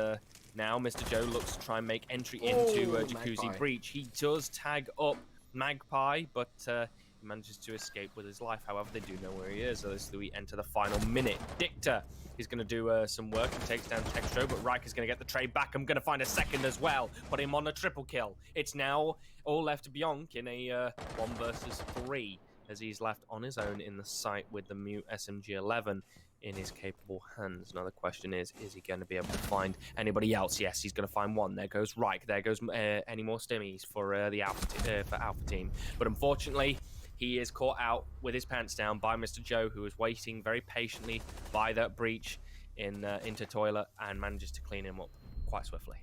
now Mr. Joe looks to try and make entry into Jacuzzi Magpie. Breach. He does tag up Magpie, but he manages to escape with his life. However, they do know where he is, as we enter the final minute. Dicta is going to do some work and takes down Textro, but Reich is going to get the trade back. I'm going to find a second as well, put him on a triple kill. It's now all left to Bionk in a 1 versus 3, as he's left on his own in the site with the Mute SMG-11 in his capable hands. Now the question is he going to be able to find anybody else? Yes, he's going to find one. There goes Reich. There goes any more stimmies for the Alpha team. But unfortunately, he is caught out with his pants down by Mr. Joe, who is waiting very patiently by that breach into toilet, and manages to clean him up quite swiftly.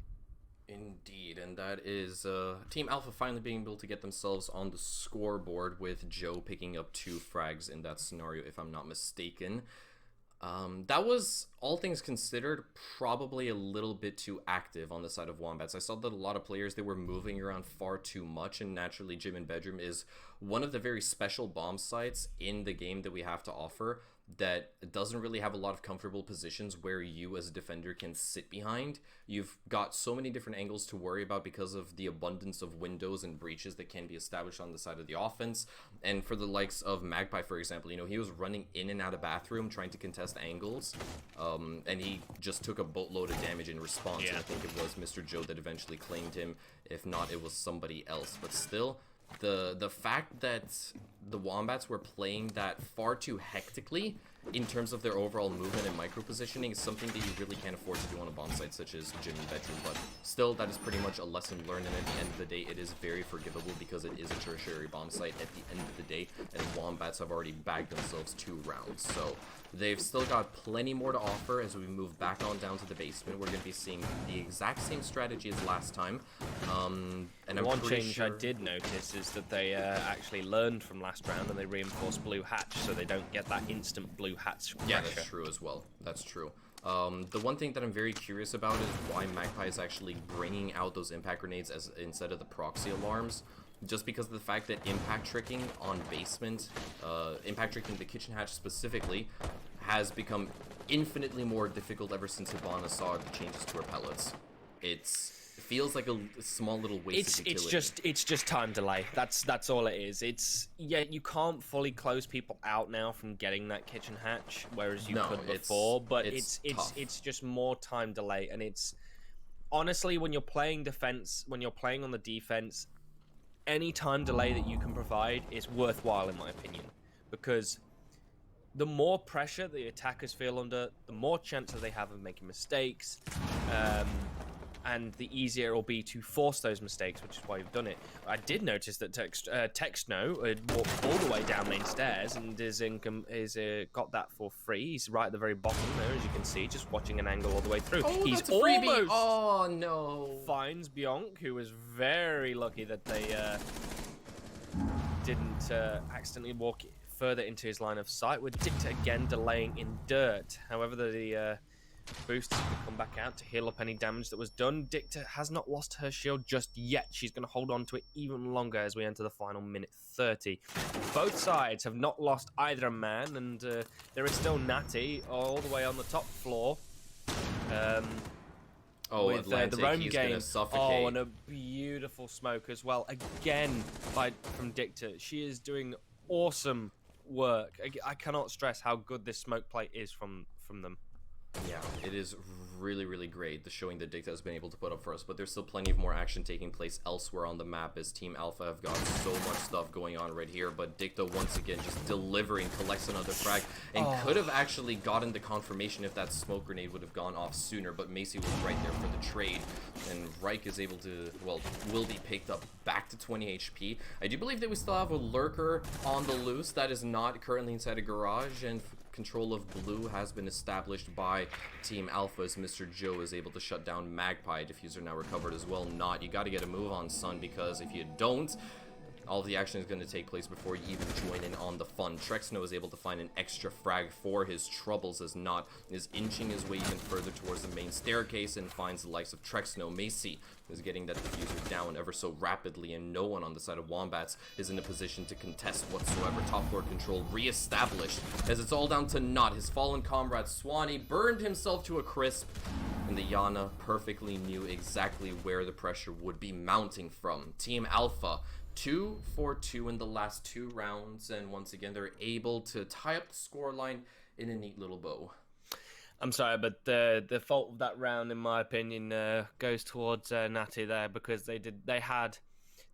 Indeed, and that is Team Alpha finally being able to get themselves on the scoreboard, with Joe picking up 2 frags in that scenario, if I'm not mistaken. That was, all things considered, probably a little bit too active on the side of Wombats. I saw that a lot of players, they were moving around far too much, and naturally Gym and Bedroom is one of the very special bomb sites in the game that we have to offer that doesn't really have a lot of comfortable positions where you as a defender can sit behind. You've got so many different angles to worry about because of the abundance of windows and breaches that can be established on the side of the offense. And for the likes of Magpie, for example, you know, he was running in and out of bathroom trying to contest angles, and he just took a boatload of damage in response. And I think it was Mr. Joe that eventually claimed him. If not, it was somebody else. But still, the fact that the Wombats were playing that far too hectically in terms of their overall movement and micro positioning is something that you really can't afford to do on a bomb site such as Gym and Bedroom. But still, that is pretty much a lesson learned, and at the end of the day, it is very forgivable because it is a tertiary bomb site at the end of the day, and Wombats have already bagged themselves 2 rounds. So they've still got plenty more to offer as we move back on down to the basement. We're going to be seeing the exact same strategy as last time. And I'm One pretty change sure... I did notice is that they actually learned from last round and they reinforced blue hatch so they don't get that instant blue hatch pressure. Yeah, that's true as well. That's true. The one thing that I'm very curious about is why Magpie is actually bringing out those impact grenades as instead of the proxy alarms. Just because of the fact that impact tricking on basement, impact tricking the kitchen hatch specifically, has become infinitely more difficult ever since Hibana saw the changes to her pellets. It feels like a small little waste of utility. It's just time delay. That's all it is. You can't fully close people out now from getting that kitchen hatch, whereas you could before. But it's just more time delay, and it's honestly when you're playing defense, when you're playing on the defense, any time delay that you can provide is worthwhile in my opinion, because the more pressure the attackers feel under, the more chances they have of making mistakes. And the easier it will be to force those mistakes, which is why you've done it. I did notice that Texno had walked all the way down main stairs and got that for free. He's right at the very bottom there, as you can see, just watching an angle all the way through. Oh, He's that's a freebie. almost Oh, no. finds Bionk, who was very lucky that they didn't accidentally walk further into his line of sight, with Dicta again delaying in dirt. However, the boosters can come back out to heal up any damage that was done. Dicta has not lost her shield just yet. She's going to hold on to it even longer as we enter the final minute 30. Both sides have not lost either a man, and there is still Natty all the way on the top floor. With Atlantic, the roam he's game. gonna suffocate. Oh, and a beautiful smoke as well. Again, from Dicta. She is doing awesome work. I cannot stress how good this smoke play is from them. Yeah, it is really, really great, the showing that Dicta has been able to put up for us, but there's still plenty of more action taking place elsewhere on the map as Team Alpha have got so much stuff going on right here, but Dicta once again just delivering, collects another frag, and could have actually gotten the confirmation if that smoke grenade would have gone off sooner, but Macy was right there for the trade, and Reich is able to, well, will be picked up back to 20 HP. I do believe that we still have a lurker on the loose that is not currently inside a garage, and control of blue has been established by Team Alpha as Mr. Joe is able to shut down Magpie. Diffuser now recovered as well. You got to get a move on, son, because if you don't, all of the action is going to take place before you even join in on the fun. Trexno is able to find an extra frag for his troubles as Not is inching his way even further towards the main staircase and finds the likes of Trexno. Macy is getting that diffuser down ever so rapidly, and no one on the side of Wombats is in a position to contest whatsoever. Top floor control re-established as it's all down to Not. His fallen comrade Swanee burned himself to a crisp, and the Yana perfectly knew exactly where the pressure would be mounting from. Team Alpha 2 for 2 in the last 2 rounds, and once again they're able to tie up the scoreline in a neat little bow. I'm sorry, but the fault of that round, in my opinion, goes towards Natty there, because they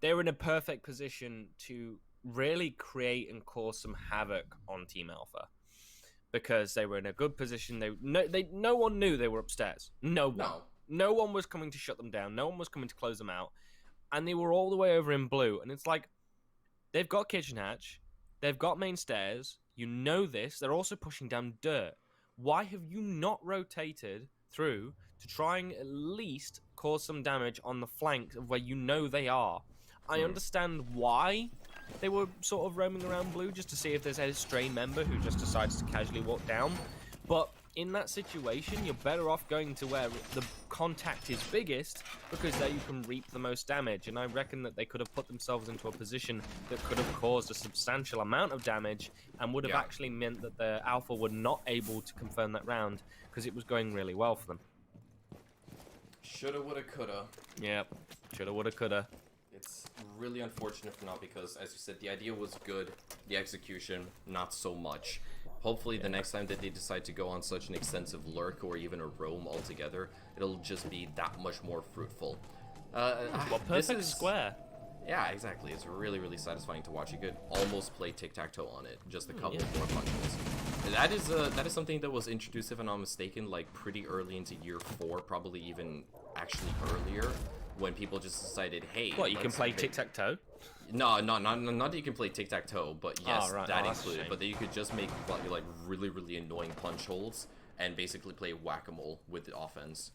were in a perfect position to really create and cause some havoc on Team Alpha, because they were in a good position. No one knew they were upstairs. No one was coming to shut them down. No one was coming to close them out. And they were all the way over in blue. And it's like, they've got kitchen hatch. They've got main stairs. You know this. They're also pushing down dirt. Why have you not rotated through to try and at least cause some damage on the flanks of where you know they are? I understand why they were sort of roaming around blue, just to see if there's a stray member who just decides to casually walk down. But in that situation, you're better off going to where the contact is biggest, because there you can reap the most damage. And I reckon that they could have put themselves into a position that could have caused a substantial amount of damage and would have actually meant that the Alpha were not able to confirm that round because it was going really well for them. Shoulda, woulda, coulda. Yep. Shoulda, woulda, coulda. It's really unfortunate for now because, as you said, the idea was good. The execution, not so much. Hopefully the next time that they decide to go on such an extensive lurk or even a roam altogether, it'll just be that much more fruitful. Well, perfect square. Yeah, exactly. It's really, really satisfying to watch. You could almost play tic-tac-toe on it, just a couple more punches. That is something that was introduced, if I'm not mistaken, like pretty early into year 4, probably even actually earlier, when people just decided, hey, what, you can play tic-tac-toe? No, not that you can play tic-tac-toe, but yes, that that's included. But that you could just make like really, really annoying punch holds and basically play whack-a-mole with the offense.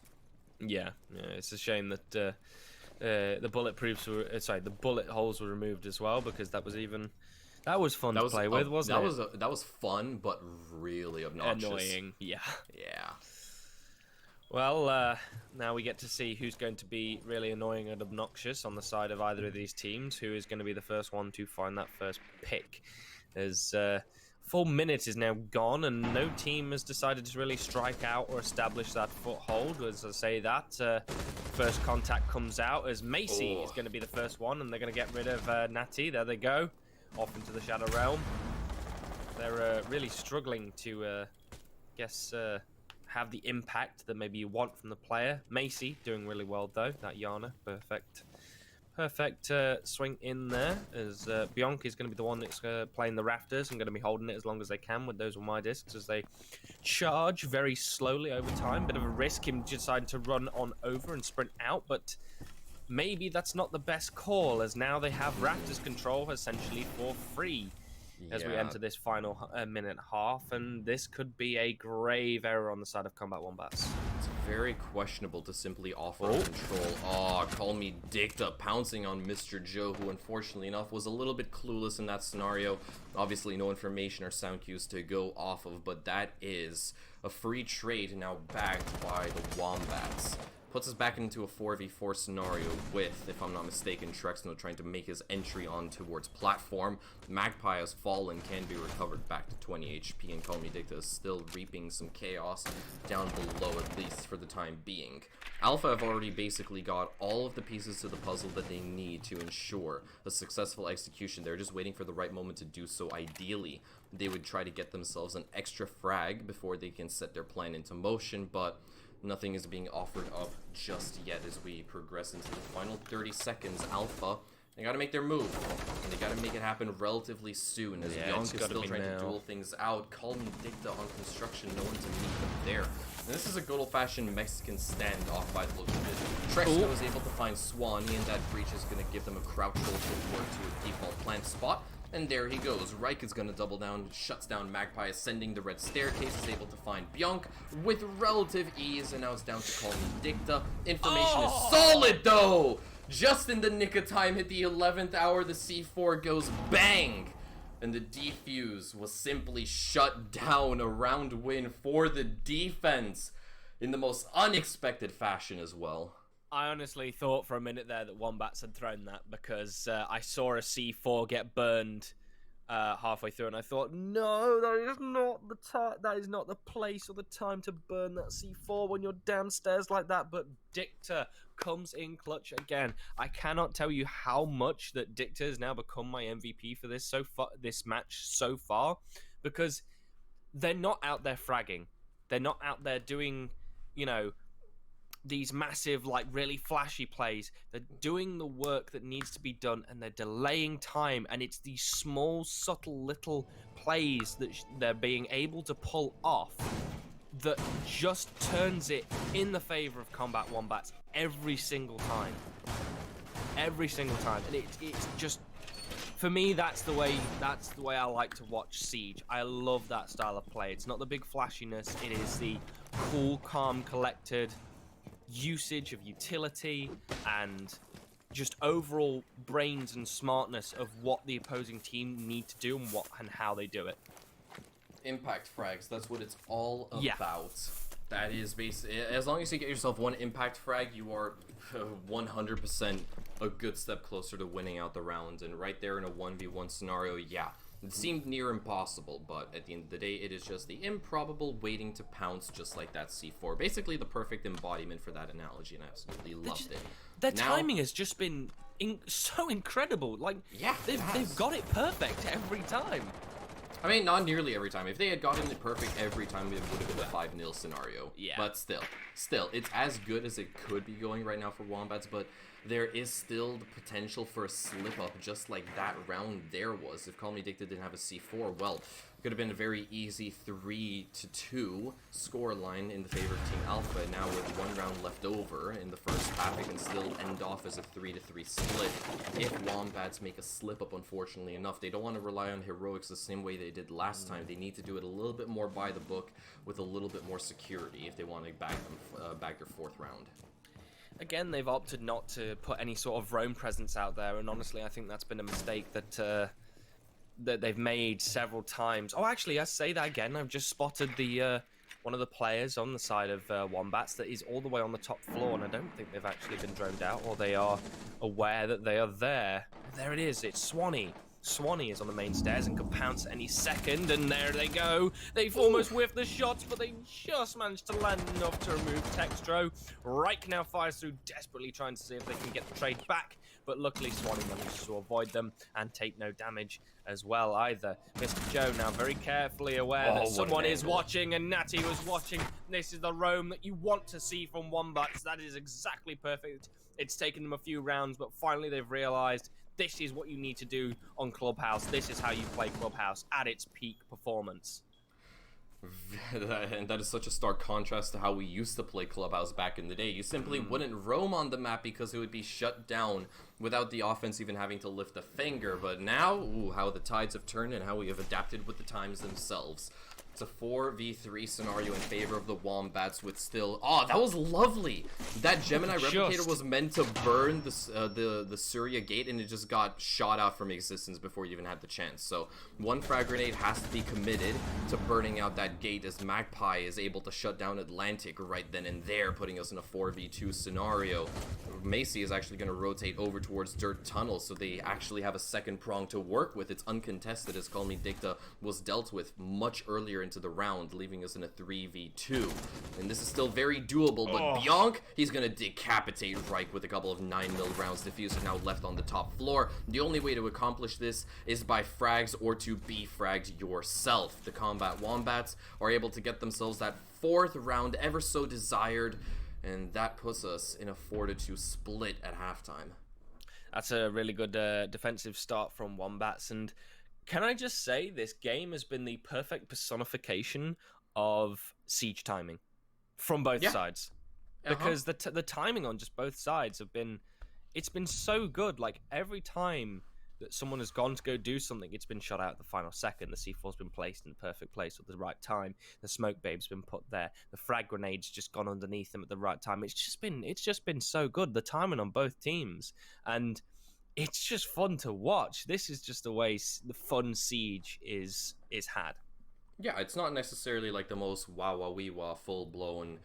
Yeah, it's a shame that the the bullet holes were removed as well, because that was fun to play with, wasn't it? That was fun, but really obnoxious. Annoying, yeah. Yeah. Well, now we get to see who's going to be really annoying and obnoxious on the side of either of these teams. Who is going to be the first one to find that first pick? As full minute is now gone, and no team has decided to really strike out or establish that foothold. As I say that, first contact comes out as Macy is going to be the first one, and they're going to get rid of Natty. There they go, off into the Shadow Realm. They're really struggling to, have the impact that maybe you want from the player. Macy doing really well though. That Yana, perfect swing in there. As Bianca is going to be the one that's playing the rafters and going to be holding it as long as they can with those Y discs as they charge very slowly over time. Bit of a risk him deciding to run on over and sprint out, but maybe that's not the best call, as now they have rafters control essentially for free. As we enter this final minute and a half, and this could be a grave error on the side of Combat Wombats. It's very questionable to simply offer control. Oh, call me Dicta, pouncing on Mr. Joe, who unfortunately enough was a little bit clueless in that scenario. Obviously no information or sound cues to go off of, but that is a free trade now backed by the Wombats. Puts us back into a 4v4 scenario with, if I'm not mistaken, Trexno trying to make his entry on towards platform. Magpie has fallen, can be recovered back to 20 HP, and Call Me Dicta is still reaping some chaos down below, at least for the time being. Alpha have already basically got all of the pieces to the puzzle that they need to ensure a successful execution. They're just waiting for the right moment to do so. Ideally, they would try to get themselves an extra frag before they can set their plan into motion, but nothing is being offered up just yet as we progress into the final 30 seconds. Alpha, they gotta make their move, and they gotta make it happen relatively soon, as Bianca is still trying to duel things out. Call Me Dicta on construction, no one to meet them there. And this is a good old-fashioned Mexican standoff by the look of it. Trexno is able to find Swanee, and that breach is gonna give them a crouch hold footwork to a default plant spot. And there he goes. Reich is going to double down, shuts down Magpie, ascending the red staircase, is able to find Bianca with relative ease, and now it's down to Call Me Dicta. Information is solid, though! Just in the nick of time, hit the 11th hour, the C4 goes bang! And the defuse was simply shut down. A round win for the defense in the most unexpected fashion as well. I honestly thought for a minute there that Wombats had thrown that, because I saw a C4 get burned halfway through, and I thought, no, that is not the time. That is not the place or the time to burn that C4 when you're downstairs like that. But Dicta comes in clutch again. I cannot tell you how much that Dicta has now become my MVP for this this match so far, because they're not out there fragging. They're not out there doing, these massive, really flashy plays. They're doing the work that needs to be done, and they're delaying time, and it's these small, subtle little plays that they're being able to pull off that just turns it in the favor of Combat Wombats every single time. Every single time. And it's just, for me, that's the way I like to watch Siege. I love that style of play. It's not the big flashiness, it is the cool, calm, collected usage of utility and just overall brains and smartness of what the opposing team need to do and how they do it. impact frags. That's what it's all about. Yeah. That is basically, as long as you get yourself one impact frag, you are 100% a good step closer to winning out the round. And right there in a 1v1 scenario, yeah, it seemed near impossible, but at the end of the day, it is just the improbable waiting to pounce, just like that C4. Basically the perfect embodiment for that analogy, and I absolutely loved it. Their Now- timing has just been so incredible. Like, Yeah, it has. they've got it perfect every time. I mean, not nearly every time. If they had gotten it perfect every time, it would have been a 5-0 scenario. Yeah. But still, it's as good as it could be going right now for Wombats, but there is still the potential for a slip-up, just like that round there was. If Call Me Dicta didn't have a C4, well, it could have been a very easy 3-2 scoreline in the favor of Team Alpha. And now with one round left over in the first half, it can still end off as a 3-3 split. If Wombats make a slip-up, unfortunately enough, they don't want to rely on heroics the same way they did last time. They need to do it a little bit more by the book with a little bit more security if they want to back their fourth round. Again, they've opted not to put any sort of roam presence out there, and honestly, I think that's been a mistake that that they've made several times. Oh, actually, I say that again. I've just spotted the one of the players on the side of Wombats that is all the way on the top floor, and I don't think they've actually been droned out, or they are aware that they are there. There it is. It's Swanee. Swanee is on the main stairs and could pounce any second, and there they go. They've almost whiffed the shots, but they just managed to land enough to remove Textro. Reich now fires through, desperately trying to see if they can get the trade back, but luckily Swanee manages to avoid them and take no damage as well either. Mr. Joe now very carefully aware that someone is watching, and Natty was watching. This is the roam that you want to see from Wombats. That is exactly perfect. It's taken them a few rounds, but finally they've realized this is what you need to do on Clubhouse. This is how you play Clubhouse at its peak performance. And that is such a stark contrast to how we used to play Clubhouse back in the day. You simply wouldn't roam on the map because it would be shut down without the offense even having to lift a finger. But now, ooh, how the tides have turned and how we have adapted with the times themselves. It's a 4v3 scenario in favor of the Wombats with still... Oh, that was lovely! That Gemini Replicator was meant to burn the Surya gate, and it just got shot out from existence before you even had the chance. So, one frag grenade has to be committed to burning out that gate, as Magpie is able to shut down Atlantic right then and there, putting us in a 4v2 scenario. Macy is actually going to rotate over towards Dirt Tunnel, so they actually have a second prong to work with. It's uncontested, as Call Me Dicta was dealt with much earlier into the round, leaving us in a 3v2. And this is still very doable, but Bionk, he's going to decapitate Reich with a couple of 9mm rounds. Diffuser now left on the top floor. The only way to accomplish this is by frags or to be fragged yourself. The Combat Wombats are able to get themselves that fourth round ever so desired, and that puts us in a 4-2 split at halftime. That's a really good defensive start from Wombats, and can I just say this game has been the perfect personification of siege timing from both sides, because the timing on just both sides it's been so good. Like, every time that someone has gone to go do something, it's been shot out at the final second. The C4's been placed in the perfect place at the right time. The smoke babe's been put there. The frag grenade's just gone underneath them at the right time. It's just been so good. The timing on both teams, and it's just fun to watch. This is just the way the fun siege is had. Yeah, it's not necessarily like the most wah-wah-wee-wah, full-blown,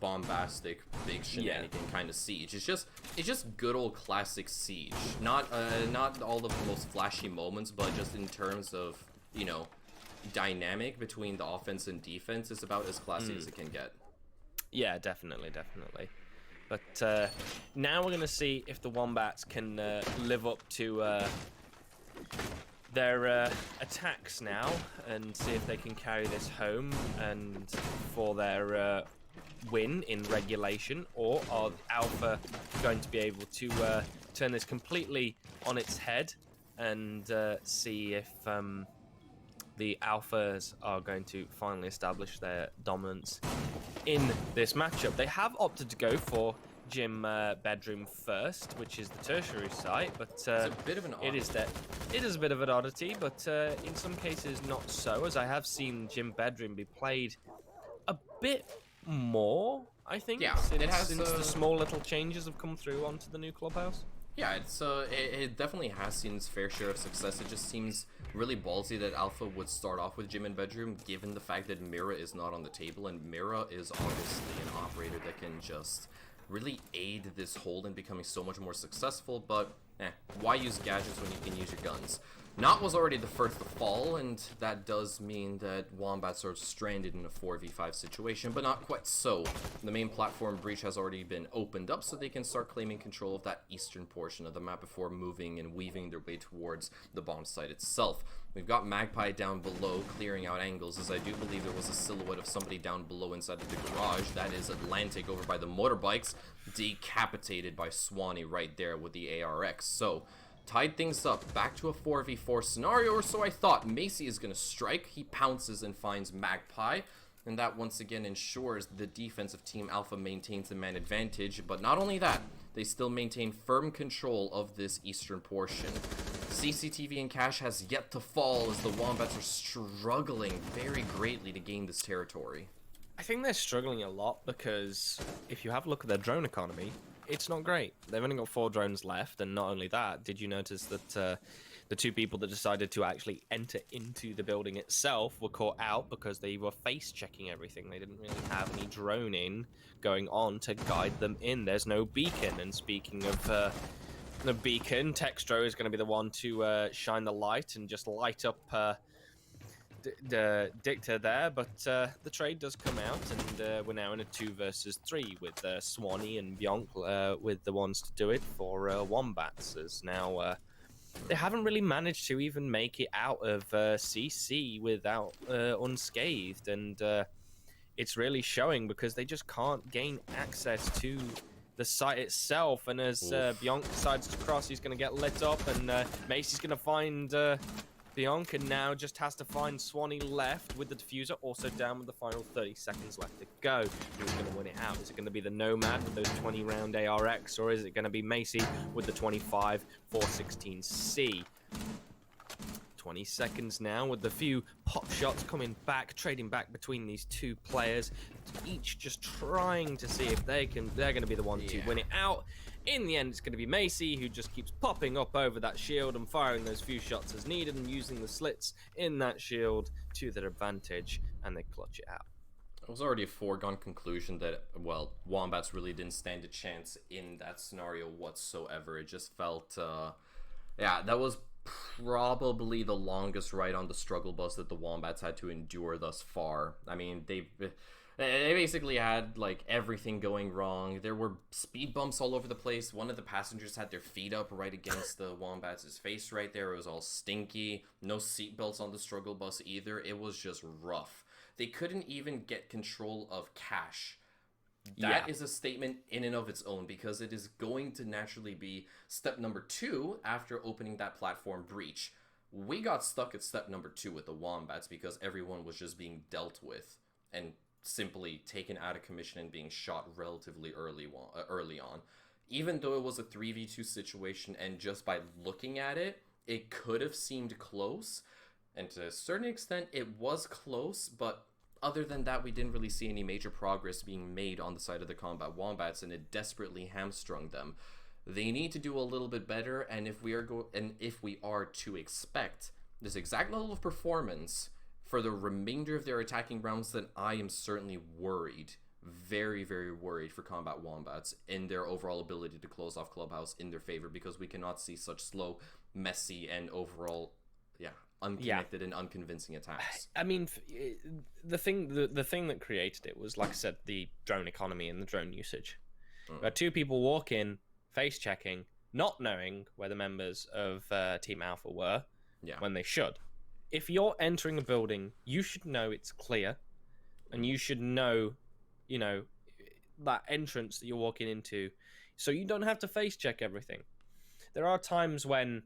bombastic, big shenanigan kind of siege. It's just good old classic siege. Not all of the most flashy moments, but just in terms of, dynamic between the offense and defense, is about as classy as it can get. Yeah, definitely. But now we're going to see if the Wombats can live up to their attacks now, and see if they can carry this home and for their win in regulation, or are Alpha going to be able to turn this completely on its head and see if the Alphas are going to finally establish their dominance in this matchup. They have opted to go for Gym Bedroom first, which is the tertiary site, but it's a bit of an oddity. It is a bit of an oddity, but in some cases not so, as I have seen Gym Bedroom be played a bit more, I think, since the small little changes have come through onto the new Clubhouse. Yeah, it definitely has seen its fair share of success. It just seems really ballsy that Alpha would start off with Gym and Bedroom, given the fact that Mira is not on the table, and Mira is obviously an operator that can just really aid this hold in becoming so much more successful, but why use gadgets when you can use your guns? Not was already the first to fall, and that does mean that Wombats are stranded in a 4v5 situation, but not quite so. The main platform breach has already been opened up, so they can start claiming control of that eastern portion of the map before moving and weaving their way towards the bomb site itself. We've got Magpie down below, clearing out angles, as I do believe there was a silhouette of somebody down below inside of the garage. That is Atlantic over by the motorbikes, decapitated by Swanee right there with the ARX. So, tied things up, back to a 4v4 scenario, or so I thought. Macy is going to strike, he pounces and finds Magpie, and that once again ensures the defensive Team Alpha maintains the man advantage, but not only that, they still maintain firm control of this eastern portion. CCTV and Cash has yet to fall as the Wombats are struggling very greatly to gain this territory. I think they're struggling a lot because if you have a look at their drone economy, it's not great. They've only got 4 drones left, and not only that, did you notice that the 2 people that decided to actually enter into the building itself were caught out because they were face-checking everything. They didn't really have any droning going on to guide them in. There's no beacon, and speaking of the beacon, Textro is going to be the one to shine the light and just light up the Dicta there, but the trade does come out, and we're now in a 2 versus 3 with Swanee and Bjonk with the ones to do it for Wombats, as now they haven't really managed to even make it out of CC without unscathed, and it's really showing because they just can't gain access to the site itself, and as Bjonk decides to cross, he's going to get lit up, and Macy's going to find Bjonk, and now just has to find Swanee left with the diffuser, also down with the final 30 seconds left to go. Who's going to win it out? Is it going to be the Nomad with those 20-round ARX, or is it going to be Macy with the 25 416C? 20 seconds now with the few pop shots coming back, trading back between these 2 players, each just trying to see if they're going to be the one to win it out. In the end, it's going to be Macy, who just keeps popping up over that shield and firing those few shots as needed and using the slits in that shield to their advantage, and they clutch it out. It was already a foregone conclusion that, well, Wombats really didn't stand a chance in that scenario whatsoever. It just felt, that was probably the longest ride on the struggle bus that the Wombats had to endure thus far. I mean, they basically had like everything going wrong. There were speed bumps all over the place. One of the passengers had their feet up right against the Wombats' face right there. It was all stinky. No seatbelts on the struggle bus either. It was just rough. They couldn't even get control of Cash. That is a statement in and of its own, because it is going to naturally be step number 2 after opening that platform breach. We got stuck at step number 2 with the Wombats because everyone was just being dealt with and simply taken out of commission and being shot relatively early on. Even though it was a 3v2 situation, and just by looking at it, it could have seemed close, and to a certain extent it was close, but other than that, we didn't really see any major progress being made on the side of the Combat Wombats, and it desperately hamstrung them. They need to do a little bit better, and if we are to expect this exact level of performance for the remainder of their attacking rounds, then I am certainly worried, very, very worried for Combat Wombats in their overall ability to close off Clubhouse in their favor, because we cannot see such slow, messy, and overall, unconnected and unconvincing attacks. I mean, the thing that created it was, like I said, the drone economy and the drone usage. We had 2 people walk in, face checking, not knowing where the members of Team Alpha were when they should. If you're entering a building, you should know it's clear, and you should know, that entrance that you're walking into, so you don't have to face check everything. There are times when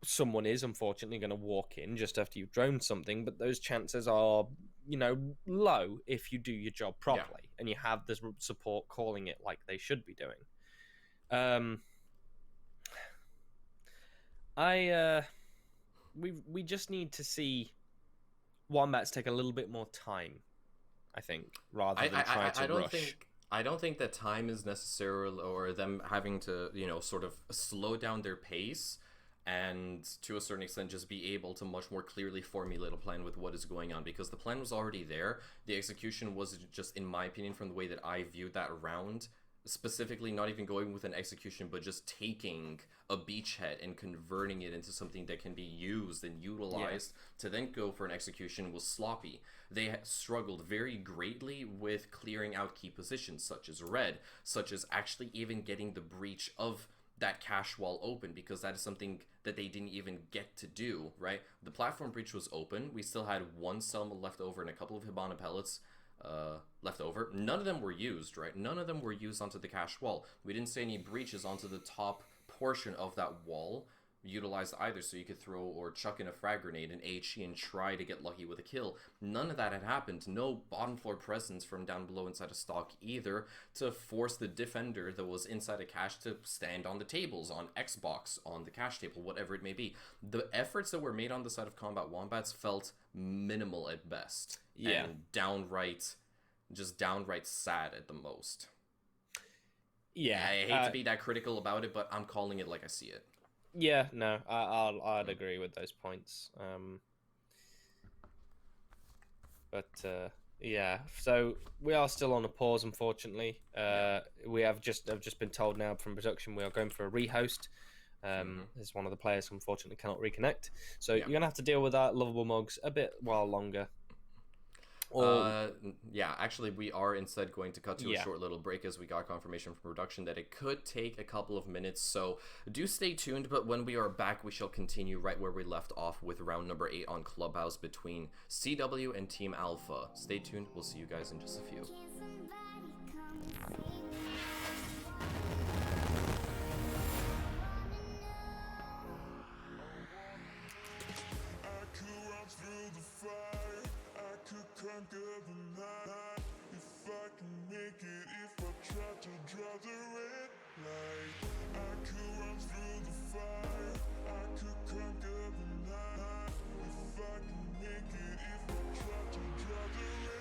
someone is unfortunately going to walk in just after you've droned something, but those chances are, low if you do your job properly and you have the support calling it like they should be doing. We just need to see Wombats take a little bit more time, I think, rather than try to rush. I don't think that time is necessarily, or them having to, sort of slow down their pace. and to a certain extent just be able to much more clearly formulate a plan with what is going on, because the plan was already there. The execution was just, in my opinion, from the way that I viewed that round, specifically not even going with an execution, but just taking a beachhead and converting it into something that can be used and utilized to then go for an execution, was sloppy. They struggled very greatly with clearing out key positions, such as red, such as actually even getting the breach of that cache wall open, because that is something that they didn't even get to do, right? The platform breach was open. We still had one Selma left over and a couple of Hibana pellets left over. None of them were used, right? None of them were used onto the cache wall. We didn't see any breaches onto the top portion of that wall utilized either, so you could throw or chuck in a frag grenade and HE and try to get lucky with a kill. None of that had happened. No bottom floor presence from down below inside a stock either to force the defender that was inside a cache to stand on the tables, on Xbox, on the cache table, whatever it may be. The efforts that were made on the side of Combat Wombats felt minimal at best. Yeah. And downright sad at the most. Yeah. I hate to be that critical about it, but I'm calling it like I see it. Yeah, no, I'd agree with those points. Yeah, so we are still on a pause, unfortunately. We have just been told now from production we are going for a rehost. As one of the players unfortunately cannot reconnect, so you're gonna have to deal with that, Lovable Mugs, a bit while longer. Yeah, actually, we are instead going to cut to a short little break, as we got confirmation from production that it could take a couple of minutes, so do stay tuned. But when we are back, we shall continue right where we left off with round number 8 on Clubhouse between CW and Team Alpha. Stay tuned, we'll see you guys in just a few. Conquer the night, if I can make it, if I try to draw the red light. I could run through the fire, I could conquer the night, if I can make it, if I try to draw the red.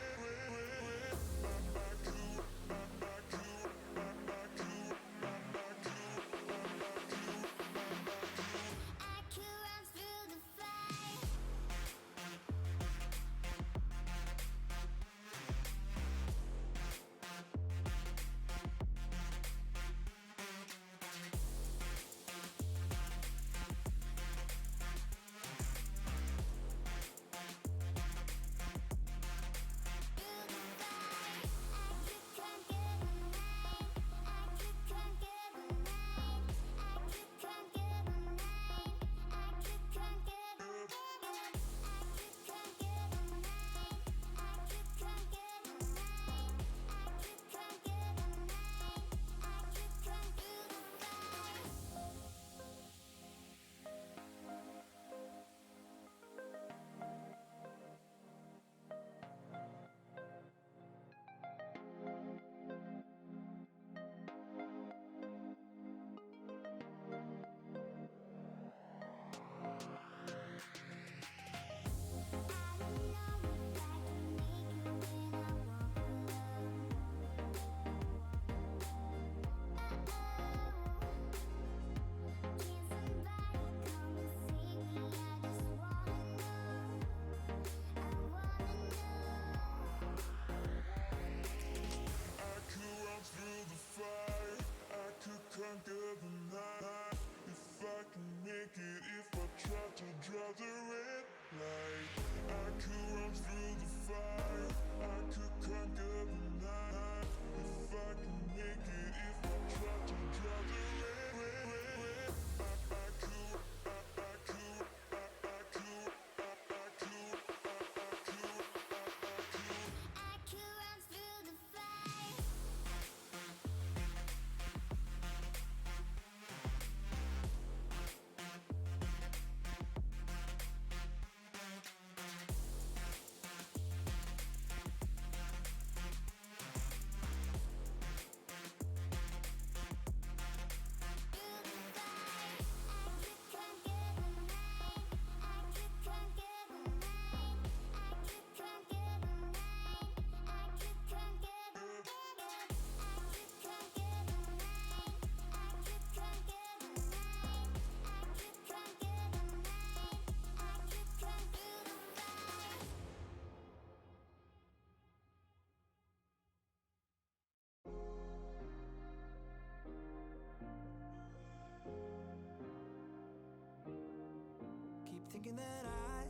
thinking that I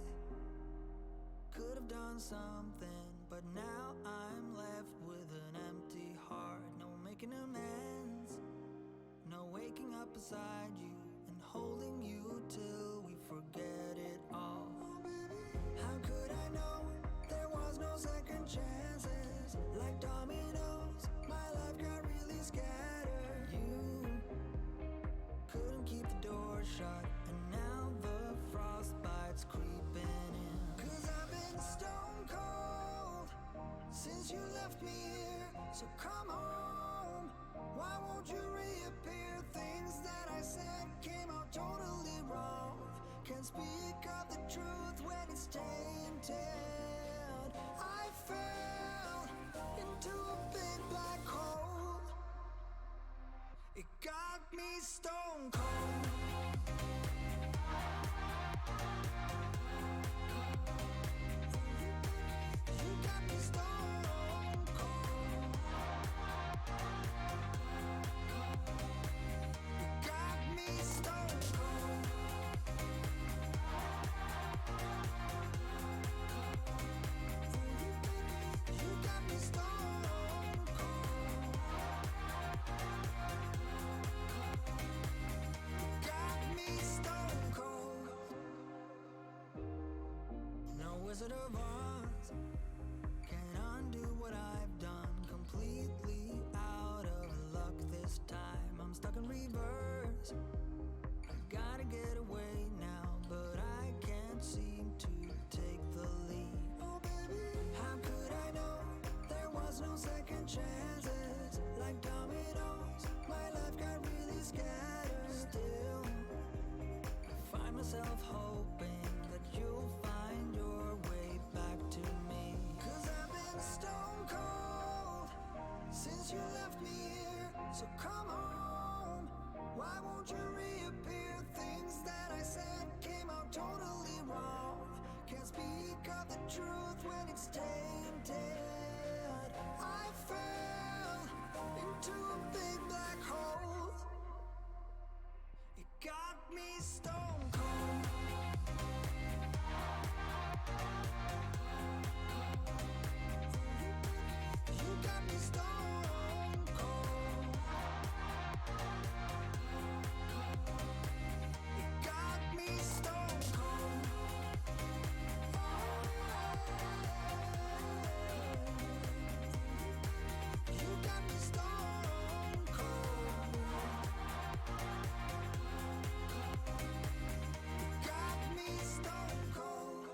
could have done something, but now I'm left with an empty heart. No making amends, no waking up beside you and holding you till we forget it all. How could I know there was no second chances? Like dominoes, my life got really scattered. You couldn't keep the door shut, and now the frostbite's creeping in. 'Cause I've been stone cold since you left me here. So come home, why won't you reappear? Things that I said came out totally wrong. Can't speak of the truth when it's tainted. I fell into a big black hole. It got me stone cold. You got me stone cold. You got me stone cold. You got me stone cold. Got me stone cold. No Wizard of Oz can undo what I've done. Completely out of luck this time. I'm stuck in reverse. I gotta get away now, but I can't seem to take the lead. Oh baby, how could I know there was no second chances? Like dominoes, my life got really scattered. Still, I find myself hoping that you'll find your way back to me. 'Cause I've been stone cold since you left me here. So come home, why won't you reappear? Things that I said came out totally wrong. Can't speak of the truth when it's tainted. I fell into a big black hole. It got me stone cold. You got me stone cold. It got me stone cold. You got me stone cold. Got me stone cold.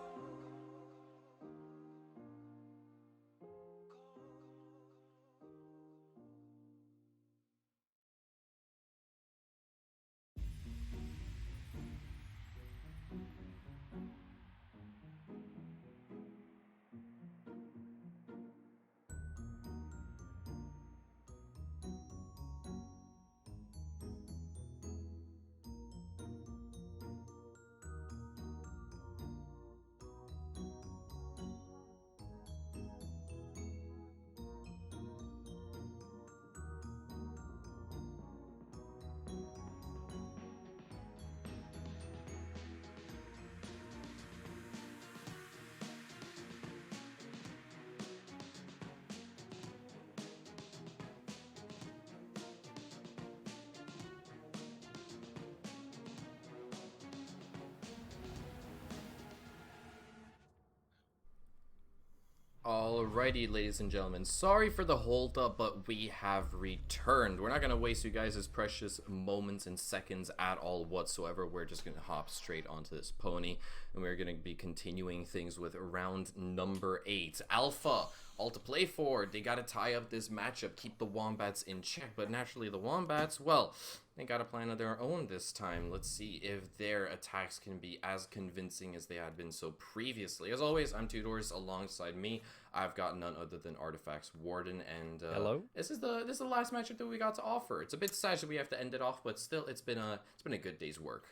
Alrighty, ladies and gentlemen, sorry for the hold up, but we have returned. We're not going to waste you guys' precious moments and seconds at all whatsoever. We're just going to hop straight onto this pony, and we're going to be continuing things with round number 8. Alpha, all to play for. They got to tie up this matchup, keep the Wombats in check, but naturally the Wombats, well, they got a plan of their own this time. Let's see if their attacks can be as convincing as they had been so previously. As always, I'm Tudors. Alongside me, I've got none other than Artifacts Warden, and Hello. This is the last matchup that we got to offer. It's a bit sad that we have to end it off, but still, it's been a good day's work.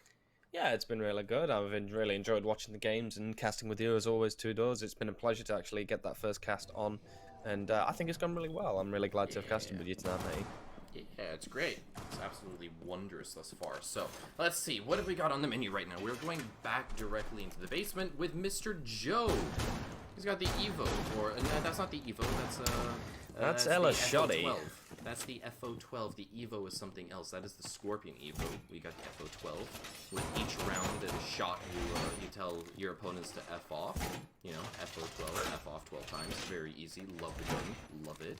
Yeah, it's been really good. I've really enjoyed watching the games and casting with you as always, Tudors. It's been a pleasure to actually get that first cast on, and I think it's gone really well. I'm really glad to have casted with you tonight, mate. Yeah, it's great. It's absolutely wondrous thus far. So, let's see. What have we got on the menu right now? We're going back directly into the basement with Mr. Joe. He's got the Evo, or no, that's not the Evo. That's Ella the Shoddy. FO12. That's the FO12. The Evo is something else. That is the Scorpion Evo. We got the FO12. With each round and a shot, you tell your opponents to F off. You know, FO12, F off 12 times. Very easy. Love the gun. Love it.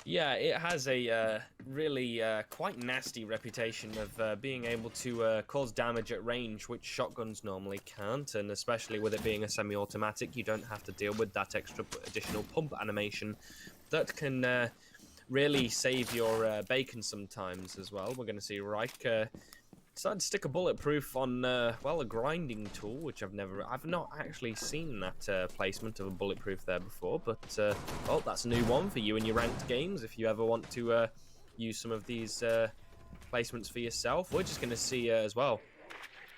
Yeah, it has a really quite nasty reputation of being able to cause damage at range, which shotguns normally can't, and especially with it being a semi-automatic, you don't have to deal with that extra additional pump animation that can really save your bacon sometimes as well. We're going to see Reich decided to stick a bulletproof on, well, a grinding tool, which I've not actually seen that placement of a bulletproof there before, but, well, that's a new one for you in your ranked games, if you ever want to use some of these placements for yourself. We're just going to see, as well,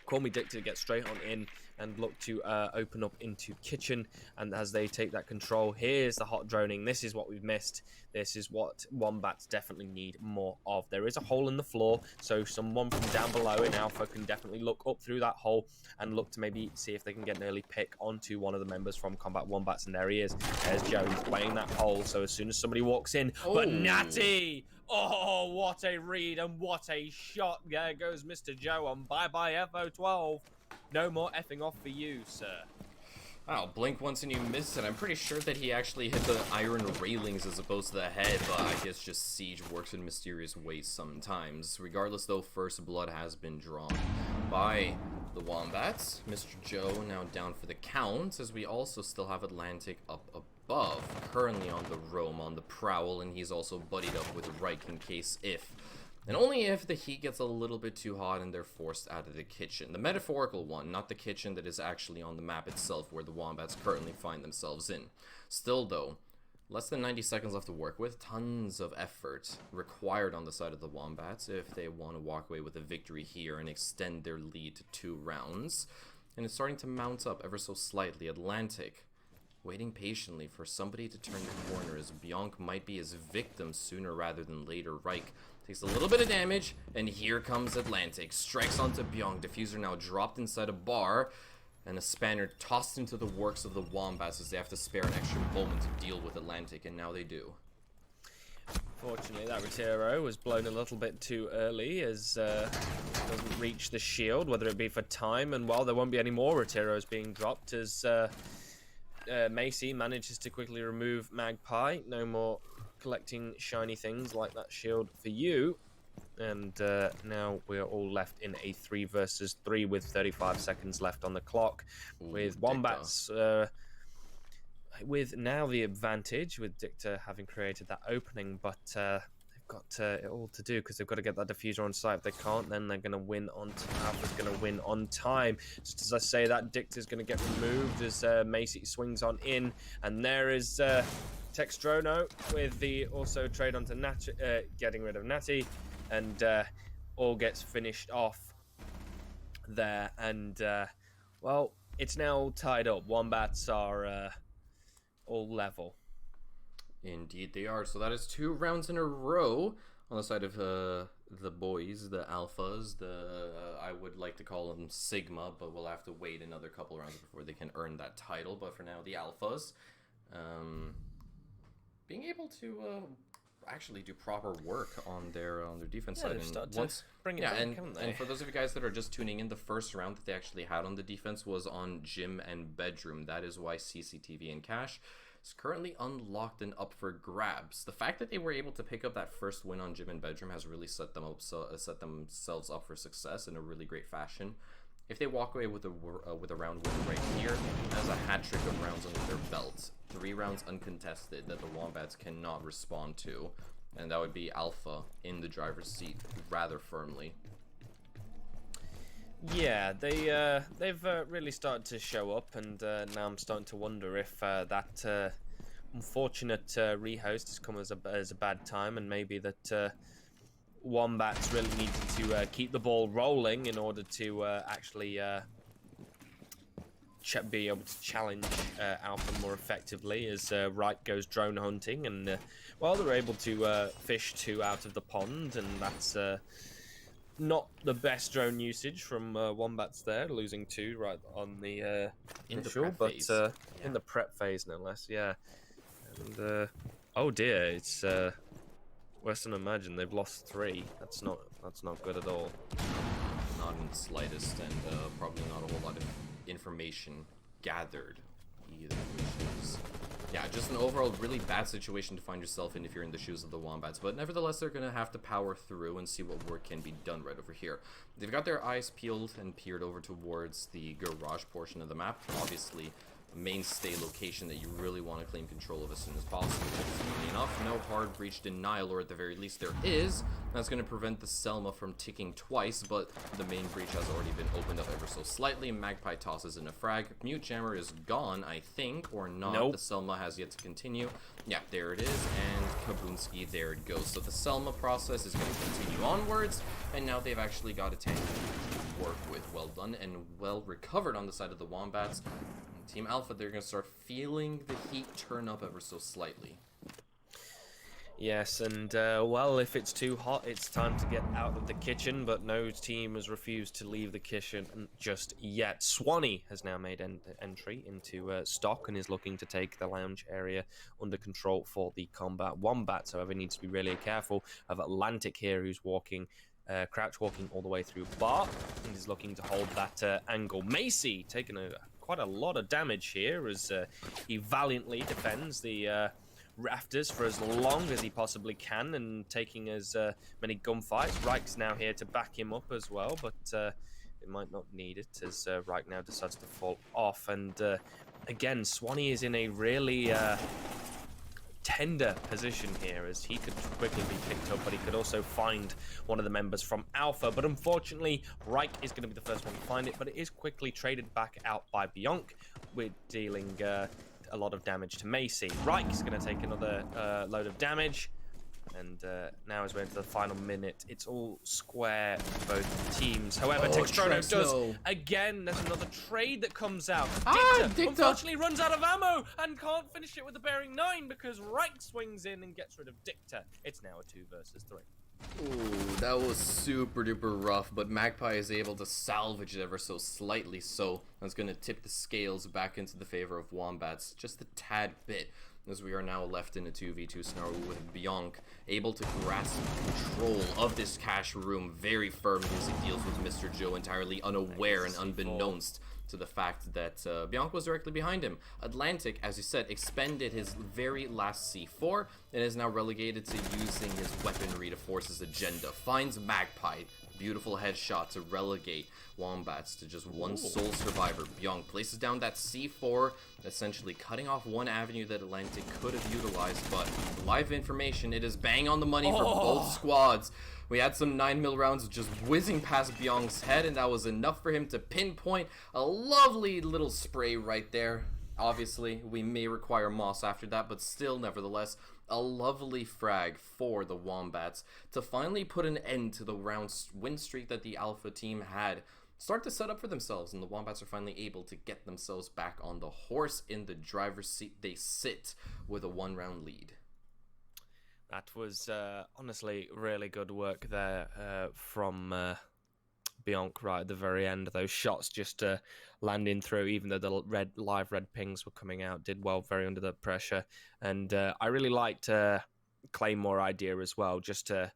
Call Me Dick to get straight on in and look to open up into kitchen, and as they take that control, here's the hot droning. This is what we've missed. This is what Wombats definitely need more of. There is a hole in the floor, so someone from down below in Alpha can definitely look up through that hole and look to maybe see if they can get an early pick onto one of the members from Combat Wombats, and there he is. There's Joe, he's playing that hole, so as soon as somebody walks in, but Natty! Oh, what a read and what a shot. There goes Mr. Joe on bye-bye FO12. No more effing off for you, sir. Wow, blink once and you miss it. I'm pretty sure that he actually hit the iron railings as opposed to the head, but I guess just Siege works in mysterious ways sometimes. Regardless, though, first blood has been drawn by the Wombats. Mr. Joe now down for the count, as we also still have Atlantic up above, currently on the roam, on the prowl, and he's also buddied up with Reich in case if. And only if the heat gets a little bit too hot and they're forced out of the kitchen. The metaphorical one, not the kitchen that is actually on the map itself where the Wombats currently find themselves in. Still though, less than 90 seconds left to work with, tons of effort required on the side of the Wombats if they want to walk away with a victory here and extend their lead to 2 rounds. And it's starting to mount up ever so slightly. Atlantic waiting patiently for somebody to turn the corner, as Bionk might be his victim sooner rather than later. Reich takes a little bit of damage, and here comes Atlantic. Strikes onto Bionk. Diffuser now dropped inside a bar, and a Spaniard tossed into the works of the Wombats as they have to spare an extra moment to deal with Atlantic, and now they do. Fortunately, that Retiro was blown a little bit too early, as it doesn't reach the shield, whether it be for time, and while there won't be any more Retiros being dropped, as Macy manages to quickly remove Magpie. No more collecting shiny things like that shield for you. And now we're all left in a 3 versus 3 with 35 seconds left on the clock. Ooh, with Wombats with now the advantage, with Dicta having created that opening, but they've got it all to do because they've got to get that diffuser on site. If they can't, then they're going to win on Alpha's going to win on time. Just as I say that, Dicta's going to get removed as Macy swings on in, and there is Textrono with the also trade onto Natty, getting rid of Natty, and all gets finished off there. And well, it's now tied up. Wombats are all level. Indeed they are. So that is 2 rounds in a row on the side of the boys, the alphas, I would like to call them Sigma, but we'll have to wait another couple rounds before they can earn that title. But for now, the alphas being able to actually do proper work on their defense side. And once bring it back, and for those of you guys that are just tuning in, the first round that they actually had on the defense was on gym and bedroom. That is why CCTV and cash is currently unlocked and up for grabs. The fact that they were able to pick up that first win on gym and bedroom has really set themselves up for success in a really great fashion. If they walk away with a round win right here, that's a hat trick of rounds under their belt. 3 rounds uncontested that the Wombats cannot respond to, and that would be Alpha in the driver's seat rather firmly. Yeah, they've really started to show up, and now I'm starting to wonder if that unfortunate rehost has come as a bad time, and maybe that Wombats really needed to keep the ball rolling in order to actually be able to challenge Alpha more effectively as Reich goes drone hunting, and well, they're able to fish 2 out of the pond, and that's not the best drone usage from Wombats there, losing 2 right on the initial, but in the prep phase no less, yeah. And oh dear, it's worse than I imagined. They've lost 3. That's not good at all. Not in the slightest, and probably not a whole lot of information gathered either, which is, yeah, just an overall really bad situation to find yourself in if you're in the shoes of the Wombats. But nevertheless, they're going to have to power through and see what work can be done right over here. They've got their eyes peeled and peered over towards the garage portion of the map. Obviously, a mainstay location that you really want to claim control of as soon as possible. Funny enough, no hard breach denial, or at the very least there is. That's going to prevent the Selma from ticking twice, but the main breach has already been opened up ever so slightly. Magpie tosses in a frag. Mute Jammer is gone, I think, or not. Nope. The Selma has yet to continue. Yeah, there it is, and Kabunski, there it goes. So the Selma process is going to continue onwards, and now they've actually got a tank to work with. Well done and well recovered on the side of the Wombats. Team Alpha, they're going to start feeling the heat turn up ever so slightly. Yes, and well, if it's too hot, it's time to get out of the kitchen, but no team has refused to leave the kitchen just yet. Swanee has now made entry into stock and is looking to take the lounge area under control for the combat Wombats. However, needs to be really careful of Atlantic here, who's walking crouch walking all the way through bar, and is looking to hold that angle. Macy taking quite a lot of damage here as he valiantly defends the rafters for as long as he possibly can, and taking as many gunfights. Reich's now here to back him up as well, but it might not need it as Reich now decides to fall off. And again, Swanee is in a really tender position here, as he could quickly be picked up, but he could also find one of the members from Alpha. But unfortunately, Reich is going to be the first one to find it, but it is quickly traded back out by Bionk, with dealing a lot of damage to Macy. Reich is going to take another load of damage, and now as we're into the final minute, it's all square for both teams. However, Textrono does again. There's another trade that comes out. Dicta unfortunately runs out of ammo and can't finish it with the bearing 9 because Reich swings in and gets rid of Dicta. It's now a 2 versus 3. Ooh, that was super duper rough, but Magpie is able to salvage it ever so slightly, so that's going to tip the scales back into the favor of Wombats just a tad bit, as we are now left in a 2v2 scenario with Bionk able to grasp control of this cash room very firmly as he deals with Mr. Joe, entirely unaware and unbeknownst to the fact that Bionk was directly behind him. Atlantic, as you said, expended his very last C4 and is now relegated to using his weaponry to force his agenda. Finds Magpie, beautiful headshot to relegate Wombats to just one sole survivor. Bionk places down that C4, essentially cutting off one avenue that Atlantic could have utilized, but live information, it is bang on the money for both squads. We had some 9mm rounds just whizzing past Bionk's head, and that was enough for him to pinpoint a lovely little spray right there. Obviously, we may require moss after that, but still, nevertheless, a lovely frag for the Wombats to finally put an end to the round win streak that the Alpha team had start to set up for themselves, and the Wombats are finally able to get themselves back on the horse. In the driver's seat they sit with a 1-round lead. That was honestly really good work there from Bionk right at the very end. Those shots just landing through, even though the live red pings were coming out, did well very under the pressure. And I really liked Claymore idea as well, just to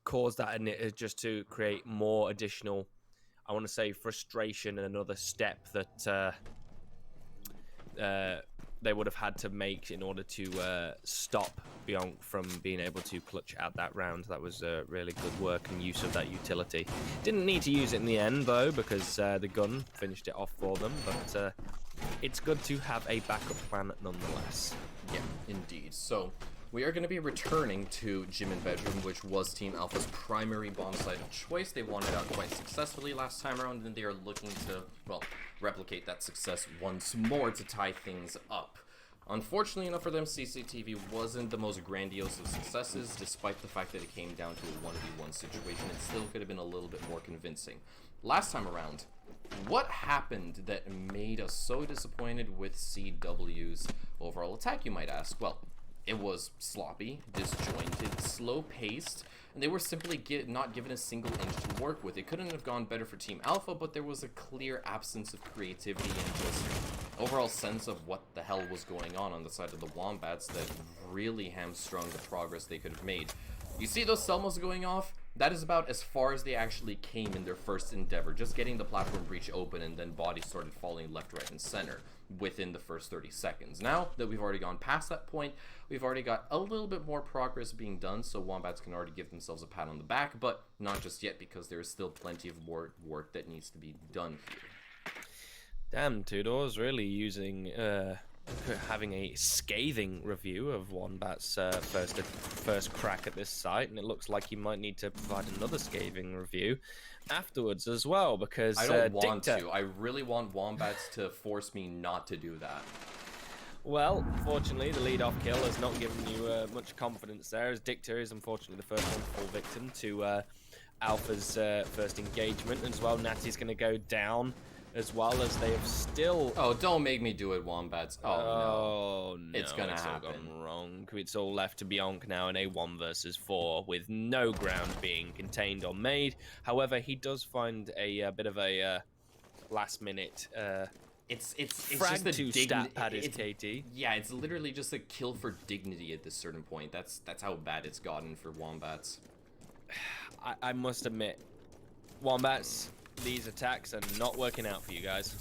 cause that, and just to create more additional, I want to say, frustration and another step that they would have had to make in order to stop Bionk from being able to clutch out that round. That was really good work and use of that utility. Didn't need to use it in the end, though, because the gun finished it off for them, but it's good to have a backup plan nonetheless. Yeah, indeed. So we are going to be returning to Gym and Bedroom, which was Team Alpha's primary bomb site of choice. They won it out quite successfully last time around, and they are looking to, well, replicate that success once more to tie things up. Unfortunately enough for them, CCTV wasn't the most grandiose of successes. Despite the fact that it came down to a 1v1 situation, it still could have been a little bit more convincing. Last time around, what happened that made us so disappointed with CW's overall attack, you might ask? Well, it was sloppy, disjointed, slow-paced, and they were simply not given a single inch to work with. It couldn't have gone better for Team Alpha, but there was a clear absence of creativity and just overall sense of what the hell was going on the side of the Wombats that really hamstrung the progress they could have made. You see those Selmas going off? That is about as far as they actually came in their first endeavor, just getting the platform breach open, and then bodies started falling left, right, and center within the first 30 seconds. Now that we've already gone past that point, we've already got a little bit more progress being done, so Wombats can already give themselves a pat on the back, but not just yet, because there is still plenty of more work that needs to be done here. Damn, Tudor's really using having a scathing review of Wombat's first crack at this site, and it looks like he might need to provide another scathing review afterwards as well, because I don't want to. I really want Wombats to force me not to do that. Well, fortunately, the lead-off kill has not given you much confidence there, as Dicta is unfortunately the first one to fall victim to Alpha's first engagement, and as well, Natty's going to go down, as well as they have still... Oh, don't make me do it, Wombats. Oh, no. It's gonna all happen. gone wrong. It's all left to Bionk now in a 1 versus 4 with no ground being contained or made. However, he does find a bit of a last-minute It's frag just to stat pad his KT. Yeah, it's literally just a kill for dignity at this certain point. That's how bad it's gotten for Wombats. I must admit, Wombats, these attacks are not working out for you guys.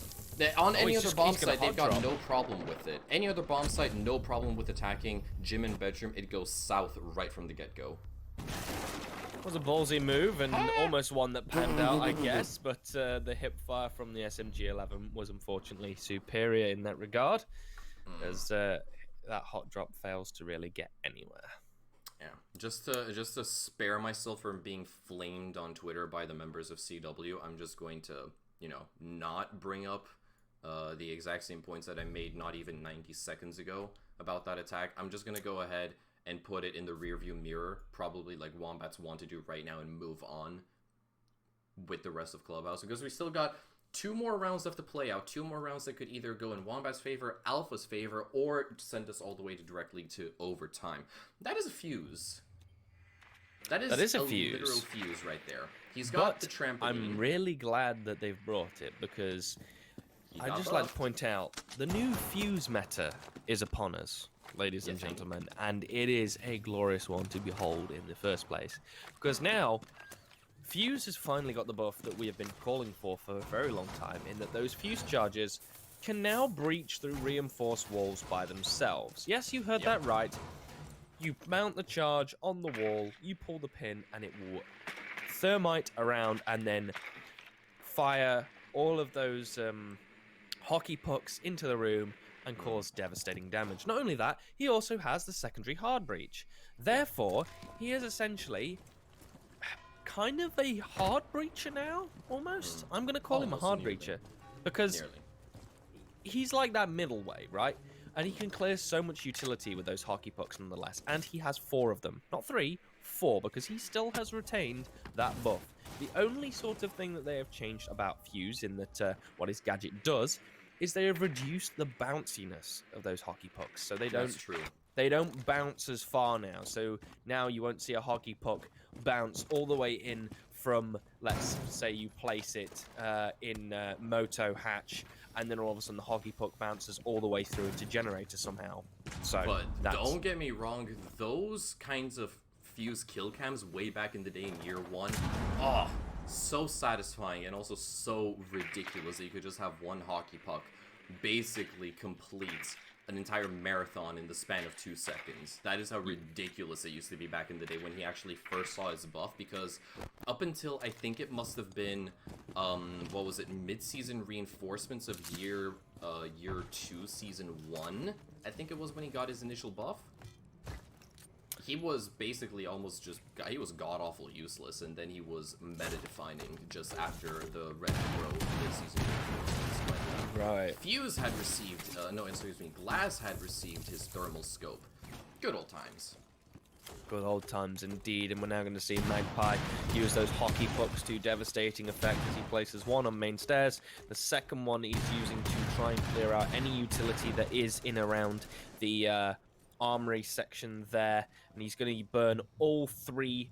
On any other bomb site, they've got no problem with it. Any other bomb site, no problem with attacking. Gym and bedroom, it goes south right from the get-go. Was a ballsy move, and almost one that panned out, I guess, but the hip fire from the SMG-11 was unfortunately superior in that regard, as that hot drop fails to really get anywhere. Yeah, just to spare myself from being flamed on Twitter by the members of CW, I'm just going to, not bring up the exact same points that I made not even 90 seconds ago about that attack. I'm just going to go ahead and put it in the rearview mirror, probably like Wombats want to do right now, and move on with the rest of Clubhouse, because we still got 2 more rounds left to play out, 2 more rounds that could either go in Wombat's favor, Alpha's favor, or send us all the way directly to overtime. That is a fuse. That is a fuse. Literal fuse right there. He's got the trampoline. I'm really glad that they've brought it, because I'd just like to point out, the new fuse meta is upon us, ladies and gentlemen, and it is a glorious one to behold in the first place. Because now, Fuse has finally got the buff that we have been calling for a very long time, in that those Fuse charges can now breach through reinforced walls by themselves. Yes, you heard that right. You mount the charge on the wall, you pull the pin, and it will thermite around and then fire all of those hockey pucks into the room and cause devastating damage. Not only that, he also has the secondary hard breach. Therefore, he is essentially kind of a hard breacher now, almost. I'm going to call him a hard breacher, because he's like that middle way, right? And he can clear so much utility with those hockey pucks nonetheless. And he has 4 of them. Not 3, 4, because he still has retained that buff. The only sort of thing that they have changed about Fuse, in that what his gadget does, is they have reduced the bounciness of those hockey pucks. So they don't bounce as far now. So now you won't see a hockey puck bounce all the way in from, let's say you place it in Moto Hatch, and then all of a sudden the hockey puck bounces all the way through into Generator somehow. So, but don't get me wrong, those kinds of Fuse kill cams way back in the day in year 1, so satisfying and also so ridiculous that you could just have one hockey puck basically complete an entire marathon in the span of 2 seconds. That is how ridiculous it used to be back in the day when he actually first saw his buff, because up until, I think it must have been, what was it, mid-season reinforcements of year 2, season 1, I think it was when he got his initial buff. He was basically almost just, he was god-awful useless, and then he was meta-defining just after the Red Bro mid-season reinforcements. Right. Fuse had received, Glass had received his thermal scope. Good old times. Good old times indeed, and we're now going to see Magpie use those hockey pucks to devastating effect as he places one on main stairs. The second one he's using to try and clear out any utility that is in around the armory section there, and he's going to burn all three.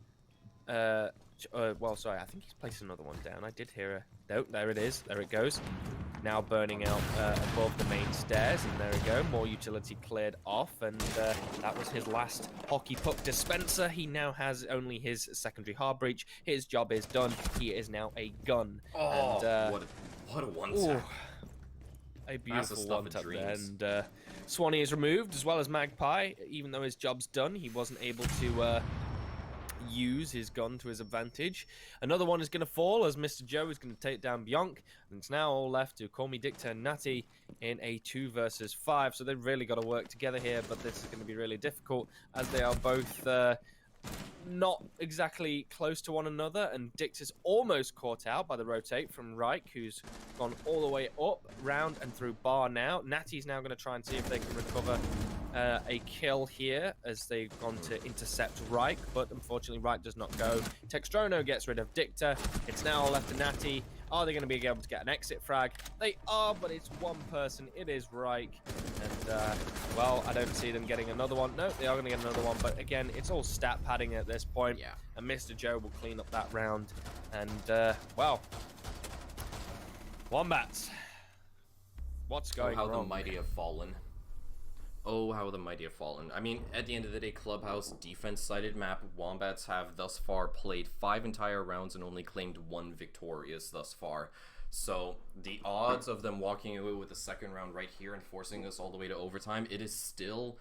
Well, sorry, I think he's placed another one down. I did hear a... Nope, there it is. There it goes. Now burning out above the main stairs, and there we go. More utility cleared off, and that was his last hockey puck dispenser. He now has only his secondary hard breach. His job is done. He is now a gun. Oh, and, what a one-tap. A beautiful one-tap there. And Swanee is removed, as well as Magpie. Even though his job's done, he wasn't able to... use his gun to his advantage. Another one is going to fall as Mr. Joe is going to take down Bionk, and it's now all left to Call Me Dicta and Natty in a 2 versus 5. So they've really got to work together here, but this is going to be really difficult as they are both not exactly close to one another, and Dicta's almost caught out by the rotate from Reich, who's gone all the way up, round and through bar now. Natty's now going to try and see if they can recover a kill here as they've gone to intercept Reich, but unfortunately Reich does not go. Textrono gets rid of Dicta. It's now all left to Natty. Are they going to be able to get an exit frag? They are, but it's one person. It is Reich. And, well, I don't see them getting another one. No, they are going to get another one, but again, it's all stat padding at this point. Yeah. And Mr. Joe will clean up that round. And, well, Wombats. What's going How wrong? the mighty have fallen. Oh, how the mighty have fallen. I mean, at the end of the day, Clubhouse, defense-sided map, Wombats have thus far played 5 entire rounds and only claimed 1 victorious thus far. So, the odds of them walking away with the second round right here and forcing us all the way to overtime, it is still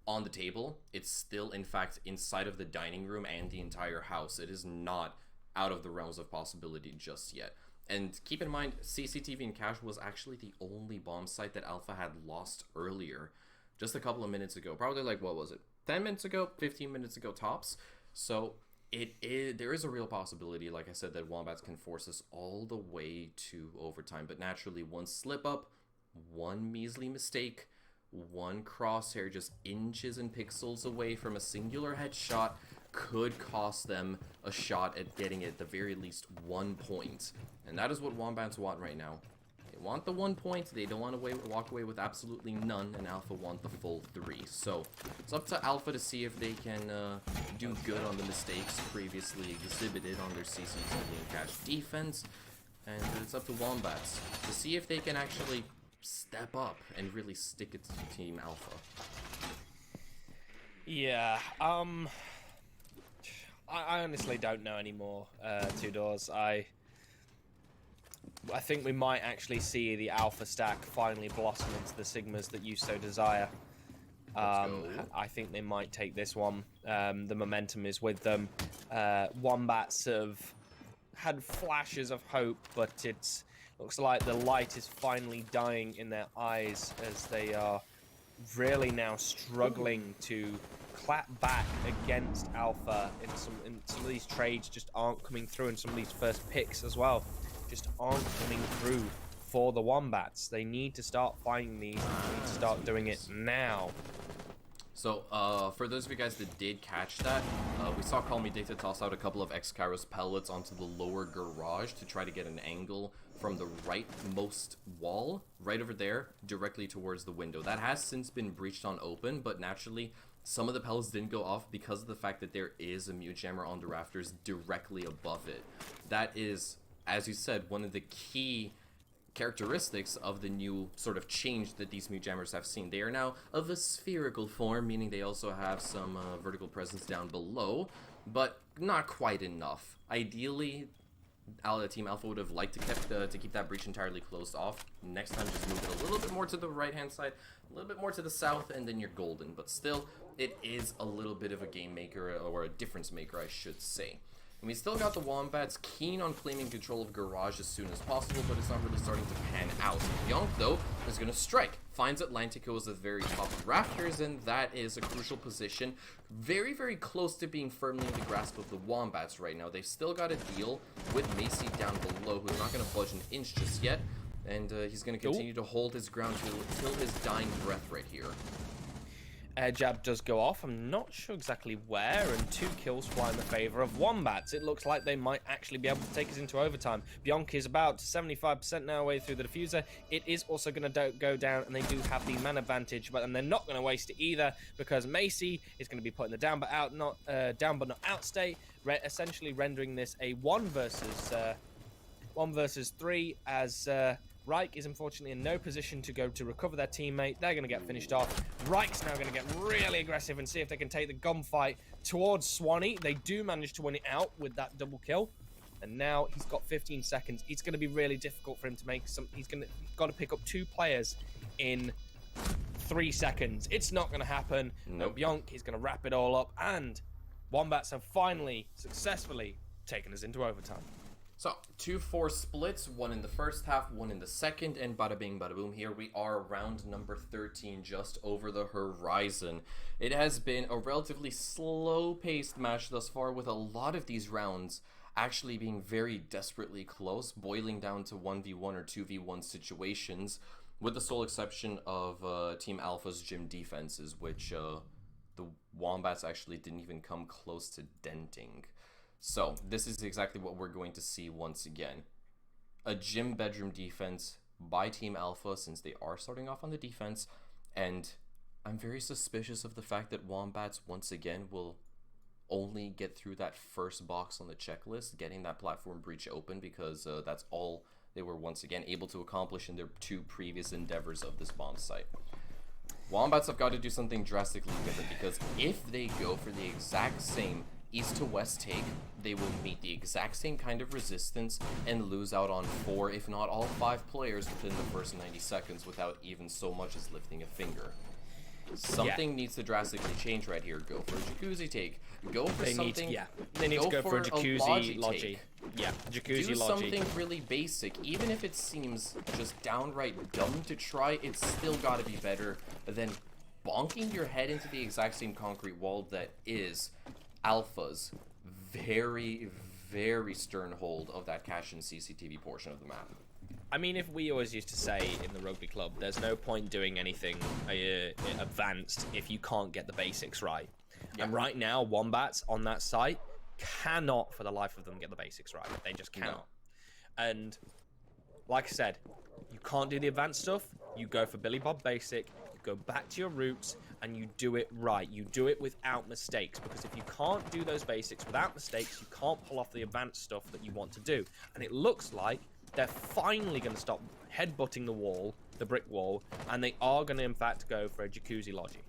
on the table. It's still, in fact, inside of the dining room and the entire house. It is not out of the realms of possibility just yet. And keep in mind, CCTV and Cash was actually the only bomb site that Alpha had lost earlier. Just a couple of minutes ago, probably like, what was it, 10 minutes ago, 15 minutes ago tops. So there is a real possibility, like I said, that Wombats can force us all the way to overtime. But naturally, one slip up, one measly mistake, one crosshair just inches and pixels away from a singular headshot could cost them a shot at getting at the very least 1 point. And that is what Wombats want right now. They want the 1 point, they don't want to walk away with absolutely none, and Alpha want the full 3. So, it's up to Alpha to see if they can do good on the mistakes previously exhibited on their CCTV and Cash defense, and it's up to Wombats to see if they can actually step up and really stick it to Team Alpha. Yeah, I honestly don't know anymore, Two Doors. I think we might actually see the Alpha stack finally blossom into the Sigmas that you so desire. I think they might take this one. The momentum is with them. Wombats have had flashes of hope, but it looks like the light is finally dying in their eyes as they are really now struggling to clap back against Alpha in some of these trades just aren't coming through, and some of these first picks as well just aren't coming through for the Wombats. They need to start finding these, and they need to start doing it now. So, for those of you guys that did catch that, we saw Call Me Dicta toss out a couple of X-Kairos pellets onto the lower garage to try to get an angle from the rightmost wall, right over there, directly towards the window. That has since been breached on open, but naturally, some of the pellets didn't go off because of the fact that there is a mute jammer on the rafters directly above it. That is, as you said, one of the key characteristics of the new sort of change that these mute jammers have seen. They are now of a spherical form, meaning they also have some vertical presence down below, but not quite enough. Ideally, Team Alpha would have liked to keep that breach entirely closed off. Next time, just move it a little bit more to the right-hand side, a little bit more to the south, and then you're golden. But still, it is a little bit of a game maker, or a difference maker, I should say. And we still got the Wombats keen on claiming control of Garage as soon as possible, but it's not really starting to pan out. Yonk, though, is going to strike. Finds Atlantico at the very top of the rafters, and that is a crucial position. Very, very close to being firmly in the grasp of the Wombats right now. They've still got to deal with Macy down below, who's not going to budge an inch just yet. And he's going to continue to hold his ground till his dying breath right here. air jab does go off. I'm not sure exactly where, and 2 kills fly in the favor of Wombats. It looks like they might actually be able to take us into overtime. Bianca is about 75% now way through the diffuser. It is also going to go down, and they do have the man advantage, but they're not going to waste it either, because Macy is going to be put in the down but not out state, essentially rendering this a 1 versus 3, as Reich is unfortunately in no position to recover their teammate. They're going to get finished off. Reich's now going to get really aggressive and see if they can take the gunfight towards Swanee. They do manage to win it out with that double kill. And now he's got 15 seconds. It's going to be really difficult for him to make some... He's got to pick up 2 players in 3 seconds. It's not going to happen. Nope. Bionk is going to wrap it all up. And Wombats have finally, successfully taken us into overtime. So, 2-4 splits, 1 in the first half, 1 in the second, and bada bing, bada boom. Here we are, round number 13, just over the horizon. It has been a relatively slow-paced match thus far, with a lot of these rounds actually being very desperately close, boiling down to 1v1 or 2v1 situations, with the sole exception of Team Alpha's gym defenses, which the Wombats actually didn't even come close to denting. So, this is exactly what we're going to see once again. A gym bedroom defense by Team Alpha, since they are starting off on the defense, and I'm very suspicious of the fact that Wombats once again will only get through that first box on the checklist, getting that platform breach open, because that's all they were once again able to accomplish in their 2 previous endeavors of this bomb site. Wombats have got to do something drastically different, because if they go for the exact same east to west take, they will meet the exact same kind of resistance and lose out on 4, if not all 5 players within the first 90 seconds without even so much as lifting a finger. Something needs to drastically change right here. Go for a jacuzzi take. Go for something. They need to go for a jacuzzi logi. Yeah, jacuzzi Do logi. something really basic. Even if it seems just downright dumb to try, it's still got to be better than bonking your head into the exact same concrete wall that is Alpha's very, very stern hold of that cache and CCTV portion of the map. I mean, if we always used to say in the rugby club, there's no point doing anything advanced if you can't get the basics right. Yeah. And right now, Wombats on that site cannot, for the life of them, get the basics right. They just cannot. No. And like I said, you can't do the advanced stuff. You go for Billy Bob Basic. You go back to your roots, and you do it right. You do it without mistakes, because if you can't do those basics without mistakes, you can't pull off the advanced stuff that you want to do. And it looks like they're finally going to stop headbutting the wall, the brick wall, and they are going to, in fact, go for a jacuzzi logi.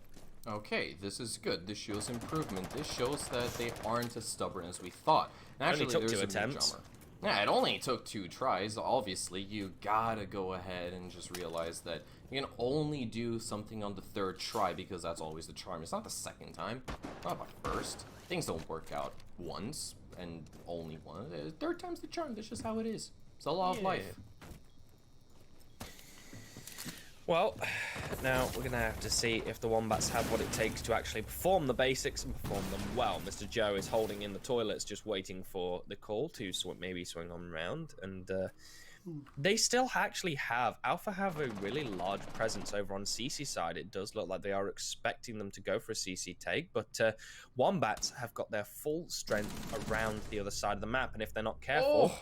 Okay, this is good. This shows improvement. This shows that they aren't as stubborn as we thought. And actually, only took there's 2 a attempts. Jumper. Yeah, it only took 2 tries. Obviously, you gotta go ahead and just realize that you can only do something on the 3rd try, because that's always the charm. It's not the 2nd time, not the 1st. Things don't work out once and only once. 3rd time's the charm. That's just how it is. It's the law of life. Well, now we're going to have to see if the Wombats have what it takes to actually perform the basics and perform them well. Mr. Joe is holding in the toilets, just waiting for the call to maybe swing on round. And they still actually have, Alpha have a really large presence over on CC side. It does look like they are expecting them to go for a CC take, but Wombats have got their full strength around the other side of the map. And if they're not careful,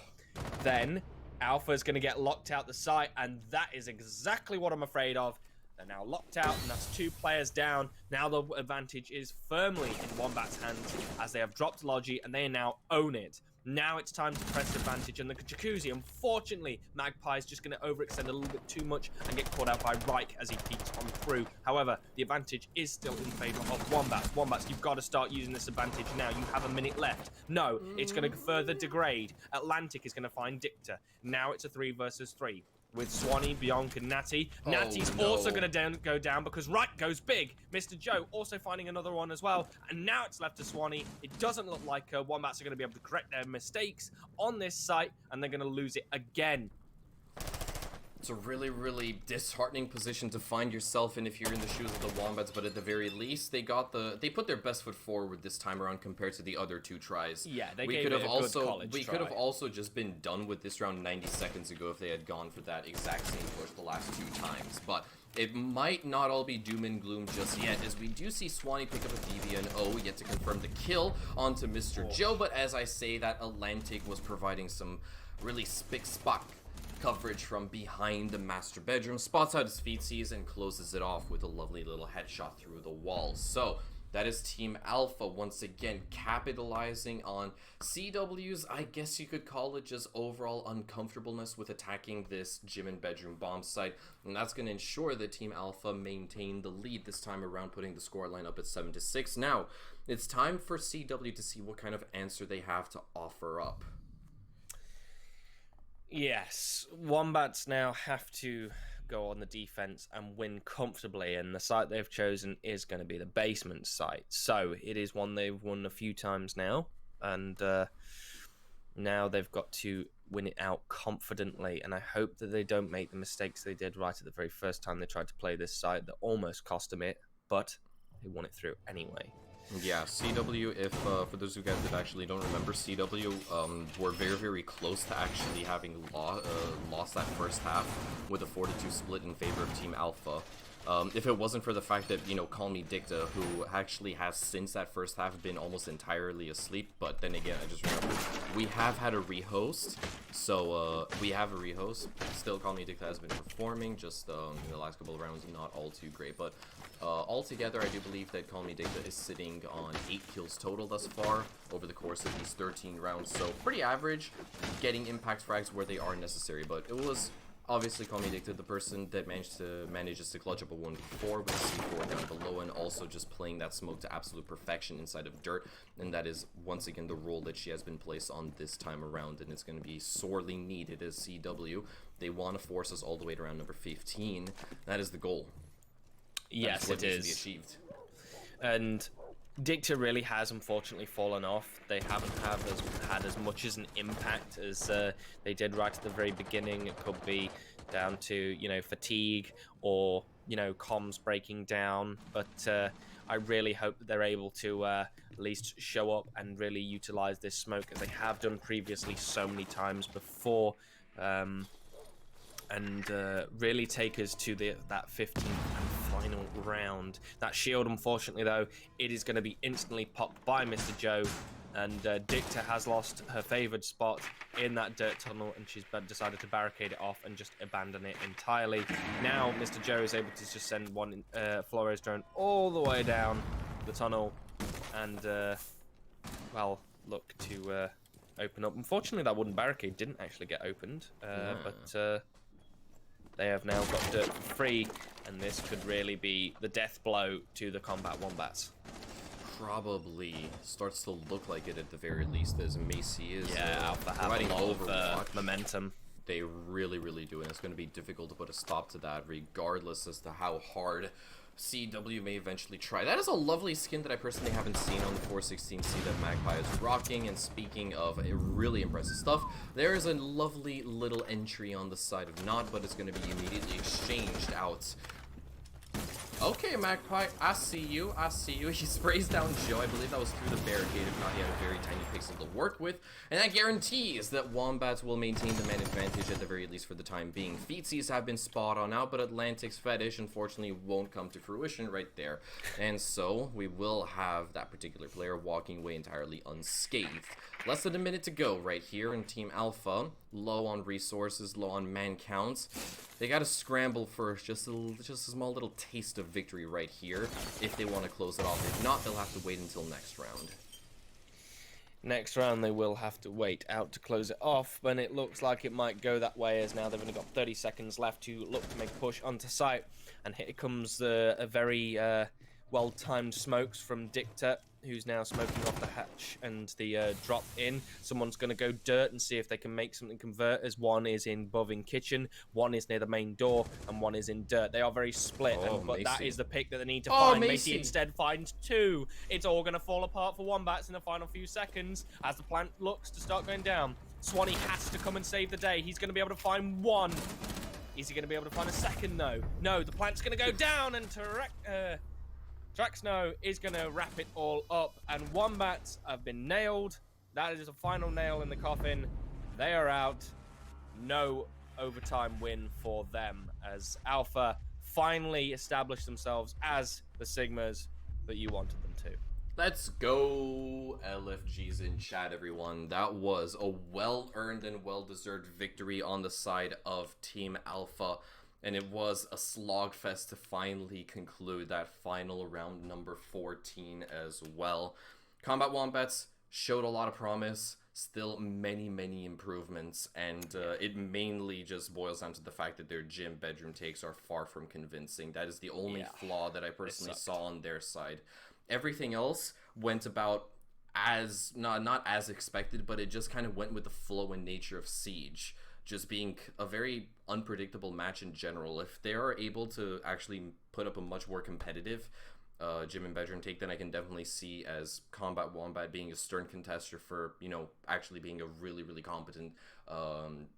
then Alpha is going to get locked out the site, and that is exactly what I'm afraid of. They're now locked out, and that's 2 players down. Now the advantage is firmly in Wombat's hands, as they have dropped Logi, and they now own it. Now it's time to press advantage, and the jacuzzi, unfortunately, Magpie is just going to overextend a little bit too much and get caught out by Reich as he peeks on through. However, the advantage is still in favor of Wombats. Wombats, you've got to start using this advantage now. You have a minute left. No, it's going to further degrade. Atlantic is going to find Dicta. Now it's a 3 versus 3. With Swanee, Bianca, and Natty. Natty's also going to go down because Reich goes big. Mr. Joe also finding another one as well. And now it's left to Swanee. It doesn't look like Wombats are going to be able to correct their mistakes on this site, and they're going to lose it again. It's a really, really disheartening position to find yourself in if you're in the shoes of the Wombats, but at the very least, they put their best foot forward this time around compared to the other 2 tries. Yeah, they gave it a good college try. We could have also just been done with this round 90 seconds ago if they had gone for that exact same push the last 2 times. But it might not all be doom and gloom just yet, as we do see Swanee pick up a DB and O, yet to confirm the kill onto Mr. Joe, but as I say that, Atlantic was providing some really spick-spock coverage from behind the master bedroom, spots out his feetsies, and closes it off with a lovely little headshot through the wall. So that is Team Alpha once again capitalizing on CW's, I guess you could call it, just overall uncomfortableness with attacking this gym and bedroom bomb site, and that's going to ensure that Team Alpha maintain the lead this time around, putting the scoreline up at 7-6. Now it's time for CW to see what kind of answer they have to offer up. Yes, Wombats now have to go on the defense and win comfortably, and the site they've chosen is going to be the basement site. So it is one they've won a few times now, and now they've got to win it out confidently, and I hope that they don't make the mistakes they did right at the very first time they tried to play this site that almost cost them it, but they won it through anyway. Yeah, CW, if for those of you guys that actually don't remember, CW were very, very close to actually having lost that first half with a 4-2 split in favor of Team Alpha. If it wasn't for the fact that, you know, Call Me Dicta, who actually has since that first half been almost entirely asleep, but then again, I just remembered, we have had a rehost, so we have a rehost. Still, Call Me Dicta has been performing, just in the last couple of rounds, not all too great, but altogether, I do believe that Call Me Dicta is sitting on 8 kills total thus far over the course of these 13 rounds, so pretty average, getting impact frags where they are necessary, but it was obviously Call Me Dicta, the person that manages to clutch up a 1v4 with C4 down below, and also just playing that smoke to absolute perfection inside of dirt, and that is once again the role that she has been placed on this time around, and it's going to be sorely needed as CW. They want to force us all the way to round number 15. That is the goal. Yes, it is. To be achieved. And Dicta really has unfortunately fallen off. They haven't had as much as an impact as they did right at the very beginning. It could be down to, you know, fatigue or, you know, comms breaking down. But I really hope that they're able to at least show up and really utilize this smoke as they have done previously so many times before. And really take us to that 15th and final round. That shield, unfortunately, though, it is going to be instantly popped by Mr. Joe, and Dicta has lost her favoured spot in that dirt tunnel, and she's decided to barricade it off and just abandon it entirely. Now, Mr. Joe is able to just send one Flores drone all the way down the tunnel, and, well, look to open up. Unfortunately, that wooden barricade didn't actually get opened, but they have now got dirt for free, and this could really be the death blow to the Combat Wombats. Probably starts to look like it at the very least, as Macy is Alpha have providing a lot overwatch. of momentum. They really, really do, and it's going to be difficult to put a stop to that, regardless as to how hard CW may eventually try. That is a lovely skin that I personally haven't seen on the 416C that Magpie is rocking, and speaking of really impressive stuff, there is a lovely little entry on the side of Not, but it's going to be immediately exchanged out. Okay, Magpie, I see you, I see you. He sprays down Joe. I believe that was through the barricade. If not, he had a very tiny pixel to work with. And that guarantees that Wombats will maintain the man advantage at the very least for the time being. Feetsies have been spot on out, but Atlantic's fetish, unfortunately, won't come to fruition right there. And so, we will have that particular player walking away entirely unscathed. Less than a minute to go right here in Team Alpha. Low on resources, low on man counts. They gotta scramble for just a small little taste of victory right here if they want to close it off. If not, they'll have to wait until next round. Next round, they will have to wait out to close it off, but it looks like it might go that way, as now they've only got 30 seconds left to look to make a push onto site. And here comes a very well-timed smokes from Dicta, who's now smoking off the hatch and the drop in. Someone's going to go dirt and see if they can make something convert, as one is in Bovin Kitchen, one is near the main door, and one is in dirt. They are very split, but that is the pick that they need to find. Macy instead finds two. It's all going to fall apart for Wombats in the final few seconds as the plant looks to start going down. Swanee has to come and save the day. He's going to be able to find one. Is he going to be able to find a second? No. No, the plant's going to go down, and Traxno is going to wrap it all up, and Wombats have been nailed. That is a final nail in the coffin. They are out. No overtime win for them, as Alpha finally establish themselves as the Sigmas that you wanted them to. Let's go, LFGs in chat, everyone. That was a well-earned and well-deserved victory on the side of Team Alpha, and it was a slogfest to finally conclude that final round number 14 as well. Combat Wombats showed a lot of promise, still many improvements, and it mainly just boils down to the fact that their gym bedroom takes are far from convincing. That is the only flaw that I personally saw on their side. Everything else went about as not as expected, but it just kind of went with the flow and nature of Siege, just being a very unpredictable match in general. If they are able to actually put up a much more competitive gym and bedroom take, then I can definitely see as Combat Wombat being a stern contester for, you know, actually being a really competent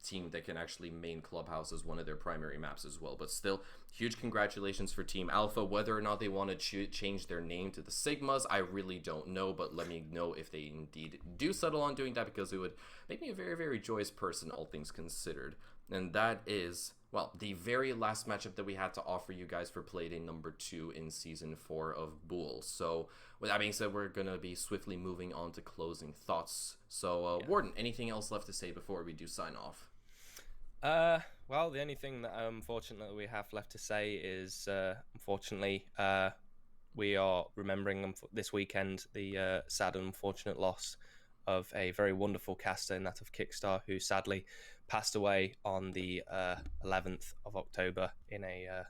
team that can actually main Clubhouse as one of their primary maps as well. But still, huge congratulations for Team Alpha. Whether or not they want to change their name to the Sigmas, I really don't know, but let me know if they indeed do settle on doing that, because it would make me a very joyous person, all things considered. And that is, well, the very last matchup that we had to offer you guys for Playday number 2 in Season 4 of Bool. So, with that being said, we're going to be swiftly moving on to closing thoughts. So, Warden, anything else left to say before we do sign off? Well, the only thing that unfortunately we have left to say is, unfortunately, we are remembering this weekend the sad and unfortunate loss of a very wonderful caster in that of Kickstar, who sadly passed away on the 11th of October in a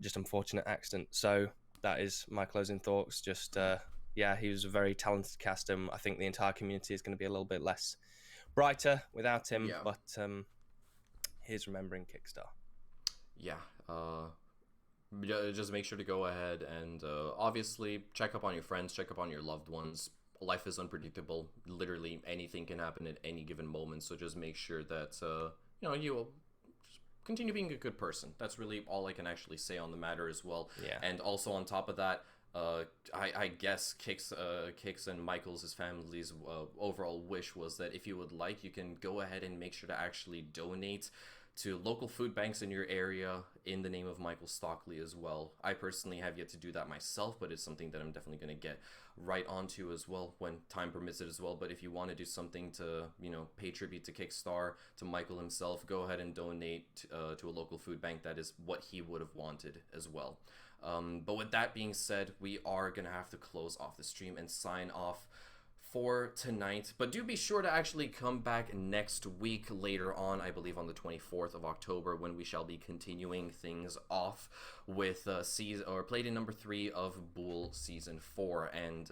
just unfortunate accident. So that is my closing thoughts. Just he was a very talented caster. I think the entire community is going to be a little bit less brighter without him, but here's remembering Kickstar. Just make sure to go ahead and obviously check up on your friends, check up on your loved ones. Life is unpredictable. Literally anything can happen at any given moment, so just make sure that you will just continue being a good person. That's really all I can actually say on the matter as well. And also on top of that, I guess Kix and Michael's family's overall wish was that if you would like, you can go ahead and make sure to actually donate to local food banks in your area in the name of Michael Stockley as well. I personally have yet to do that myself, but it's something that I'm definitely going to get right onto as well when time permits it as well. But if you want to do something to, pay tribute to Kickstar, to Michael himself, go ahead and donate to a local food bank. That is what he would have wanted as well. But with that being said, we are going to have to close off the stream and sign off for tonight, but do be sure to actually come back next week later on, I believe on the 24th of October, when we shall be continuing things off with Playday number 3 of Bool Season 4. And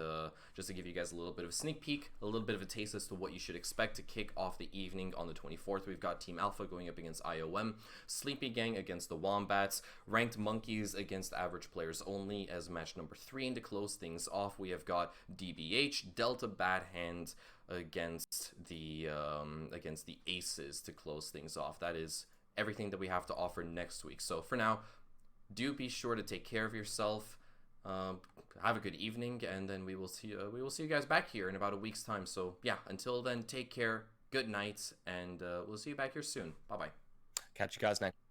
just to give you guys a little bit of a sneak peek, a little bit of a taste as to what you should expect to kick off the evening on the 24th, we've got Team Alpha going up against IOM, Sleepy Gang against the Wombats, Ranked Monkeys against Average Players Only as match number 3. And to close things off, we have got DBH, Delta Bad Hand against the Aces to close things off. That is everything that we have to offer next week. So for now, do be sure to take care of yourself. Have a good evening, and then we will see you guys back here in about a week's time. So yeah, until then, take care. Good night, and we'll see you back here soon. Bye bye. Catch you guys next.